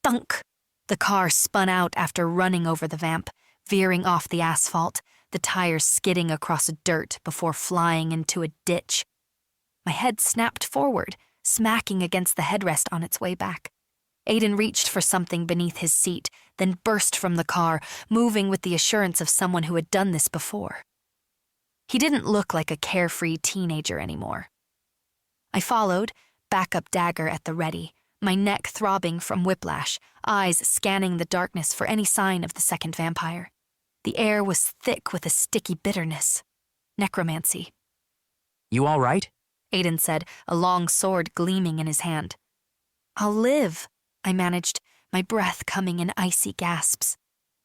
Thunk! The car spun out after running over the vamp, veering off the asphalt, the tires skidding across dirt before flying into a ditch. My head snapped forward, smacking against the headrest on its way back. Aiden reached for something beneath his seat, then burst from the car, moving with the assurance of someone who had done this before. He didn't look like a carefree teenager anymore. I followed, backup dagger at the ready, my neck throbbing from whiplash, eyes scanning the darkness for any sign of the second vampire. The air was thick with a sticky bitterness. Necromancy. You all right? Aiden said, a long sword gleaming in his hand. I'll live, I managed, my breath coming in icy gasps.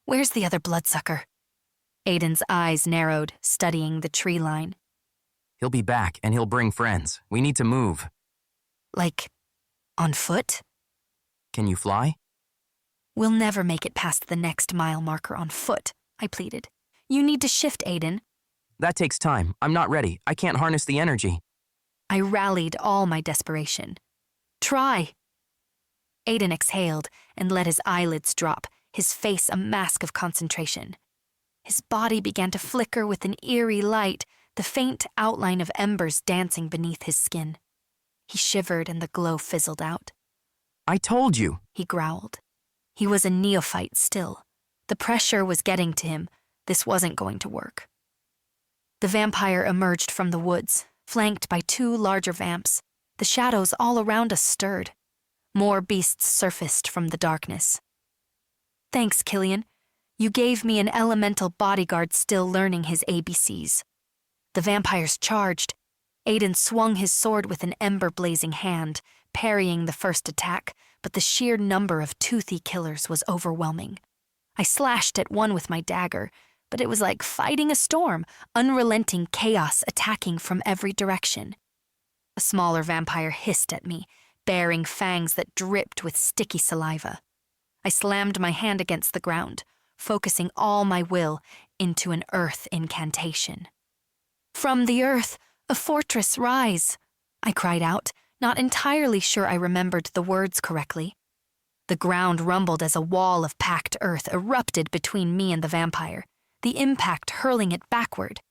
Where's the other bloodsucker? Aiden's eyes narrowed, studying the tree line. He'll be back, and he'll bring friends. We need to move. Like, on foot? Can you fly? We'll never make it past the next mile marker on foot, I pleaded. You need to shift, Aiden. That takes time. I'm not ready. I can't harness the energy. I rallied all my desperation. Try. Aiden exhaled and let his eyelids drop, his face a mask of concentration. His body began to flicker with an eerie light, the faint outline of embers dancing beneath his skin. He shivered and the glow fizzled out. I told you, he growled. He was a neophyte still. The pressure was getting to him. This wasn't going to work. The vampire emerged from the woods, flanked by two larger vamps. The shadows all around us stirred. More beasts surfaced from the darkness. Thanks, Killian. You gave me an elemental bodyguard still learning his ABCs. The vampires charged. Aiden swung his sword with an ember-blazing hand, parrying the first attack, but the sheer number of toothy killers was overwhelming. I slashed at one with my dagger, but it was like fighting a storm, unrelenting chaos attacking from every direction. A smaller vampire hissed at me, baring fangs that dripped with sticky saliva. I slammed my hand against the ground, focusing all my will into an earth incantation. From the earth, a fortress rise, I cried out, not entirely sure I remembered the words correctly. The ground rumbled as a wall of packed earth erupted between me and the vampire, the impact hurling it backward.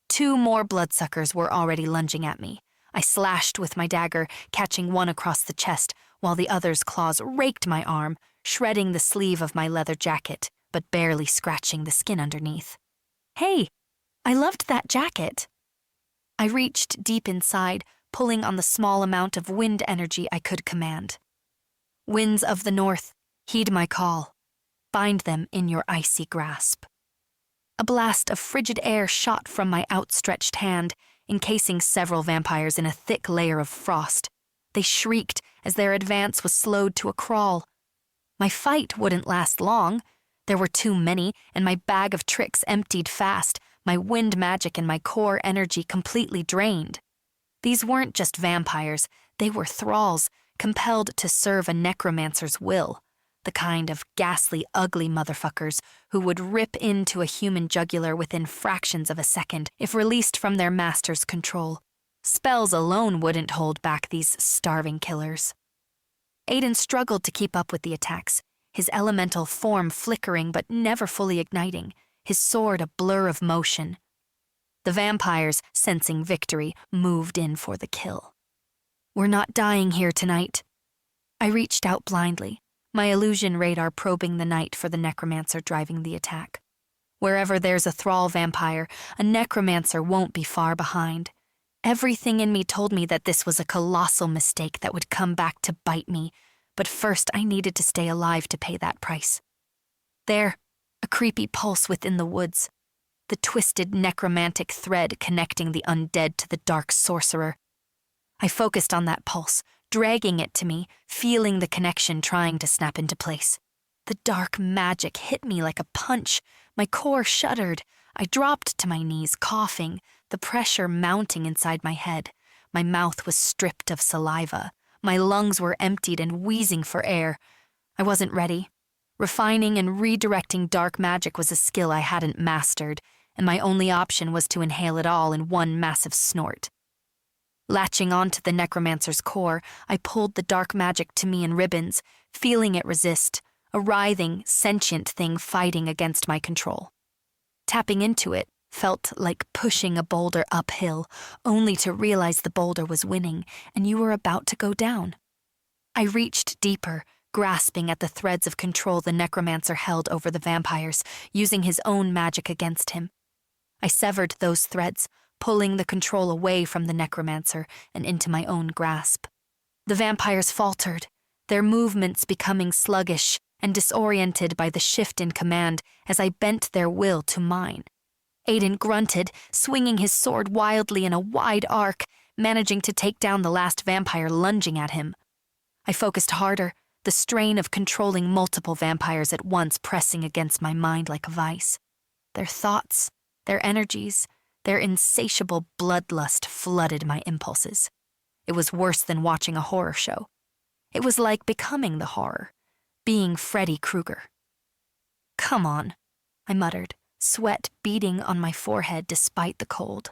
Two more bloodsuckers were already lunging at me. I slashed with my dagger, catching one across the chest, while the other's claws raked my arm, shredding the sleeve of my leather jacket, but barely scratching the skin underneath. Hey, I loved that jacket. I reached deep inside, pulling on the small amount of wind energy I could command. Winds of the north, heed my call. Bind them in your icy grasp. A blast of frigid air shot from my outstretched hand, encasing several vampires in a thick layer of frost. They shrieked as their advance was slowed to a crawl. My fight wouldn't last long. There were too many, and my bag of tricks emptied fast, my wind magic and my core energy completely drained. These weren't just vampires, they were thralls, compelled to serve a necromancer's will, the kind of ghastly, ugly motherfuckers who would rip into a human jugular within fractions of a second if released from their master's control. Spells alone wouldn't hold back these starving killers. Aiden struggled to keep up with the attacks, his elemental form flickering but never fully igniting, his sword a blur of motion. The vampires, sensing victory, moved in for the kill. We're not dying here tonight. I reached out blindly, my illusion radar probing the night for the necromancer driving the attack. Wherever there's a thrall vampire, a necromancer won't be far behind. Everything in me told me that this was a colossal mistake that would come back to bite me, but first I needed to stay alive to pay that price. There, a creepy pulse within the woods, the twisted necromantic thread connecting the undead to the dark sorcerer. I focused on that pulse, dragging it to me, feeling the connection trying to snap into place. The dark magic hit me like a punch. My core shuddered. I dropped to my knees, coughing, the pressure mounting inside my head. My mouth was stripped of saliva. My lungs were emptied and wheezing for air. I wasn't ready. Refining and redirecting dark magic was a skill I hadn't mastered, and my only option was to inhale it all in one massive snort. Latching onto the necromancer's core, I pulled the dark magic to me in ribbons, feeling it resist, a writhing, sentient thing fighting against my control. Tapping into it felt like pushing a boulder uphill, only to realize the boulder was winning and you were about to go down. I reached deeper, grasping at the threads of control the necromancer held over the vampires, using his own magic against him. I severed those threads, pulling the control away from the necromancer and into my own grasp. The vampires faltered, their movements becoming sluggish and disoriented by the shift in command as I bent their will to mine. Aiden grunted, swinging his sword wildly in a wide arc, managing to take down the last vampire lunging at him. I focused harder, the strain of controlling multiple vampires at once pressing against my mind like a vice. Their thoughts, their energies, their insatiable bloodlust flooded my impulses. It was worse than watching a horror show. It was like becoming the horror, being Freddy Krueger. "Come on," I muttered, sweat beading on my forehead despite the cold.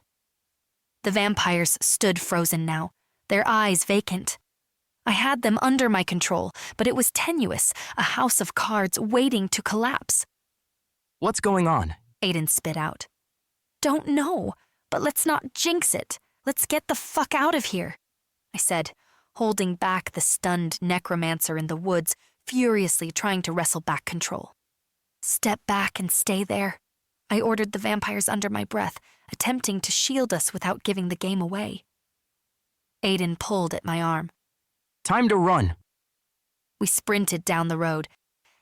The vampires stood frozen now, their eyes vacant. I had them under my control, but it was tenuous, a house of cards waiting to collapse. "What's going on?" Aiden spit out. "Don't know, but let's not jinx it. Let's get the fuck out of here," I said, holding back the stunned necromancer in the woods, furiously trying to wrestle back control. "Step back and stay there," I ordered the vampires under my breath, attempting to shield us without giving the game away. Aiden pulled at my arm. "Time to run." We sprinted down the road.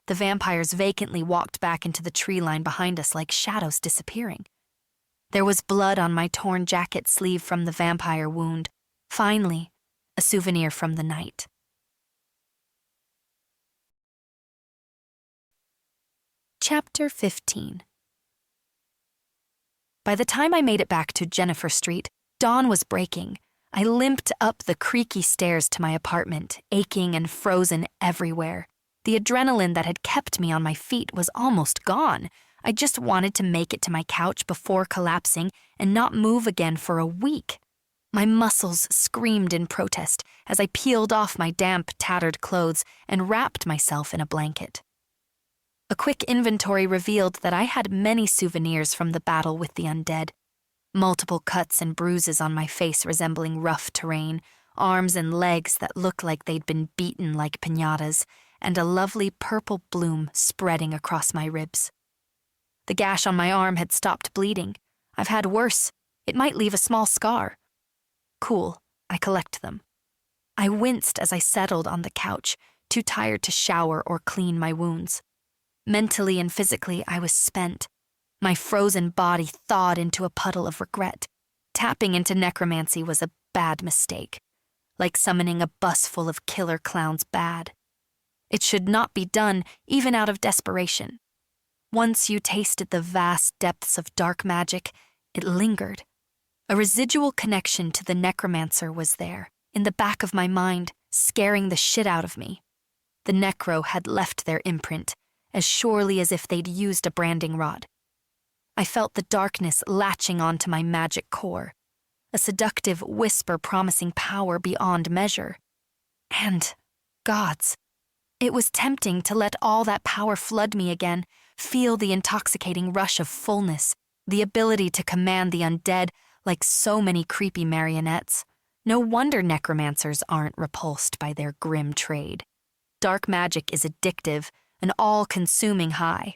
The vampires vacantly walked back into the tree line behind us like shadows disappearing. There was blood on my torn jacket sleeve from the vampire wound. Finally, a souvenir from the night. Chapter 15. By the time I made it back to Jennifer Street, dawn was breaking. I limped up the creaky stairs to my apartment, aching and frozen everywhere. The adrenaline that had kept me on my feet was almost gone. I just wanted to make it to my couch before collapsing and not move again for a week. My muscles screamed in protest as I peeled off my damp, tattered clothes and wrapped myself in a blanket. A quick inventory revealed that I had many souvenirs from the battle with the undead. Multiple cuts and bruises on my face resembling rough terrain, arms and legs that looked like they'd been beaten like piñatas, and a lovely purple bloom spreading across my ribs. The gash on my arm had stopped bleeding. I've had worse. It might leave a small scar. Cool, I collect them. I winced as I settled on the couch, too tired to shower or clean my wounds. Mentally and physically, I was spent. My frozen body thawed into a puddle of regret. Tapping into necromancy was a bad mistake, like summoning a bus full of killer clowns bad. It should not be done, even out of desperation. Once you tasted the vast depths of dark magic, it lingered. A residual connection to the necromancer was there, in the back of my mind, scaring the shit out of me. The necro had left their imprint, as surely as if they'd used a branding rod. I felt the darkness latching onto my magic core, a seductive whisper promising power beyond measure. And, gods, it was tempting to let all that power flood me again, feel the intoxicating rush of fullness, the ability to command the undead like so many creepy marionettes. No wonder necromancers aren't repulsed by their grim trade. Dark magic is addictive, an all-consuming high.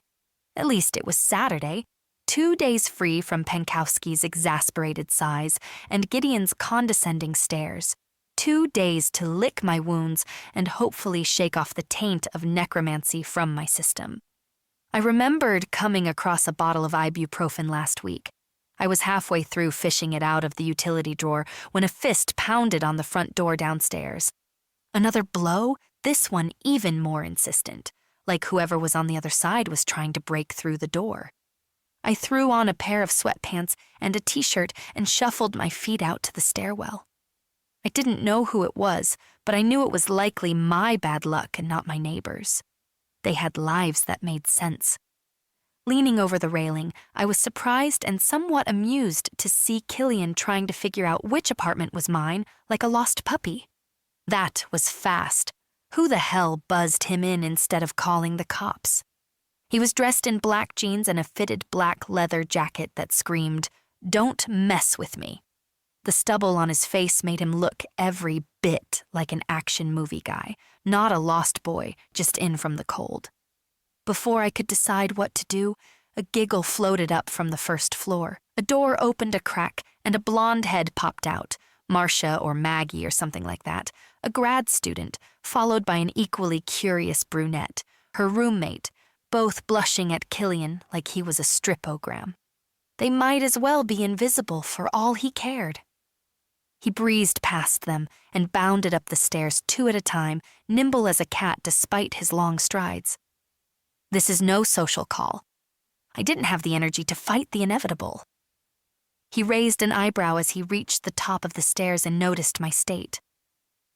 At least it was Saturday, 2 days free from Pankowski's exasperated sighs and Gideon's condescending stares. 2 days to lick my wounds and hopefully shake off the taint of necromancy from my system. I remembered coming across a bottle of ibuprofen last week. I was halfway through fishing it out of the utility drawer when a fist pounded on the front door downstairs. Another blow, this one even more insistent, like whoever was on the other side was trying to break through the door. I threw on a pair of sweatpants and a t-shirt and shuffled my feet out to the stairwell. I didn't know who it was, but I knew it was likely my bad luck and not my neighbors. They had lives that made sense. Leaning over the railing, I was surprised and somewhat amused to see Killian trying to figure out which apartment was mine, like a lost puppy. That was fast. Who the hell buzzed him in instead of calling the cops? He was dressed in black jeans and a fitted black leather jacket that screamed, "Don't mess with me." The stubble on his face made him look every bit like an action movie guy, not a lost boy just in from the cold. Before I could decide what to do, a giggle floated up from the first floor. A door opened a crack, and a blonde head popped out, Marcia or Maggie or something like that, a grad student, followed by an equally curious brunette, her roommate, both blushing at Killian like he was a stripogram. They might as well be invisible for all he cared. He breezed past them and bounded up the stairs 2 at a time, nimble as a cat despite his long strides. This is no social call. I didn't have the energy to fight the inevitable. He raised an eyebrow as he reached the top of the stairs and noticed my state.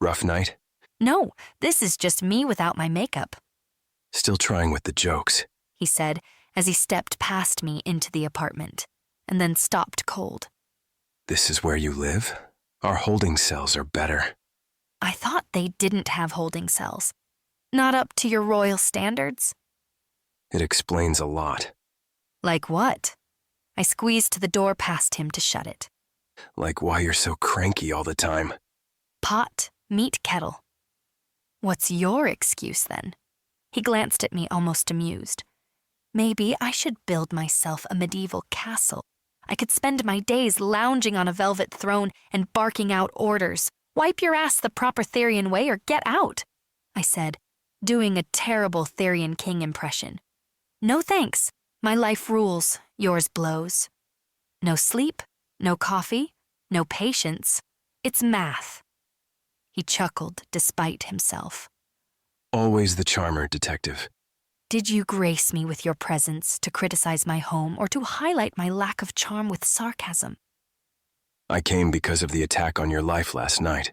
Rough night? No, this is just me without my makeup. Still trying with the jokes, he said as he stepped past me into the apartment, and then stopped cold. This is where you live? Our holding cells are better. I thought they didn't have holding cells. Not up to your royal standards? It explains a lot. Like what? I squeezed the door past him to shut it. Like why you're so cranky all the time. Pot, meet kettle. What's your excuse then? He glanced at me almost amused. Maybe I should build myself a medieval castle. I could spend my days lounging on a velvet throne and barking out orders. Wipe your ass the proper Therian way or get out, I said, doing a terrible Therian king impression. No thanks. My life rules, yours blows. No sleep, no coffee, no patience. It's math. He chuckled despite himself. Always the charmer, detective. Did you grace me with your presence to criticize my home or to highlight my lack of charm with sarcasm? I came because of the attack on your life last night.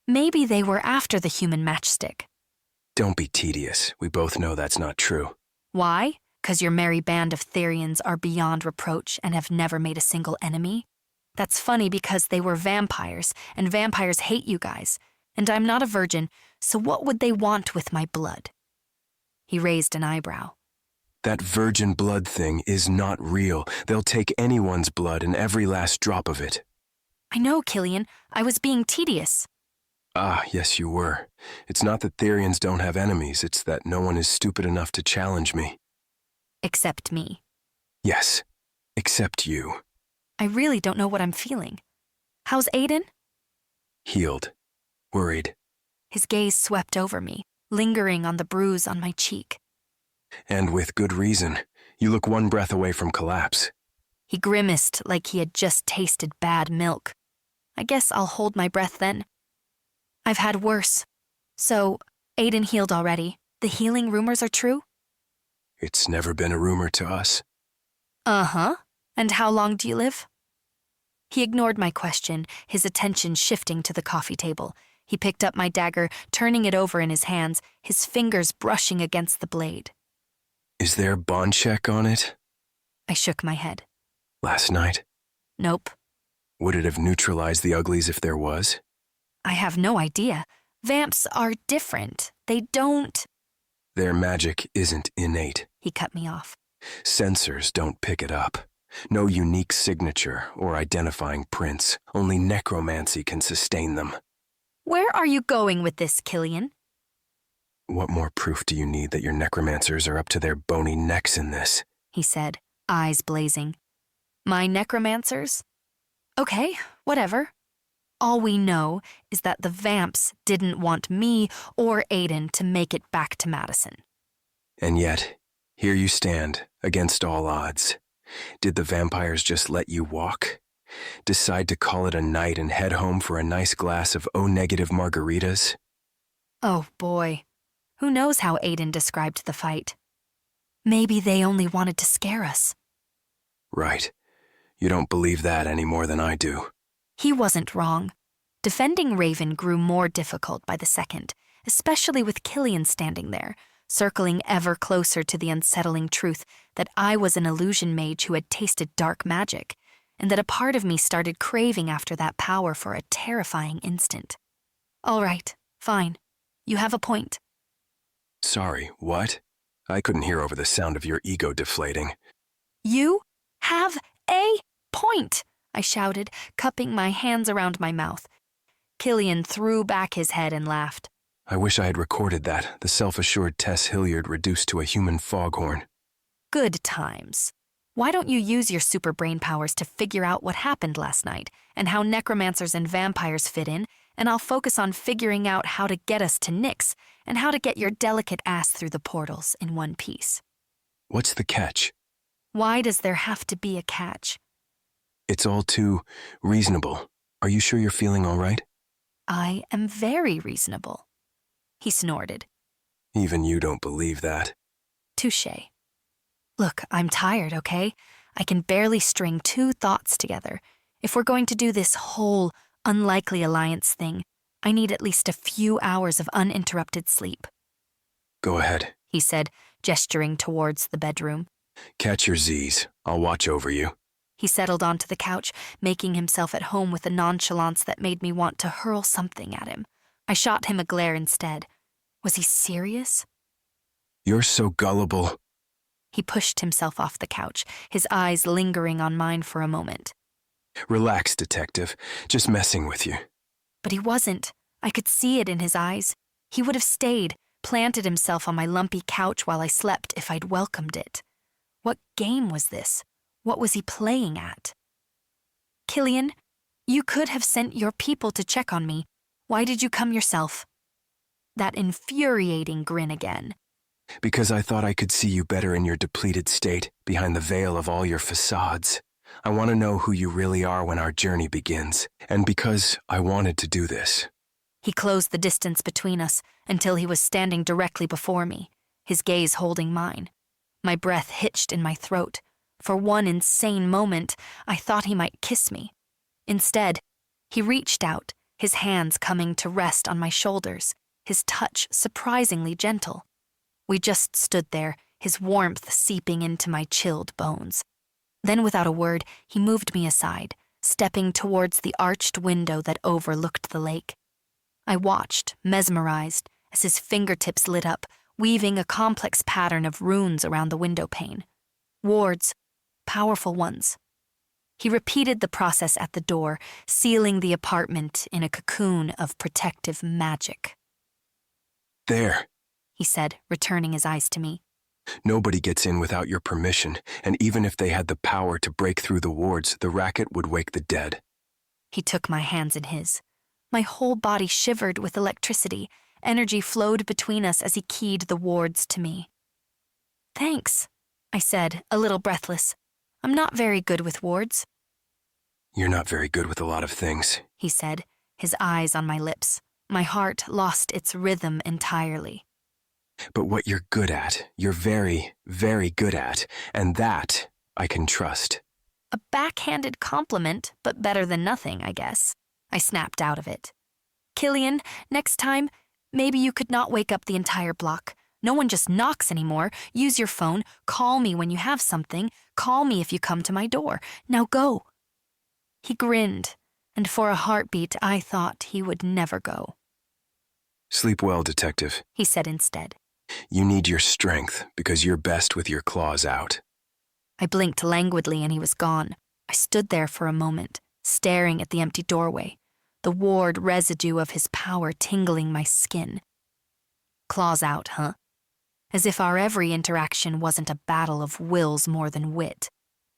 Maybe they were after the human matchstick. Don't be tedious. We both know that's not true. Why? 'Cause your merry band of Therians are beyond reproach and have never made a single enemy? That's funny because they were vampires, and vampires hate you guys. And I'm not a virgin, so what would they want with my blood? He raised an eyebrow. That virgin blood thing is not real. They'll take anyone's blood and every last drop of it. I know, Killian. I was being tedious. Ah, yes, you were. It's not that Therians don't have enemies, it's that no one is stupid enough to challenge me. Except me. Yes, except you. I really don't know what I'm feeling. How's Aiden? Healed. Worried. His gaze swept over me, lingering on the bruise on my cheek. And with good reason. You look one breath away from collapse. He grimaced like he had just tasted bad milk. I guess I'll hold my breath then. I've had worse. So, Aiden healed already. The healing rumors are true? It's never been a rumor to us. Uh-huh. And how long do you live? He ignored my question, his attention shifting to the coffee table. He picked up my dagger, turning it over in his hands, his fingers brushing against the blade. Is there bond check on it? I shook my head. Last night? Nope. Would it have neutralized the uglies if there was? I have no idea. Vamps are different. They don't... Their magic isn't innate. He cut me off. Sensors don't pick it up. No unique signature or identifying prints. Only necromancy can sustain them. Where are you going with this, Killian? What more proof do you need that your necromancers are up to their bony necks in this? He said, eyes blazing. My necromancers? Okay, whatever. All we know is that the vamps didn't want me or Aiden to make it back to Madison. And yet, here you stand, against all odds. Did the vampires just let you walk? Decide to call it a night and head home for a nice glass of O-negative margaritas? Oh boy, who knows how Aiden described the fight? Maybe they only wanted to scare us. Right. You don't believe that any more than I do. He wasn't wrong. Defending Raven grew more difficult by the second, especially with Killian standing there, circling ever closer to the unsettling truth that I was an illusion mage who had tasted dark magic, and that a part of me started craving after that power for a terrifying instant. All right, fine. You have a point. Sorry, what? I couldn't hear over the sound of your ego deflating. You have a point, I shouted, cupping my hands around my mouth. Killian threw back his head and laughed. I wish I had recorded that, the self-assured Tess Hilliard reduced to a human foghorn. Good times. Why don't you use your super brain powers to figure out what happened last night and how necromancers and vampires fit in, and I'll focus on figuring out how to get us to Nyx and how to get your delicate ass through the portals in one piece. What's the catch? Why does there have to be a catch? It's all too reasonable. Are you sure you're feeling all right? I am very reasonable. He snorted. Even you don't believe that. Touché. Look, I'm tired, okay? I can barely string two thoughts together. If we're going to do this whole unlikely alliance thing, I need at least a few hours of uninterrupted sleep. Go ahead, he said, gesturing towards the bedroom. Catch your Z's. I'll watch over you. He settled onto the couch, making himself at home with a nonchalance that made me want to hurl something at him. I shot him a glare instead. Was he serious? You're so gullible. He pushed himself off the couch, his eyes lingering on mine for a moment. Relax, detective. Just messing with you. But he wasn't. I could see it in his eyes. He would have stayed, planted himself on my lumpy couch while I slept if I'd welcomed it. What game was this? What was he playing at? Killian, you could have sent your people to check on me. Why did you come yourself? That infuriating grin again. Because I thought I could see you better in your depleted state, behind the veil of all your facades. I want to know who you really are when our journey begins, and because I wanted to do this. He closed the distance between us until he was standing directly before me, his gaze holding mine. My breath hitched in my throat. For one insane moment, I thought he might kiss me. Instead, he reached out, his hands coming to rest on my shoulders, his touch surprisingly gentle. We just stood there, his warmth seeping into my chilled bones. Then, without a word, he moved me aside, stepping towards the arched window that overlooked the lake. I watched, mesmerized, as his fingertips lit up, weaving a complex pattern of runes around the window pane. Wards, powerful ones. He repeated the process at the door, sealing the apartment in a cocoon of protective magic. There, he said, returning his eyes to me. Nobody gets in without your permission, and even if they had the power to break through the wards, the racket would wake the dead. He took my hands in his. My whole body shivered with electricity. Energy flowed between us as he keyed the wards to me. Thanks, I said, a little breathless. I'm not very good with wards. You're not very good with a lot of things, he said, his eyes on my lips. My heart lost its rhythm entirely. But what you're good at, you're very, very good at, and that I can trust. A backhanded compliment, but better than nothing, I guess. I snapped out of it. Killian, next time, maybe you could not wake up the entire block. No one just knocks anymore. Use your phone. Call me when you have something. Call me if you come to my door. Now go. He grinned, and for a heartbeat I thought he would never go. Sleep well, detective, he said instead. You need your strength because you're best with your claws out. I blinked languidly and he was gone. I stood there for a moment, staring at the empty doorway, the ward residue of his power tingling my skin. Claws out, huh? As if our every interaction wasn't a battle of wills more than wit.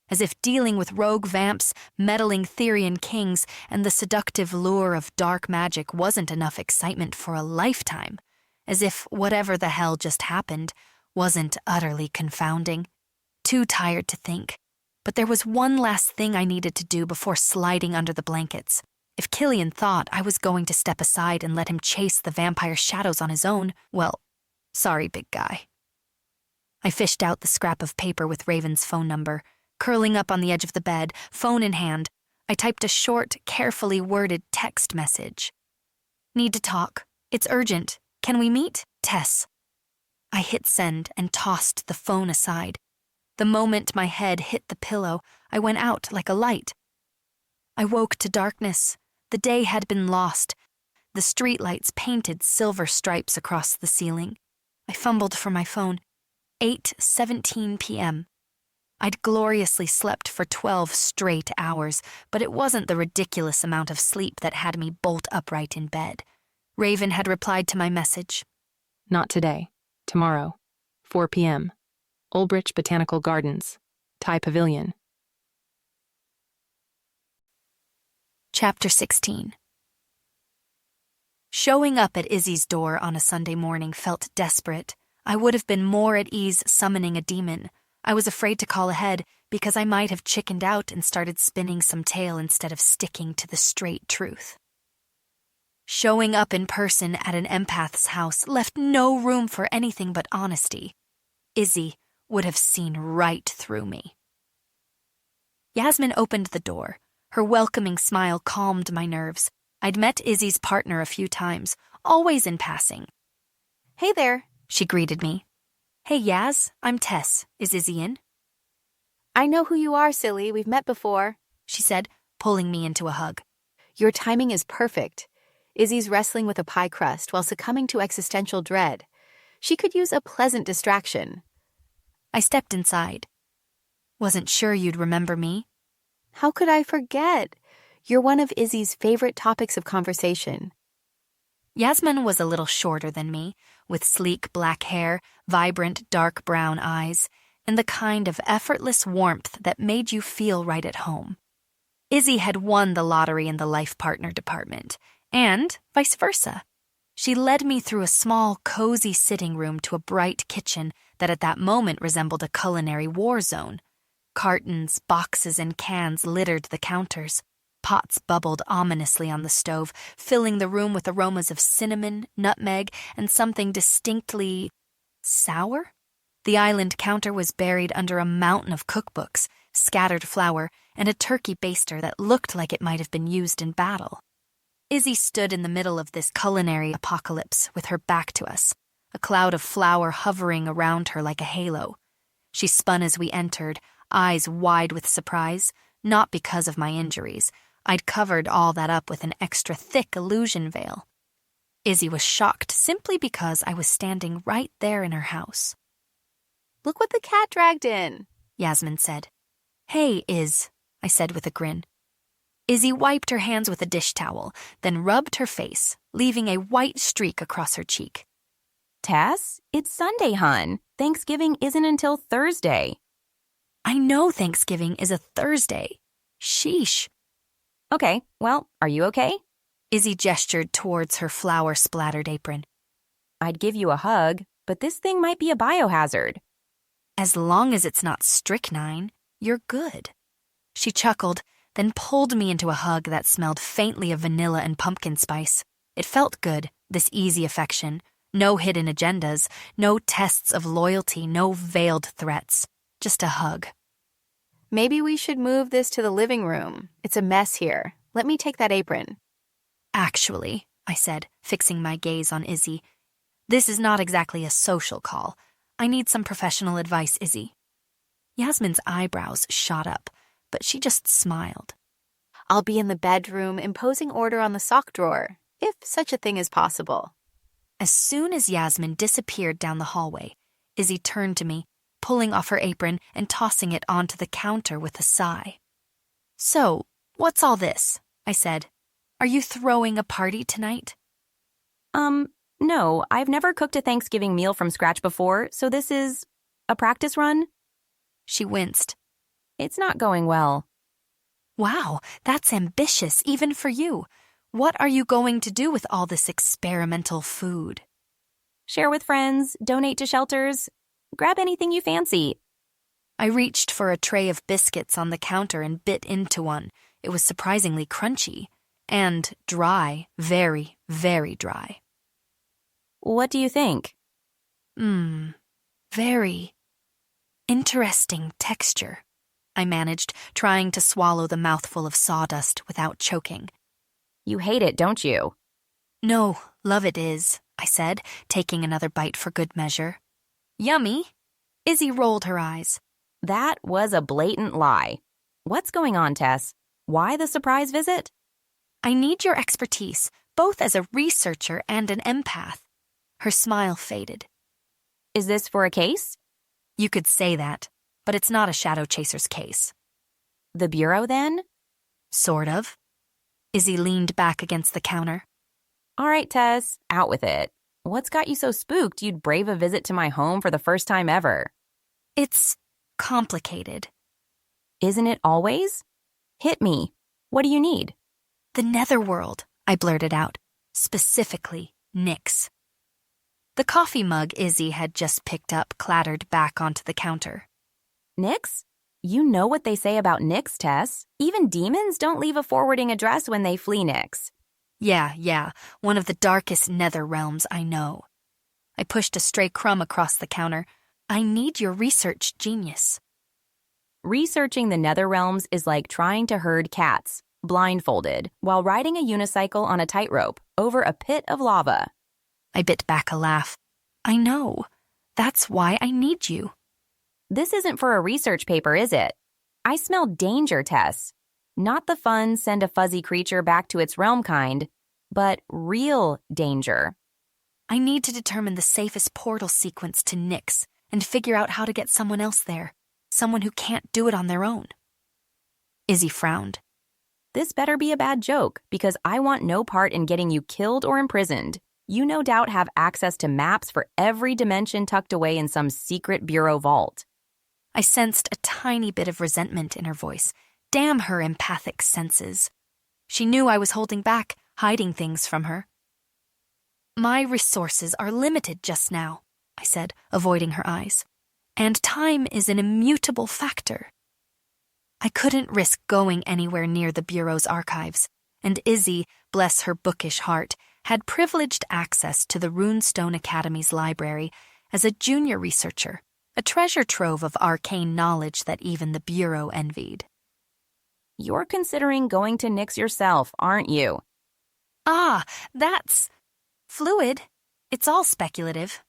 As if dealing with rogue vamps, meddling Therian kings, and the seductive lure of dark magic wasn't enough excitement for a lifetime. As if whatever the hell just happened wasn't utterly confounding. Too tired to think. But there was one last thing I needed to do before sliding under the blankets. If Killian thought I was going to step aside and let him chase the vampire shadows on his own, well, sorry, big guy. I fished out the scrap of paper with Raven's phone number. Curling up on the edge of the bed, phone in hand, I typed a short, carefully worded text message. Need to talk. It's urgent. Can we meet? Tess. I hit send and tossed the phone aside. The moment my head hit the pillow, I went out like a light. I woke to darkness. The day had been lost. The streetlights painted silver stripes across the ceiling. I fumbled for my phone. 8:17 p.m. I'd gloriously slept for 12 straight hours, but it wasn't the ridiculous amount of sleep that had me bolt upright in bed. Raven had replied to my message. Not today. Tomorrow. 4 p.m. Ulbrich Botanical Gardens. Thai Pavilion. Chapter 16. Showing up at Izzy's door on a Sunday morning felt desperate. I would have been more at ease summoning a demon. I was afraid to call ahead because I might have chickened out and started spinning some tale instead of sticking to the straight truth. Showing up in person at an empath's house left no room for anything but honesty. Izzy would have seen right through me. Yasmin opened the door. Her welcoming smile calmed my nerves. I'd met Izzy's partner a few times, always in passing. "Hey there," she greeted me. "Hey, Yaz, I'm Tess. Is Izzy in?" "I know who you are, silly. We've met before," she said, pulling me into a hug. "Your timing is perfect. Izzy's wrestling with a pie crust while succumbing to existential dread. She could use a pleasant distraction." I stepped inside. "Wasn't sure you'd remember me." "How could I forget? You're one of Izzy's favorite topics of conversation." Yasmin was a little shorter than me, with sleek black hair, vibrant dark brown eyes, and the kind of effortless warmth that made you feel right at home. Izzy had won the lottery in the life partner department, and vice versa. She led me through a small, cozy sitting room to a bright kitchen that at that moment resembled a culinary war zone. Cartons, boxes, and cans littered the counters. Pots bubbled ominously on the stove, filling the room with aromas of cinnamon, nutmeg, and something distinctly sour. The island counter was buried under a mountain of cookbooks, scattered flour, and a turkey baster that looked like it might have been used in battle. Izzy stood in the middle of this culinary apocalypse with her back to us, a cloud of flour hovering around her like a halo. She spun as we entered, eyes wide with surprise, not because of my injuries. I'd covered all that up with an extra thick illusion veil. Izzy was shocked simply because I was standing right there in her house. "Look what the cat dragged in," Yasmin said. "Hey, I said with a grin. Izzy wiped her hands with a dish towel, then rubbed her face, leaving a white streak across her cheek. "Tess, it's Sunday, hun. Thanksgiving isn't until Thursday." "I know Thanksgiving is a Thursday. Sheesh." "Okay, well, are you okay?" Izzy gestured towards her flour-splattered apron. "I'd give you a hug, but this thing might be a biohazard." "As long as it's not strychnine, you're good." She chuckled, then pulled me into a hug that smelled faintly of vanilla and pumpkin spice. It felt good, this easy affection. No hidden agendas, no tests of loyalty, no veiled threats. Just a hug. "Maybe we should move this to the living room. It's a mess here. Let me take that apron." "Actually," I said, fixing my gaze on Izzy, "this is not exactly a social call. I need some professional advice, Izzy." Yasmin's eyebrows shot up, but she just smiled. "I'll be in the bedroom imposing order on the sock drawer, if such a thing is possible." As soon as Yasmin disappeared down the hallway, Izzy turned to me, pulling off her apron and tossing it onto the counter with a sigh. "So, what's all this?" I said. "Are you throwing a party tonight?" No, I've never cooked a Thanksgiving meal from scratch before, so this is a practice run." She winced. "It's not going well." "Wow, that's ambitious, even for you. What are you going to do with all this experimental food?" "Share with friends, donate to shelters, grab anything you fancy." I reached for a tray of biscuits on the counter and bit into one. It was surprisingly crunchy and dry, very, very dry. "What do you think?" Very interesting texture," I managed, trying to swallow the mouthful of sawdust without choking. "You hate it, don't you?" "No, love it is," I said, taking another bite for good measure. "Yummy." Izzy rolled her eyes. That was a blatant lie. What's going on, Tess? Why the surprise visit? "I need your expertise, both as a researcher and an empath." Her smile faded. "Is this for a case?" "You could say that, but it's not a shadow chaser's case." "The Bureau, then?" "Sort of." Izzy leaned back against the counter. "All right, Tess, out with it. What's got you so spooked you'd brave a visit to my home for the first time ever?" "It's complicated." "Isn't it always? Hit me. What do you need?" "The netherworld," I blurted out. "Specifically, Nyx." The coffee mug Izzy had just picked up clattered back onto the counter. "Nyx? You know what they say about Nyx, Tess. Even demons don't leave a forwarding address when they flee Nyx." Yeah, one of the darkest nether realms I know. I pushed a stray crumb across the counter. "I need your research genius." Researching the nether realms is like trying to herd cats, blindfolded, while riding a unicycle on a tightrope over a pit of lava. I bit back a laugh. "I know. That's why I need you." "This isn't for a research paper, is it? I smell danger, Tess. Not the fun send a fuzzy creature back to its realm kind, but real danger." "I need to determine the safest portal sequence to Nyx and figure out how to get someone else there. Someone who can't do it on their own." Izzy frowned. "This better be a bad joke, because I want no part in getting you killed or imprisoned. You no doubt have access to maps for every dimension tucked away in some secret bureau vault." I sensed a tiny bit of resentment in her voice. Damn her empathic senses. She knew I was holding back, hiding things from her. "My resources are limited just now," I said, avoiding her eyes. "And time is an immutable factor." I couldn't risk going anywhere near the Bureau's archives, and Izzy, bless her bookish heart, had privileged access to the Runestone Academy's library as a junior researcher, a treasure trove of arcane knowledge that even the Bureau envied. "You're considering going to Nyx yourself, aren't you?" "Ah, that's fluid. It's all speculative."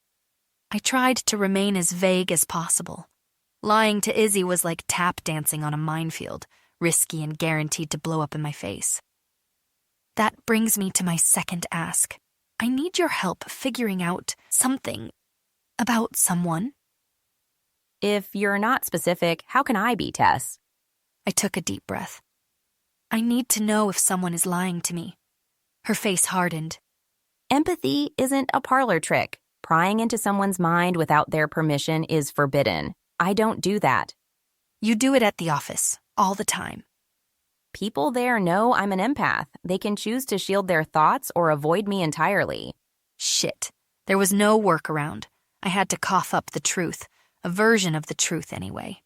I tried to remain as vague as possible. Lying to Izzy was like tap dancing on a minefield, risky and guaranteed to blow up in my face. "That brings me to my second ask. I need your help figuring out something about someone." "If you're not specific, how can I be, Tess?" I took a deep breath. "I need to know if someone is lying to me." Her face hardened. "Empathy isn't a parlor trick. Prying into someone's mind without their permission is forbidden. I don't do that." "You do it at the office, all the time." "People there know I'm an empath. They can choose to shield their thoughts or avoid me entirely." Shit. There was no workaround. I had to cough up the truth, a version of the truth anyway.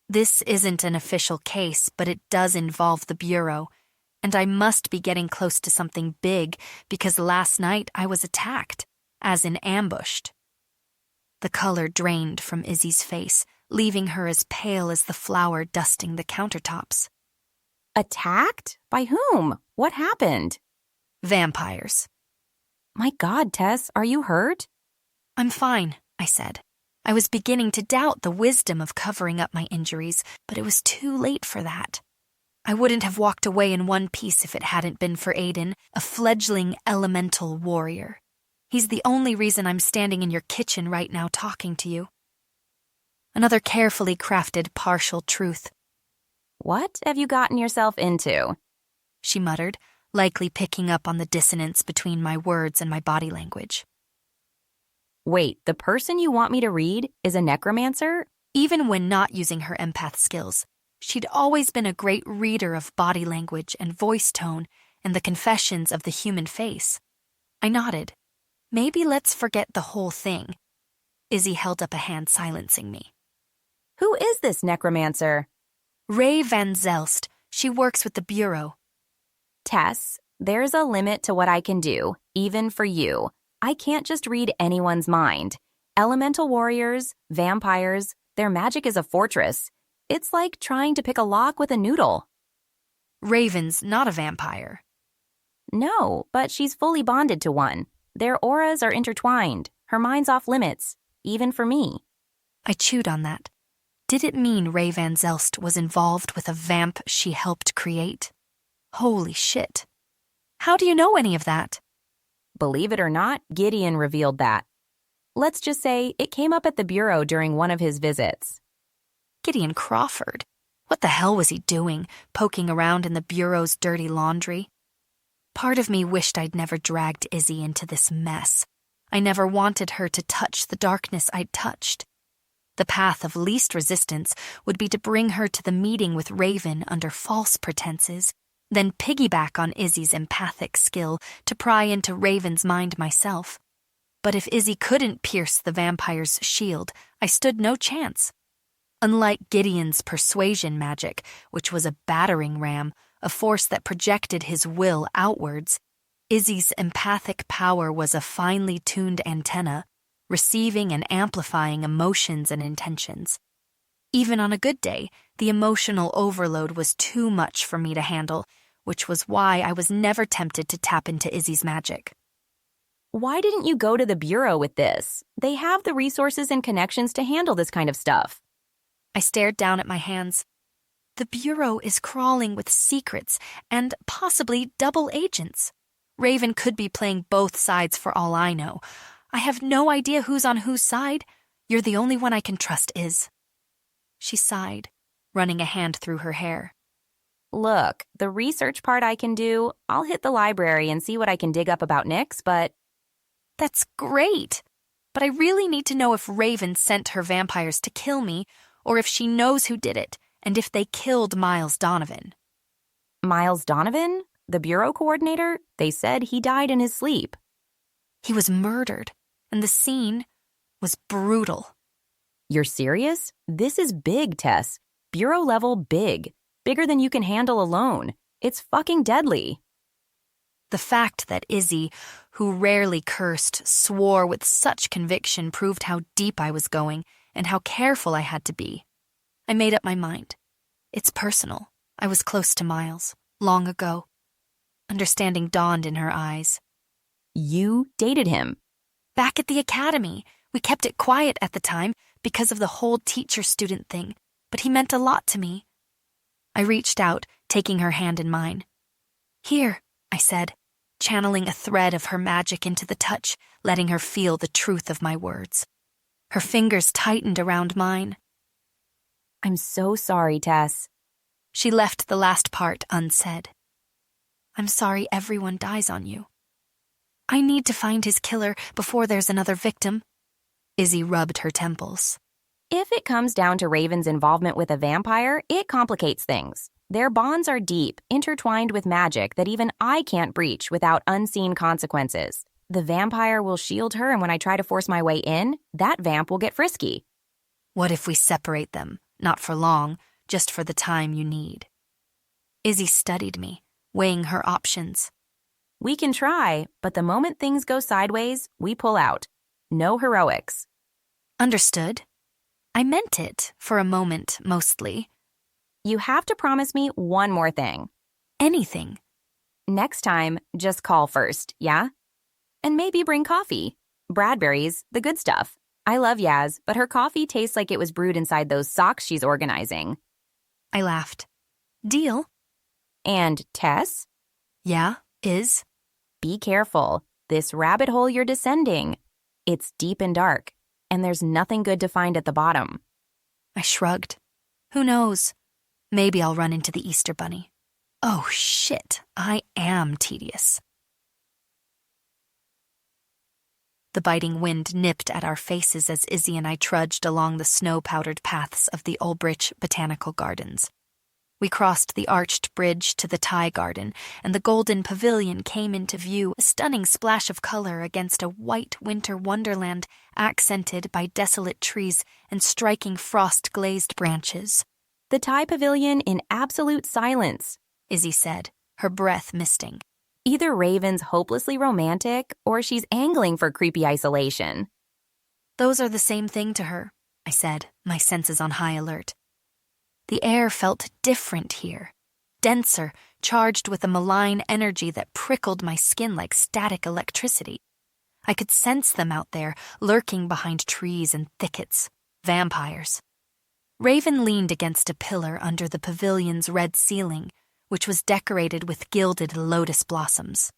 "This isn't an official case, but it does involve the Bureau, and I must be getting close to something big because last night I was attacked, as in ambushed." The color drained from Izzy's face, leaving her as pale as the flour dusting the countertops. "Attacked? By whom? What happened?" "Vampires." "My God, Tess, are you hurt?" "I'm fine," I said. I was beginning to doubt the wisdom of covering up my injuries, but it was too late for that. I wouldn't have walked away in one piece if it hadn't been for Aiden, a fledgling elemental warrior. He's the only reason I'm standing in your kitchen right now talking to you. Another carefully crafted partial truth. What have you gotten yourself into? She muttered, likely picking up on the dissonance between my words and my body language. Wait, the person you want me to read is a necromancer? Even when not using her empath skills, she'd always been a great reader of body language and voice tone and the confessions of the human face. I nodded. Maybe let's forget the whole thing. Izzy held up a hand, silencing me. Who is this necromancer? Ray Van Zelst. She works with the Bureau. Tess, there's a limit to what I can do, even for you. I can't just read anyone's mind. Elemental warriors, vampires, their magic is a fortress. It's like trying to pick a lock with a noodle. Raven's not a vampire. No, but she's fully bonded to one. Their auras are intertwined. Her mind's off limits, even for me. I chewed on that. Did it mean Ray Van Zelst was involved with a vamp she helped create? Holy shit. How do you know any of that? Believe it or not, Gideon revealed that. Let's just say it came up at the Bureau during one of his visits. Gideon Crawford? What the hell was he doing, poking around in the Bureau's dirty laundry? Part of me wished I'd never dragged Izzy into this mess. I never wanted her to touch the darkness I'd touched. The path of least resistance would be to bring her to the meeting with Raven under false pretenses, then piggyback on Izzy's empathic skill to pry into Raven's mind myself. But if Izzy couldn't pierce the vampire's shield, I stood no chance. Unlike Gideon's persuasion magic, which was a battering ram, a force that projected his will outwards, Izzy's empathic power was a finely tuned antenna, receiving and amplifying emotions and intentions. Even on a good day, the emotional overload was too much for me to handle, which was why I was never tempted to tap into Izzy's magic. Why didn't you go to the Bureau with this? They have the resources and connections to handle this kind of stuff. I stared down at my hands. The Bureau is crawling with secrets and possibly double agents. Raven could be playing both sides for all I know. I have no idea who's on whose side. You're the only one I can trust, Iz. She sighed, running a hand through her hair. Look, the research part I can do, I'll hit the library and see what I can dig up about Nyx, but... That's great. But I really need to know if Raven sent her vampires to kill me, or if she knows who did it, and if they killed Miles Donovan. Miles Donovan? The Bureau coordinator? They said he died in his sleep. He was murdered, and the scene was brutal. You're serious? This is big, Tess. Bureau level big. Bigger than you can handle alone. It's fucking deadly. The fact that Izzy, who rarely cursed, swore with such conviction proved how deep I was going and how careful I had to be. I made up my mind. It's personal. I was close to Miles, long ago. Understanding dawned in her eyes. You dated him? Back at the academy. We kept it quiet at the time because of the whole teacher-student thing, but he meant a lot to me. I reached out, taking her hand in mine. Here, I said, channeling a thread of her magic into the touch, letting her feel the truth of my words. Her fingers tightened around mine. I'm so sorry, Tess. She left the last part unsaid. I'm sorry everyone dies on you. I need to find his killer before there's another victim. Izzy rubbed her temples. If it comes down to Raven's involvement with a vampire, it complicates things. Their bonds are deep, intertwined with magic that even I can't breach without unseen consequences. The vampire will shield her, and when I try to force my way in, that vamp will get frisky. What if we separate them? Not for long, just for the time you need. Izzy studied me, weighing her options. We can try, but the moment things go sideways, we pull out. No heroics. Understood. I meant it, for a moment, mostly. You have to promise me one more thing. Anything. Next time, just call first, yeah? And maybe bring coffee. Bradbury's, the good stuff. I love Yaz, but her coffee tastes like it was brewed inside those socks she's organizing. I laughed. Deal. And Tess? Yeah, is? Be careful. This rabbit hole you're descending. It's deep and dark, and there's nothing good to find at the bottom. I shrugged. Who knows? Maybe I'll run into the Easter Bunny. Oh shit, I am tedious. The biting wind nipped at our faces as Izzy and I trudged along the snow-powdered paths of the Ulbrich Botanical Gardens. We crossed the arched bridge to the Thai Garden, and the golden pavilion came into view, a stunning splash of color against a white winter wonderland accented by desolate trees and striking frost-glazed branches. The Thai pavilion in absolute silence, Izzy said, her breath misting. Either Raven's hopelessly romantic, or she's angling for creepy isolation. Those are the same thing to her, I said, my senses on high alert. The air felt different here, denser, charged with a malign energy that prickled my skin like static electricity. I could sense them out there, lurking behind trees and thickets, vampires. Raven leaned against a pillar under the pavilion's red ceiling, which was decorated with gilded lotus blossoms.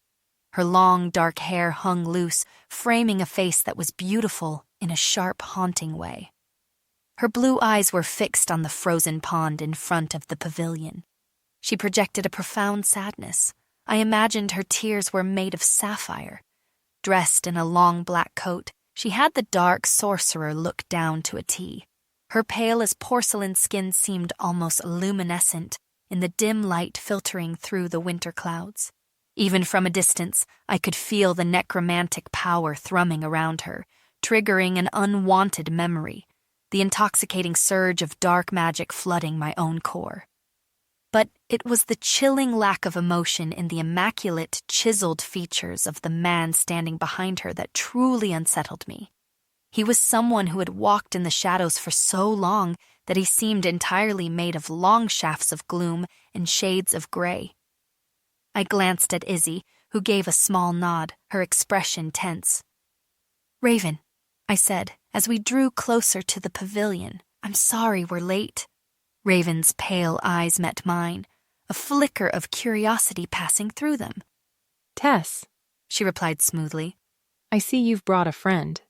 Her long, dark hair hung loose, framing a face that was beautiful in a sharp, haunting way. Her blue eyes were fixed on the frozen pond in front of the pavilion. She projected a profound sadness. I imagined her tears were made of sapphire. Dressed in a long black coat, she had the dark sorcerer look down to a T. Her pale as porcelain skin seemed almost luminescent in the dim light filtering through the winter clouds. Even from a distance, I could feel the necromantic power thrumming around her, triggering an unwanted memory, the intoxicating surge of dark magic flooding my own core. But it was the chilling lack of emotion in the immaculate, chiseled features of the man standing behind her that truly unsettled me. He was someone who had walked in the shadows for so long that he seemed entirely made of long shafts of gloom and shades of gray. I glanced at Izzy, who gave a small nod, her expression tense. "Raven," I said, as we drew closer to the pavilion, "I'm sorry we're late." Raven's pale eyes met mine, a flicker of curiosity passing through them. "Tess," she replied smoothly, "I see you've brought a friend."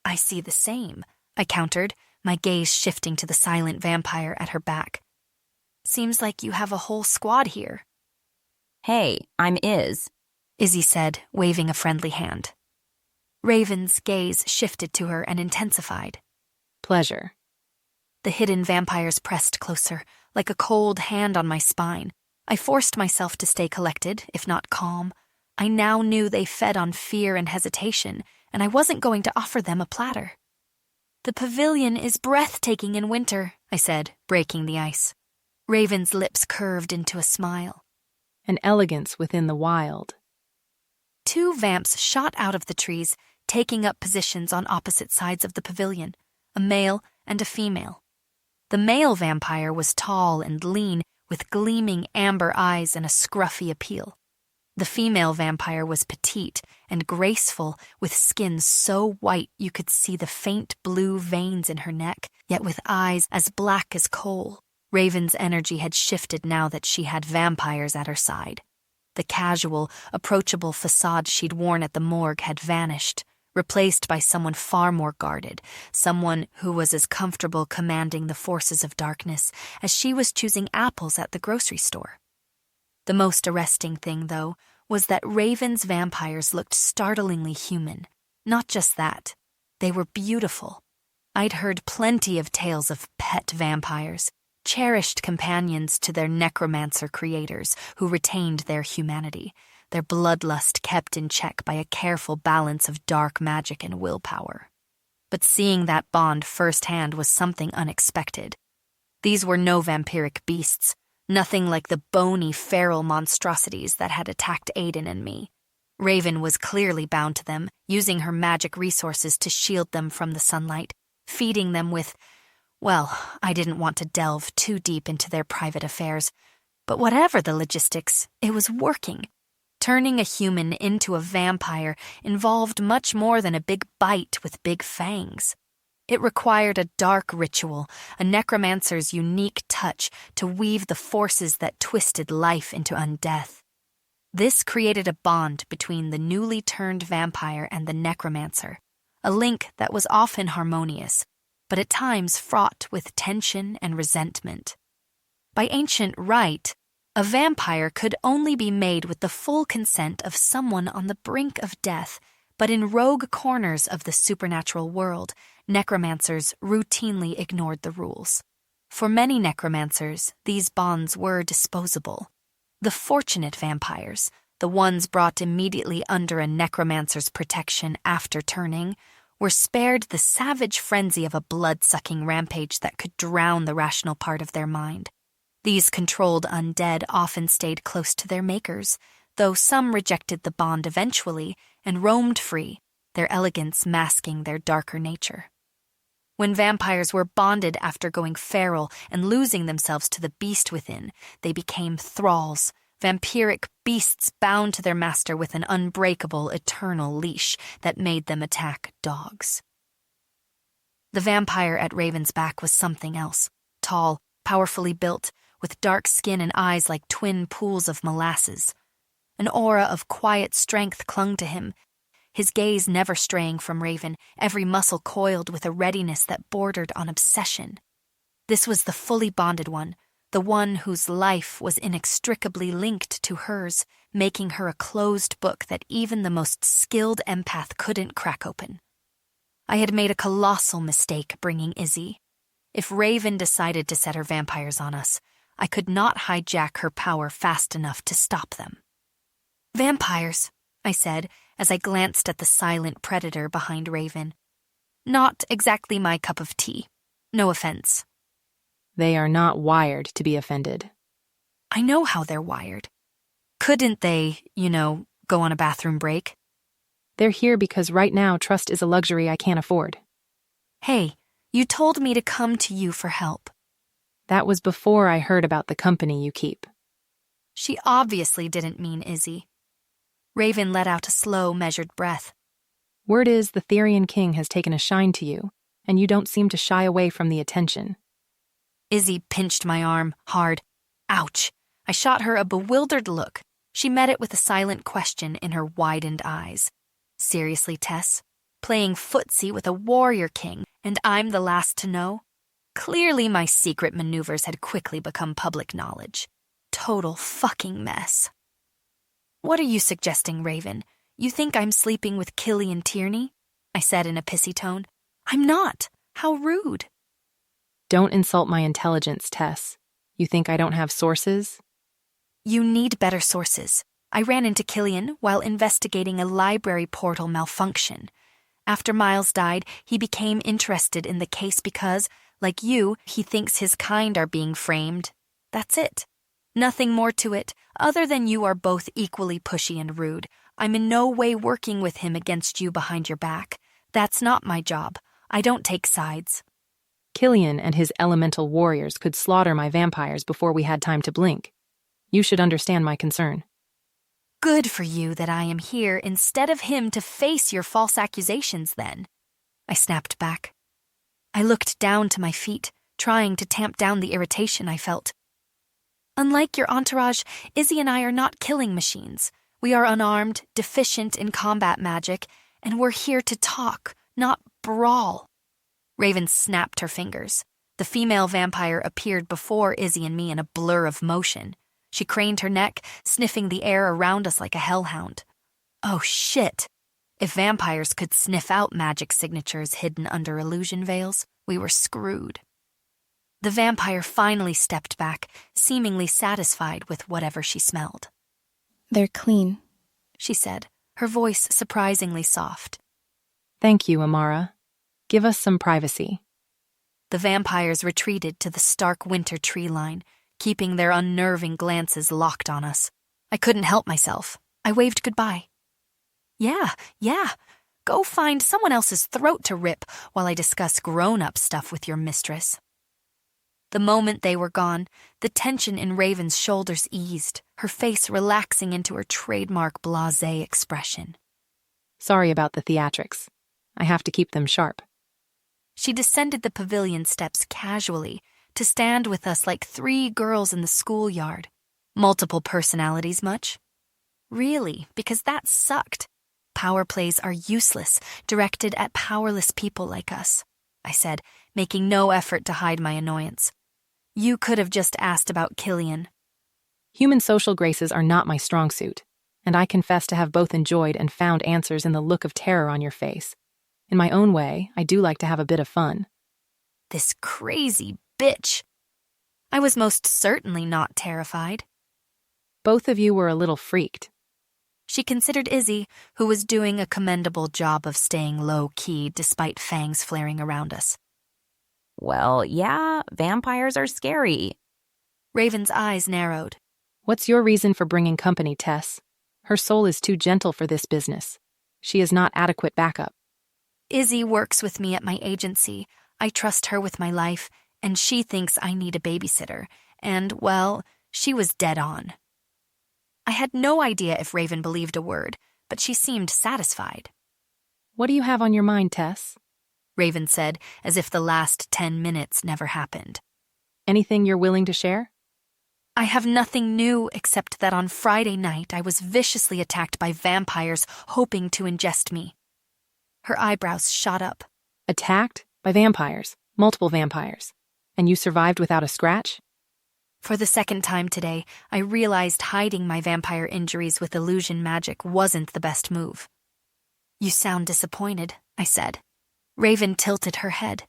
"I see the same," I countered, my gaze shifting to the silent vampire at her back. "Seems like you have a whole squad here." "Hey, I'm Iz," Izzy said, waving a friendly hand. Raven's gaze shifted to her and intensified. "Pleasure." The hidden vampires pressed closer, like a cold hand on my spine. I forced myself to stay collected, if not calm. I now knew they fed on fear and hesitation, and I wasn't going to offer them a platter. "The pavilion is breathtaking in winter," I said, breaking the ice. Raven's lips curved into a smile. "An elegance within the wild." Two vamps shot out of the trees, taking up positions on opposite sides of the pavilion, a male and a female. The male vampire was tall and lean, with gleaming amber eyes and a scruffy appeal. The female vampire was petite and graceful, with skin so white you could see the faint blue veins in her neck, yet with eyes as black as coal. Raven's energy had shifted now that she had vampires at her side. The casual, approachable facade she'd worn at the morgue had vanished, replaced by someone far more guarded, someone who was as comfortable commanding the forces of darkness as she was choosing apples at the grocery store. The most arresting thing, though, was that Raven's vampires looked startlingly human. Not just that, they were beautiful. I'd heard plenty of tales of pet vampires, cherished companions to their necromancer creators who retained their humanity, their bloodlust kept in check by a careful balance of dark magic and willpower. But seeing that bond firsthand was something unexpected. These were no vampiric beasts, nothing like the bony, feral monstrosities that had attacked Aiden and me. Raven was clearly bound to them, using her magic resources to shield them from the sunlight, feeding them with... Well, I didn't want to delve too deep into their private affairs, but whatever the logistics, it was working. Turning a human into a vampire involved much more than a big bite with big fangs. It required a dark ritual, a necromancer's unique touch to weave the forces that twisted life into undeath. This created a bond between the newly turned vampire and the necromancer, a link that was often harmonious, but at times fraught with tension and resentment. By ancient rite, a vampire could only be made with the full consent of someone on the brink of death, but in rogue corners of the supernatural world, necromancers routinely ignored the rules. For many necromancers, these bonds were disposable. The fortunate vampires, the ones brought immediately under a necromancer's protection after turning, were spared the savage frenzy of a blood-sucking rampage that could drown the rational part of their mind. These controlled undead often stayed close to their makers, though some rejected the bond eventually and roamed free, their elegance masking their darker nature. When vampires were bonded after going feral and losing themselves to the beast within, they became thralls, vampiric beasts bound to their master with an unbreakable, eternal leash that made them attack dogs. The vampire at Raven's back was something else, tall, powerfully built, with dark skin and eyes like twin pools of molasses. An aura of quiet strength clung to him, his gaze never straying from Raven, every muscle coiled with a readiness that bordered on obsession. This was the fully bonded one, the one whose life was inextricably linked to hers, making her a closed book that even the most skilled empath couldn't crack open. I had made a colossal mistake bringing Izzy. If Raven decided to set her vampires on us, I could not hijack her power fast enough to stop them. "Vampires," I said as I glanced at the silent predator behind Raven. "Not exactly my cup of tea. No offense." They are not wired to be offended. I know how they're wired. Couldn't they, go on a bathroom break? They're here because right now trust is a luxury I can't afford. Hey, you told me to come to you for help. That was before I heard about the company you keep. She obviously didn't mean Izzy. Raven let out a slow, measured breath. Word is the Therian King has taken a shine to you, and you don't seem to shy away from the attention. Izzy pinched my arm, hard. Ouch! I shot her a bewildered look. She met it with a silent question in her widened eyes. Seriously, Tess? Playing footsie with a warrior king, and I'm the last to know? Clearly my secret maneuvers had quickly become public knowledge. Total fucking mess. What are you suggesting, Raven? You think I'm sleeping with Killian Tierney? I said in a pissy tone. I'm not. How rude. Don't insult my intelligence, Tess. You think I don't have sources? You need better sources. I ran into Killian while investigating a library portal malfunction. After Miles died, he became interested in the case because, like you, he thinks his kind are being framed. That's it. Nothing more to it, other than you are both equally pushy and rude. I'm in no way working with him against you behind your back. That's not my job. I don't take sides. Killian and his elemental warriors could slaughter my vampires before we had time to blink. You should understand my concern. Good for you that I am here instead of him to face your false accusations then. I snapped back. I looked down to my feet, trying to tamp down the irritation I felt. Unlike your entourage, Izzy and I are not killing machines. We are unarmed, deficient in combat magic, and we're here to talk, not brawl. Raven snapped her fingers. The female vampire appeared before Izzy and me in a blur of motion. She craned her neck, sniffing the air around us like a hellhound. Oh shit! If vampires could sniff out magic signatures hidden under illusion veils, we were screwed. The vampire finally stepped back, seemingly satisfied with whatever she smelled. They're clean, she said, her voice surprisingly soft. Thank you, Amara. Give us some privacy. The vampires retreated to the stark winter tree line, keeping their unnerving glances locked on us. I couldn't help myself. I waved goodbye. Yeah. Go find someone else's throat to rip while I discuss grown-up stuff with your mistress. The moment they were gone, the tension in Raven's shoulders eased, her face relaxing into her trademark blasé expression. Sorry about the theatrics. I have to keep them sharp. She descended the pavilion steps casually to stand with us like 3 girls in the schoolyard. Multiple personalities much? Really, because that sucked. Power plays are useless, directed at powerless people like us, I said, making no effort to hide my annoyance. You could have just asked about Killian. Human social graces are not my strong suit, and I confess to have both enjoyed and found answers in the look of terror on your face. In my own way, I do like to have a bit of fun. This crazy bitch. I was most certainly not terrified. Both of you were a little freaked. She considered Izzy, who was doing a commendable job of staying low-key despite fangs flaring around us. Well, yeah, vampires are scary. Raven's eyes narrowed. What's your reason for bringing company, Tess? Her soul is too gentle for this business. She is not adequate backup. Izzy works with me at my agency. I trust her with my life, and she thinks I need a babysitter. And, well, she was dead on. I had no idea if Raven believed a word, but she seemed satisfied. What do you have on your mind, Tess? Raven said, as if the last 10 minutes never happened. Anything you're willing to share? I have nothing new except that on Friday night I was viciously attacked by vampires hoping to ingest me. Her eyebrows shot up. Attacked by vampires, multiple vampires, and you survived without a scratch? For the second time today, I realized hiding my vampire injuries with illusion magic wasn't the best move. You sound disappointed, I said. Raven tilted her head.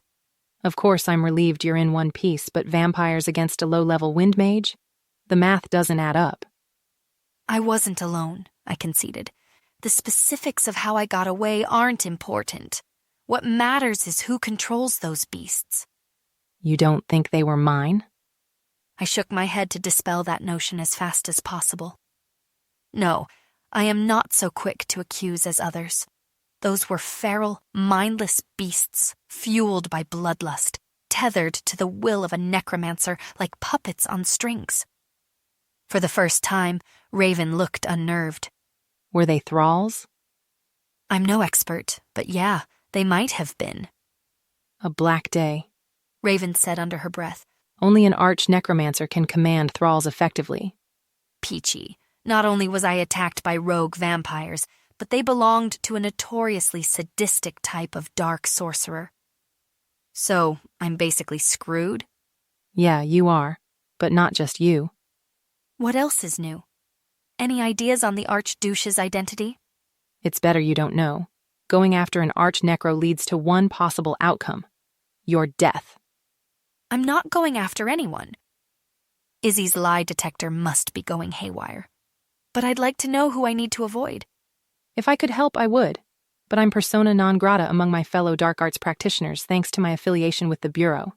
Of course I'm relieved you're in one piece, but vampires against a low-level wind mage? The math doesn't add up. I wasn't alone, I conceded. The specifics of how I got away aren't important. What matters is who controls those beasts. You don't think they were mine? I shook my head to dispel that notion as fast as possible. No, I am not so quick to accuse as others. Those were feral, mindless beasts, fueled by bloodlust, tethered to the will of a necromancer like puppets on strings. For the first time, Raven looked unnerved. Were they thralls? I'm no expert, but yeah, they might have been. A black day, Raven said under her breath. Only an arch-necromancer can command thralls effectively. Peachy. Not only was I attacked by rogue vampires, but they belonged to a notoriously sadistic type of dark sorcerer. So, I'm basically screwed? Yeah, you are. But not just you. What else is new? Any ideas on the Archdouche's identity? It's better you don't know. Going after an arch-necro leads to one possible outcome. Your death. I'm not going after anyone. Izzy's lie detector must be going haywire. But I'd like to know who I need to avoid. If I could help, I would. But I'm persona non grata among my fellow dark arts practitioners thanks to my affiliation with the Bureau.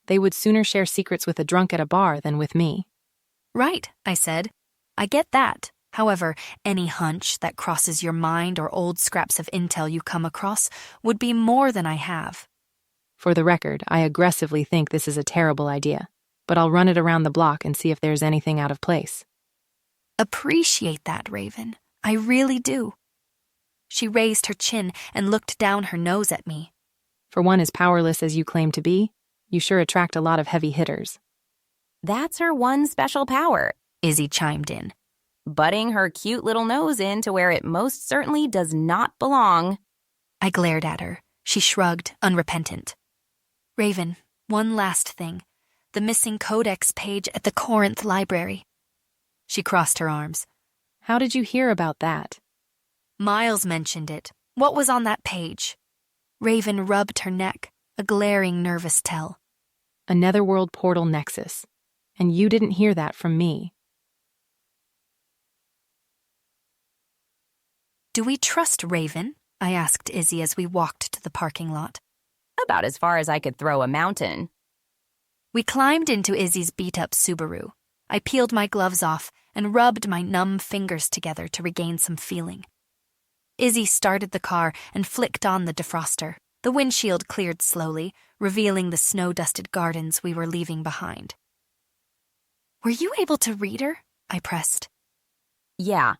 They would sooner share secrets with a drunk at a bar than with me. Right, I said. I get that. However, any hunch that crosses your mind or old scraps of intel you come across would be more than I have. For the record, I aggressively think this is a terrible idea, but I'll run it around the block and see if there's anything out of place. Appreciate that, Raven. I really do. She raised her chin and looked down her nose at me. For one as powerless as you claim to be, you sure attract a lot of heavy hitters. That's her one special power, Izzy chimed in. Butting her cute little nose in to where it most certainly does not belong. I glared at her. She shrugged, unrepentant. Raven, one last thing. The missing codex page at the Corinth Library. She crossed her arms. How did you hear about that? Miles mentioned it. What was on that page? Raven rubbed her neck, a glaring nervous tell. A netherworld portal nexus. And you didn't hear that from me. Do we trust Raven? I asked Izzy as we walked to the parking lot. About as far as I could throw a mountain. We climbed into Izzy's beat-up Subaru. I peeled my gloves off and rubbed my numb fingers together to regain some feeling. Izzy started the car and flicked on the defroster. The windshield cleared slowly, revealing the snow-dusted gardens we were leaving behind. Were you able to read her? I pressed. Yeah,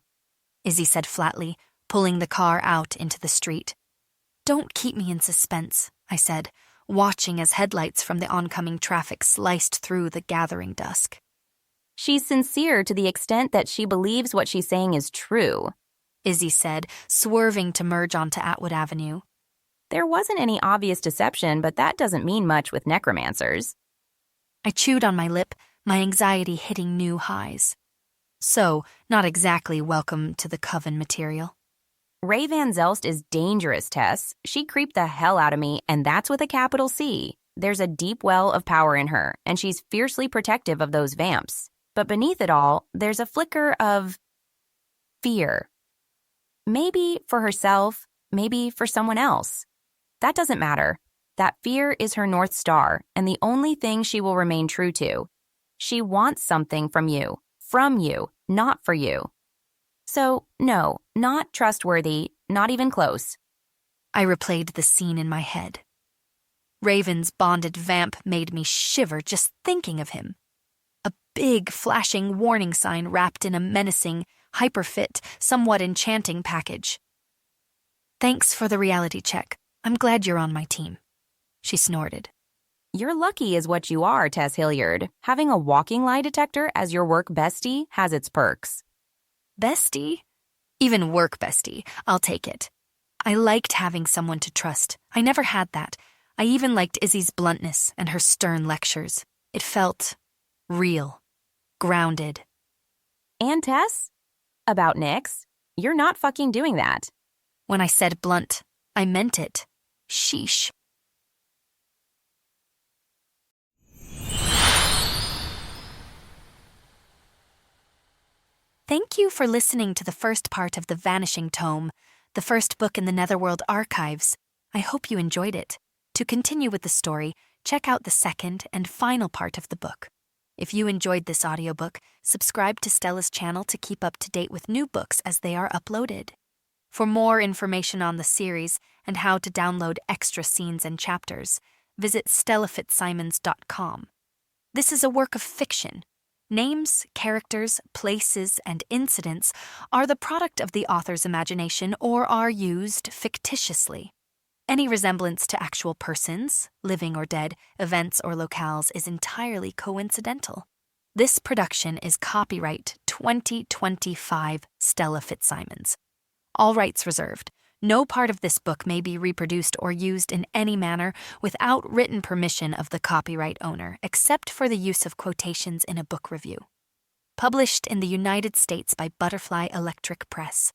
Izzy said flatly, pulling the car out into the street. Don't keep me in suspense, I said, watching as headlights from the oncoming traffic sliced through the gathering dusk. She's sincere to the extent that she believes what she's saying is true, Izzy said, swerving to merge onto Atwood Avenue. There wasn't any obvious deception, but that doesn't mean much with necromancers. I chewed on my lip, my anxiety hitting new highs. So, not exactly welcome to the coven material. Ray Van Zelst is dangerous, Tess. She creeped the hell out of me, and that's with a capital C. There's a deep well of power in her, and she's fiercely protective of those vamps. But beneath it all, there's a flicker of fear. Maybe for herself, maybe for someone else. That doesn't matter. That fear is her North Star, and the only thing she will remain true to. She wants something from you, not for you. So, no, not trustworthy, not even close. I replayed the scene in my head. Raven's bonded vamp made me shiver just thinking of him. A big, flashing warning sign wrapped in a menacing, hyper-fit, somewhat enchanting package. Thanks for the reality check. I'm glad you're on my team. She snorted. You're lucky is what you are, Tess Hilliard. Having a walking lie detector as your work bestie has its perks. Bestie? Even work bestie. I'll take it. I liked having someone to trust. I never had that. I even liked Izzy's bluntness and her stern lectures. It felt real, grounded. And Tess? About Nyx? You're not fucking doing that. When I said blunt, I meant it. Sheesh. Thank you for listening to the first part of the Vanishing Tome, the first book in the Netherworld archives. I hope you enjoyed it. To continue with the story, check out the second and final part of the book. If you enjoyed this audiobook, subscribe to Stella's channel to keep up to date with new books as they are uploaded. For more information on the series and how to download extra scenes and chapters, visit stellafitzsimons.com. This is a work of fiction. Names, characters, places, and incidents are the product of the author's imagination or are used fictitiously. Any resemblance to actual persons, living or dead, events or locales is entirely coincidental. This production is copyright 2025 Stella Fitzsimons. All rights reserved. No part of this book may be reproduced or used in any manner without written permission of the copyright owner, except for the use of quotations in a book review. Published in the United States by Butterfly Electric Press.